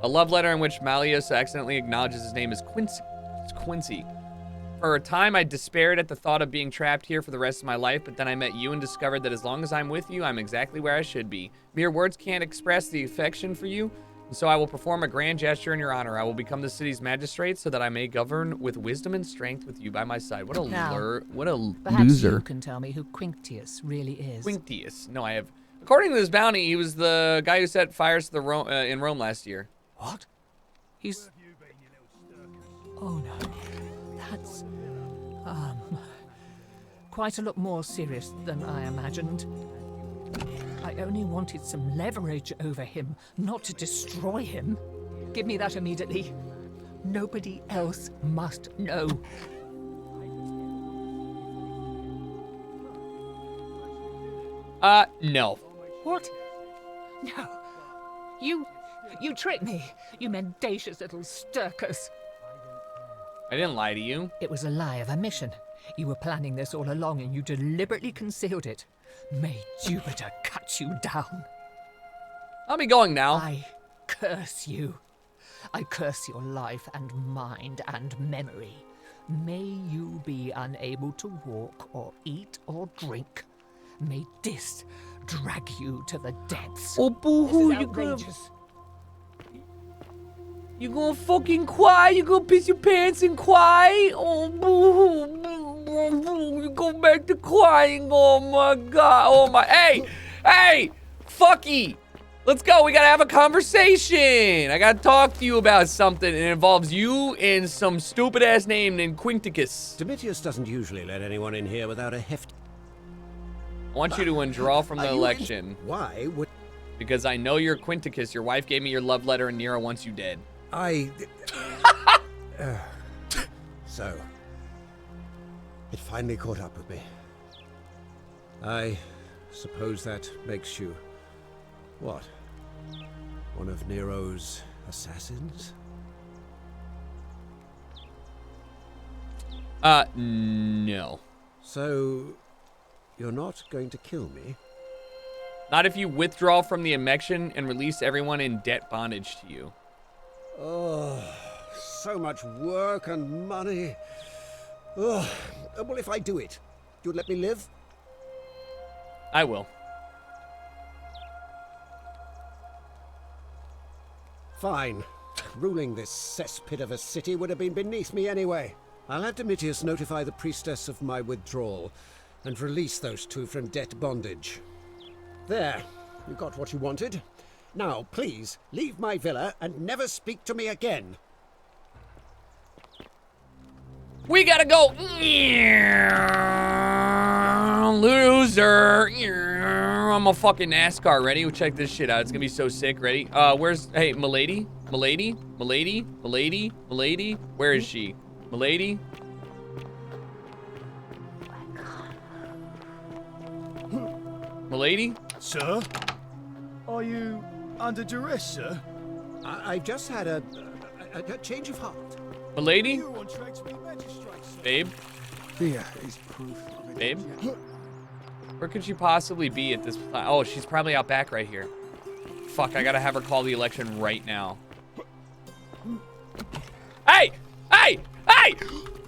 A love letter in which Malleus accidentally acknowledges his name as Quincy. It's Quincy. For a time, I despaired at the thought of being trapped here for the rest of my life, but then I met you and discovered that as long as I'm with you, I'm exactly where I should be. Mere words can't express the affection for you, and so I will perform a grand gesture in your honor. I will become the city's magistrate so that I may govern with wisdom and strength with you by my side. What a Now, loser. Perhaps you can tell me who Quinctius really is. Quinctius. No, I have. According to this bounty, he was the guy who set fires to the in Rome last year. What? He's... Oh no. That's... quite a lot more serious than I imagined. I only wanted some leverage over him, not to destroy him. Give me that immediately. Nobody else must know. No. What? No. You tricked me, you mendacious little stirkers. I didn't lie to you. It was a lie of a mission. You were planning this all along and you deliberately concealed it. May Jupiter cut you down. I'll be going now. I curse you. I curse your life and mind and memory. May you be unable to walk or eat or drink. May this drag you to the depths. Oh, boo-hoo, This is you gonna... outrageous. You gonna fucking cry? You gonna piss your pants and cry? Oh, boo-hoo, boo-hoo. You go back to crying. Oh, my God. Oh, my... Hey! Hey! Fucky! Let's go. We gotta have a conversation. I gotta talk to you about something. It involves you and some stupid-ass name named Quinticus. Domitius doesn't usually let anyone in here without a hefty... I want you to withdraw from the election. Why would... Because I know you're Quinticus. Your wife gave me your love letter and Nero wants you dead. So, it finally caught up with me. I suppose that makes you... what? One of Nero's assassins? No. So, you're not going to kill me? Not if you withdraw from the election and release everyone in debt bondage to you. Oh, so much work and money. Oh, well, if I do it, you'd let me live? I will. Fine. Ruling this cesspit of a city would have been beneath me anyway. I'll have Domitius notify the priestess of my withdrawal and release those two from debt bondage. There, you got what you wanted. Now, please, leave my villa and never speak to me again. We gotta go. Loser. I'm a fucking NASCAR. Ready? We'll check this shit out. It's gonna be so sick. Ready? Where's... Hey, Milady? Milady? Milady? Milady? Milady? Where is she? Milady? Milady? Sir? Are you under duress, sir? I just had a change of heart. Milady? You're on track to be magistrate, sir. Babe? Here is proof of it. Babe? Where could she possibly be at this time? Oh, she's probably out back right here. Fuck, I gotta have her call the election right now. Hey! Hey! Hey!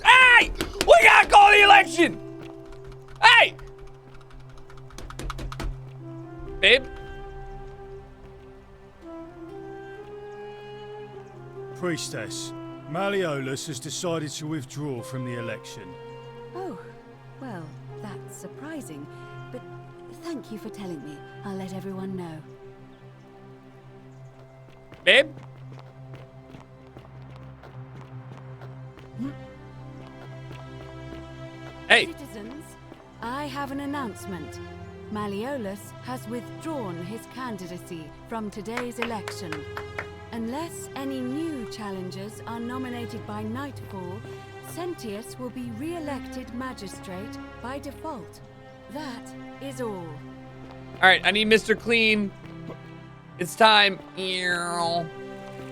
Hey! We gotta call the election! Hey! Babe? Priestess, Malleolus has decided to withdraw from the election. Oh, well, that's surprising. But thank you for telling me. I'll let everyone know. Babe? Hey. Citizens, I have an announcement. Malleolus has withdrawn his candidacy from today's election. Unless any new challengers are nominated by nightfall, Sentius will be re-elected magistrate by default. That is all. Alright, I need Mr. Clean. It's time.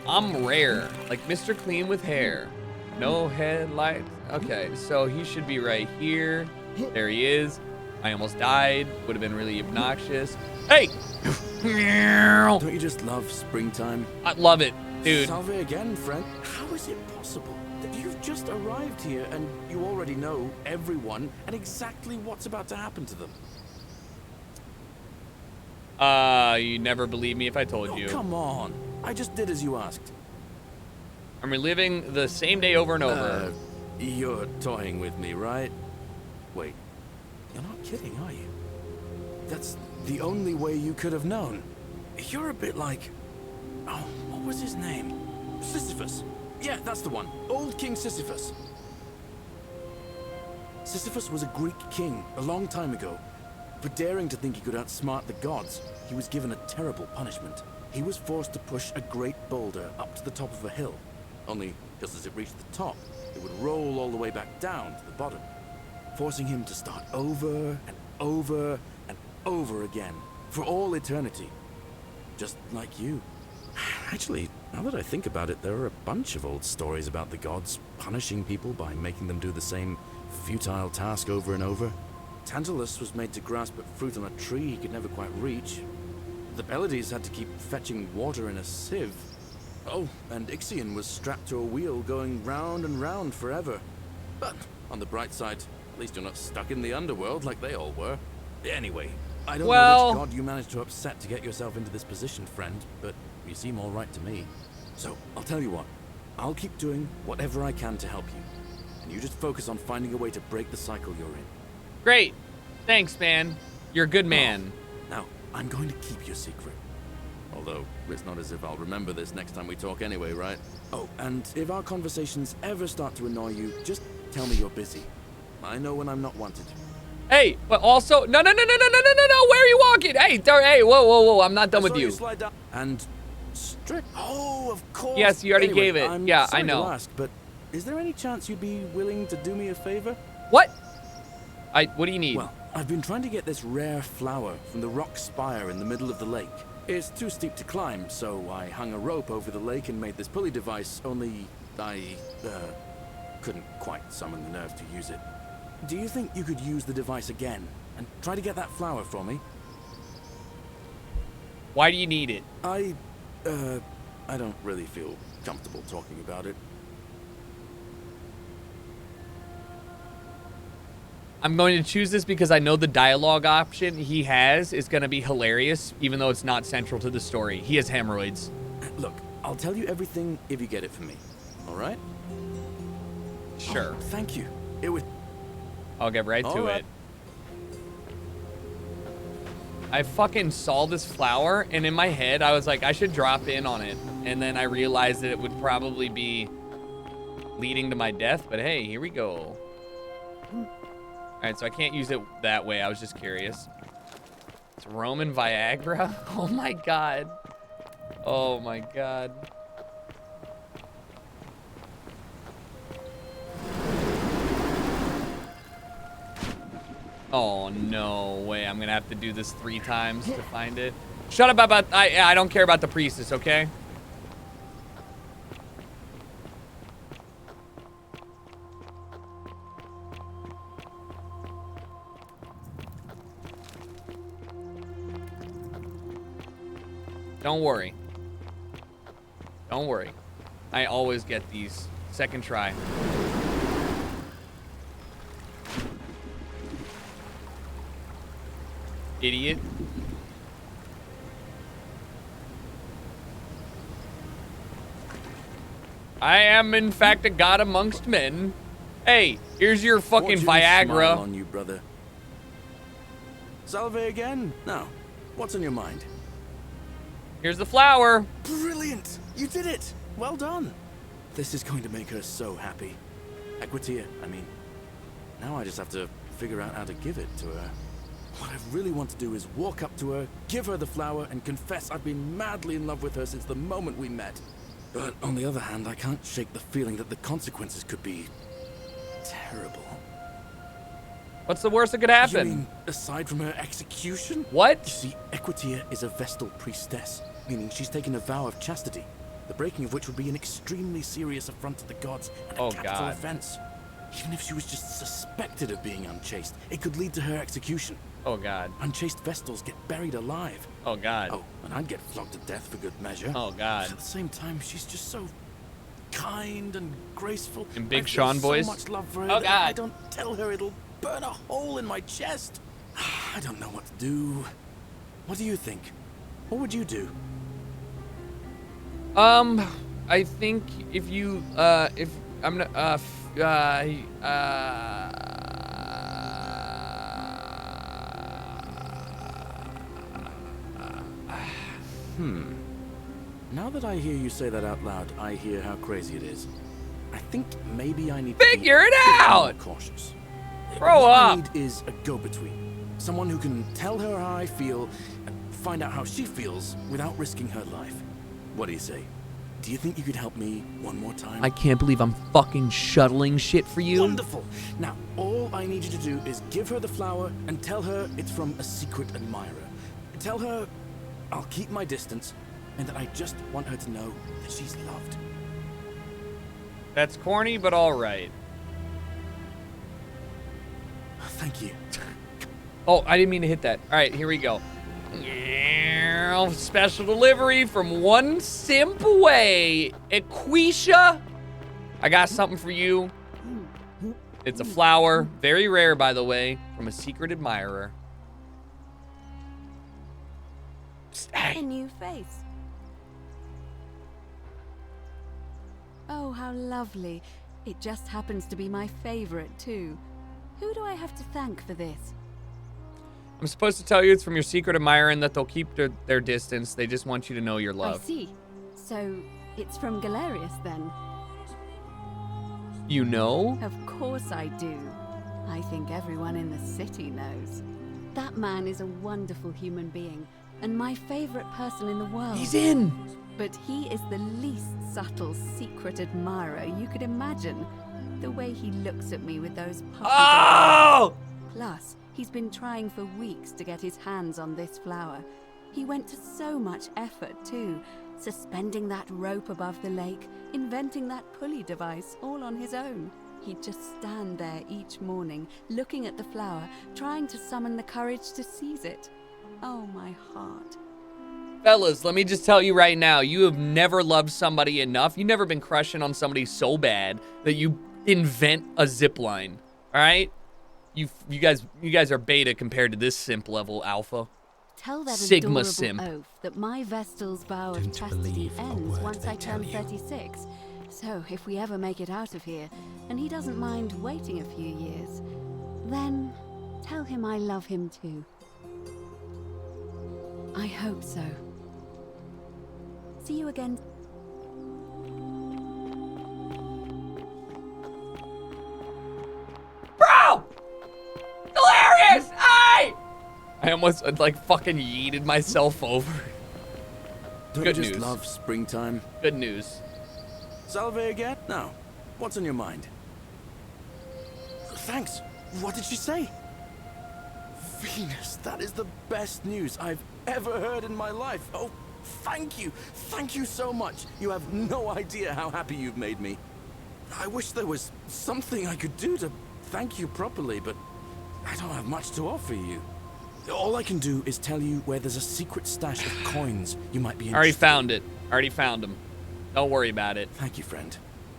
I'm rare. Like Mr. Clean with hair. No headlights. Okay, so he should be right here. There he is. I almost died. Would have been really obnoxious. Hey! Don't you just love springtime? I love it, dude. Salve again, friend. How is it possible that you've just arrived here and you already know everyone and exactly what's about to happen to them? You never believe me if I told you. Come on. I just did as you asked. I'm reliving the same day over and over. You're toying with me, right? Wait, you're not kidding, are you? That's the only way you could have known. You're a bit like... Oh, what was his name? Sisyphus. Yeah, that's the one. Old King Sisyphus. Sisyphus was a Greek king a long time ago. For daring to think he could outsmart the gods, he was given a terrible punishment. He was forced to push a great boulder up to the top of a hill. Only, just as it reached the top, it would roll all the way back down to the bottom, forcing him to start over and over and over again, for all eternity. Just like you. Actually, now that I think about it, there are a bunch of old stories about the gods punishing people by making them do the same futile task over and over. Tantalus was made to grasp at fruit on a tree he could never quite reach. The Pleiades had to keep fetching water in a sieve. Oh, and Ixion was strapped to a wheel going round and round forever. But on the bright side, at least you're not stuck in the underworld like they all were. Anyway, I don't know which god you managed to upset to get yourself into this position, friend, but you seem all right to me. So, I'll tell you what. I'll keep doing whatever I can to help you. And you just focus on finding a way to break the cycle you're in. Great. Thanks, man. You're a good man. Now, I'm going to keep your secret. Although, it's not as if I'll remember this next time we talk anyway, right? Oh, and if our conversations ever start to annoy you, just tell me you're busy. I know when I'm not wanted. Hey, but also, no, where are you walking? Hey, whoa, I'm not done with you. Slide down and strict. Oh, of course. Yes, you already Anyway, gave it. I'm Yeah, sorry I know. To ask, but is there any chance you'd be willing to do me a favor? What? What do you need? Well, I've been trying to get this rare flower from the rock spire in the middle of the lake. It's too steep to climb, so I hung a rope over the lake and made this pulley device, only I couldn't quite summon the nerve to use it. Do you think you could use the device again and try to get that flower for me? Why do you need it? I don't really feel comfortable talking about it. I'm going to choose this because I know the dialogue option he has is going to be hilarious, even though it's not central to the story. He has hemorrhoids. Look, I'll tell you everything if you get it for me. All right? Sure. Oh, thank you. It was... I'll get right to it. I fucking saw this flower, and in my head, I was like, I should drop in on it. And then I realized that it would probably be leading to my death, but hey, here we go. All right, so I can't use it that way. I was just curious. It's Roman Viagra? Oh my God. Oh my God. Oh, no way. I'm gonna have to do this 3 times to find it. Shut up about... I don't care about the priestess, okay? Don't worry. Don't worry. I always get these. Second try. Idiot. I am, in fact, a god amongst men. Hey, here's your fucking Fortune smile Viagra. on you, brother. Salve again? Now, what's on your mind? Here's the flower. Brilliant! You did it! Well done! This is going to make her so happy. Equitia, I mean. Now I just have to figure out how to give it to her. What I really want to do is walk up to her, give her the flower, and confess I've been madly in love with her since the moment we met. But on the other hand, I can't shake the feeling that the consequences could be terrible. What's the worst that could happen? You mean, aside from her execution? What? You see, Equitia is a Vestal priestess, meaning she's taken a vow of chastity, the breaking of which would be an extremely serious affront to the gods and a capital offense. Even if she was just suspected of being unchaste, it could lead to her execution. Oh, God. Unchaste Vestals get buried alive. Oh, God. Oh, and I'd get flogged to death for good measure. Oh, God. But at the same time, she's just so kind and graceful. In Big I feel Sean voice? so much love for her Oh, that God. if I don't tell her, it'll burn a hole in my chest. I don't know what to do. What do you think? What would you do? I think if you, if I'm not, Now that I hear you say that out loud, I hear how crazy it is. I think maybe I need Figure to it be a bit out! more cautious. Grow what up! I need is a go-between. Someone who can tell her how I feel and find out how she feels without risking her life. What do you say? Do you think you could help me one more time? I can't believe I'm fucking shuttling shit for you. Wonderful! Now, all I need you to do is give her the flower and tell her it's from a secret admirer. Tell her I'll keep my distance and that I just want her to know that she's loved. That's corny, but all right. Thank you. Oh, I didn't mean to hit that. All right, here we go. Special delivery from one simp away. Equisha, I got something for you. It's a flower, very rare, by the way, from a secret admirer. A new face. Oh, how lovely. It just happens to be my favorite, too. Who do I have to thank for this? I'm supposed to tell you it's from your secret admirer and that they'll keep their distance. They just want you to know your love. I see. So, it's from Galerius, then? You know? Of course I do. I think everyone in the city knows. That man is a wonderful human being, and my favorite person in the world. He's in! But he is the least subtle secret admirer you could imagine. The way he looks at me with those puppy eyes. Plus, he's been trying for weeks to get his hands on this flower. He went to so much effort, too. Suspending that rope above the lake, inventing that pulley device all on his own. He'd just stand there each morning, looking at the flower, trying to summon the courage to seize it. Oh, my heart. Fellas, let me just tell you right now, you have never loved somebody enough. You've never been crushing on somebody so bad that you invent a zip line. All right? You guys are beta compared to this simp level alpha. Tell that Sigma adorable simp. oath that my Vestal's vow of Don't chastity believe a ends word once they I turn tell you. 36. So if we ever make it out of here, and he doesn't mind waiting a few years, then tell him I love him too. I hope so. See you again. Bro! Hilarious! I almost like fucking yeeted myself over. Don't Good you just news. love springtime? Good news. Salve again? Now, what's on your mind? Thanks. What did she say? Venus, that is the best news I've ever heard in my life. Oh, thank you. Thank you so much. You have no idea how happy you've made me. I wish there was something I could do to thank you properly, but I don't have much to offer you. All I can do is tell you where there's a secret stash of coins you might be interested in. Already found it. Already found them. Don't worry about it. Thank you, friend.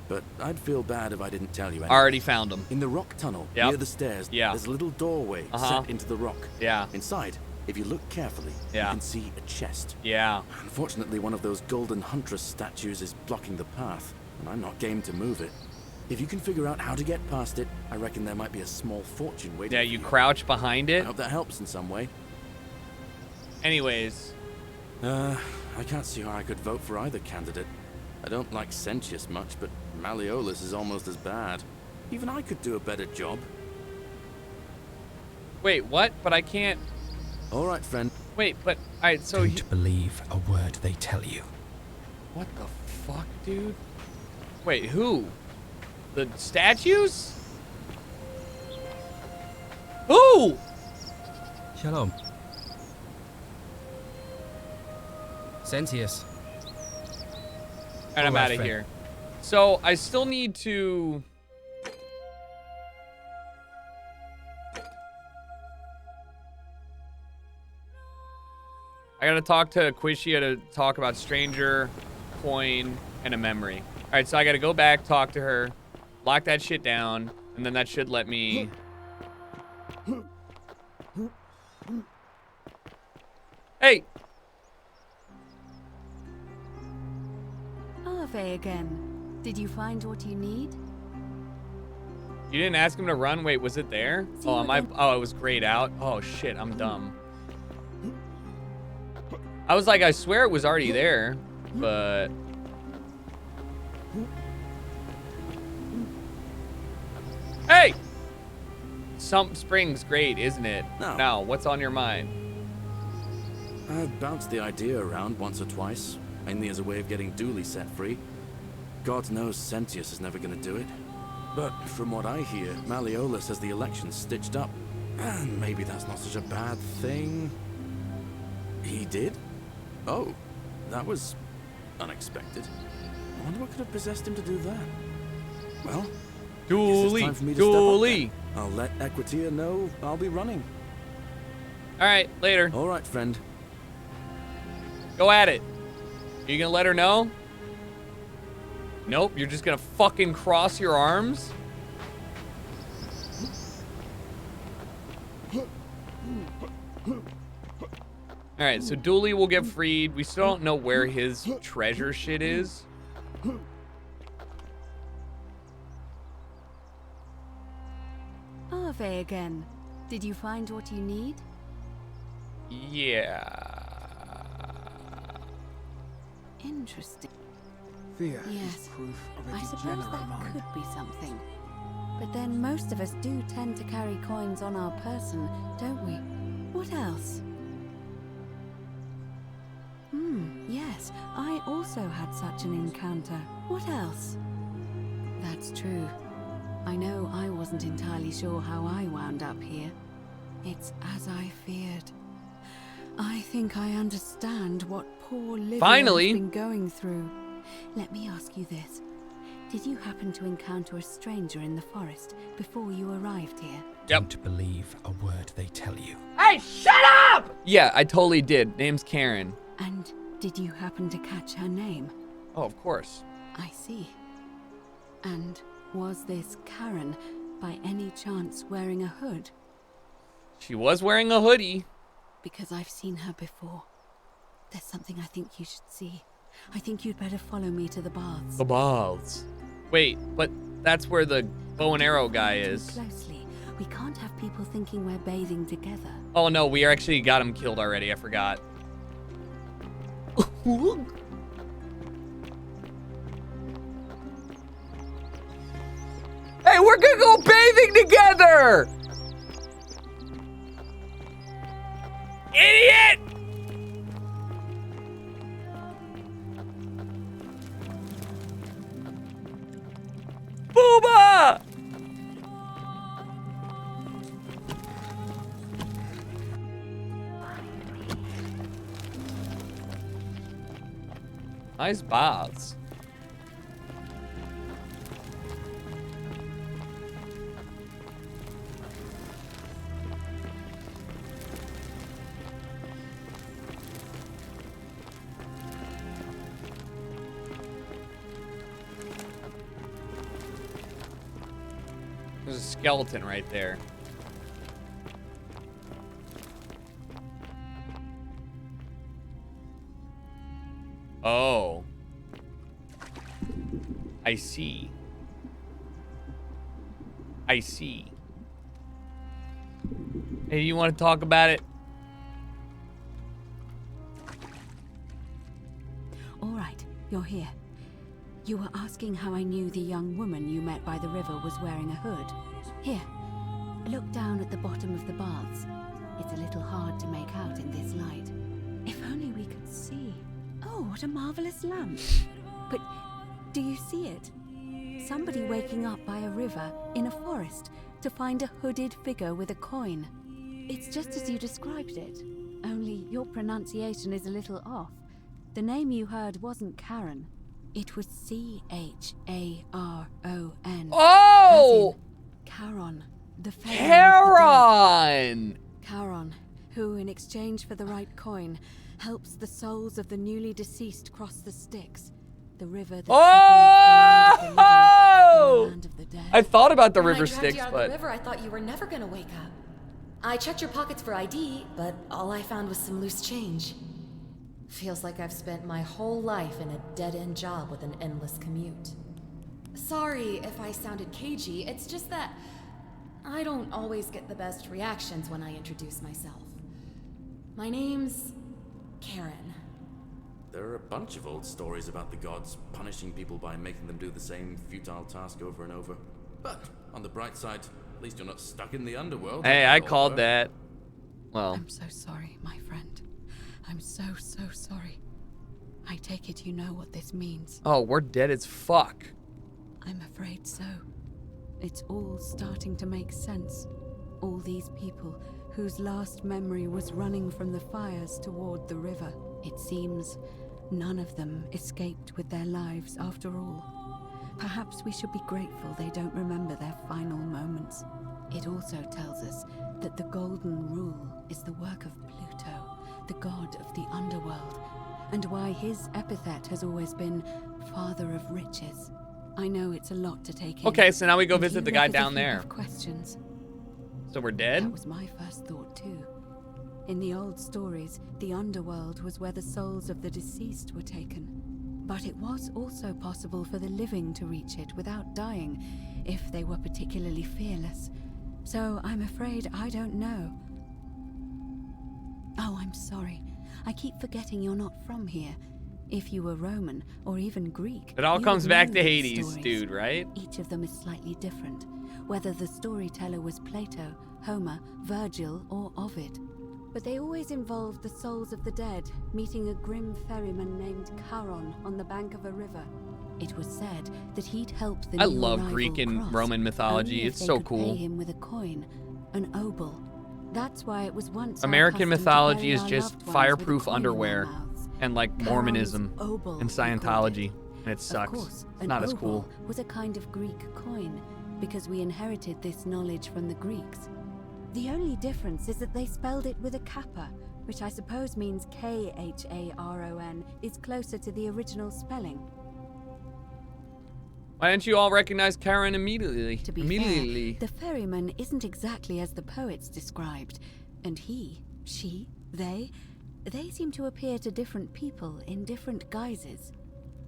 But I'd feel bad if I didn't tell you anything. Already found them. In the rock tunnel, Yep. near the stairs, Yeah. there's a little doorway set into the rock. Yeah. Inside, if you look carefully, Yeah. you can see a chest. Yeah. Unfortunately, one of those golden huntress statues is blocking the path. and I'm not game to move it. If you can figure out how to get past it, I reckon there might be a small fortune waiting. Yeah, you crouch behind it. I hope that helps in some way. Anyways. I can't see how I could vote for either candidate. I don't like Sentius much, but Malleolus is almost as bad. Even I could do a better job. Wait, what? But I can't... All right, friend. Wait, but... Alright, so... Don't believe a word they tell you. What the fuck, dude? Wait, who? The statues? Who? Shalom. Sentius. And I'm out of here. So, I still need to... I gotta talk to Quishia to talk about Stranger, Coin, and a memory. Alright, so I gotta go back, talk to her, lock that shit down, and then that should let me... Hey! Ave again. Did you find what you need? You didn't ask him to run? Wait, was it there? Oh, am I... Oh, it was grayed out? Oh, shit, I'm dumb. I was like, I swear it was already there, but... Hey! Sump Springs, great, isn't it? No. Now, what's on your mind? I've bounced the idea around once or twice, mainly as a way of getting Dooley set free. God knows Sentius is never gonna do it. But from what I hear, Malleolus has the election stitched up. And maybe that's not such a bad thing. He did? Oh, that was unexpected. I wonder what could have possessed him to do that. Well, Dooley, Dooley. I'll let Equitia know I'll be running. All right, later. All right, friend. Go at it. Are you gonna let her know? Nope, you're just gonna fucking cross your arms? All right, so Dooley will get freed. We still don't know where his treasure shit is. Ave again. Did you find what you need? Yeah. Interesting. Thea Yes. is proof of a I suppose degenerate that mind. could be something. But then most of us do tend to carry coins on our person, don't we? What else? Yes, I also had such an encounter. What else? That's true. I know I wasn't entirely sure how I wound up here. It's as I feared. I think I understand what poor Livia Finally. has been going through. Let me ask you this. Did you happen to encounter a stranger in the forest before you arrived here? Don't believe a word they tell you. Hey, shut up! Yeah, I totally did. Name's Karen. And did you happen to catch her name? Oh, of course. I see. And was this Karen, by any chance, wearing a hood? She was wearing a hoodie. Because I've seen her before. There's something I think you should see. I think you'd better follow me to the baths. The baths. Wait, but that's where the bow and arrow guy is. Closely. We can't have people thinking we're bathing together. Oh no, we actually got him killed already. I forgot. Hey, we're gonna go bathing together! Idiot! Booba! Nice baths. There's a skeleton right there. Oh. I see. I see. Hey, you want to talk about it? All right, you're here. You were asking how I knew the young woman you met by the river was wearing a hood. Here, look down at the bottom of the baths. It's a little hard to make out in this light. If only we could see. Oh, what a marvelous lamp. But do you see it? Somebody waking up by a river in a forest to find a hooded figure with a coin. It's just as you described it, only your pronunciation is a little off. The name you heard wasn't Karen. It was C-H-A-R-O-N. Oh! Charon, the Charon! Charon, who, in exchange for the right coin, helps the souls of the newly deceased cross the Styx, the river that separates the land of the living from the land of the dead. I thought about the When river I dragged Styx, you out of but the river, I thought you were never gonna wake up. I checked your pockets for ID, but all I found was some loose change. Feels like I've spent my whole life in a dead-end job with an endless commute. Sorry if I sounded cagey, it's just that I don't always get the best reactions when I introduce myself. My name's Karen. There are a bunch of old stories about the gods punishing people by making them do the same futile task over and over. But on the bright side, at least you're not stuck in the underworld. hey, I called that. Well, I'm so sorry, my friend. I'm so sorry. I take it you know what this means. oh, we're dead as fuck. I'm afraid so. It's all starting to make sense. All these people whose last memory was running from the fires toward the river. It seems none of them escaped with their lives after all. Perhaps we should be grateful they don't remember their final moments. It also tells us that the Golden Rule is the work of Pluto, the god of the underworld, and why his epithet has always been Father of Riches. I know it's a lot to take in. Okay, so now we go and visit you the guy left us a down few there. of questions. So we're dead? That was my first thought too. In the old stories, the underworld was where the souls of the deceased were taken. But it was also possible for the living to reach it without dying, if they were particularly fearless. So I'm afraid I don't know. Oh, I'm sorry. I keep forgetting you're not from here. If you were Roman, or even Greek, It all you comes would back know to these Hades, stories. dude, right? Each of them is slightly different, whether the storyteller was Plato, Homer, Virgil, or Ovid. But they always involved the souls of the dead meeting a grim ferryman named Charon on the bank of a river. It was said that he'd help the I new love arrival Greek and cross, Roman mythology. only if It's they so could cool. Pay him with a coin, an obol. That's why it was once our American custom to mythology bury is our just loved ones with a fireproof coin in their underwear mouths. and like Charon's Mormonism obol, and we called Scientology. it. And it sucks. Of course, It's an not as obol cool. was a kind of Greek coin, because we inherited this knowledge from the Greeks. The only difference is that they spelled it with a kappa, which I suppose means K-H-A-R-O-N, is closer to the original spelling. Why didn't you all recognize Karen immediately? To be Immediately. fair, the ferryman isn't exactly as the poets described, and he, she, they seem to appear to different people in different guises.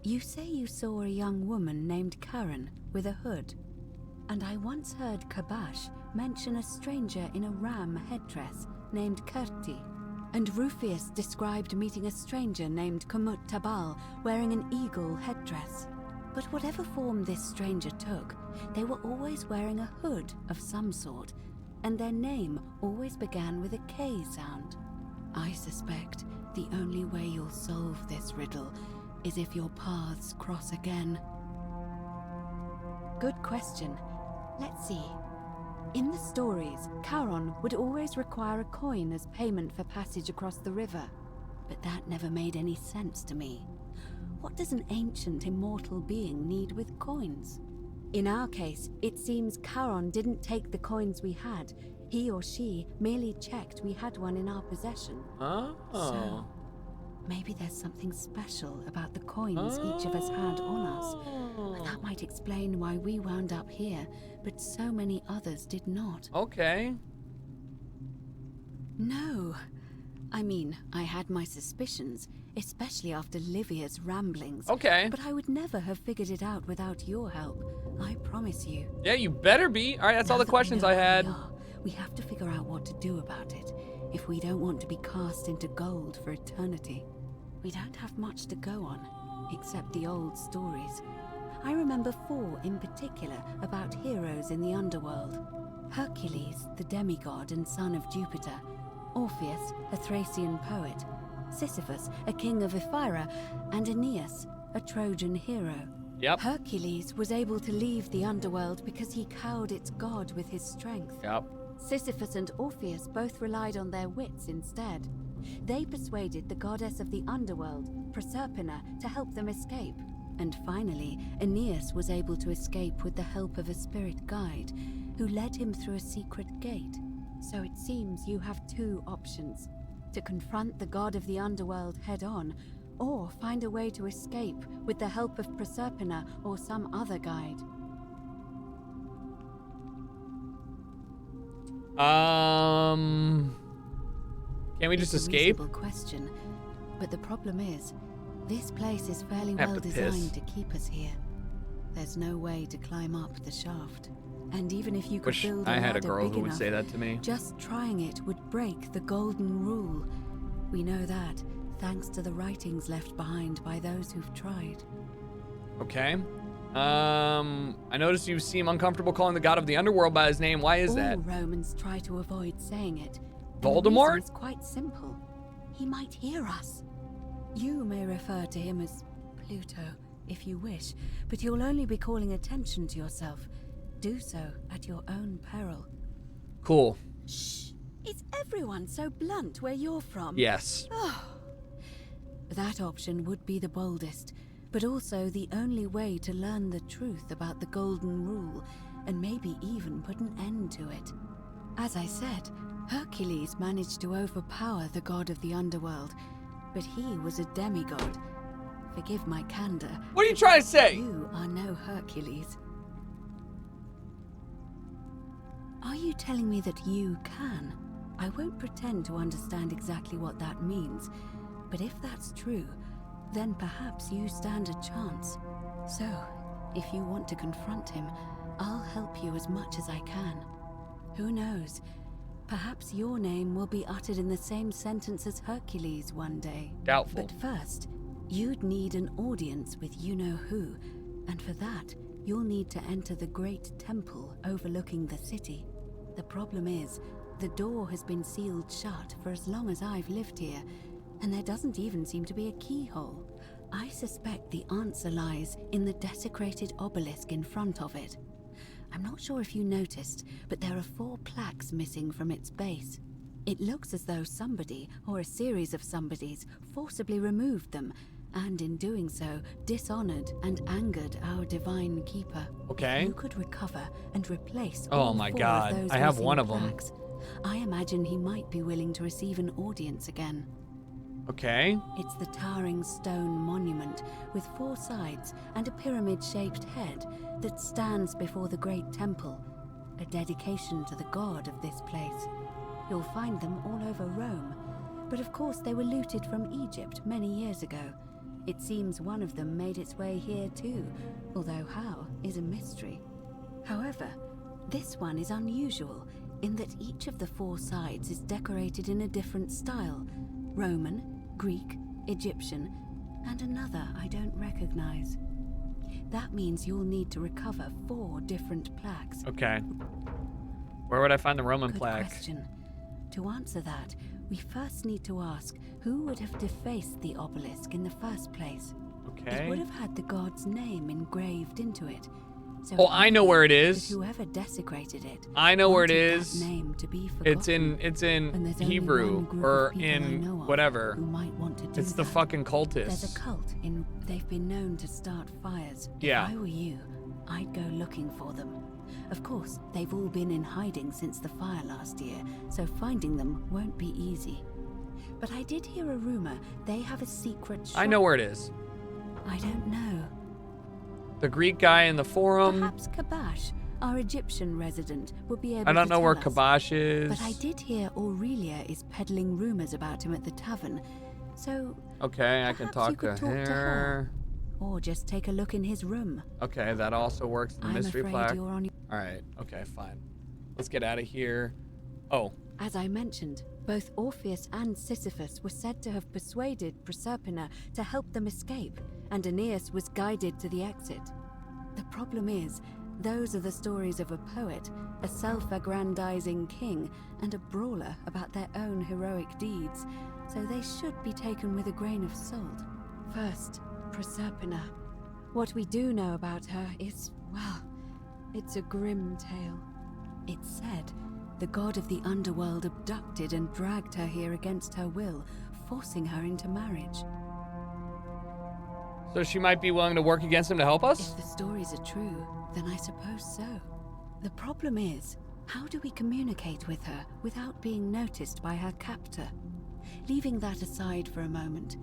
You say you saw a young woman named Karen with a hood, and I once heard Kabash mention a stranger in a ram headdress named Kirti, and Rufius described meeting a stranger named Kumut Tabal wearing an eagle headdress. But whatever form this stranger took, they were always wearing a hood of some sort, and their name always began with a K sound. I suspect the only way you'll solve this riddle is if your paths cross again. Good question. Let's see. In the stories, Charon would always require a coin as payment for passage across the river, but that never made any sense to me. What does an ancient immortal being need with coins? In our case, it seems Charon didn't take the coins we had. He or she merely checked we had one in our possession. Oh. So, maybe there's something special about the coins each of us had on us. That might explain why we wound up here, but so many others did not. Okay. No. I mean, I had my suspicions. especially after Livia's ramblings. Okay. But I would never have figured it out without your help. I promise you. Yeah, you better be. All right, that's all the questions I had. We have to figure out what to do about it if we don't want to be cast into gold for eternity. We don't have much to go on, except the old stories. I remember 4 in particular about heroes in the underworld. Hercules, the demigod and son of Jupiter. Orpheus, a Thracian poet. Sisyphus, a king of Ephyra. And Aeneas, a Trojan hero. Yep. Hercules was able to leave the underworld because he cowed its god with his strength. Yep. Sisyphus and Orpheus both relied on their wits instead. They persuaded the goddess of the underworld, Proserpina, to help them escape. And finally, Aeneas was able to escape with the help of a spirit guide, who led him through a secret gate. So it seems you have 2 options: to confront the god of the underworld head-on, or find a way to escape with the help of Proserpina or some other guide. Can we just It's escape? A reasonable question, but the problem is, this place is fairly I have well to piss. designed to keep us here. There's no way to climb up the shaft. And even if you could Wish build I a had a ladder girl big who would enough, say that to me. just trying it would break the golden rule. We know that, thanks to the writings left behind by those who've tried. Okay. I noticed you seem uncomfortable calling the god of the underworld by his name. Why is that? All Romans try to avoid saying it. and Voldemort? The reason is quite simple. He might hear us. You may refer to him as Pluto, if you wish, but you'll only be calling attention to yourself. Do so at your own peril. Cool. Shh! Is everyone so blunt where you're from? Yes. Oh. That option would be the boldest, but also the only way to learn the truth about the Golden Rule, and maybe even put an end to it. As I said, Hercules managed to overpower the god of the underworld, but he was a demigod. Forgive my candor. What are you trying to say? You are no Hercules. Are you telling me that you can? I won't pretend to understand exactly what that means, but if that's true, then perhaps you stand a chance. So, if you want to confront him, I'll help you as much as I can. Who knows? Perhaps your name will be uttered in the same sentence as Hercules one day. Doubtful. But first, you'd need an audience with you-know-who, and for that, you'll need to enter the great temple overlooking the city. The problem is, the door has been sealed shut for as long as I've lived here, and there doesn't even seem to be a keyhole. I suspect the answer lies in the desecrated obelisk in front of it. I'm not sure if you noticed, but there are 4 plaques missing from its base. It looks as though somebody, or a series of somebodies, forcibly removed them, and in doing so, dishonored and angered our divine keeper. Okay. If you could recover and replace Oh all my 4 God, of those I have missing one of 'em. plaques, I imagine he might be willing to receive an audience again. Okay. It's the towering stone monument with 4 sides and a pyramid-shaped head that stands before the great temple, a dedication to the god of this place. You'll find them all over Rome, but of course they were looted from Egypt many years ago. It seems one of them made its way here too, although how is a mystery. However, this one is unusual in that each of the 4 sides is decorated in a different style: Roman, Greek, Egyptian, and another I don't recognize. That means you'll need to recover 4 different plaques. Okay. Where would I find the Roman Good plaque? question. To answer that, we first need to ask who would have defaced the obelisk in the first place. Okay. It would have had the god's name engraved into it. So Oh, I know where it is. Whoever desecrated it, I know where it wanted is. that name to be forgotten. It's And in there's only Hebrew one group or of people I know in of whatever. who might want to do It's the that. fucking There's cultists. a cult in. They've been known to start fires. Yeah. If I were you, I'd go looking for them. Of course, they've all been in hiding since the fire last year, so finding them won't be easy. But I did hear a rumor they have a secret shop. I know where it is. I don't know. The Greek guy in the forum. Perhaps Kabash, our Egyptian resident, would be able I don't to know where tell us. Kabash is. But I did hear Aurelia is peddling rumors about him at the tavern. So Okay, I can Perhaps talk you could to talk to her. Or just take a look in his room. Okay, that also works. The I'm mystery afraid plaque. you're on your... All right. Okay, fine. Let's get out of here. Oh, As I mentioned, both Orpheus and Sisyphus were said to have persuaded Proserpina to help them escape, and Aeneas was guided to the exit. The problem is, those are the stories of a poet, a self-aggrandizing king, and a brawler about their own heroic deeds, so they should be taken with a grain of salt. First, Proserpina. What we do know about her is, well, it's a grim tale. It's said the god of the underworld abducted and dragged her here against her will, forcing her into marriage. so she might be willing to work against him to help us? If the stories are true, then I suppose so. The problem is, how do we communicate with her without being noticed by her captor? Leaving that aside for a moment,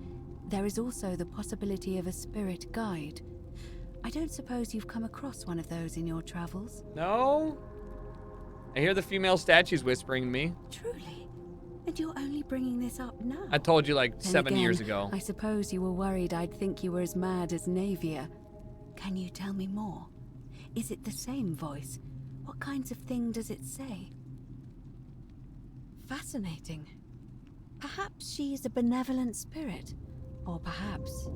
there is also the possibility of a spirit guide. I don't suppose you've come across one of those in your travels? No. I hear the female statues whispering to me. Truly? And you're only bringing this up now? I told you like Then 7 years again, ago. I suppose you were worried I'd think you were as mad as Navia. Can you tell me more? Is it the same voice? What kinds of thing does it say? Fascinating. Perhaps she is a benevolent spirit. Or perhaps...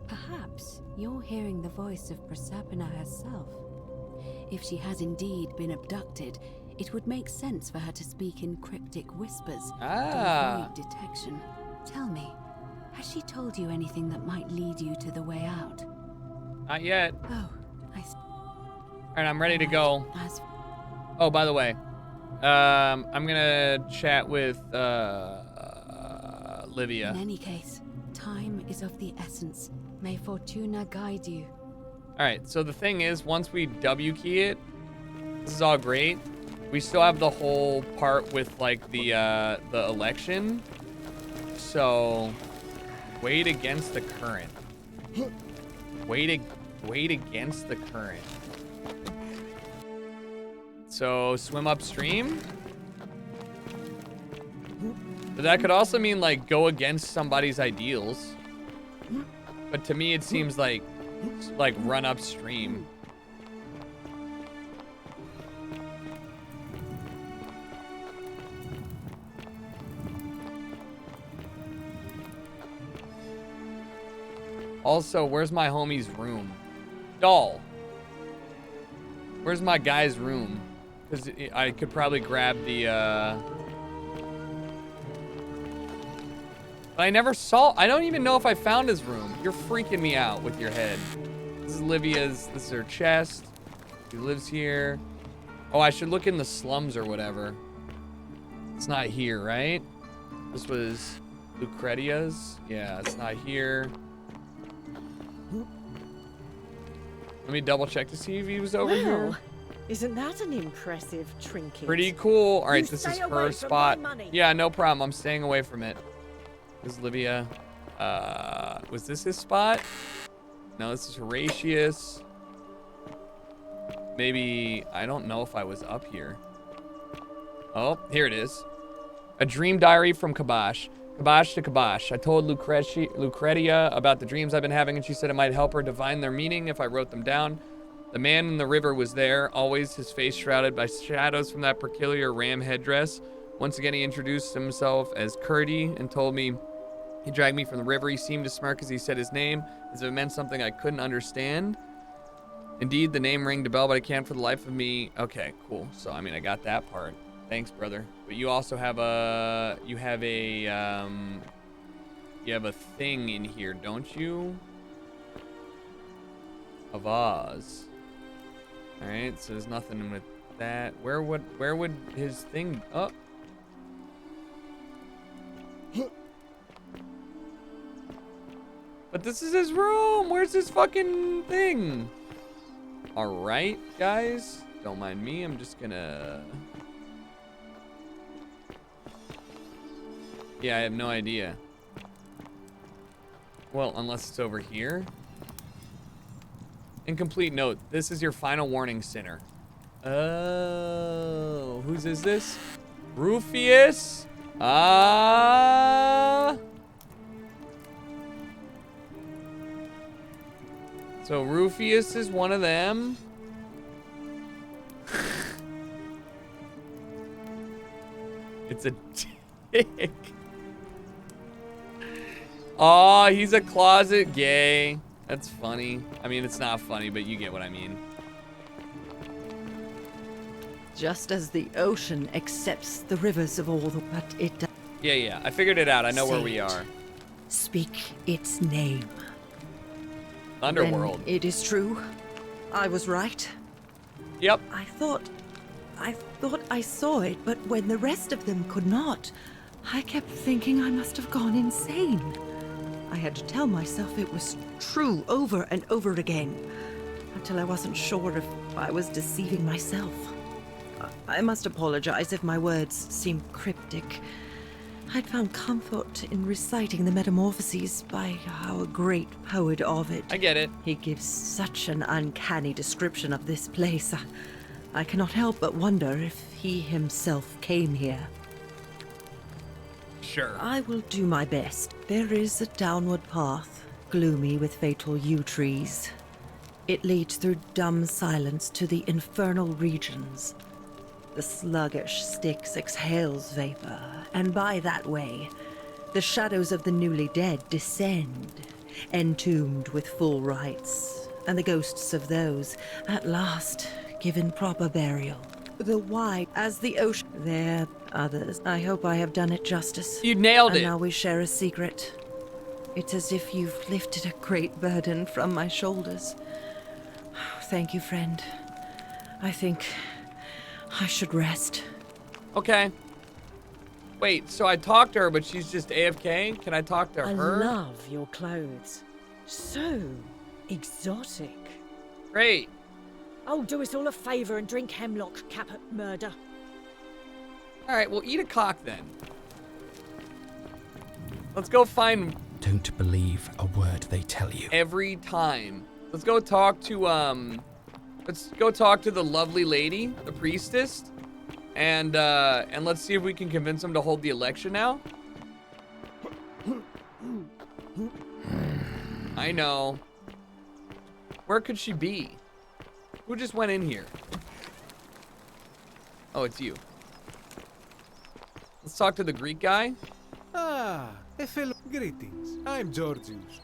Perhaps you're hearing the voice of Proserpina herself. If she has indeed been abducted, it would make sense for her to speak in cryptic whispers to avoid detection. Tell me, has she told you anything that might lead you to the way out? Not yet. Oh, All right, I'm ready to go. Oh, by the way, I'm gonna chat with Livia. In any case, time is of the essence. May Fortuna guide you. All right, so the thing is, once we W key it, this is all great. We still have the whole part with like the election. So, wait against the current. Wait against the current. So swim upstream. But that could also mean like go against somebody's ideals. But to me, it seems like run upstream. Also, where's my homie's room? Doll. Where's my guy's room? Because I could probably grab the, But I never saw... I don't even know if I found his room. You're freaking me out with your head. This is Livia's... This is her chest. She lives here. Oh, I should look in the slums or whatever. It's not here, right? This was Lucretia's. Yeah, it's not here. Let me double check to see if he was over here. Isn't that an impressive trinket? Pretty cool. All right, You this stay is away her from spot. my money. Yeah, no problem. I'm staying away from it. This is Livia. Was this his spot? No, this is Horatius. Maybe, I don't know if I was up here. Oh, here it is. A dream diary from Kabash. Kabash to Kabash. I told Lucretia about the dreams I've been having, and she said it might help her divine their meaning if I wrote them down. The man in the river was there, always his face shrouded by shadows from that peculiar ram headdress. Once again, he introduced himself as Curdy and told me he dragged me from the river. He seemed to smirk as he said his name, as if it meant something I couldn't understand. Indeed, the name rang a bell, but I can't for the life of me. Okay, cool. So, I mean, I got that part. Thanks, brother. But you also have a, you have a thing in here, don't you? A vase. All right, so there's nothing with that. Where would his thing? Oh. But this is his room. Where's his fucking thing? All right, guys. Don't mind me. I'm just gonna... Yeah, I have no idea. Well, unless it's over here. Incomplete note. This is your final warning, sinner. Oh, whose is this? Rufius? So Rufius is one of them. It's a dick. Oh, he's a closet gay. That's funny. I mean, it's not funny, but you get what I mean. Just as the ocean accepts the rivers of all the but it does. Yeah. I figured it out. I know where Say we it. are. Speak its name. Underworld. Then it is true. I was right. Yep. I thought I saw it, but when the rest of them could not, I kept thinking I must have gone insane. I had to tell myself it was true over and over again, until I wasn't sure if I was deceiving myself. I must apologize if my words seem cryptic. I'd found comfort in reciting the Metamorphoses by our great poet Ovid. I get it. He gives such an uncanny description of this place. I cannot help but wonder if he himself came here. Sure. I will do my best. There is a downward path, gloomy with fatal yew trees. It leads through dumb silence to the infernal regions. The sluggish Styx exhales vapor, and by that way, the shadows of the newly dead descend, entombed with full rites, and the ghosts of those, at last, given proper burial. The wide as the ocean. There, others. I hope I have done it justice. You nailed and it. Now we share a secret. It's as if you've lifted a great burden from my shoulders. Thank you, friend. I think I should rest. Okay. Wait, so I talked to her, but she's just AFK? Can I talk to I her? love your clothes. So exotic. Great. Oh, do us all a favour and drink hemlock, Caput Murder. All right, well, eat a cock then. Let's go find Don't believe a word they tell you. every time. Let's go talk to the lovely lady, the priestess, and let's see if we can convince them to hold the election now. I know. Where could she be? Who just went in here? Oh, it's you. Let's talk to the Greek guy. Ah, a fellow. Greetings. I'm Georgius.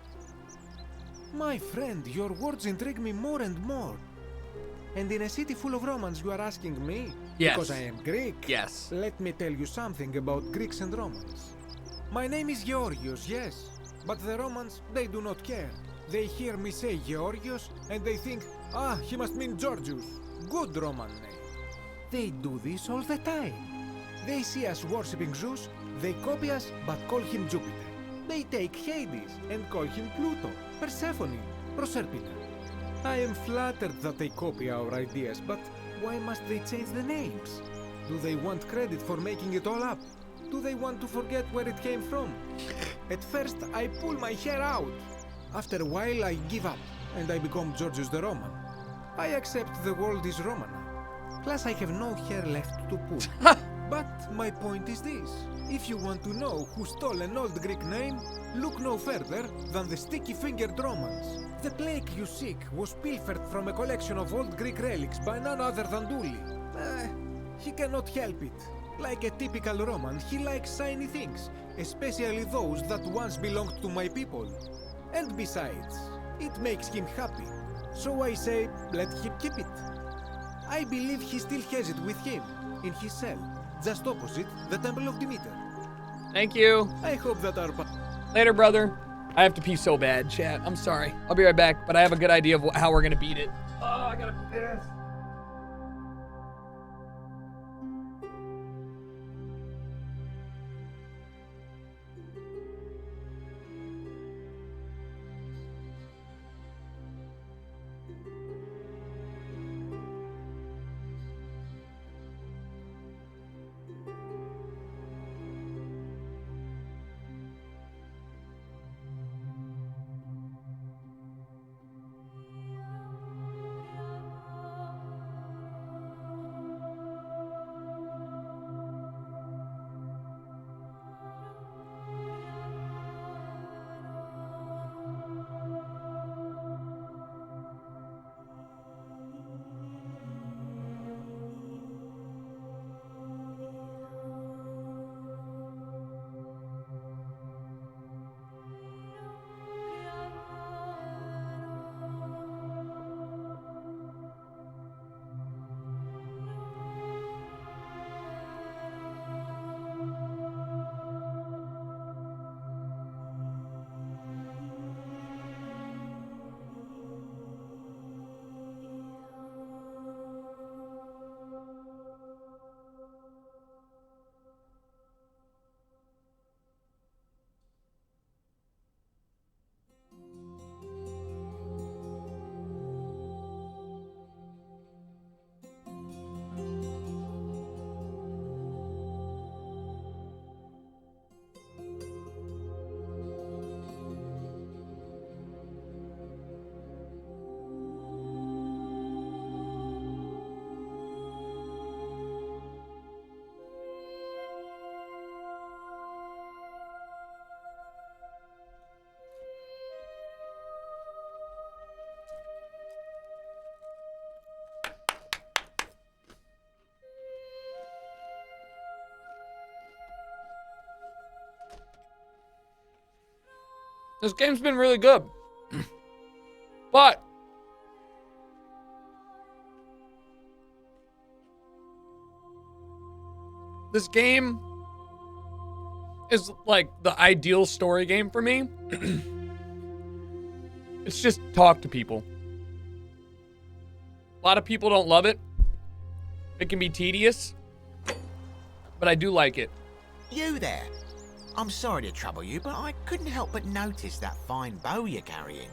My friend, your words intrigue me more and more. And in a city full of Romans, you are asking me? Yes. Because I am Greek? Yes. Let me tell you something about Greeks and Romans. My name is Georgios, yes. But the Romans, they do not care. They hear me say Georgios, and they think, ah, he must mean Georgius. Good Roman name. They do this all the time. They see us worshipping Zeus, they copy us, but call him Jupiter. They take Hades and call him Pluto, Persephone, Proserpina. I am flattered that they copy our ideas, but why must they change the names? Do they want credit for making it all up? Do they want to forget where it came from? At first, I pull my hair out. After a while, I give up, and I become Georgius the Roman. I accept the world is Roman. Plus, I have no hair left to pull. But my point is this. If you want to know who stole an old Greek name, look no further than the sticky-fingered Romans. The plague you seek was pilfered from a collection of old Greek relics by none other than Dooley. He cannot help it. Like a typical Roman, he likes shiny things, especially those that once belonged to my people. And besides, it makes him happy. So I say, let him keep it. I believe he still has it with him, in his cell, just opposite the Temple of Demeter. Thank you. I hope that our... Later, brother. I have to pee so bad, chat. I'm sorry. I'll be right back, but I have a good idea of how we're gonna beat it. Oh, I gotta piss. This game's been really good. But this game is like the ideal story game for me. It's just talk to people. A lot of people don't love it. It can be tedious, but I do like it. You there? I'm sorry to trouble you, but I couldn't help but notice that fine bow you're carrying.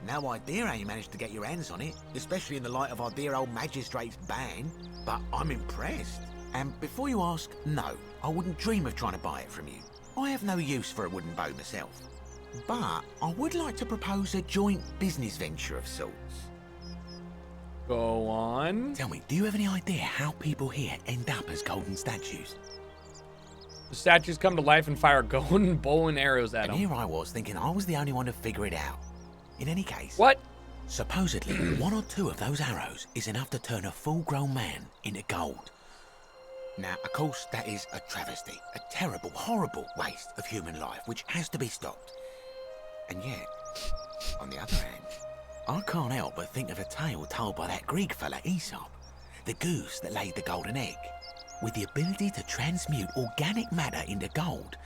No idea how you managed to get your hands on it, especially in the light of our dear old magistrate's ban, but I'm impressed. And before you ask, no, I wouldn't dream of trying to buy it from you. I have no use for a wooden bow myself. But I would like to propose a joint business venture of sorts. Go on. Tell me, do you have any idea how people here end up as golden statues? The statues come to life and fire golden bow and arrows at them. And here I was thinking I was the only one to figure it out. In any case... What? Supposedly, one or two of those arrows is enough to turn a full-grown man into gold. Now, of course, that is a travesty, a terrible, horrible waste of human life, which has to be stopped. And yet, on the other hand, I can't help but think of a tale told by that Greek fella Aesop, the goose that laid the golden egg. With the ability to transmute organic matter into gold,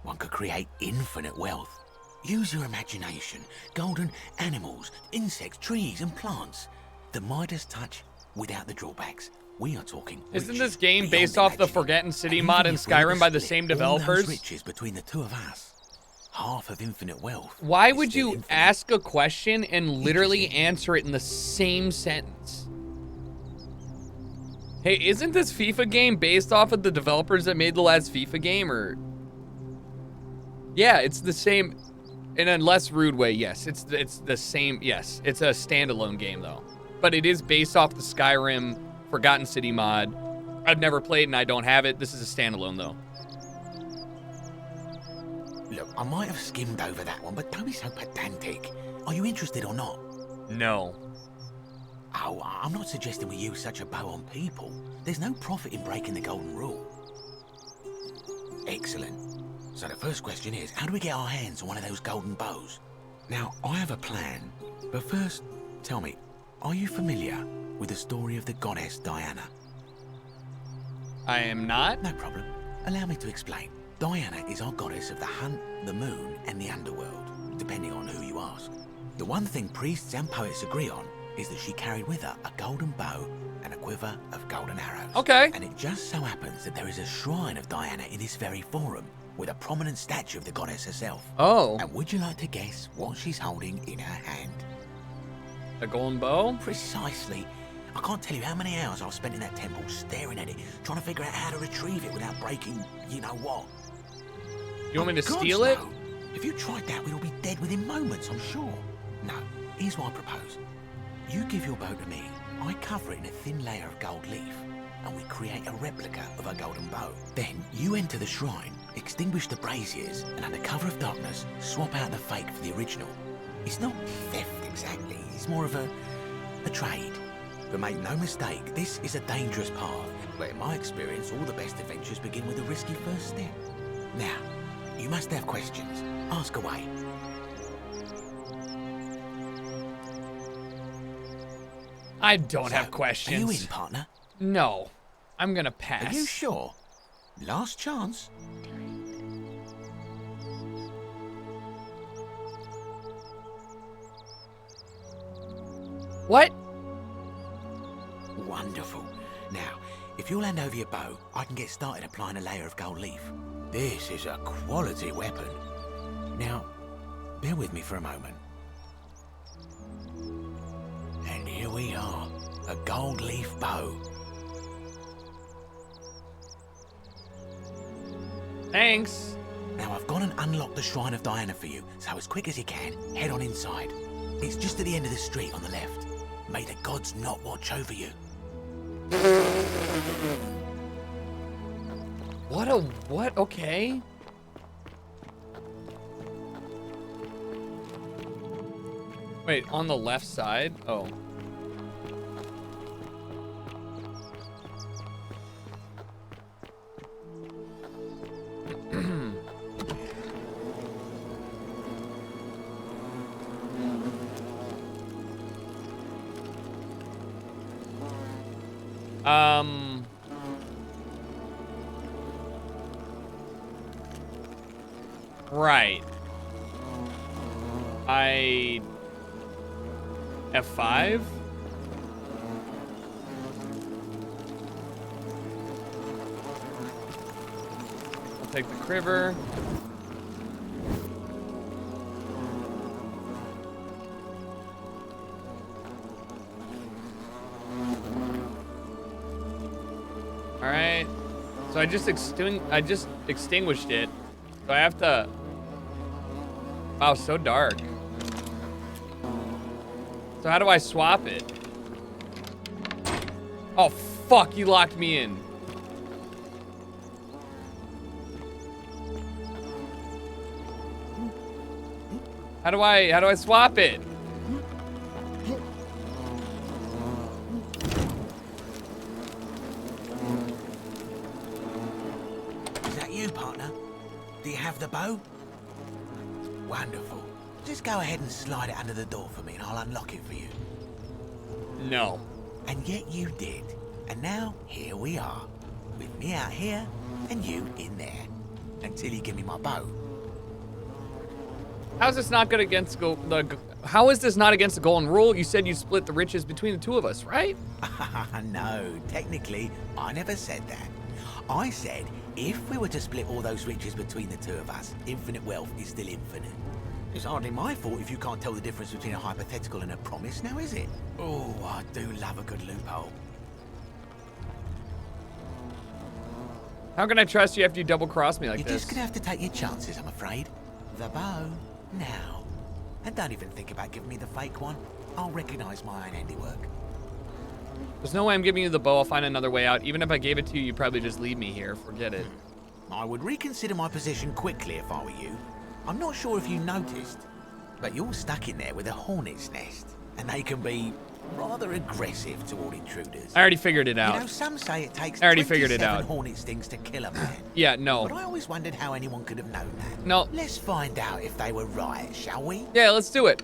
one could create infinite wealth. Use your imagination. Golden animals, insects, trees and plants. The Midas touch without the drawbacks. We are talking. Isn't this game based off the Forgotten City mod in Skyrim by the same developers? Riches between the two of us. Half of infinite wealth. Why would you ask a question and literally answer it in the same sentence? Hey, isn't this FIFA game based off of the developers that made the last FIFA game, or? Yeah, it's the same. In a less rude way, yes. It's the same, yes. It's a standalone game, though. But it is based off the Skyrim Forgotten City mod. I've never played and I don't have it. This is a standalone, though. Look, I might have skimmed over that one, but don't be so pedantic. Are you interested or not? No. Oh, I'm not suggesting we use such a bow on people. There's no profit in breaking the golden rule. Excellent. So the first question is, how do we get our hands on one of those golden bows? Now, I have a plan, but first, tell me, are you familiar with the story of the goddess Diana? I am not. No problem. Allow me to explain. Diana is our goddess of the hunt, the moon, and the underworld, depending on who you ask. The one thing priests and poets agree on is that she carried with her a golden bow and a quiver of golden arrows. Okay. And it just so happens that there is a shrine of Diana in this very forum, with a prominent statue of the goddess herself. Oh. And would you like to guess what she's holding in her hand? A golden bow? Precisely. I can't tell you how many hours I've spent in that temple staring at it, trying to figure out how to retrieve it without breaking you-know-what. You want me to steal it? No. If you tried that, we'd all be dead within moments, I'm sure. No, here's what I propose. You give your bow to me, I cover it in a thin layer of gold leaf, and we create a replica of a golden bow. Then you enter the shrine, extinguish the braziers, and under cover of darkness, swap out the fake for the original. It's not theft exactly, it's more of a trade. But make no mistake, this is a dangerous path, but in my experience, all the best adventures begin with a risky first step. Now, you must have questions. Ask away. I don't have questions. Are you in, partner? No. I'm gonna pass. Are you sure? Last chance. What? Wonderful. Now, if you'll hand over your bow, I can get started applying a layer of gold leaf. This is a quality weapon. Now, bear with me for a moment. And here we are, a gold leaf bow. Thanks. Now I've gone and unlocked the Shrine of Diana for you, so as quick as you can, head on inside. It's just at the end of the street on the left. May the gods not watch over you. What? Okay. Wait, on the left side? Oh. Right. F5? I'll take the criver. All right. So I just extinguished it. So I have to. Wow, so dark. So how do I swap it? Oh fuck, you locked me in. How do I swap it? Is that you, partner? Do you have the bow? Wonderful. Just go ahead and slide it under the door for me and I'll unlock it for you. No. And yet you did. And now, here we are. With me out here and you in there. Until you give me my bow. How is this not good against how is this not against the golden rule? You said you split the riches between the two of us, right? No, technically, I never said that. I said, if we were to split all those riches between the two of us, infinite wealth is still infinite. It's hardly my fault if you can't tell the difference between a hypothetical and a promise, now is it? Oh, I do love a good loophole. How can I trust you after you double-cross me like You're this? just gonna have to take your chances, I'm afraid. The bow, now. And don't even think about giving me the fake one. I'll recognize my own handiwork. There's no way I'm giving you the bow. I'll find another way out. Even if I gave it to you, you'd probably just leave me here. Forget it. I would reconsider my position quickly if I were you. I'm not sure if you noticed, but you're stuck in there with a hornet's nest, and they can be rather aggressive toward intruders. I already figured it out. You know, some say it takes I already figured it out. hornet stings to kill a man. Yeah, no. But I always wondered how anyone could have known that. No. Let's find out if they were right, shall we? Yeah, let's do it.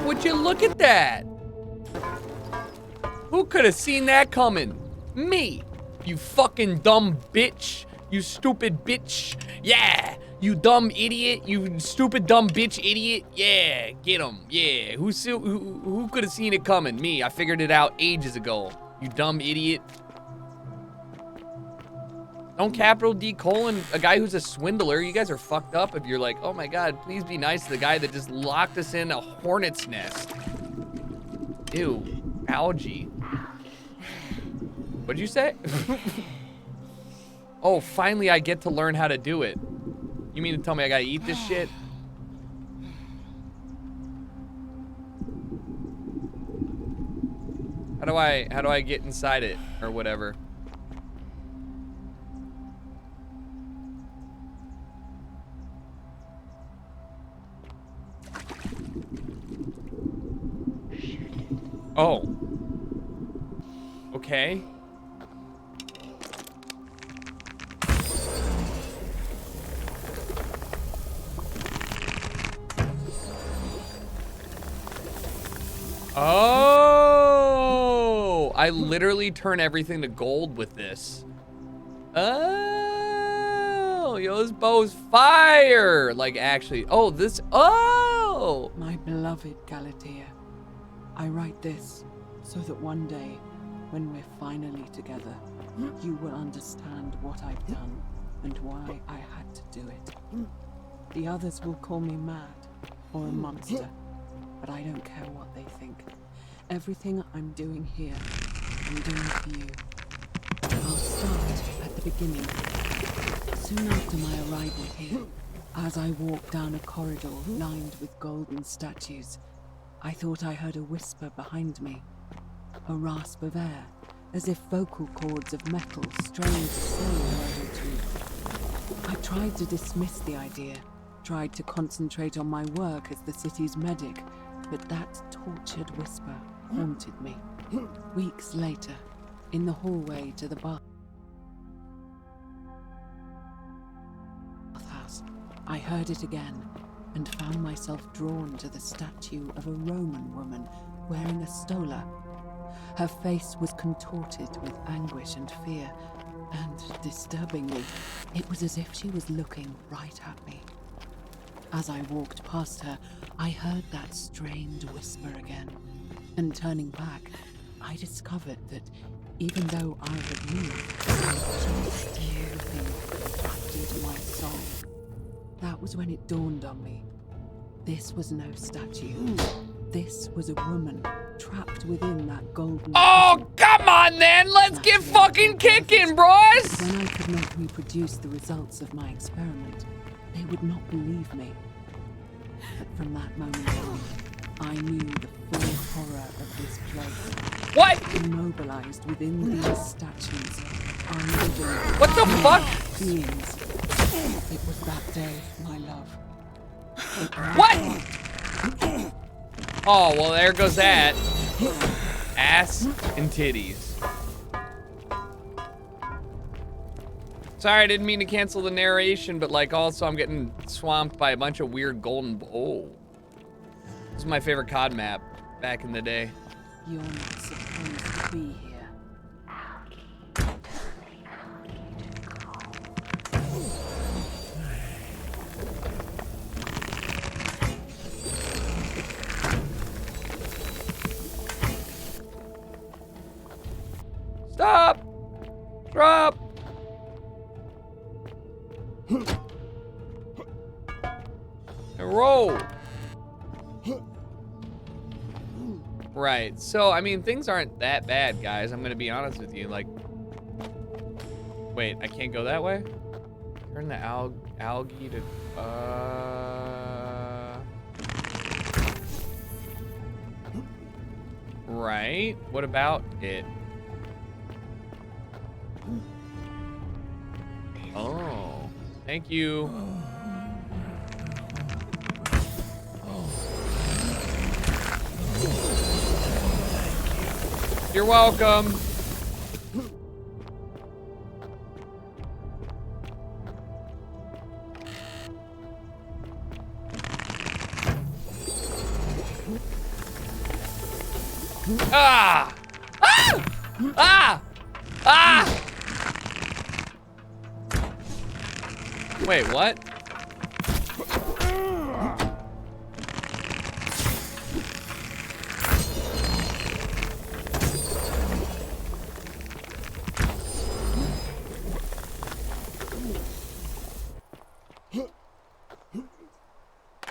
Would you look at that? Who could have seen that coming? Me. You fucking dumb bitch. You stupid bitch. Yeah. You dumb idiot. You stupid dumb bitch idiot. Yeah. Get him. Yeah. Who could have seen it coming? Me. I figured it out ages ago. You dumb idiot. Don't capital D colon a guy who's a swindler. You guys are fucked up if you're like, oh my god, please be nice to the guy that just locked us in a hornet's nest. Ew. Algae. What'd you say? Oh, finally I get to learn how to do it. You mean to tell me I gotta eat this shit? How do I get inside it or whatever? Oh. Okay. Oh, I literally turn everything to gold with this. Oh, yo, this bow's fire. Like, actually, oh, this, oh. My beloved Galatea, I write this so that one day, when we're finally together, you will understand what I've done and why I had to do it. The others will call me mad or a monster, but I don't care what they think. Everything I'm doing here, I'm doing for you. I'll start at the beginning. Soon after my arrival here, as I walked down a corridor lined with golden statues, I thought I heard a whisper behind me, a rasp of air, as if vocal cords of metal strained to slow the truth. I tried to dismiss the idea, tried to concentrate on my work as the city's medic, but that tortured whisper haunted me. Weeks later, In the hallway to the bathhouse, I heard it again and found myself drawn to the statue of a Roman woman wearing a stola. Her face was contorted with anguish and fear, and disturbingly, it was as if she was looking right at me. As I walked past her, I heard that strained whisper again, and turning back, I discovered that even though I had moved, she was still trapped into my soul. That was when it dawned on me. This was no statue. This was a woman trapped within that golden... Oh, come on then! Let's get fucking kicking, boys! When I could not reproduce the results of my experiment, they would not believe me. But from that moment on, I knew the full horror of this place. What? Immobilized within these statues are living... What the fuck? Beings. It was that day, my love. What? Oh, well, there goes that. Ass and titties. Sorry, I didn't mean to cancel the narration, but like also I'm getting swamped by a bunch of weird golden... Oh. This is my favorite COD map back in the day. You're not supposed to be here. Stop! Drop! And roll! Right, so, I mean, things aren't that bad, guys. I'm gonna be honest with you, like... Wait, I can't go that way? Turn the algae to... Right, what about it? Oh, thank you. You're welcome. Ah! Ah! Ah! Ah! Wait, what?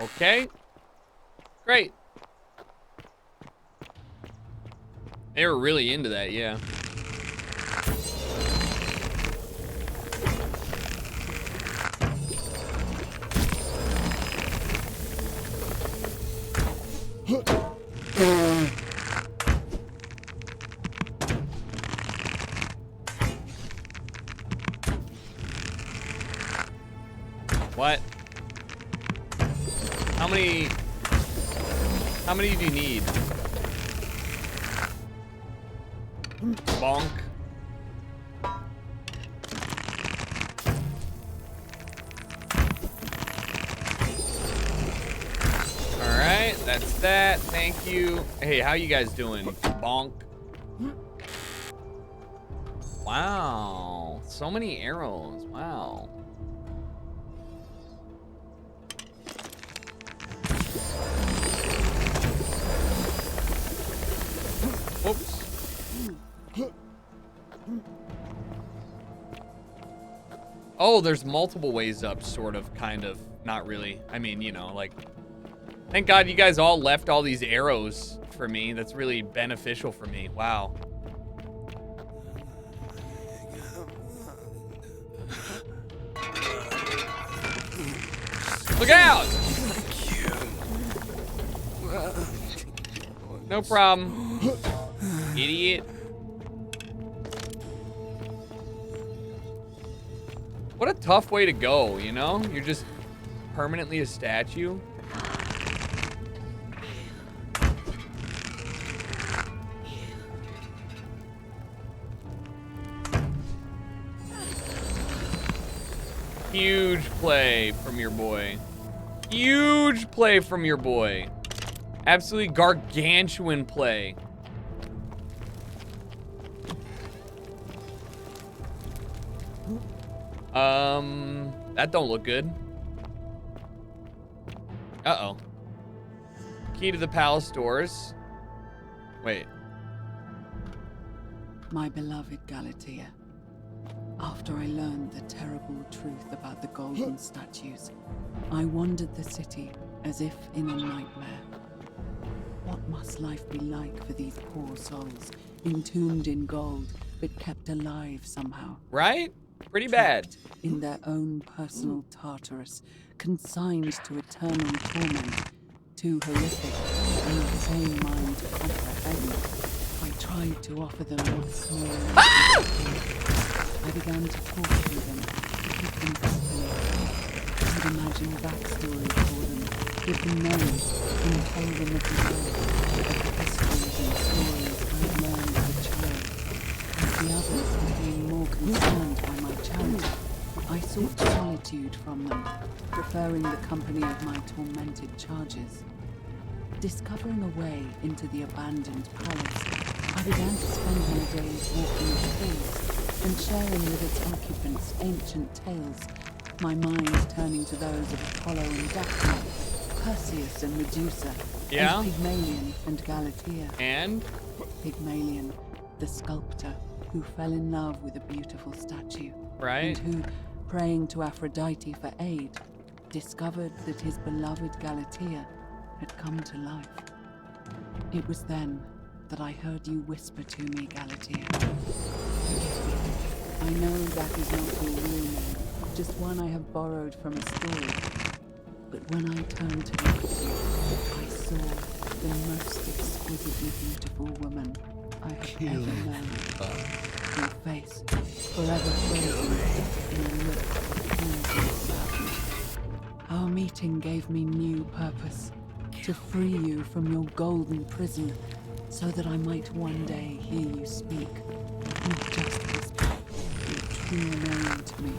Okay. Great. They were really into that, yeah. What? How many do you need? Bonk. Alright, that's that. Thank you. Hey, how you guys doing? Bonk. Wow. So many arrows. Wow. Oops. Oh, there's multiple ways up, sort of, kind of. Not really. I mean, you know, like... Thank God you guys all left all these arrows for me. That's really beneficial for me. Wow. Look out! No problem. Idiot. What a tough way to go, you know? You're just permanently a statue. Huge play from your boy. Huge play from your boy. Absolutely gargantuan play. That don't look good. Uh-oh. Key to the palace doors. Wait. My beloved Galatea, after I learned the terrible truth about the golden statues, I wandered the city as if in a nightmare. What must life be like for these poor souls, entombed in gold, but kept alive somehow? Right? Pretty bad. In their own personal Tartarus, consigned to eternal torment, too horrific for any sane mind to comprehend. I tried to offer them what small I began to talk to them, to keep them company. I would imagine backstories for them, give them names, and tell them of the world, of the histories and stories I'd learned as a child. As the others became more concerned by my charity, I sought solitude from them, preferring the company of my tormented charges. Discovering a way into the abandoned palace, I began to spend my days walking the halls and sharing with its occupants ancient tales, my mind turning to those of Apollo and Daphne, Perseus and Medusa, Yeah? and Pygmalion and Galatea. And? Pygmalion, the sculptor who fell in love with a beautiful statue. Right. And who, praying to Aphrodite for aid, discovered that his beloved Galatea had come to life. It was then that I heard you whisper to me, Galatea. Forgive me. I know that is not your real name, just one I have borrowed from a story. But when I turned to look at you, I saw the most exquisitely beautiful woman I have ever known. Your face, forever frozen in a look of painful sadness. Our meeting gave me new purpose, to free you from your golden prison, so that I might one day hear you speak, not just whisper, your true name to me.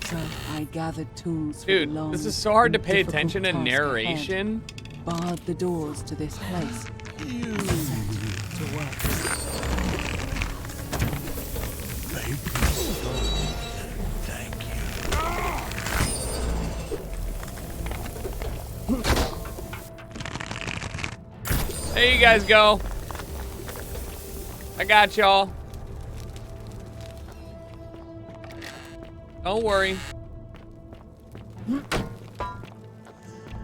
So I gathered tools for the Dude, long this is so hard to and pay difficult attention to task narration. ahead, barred the doors to this place, and set to work. Thank There you guys go. I got y'all. Don't worry.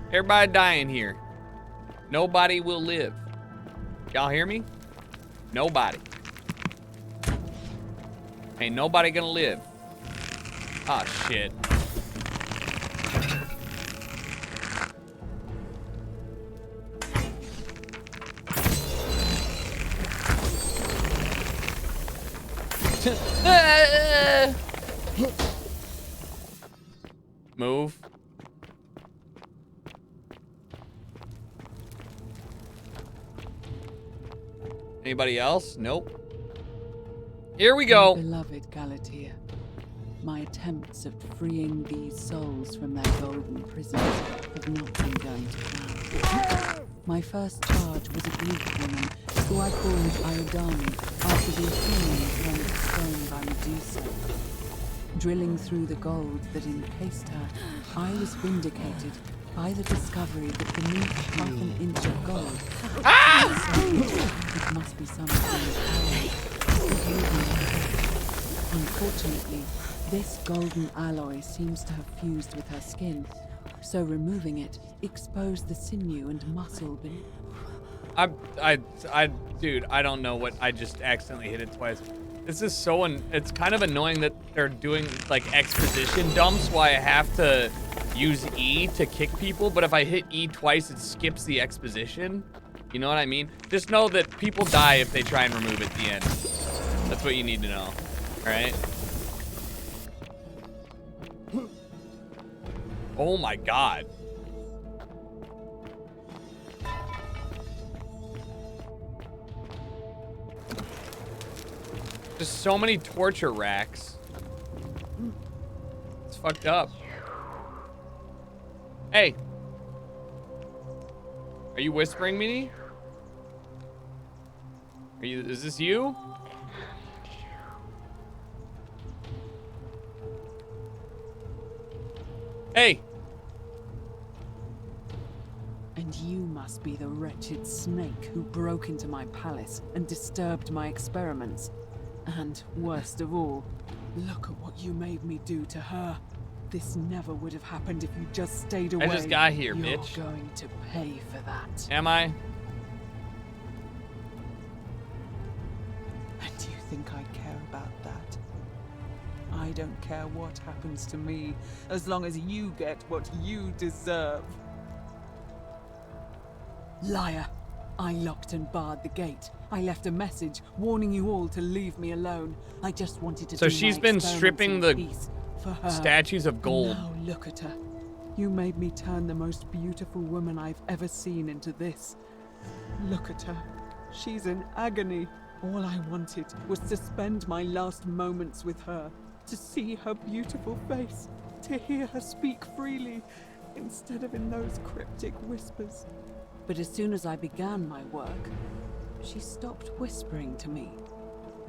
Everybody dying here. Nobody will live. Y'all hear me? Nobody. Ain't nobody gonna live. Ah, shit. Move. Anybody else? Nope. Here we go. My beloved Galatea, my attempts at freeing these souls from their golden prisons have not been going to plan. My first charge was a Greek woman who I called Iodani after the Athenians turned to stone by Medusa. Drilling through the gold that encased her, I was vindicated by the discovery that beneath half an inch of gold, it must be some kind of alloy. Unfortunately, this golden alloy seems to have fused with her skin, so removing it exposed the sinew and muscle beneath. Dude, I don't know what, I just accidentally hit it twice. This is so, it's kind of annoying that they're doing like exposition dumps why I have to use E to kick people, but if I hit E twice, it skips the exposition. You know what I mean? Just know that people die if they try and remove it at the end. That's what you need to know, all right? Oh my God. Just so many torture racks. fucked up. Hey. Are you whispering me? Is this you? Hey. And you must be the wretched snake who broke into my palace and disturbed my experiments. And worst of all, look at what you made me do to her. This never would have happened if you just stayed away. I just got here, You're bitch. going to pay for that. Am I? And do you think I care about that? I don't care what happens to me, as long as you get what you deserve. Liar! I locked and barred the gate. I left a message warning you all to leave me alone. I just wanted to So do she's my been experiments stripping in the peace for her. statues of And gold. now look at her. You made me turn the most beautiful woman I've ever seen into this. Look at her. She's in agony. All I wanted was to spend my last moments with her, to see her beautiful face, to hear her speak freely, instead of in those cryptic whispers. But as soon as I began my work, she stopped whispering to me.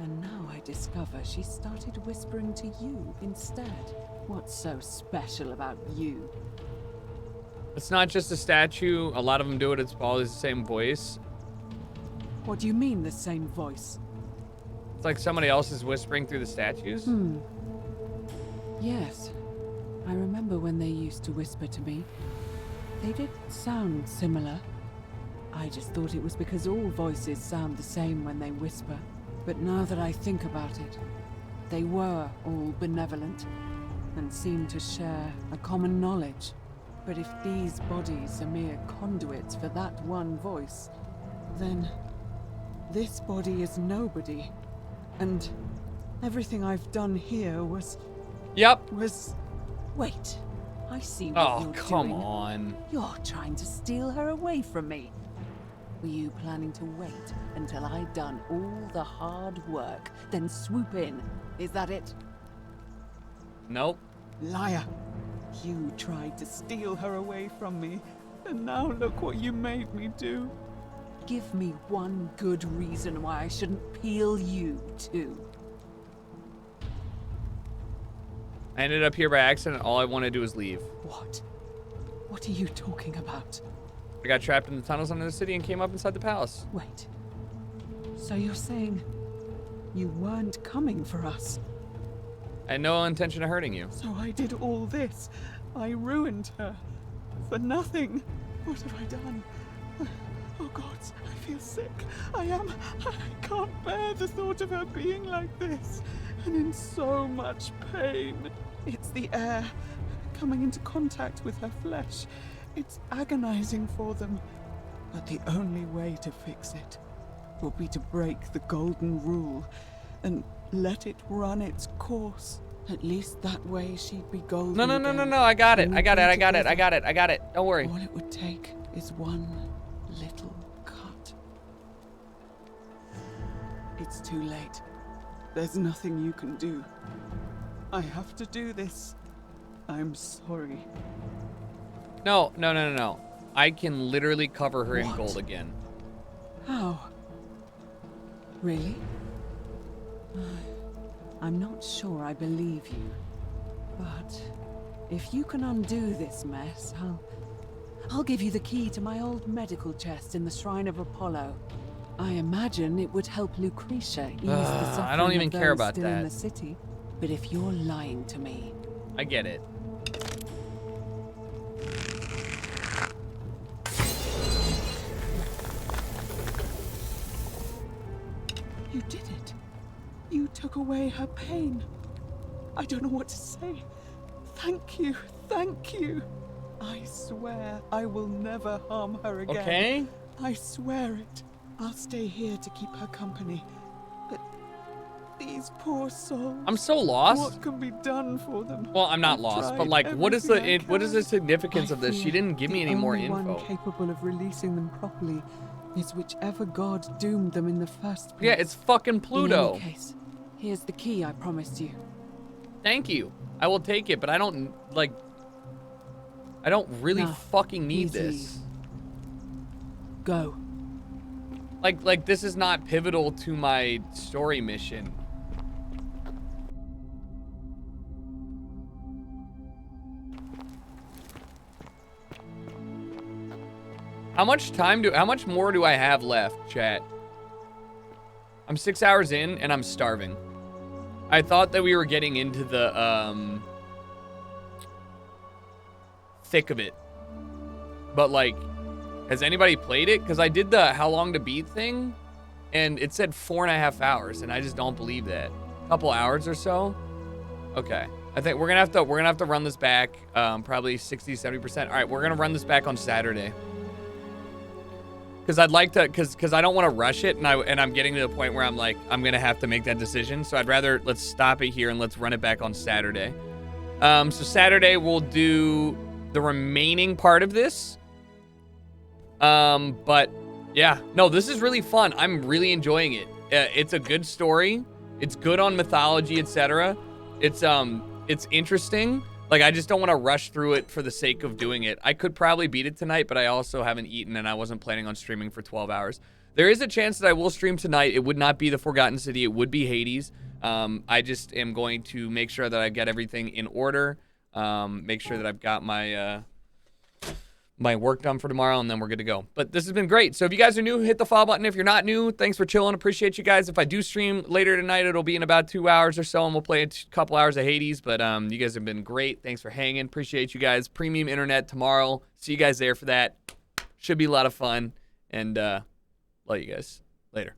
And now I discover she started whispering to you instead. What's so special about you? It's not just a statue. A lot of them do it. It's always the same voice. What do you mean, the same voice? It's like somebody else is whispering through the statues. Yes. I remember when they used to whisper to me. They did sound similar. I just thought it was because all voices sound the same when they whisper. But now that I think about it, they were all benevolent and seemed to share a common knowledge. But if these bodies are mere conduits for that one voice, then this body is nobody. And everything I've done here was... Yep. Was... Wait. I see what you're come doing. on. You're trying to steal her away from me. Were you planning to wait until I'd done all the hard work, then swoop in? Is that it? Nope. Liar. You tried to steal her away from me, and now look what you made me do. Give me one good reason why I shouldn't peel you too. I ended up here by accident. All I want to do is leave. What? What are you talking about? I got trapped in the tunnels under the city and came up inside the palace. Wait. So you're saying you weren't coming for us? I had no intention of hurting you. So I did all this. I ruined her. For nothing. What have I done? Oh God, I feel sick. I can't bear the thought of her being like this. And in so much pain. It's the air coming into contact with her flesh. It's agonizing for them. But the only way to fix it will be to break the golden rule and let it run its course. At least that way she'd be golden. No. I got it. Don't worry. All it would take is one little cut. It's too late. There's nothing you can do. I have to do this. I'm sorry. No. I can literally cover her in What? gold again. How? Really? I'm not sure I believe you. But if you can undo this mess, I'll give you the key to my old medical chest in the Shrine of Apollo. I imagine it would help Lucretia ease the suffering I don't even of care those about still in that. the city. But if you're lying to me, I get it. you did it. You took away her pain. I don't know what to say. Thank you. Thank you. I swear I will never harm her again. Okay. I swear it. I'll stay here to keep her company. But these poor souls. I'm so lost. What can be done for them? Well, I'm not I've lost, but tried like, what is the everything I what is the can. significance of I this? She fear didn't give me the any more only info. one capable of releasing them properly is whichever god doomed them in the first place. Yeah, it's fucking Pluto. In any case, here's the key I promised you. Thank you. I will take it, but I don't, like... I don't really No, fucking need easy. this. Go. Like, this is not pivotal to my story mission. How much more do I have left, chat? I'm 6 hours in and I'm starving. I thought that we were getting into the, thick of it. But, like, has anybody played it? Because I did the how long to beat thing, and it said 4.5 hours, and I just don't believe that. A couple hours or so? Okay. I think we're gonna have to run this back, probably 60-70%. All right, we're gonna run this back on Saturday. Because I'd like to, because I don't want to rush it, and I'm getting to the point where I'm like, I'm gonna have to make that decision. So I'd rather, let's stop it here and let's run it back on Saturday. So Saturday we'll do the remaining part of this. But yeah, no, this is really fun. I'm really enjoying it. It's a good story. It's good on mythology, etc. It's interesting. Like, I just don't want to rush through it for the sake of doing it. I could probably beat it tonight, but I also haven't eaten and I wasn't planning on streaming for 12 hours. There is a chance that I will stream tonight. It would not be the Forgotten City. It would be Hades. I just am going to make sure that I get everything in order. Make sure that I've got my my work done for tomorrow, and then we're good to go. But this has been great. So if you guys are new, hit the follow button. If you're not new, thanks for chilling. Appreciate you guys. If I do stream later tonight, it'll be in about 2 hours or so, and we'll play a couple hours of Hades. But you guys have been great. Thanks for hanging. Appreciate you guys. Premium internet tomorrow. See you guys there for that. Should be a lot of fun. And love you guys. Later.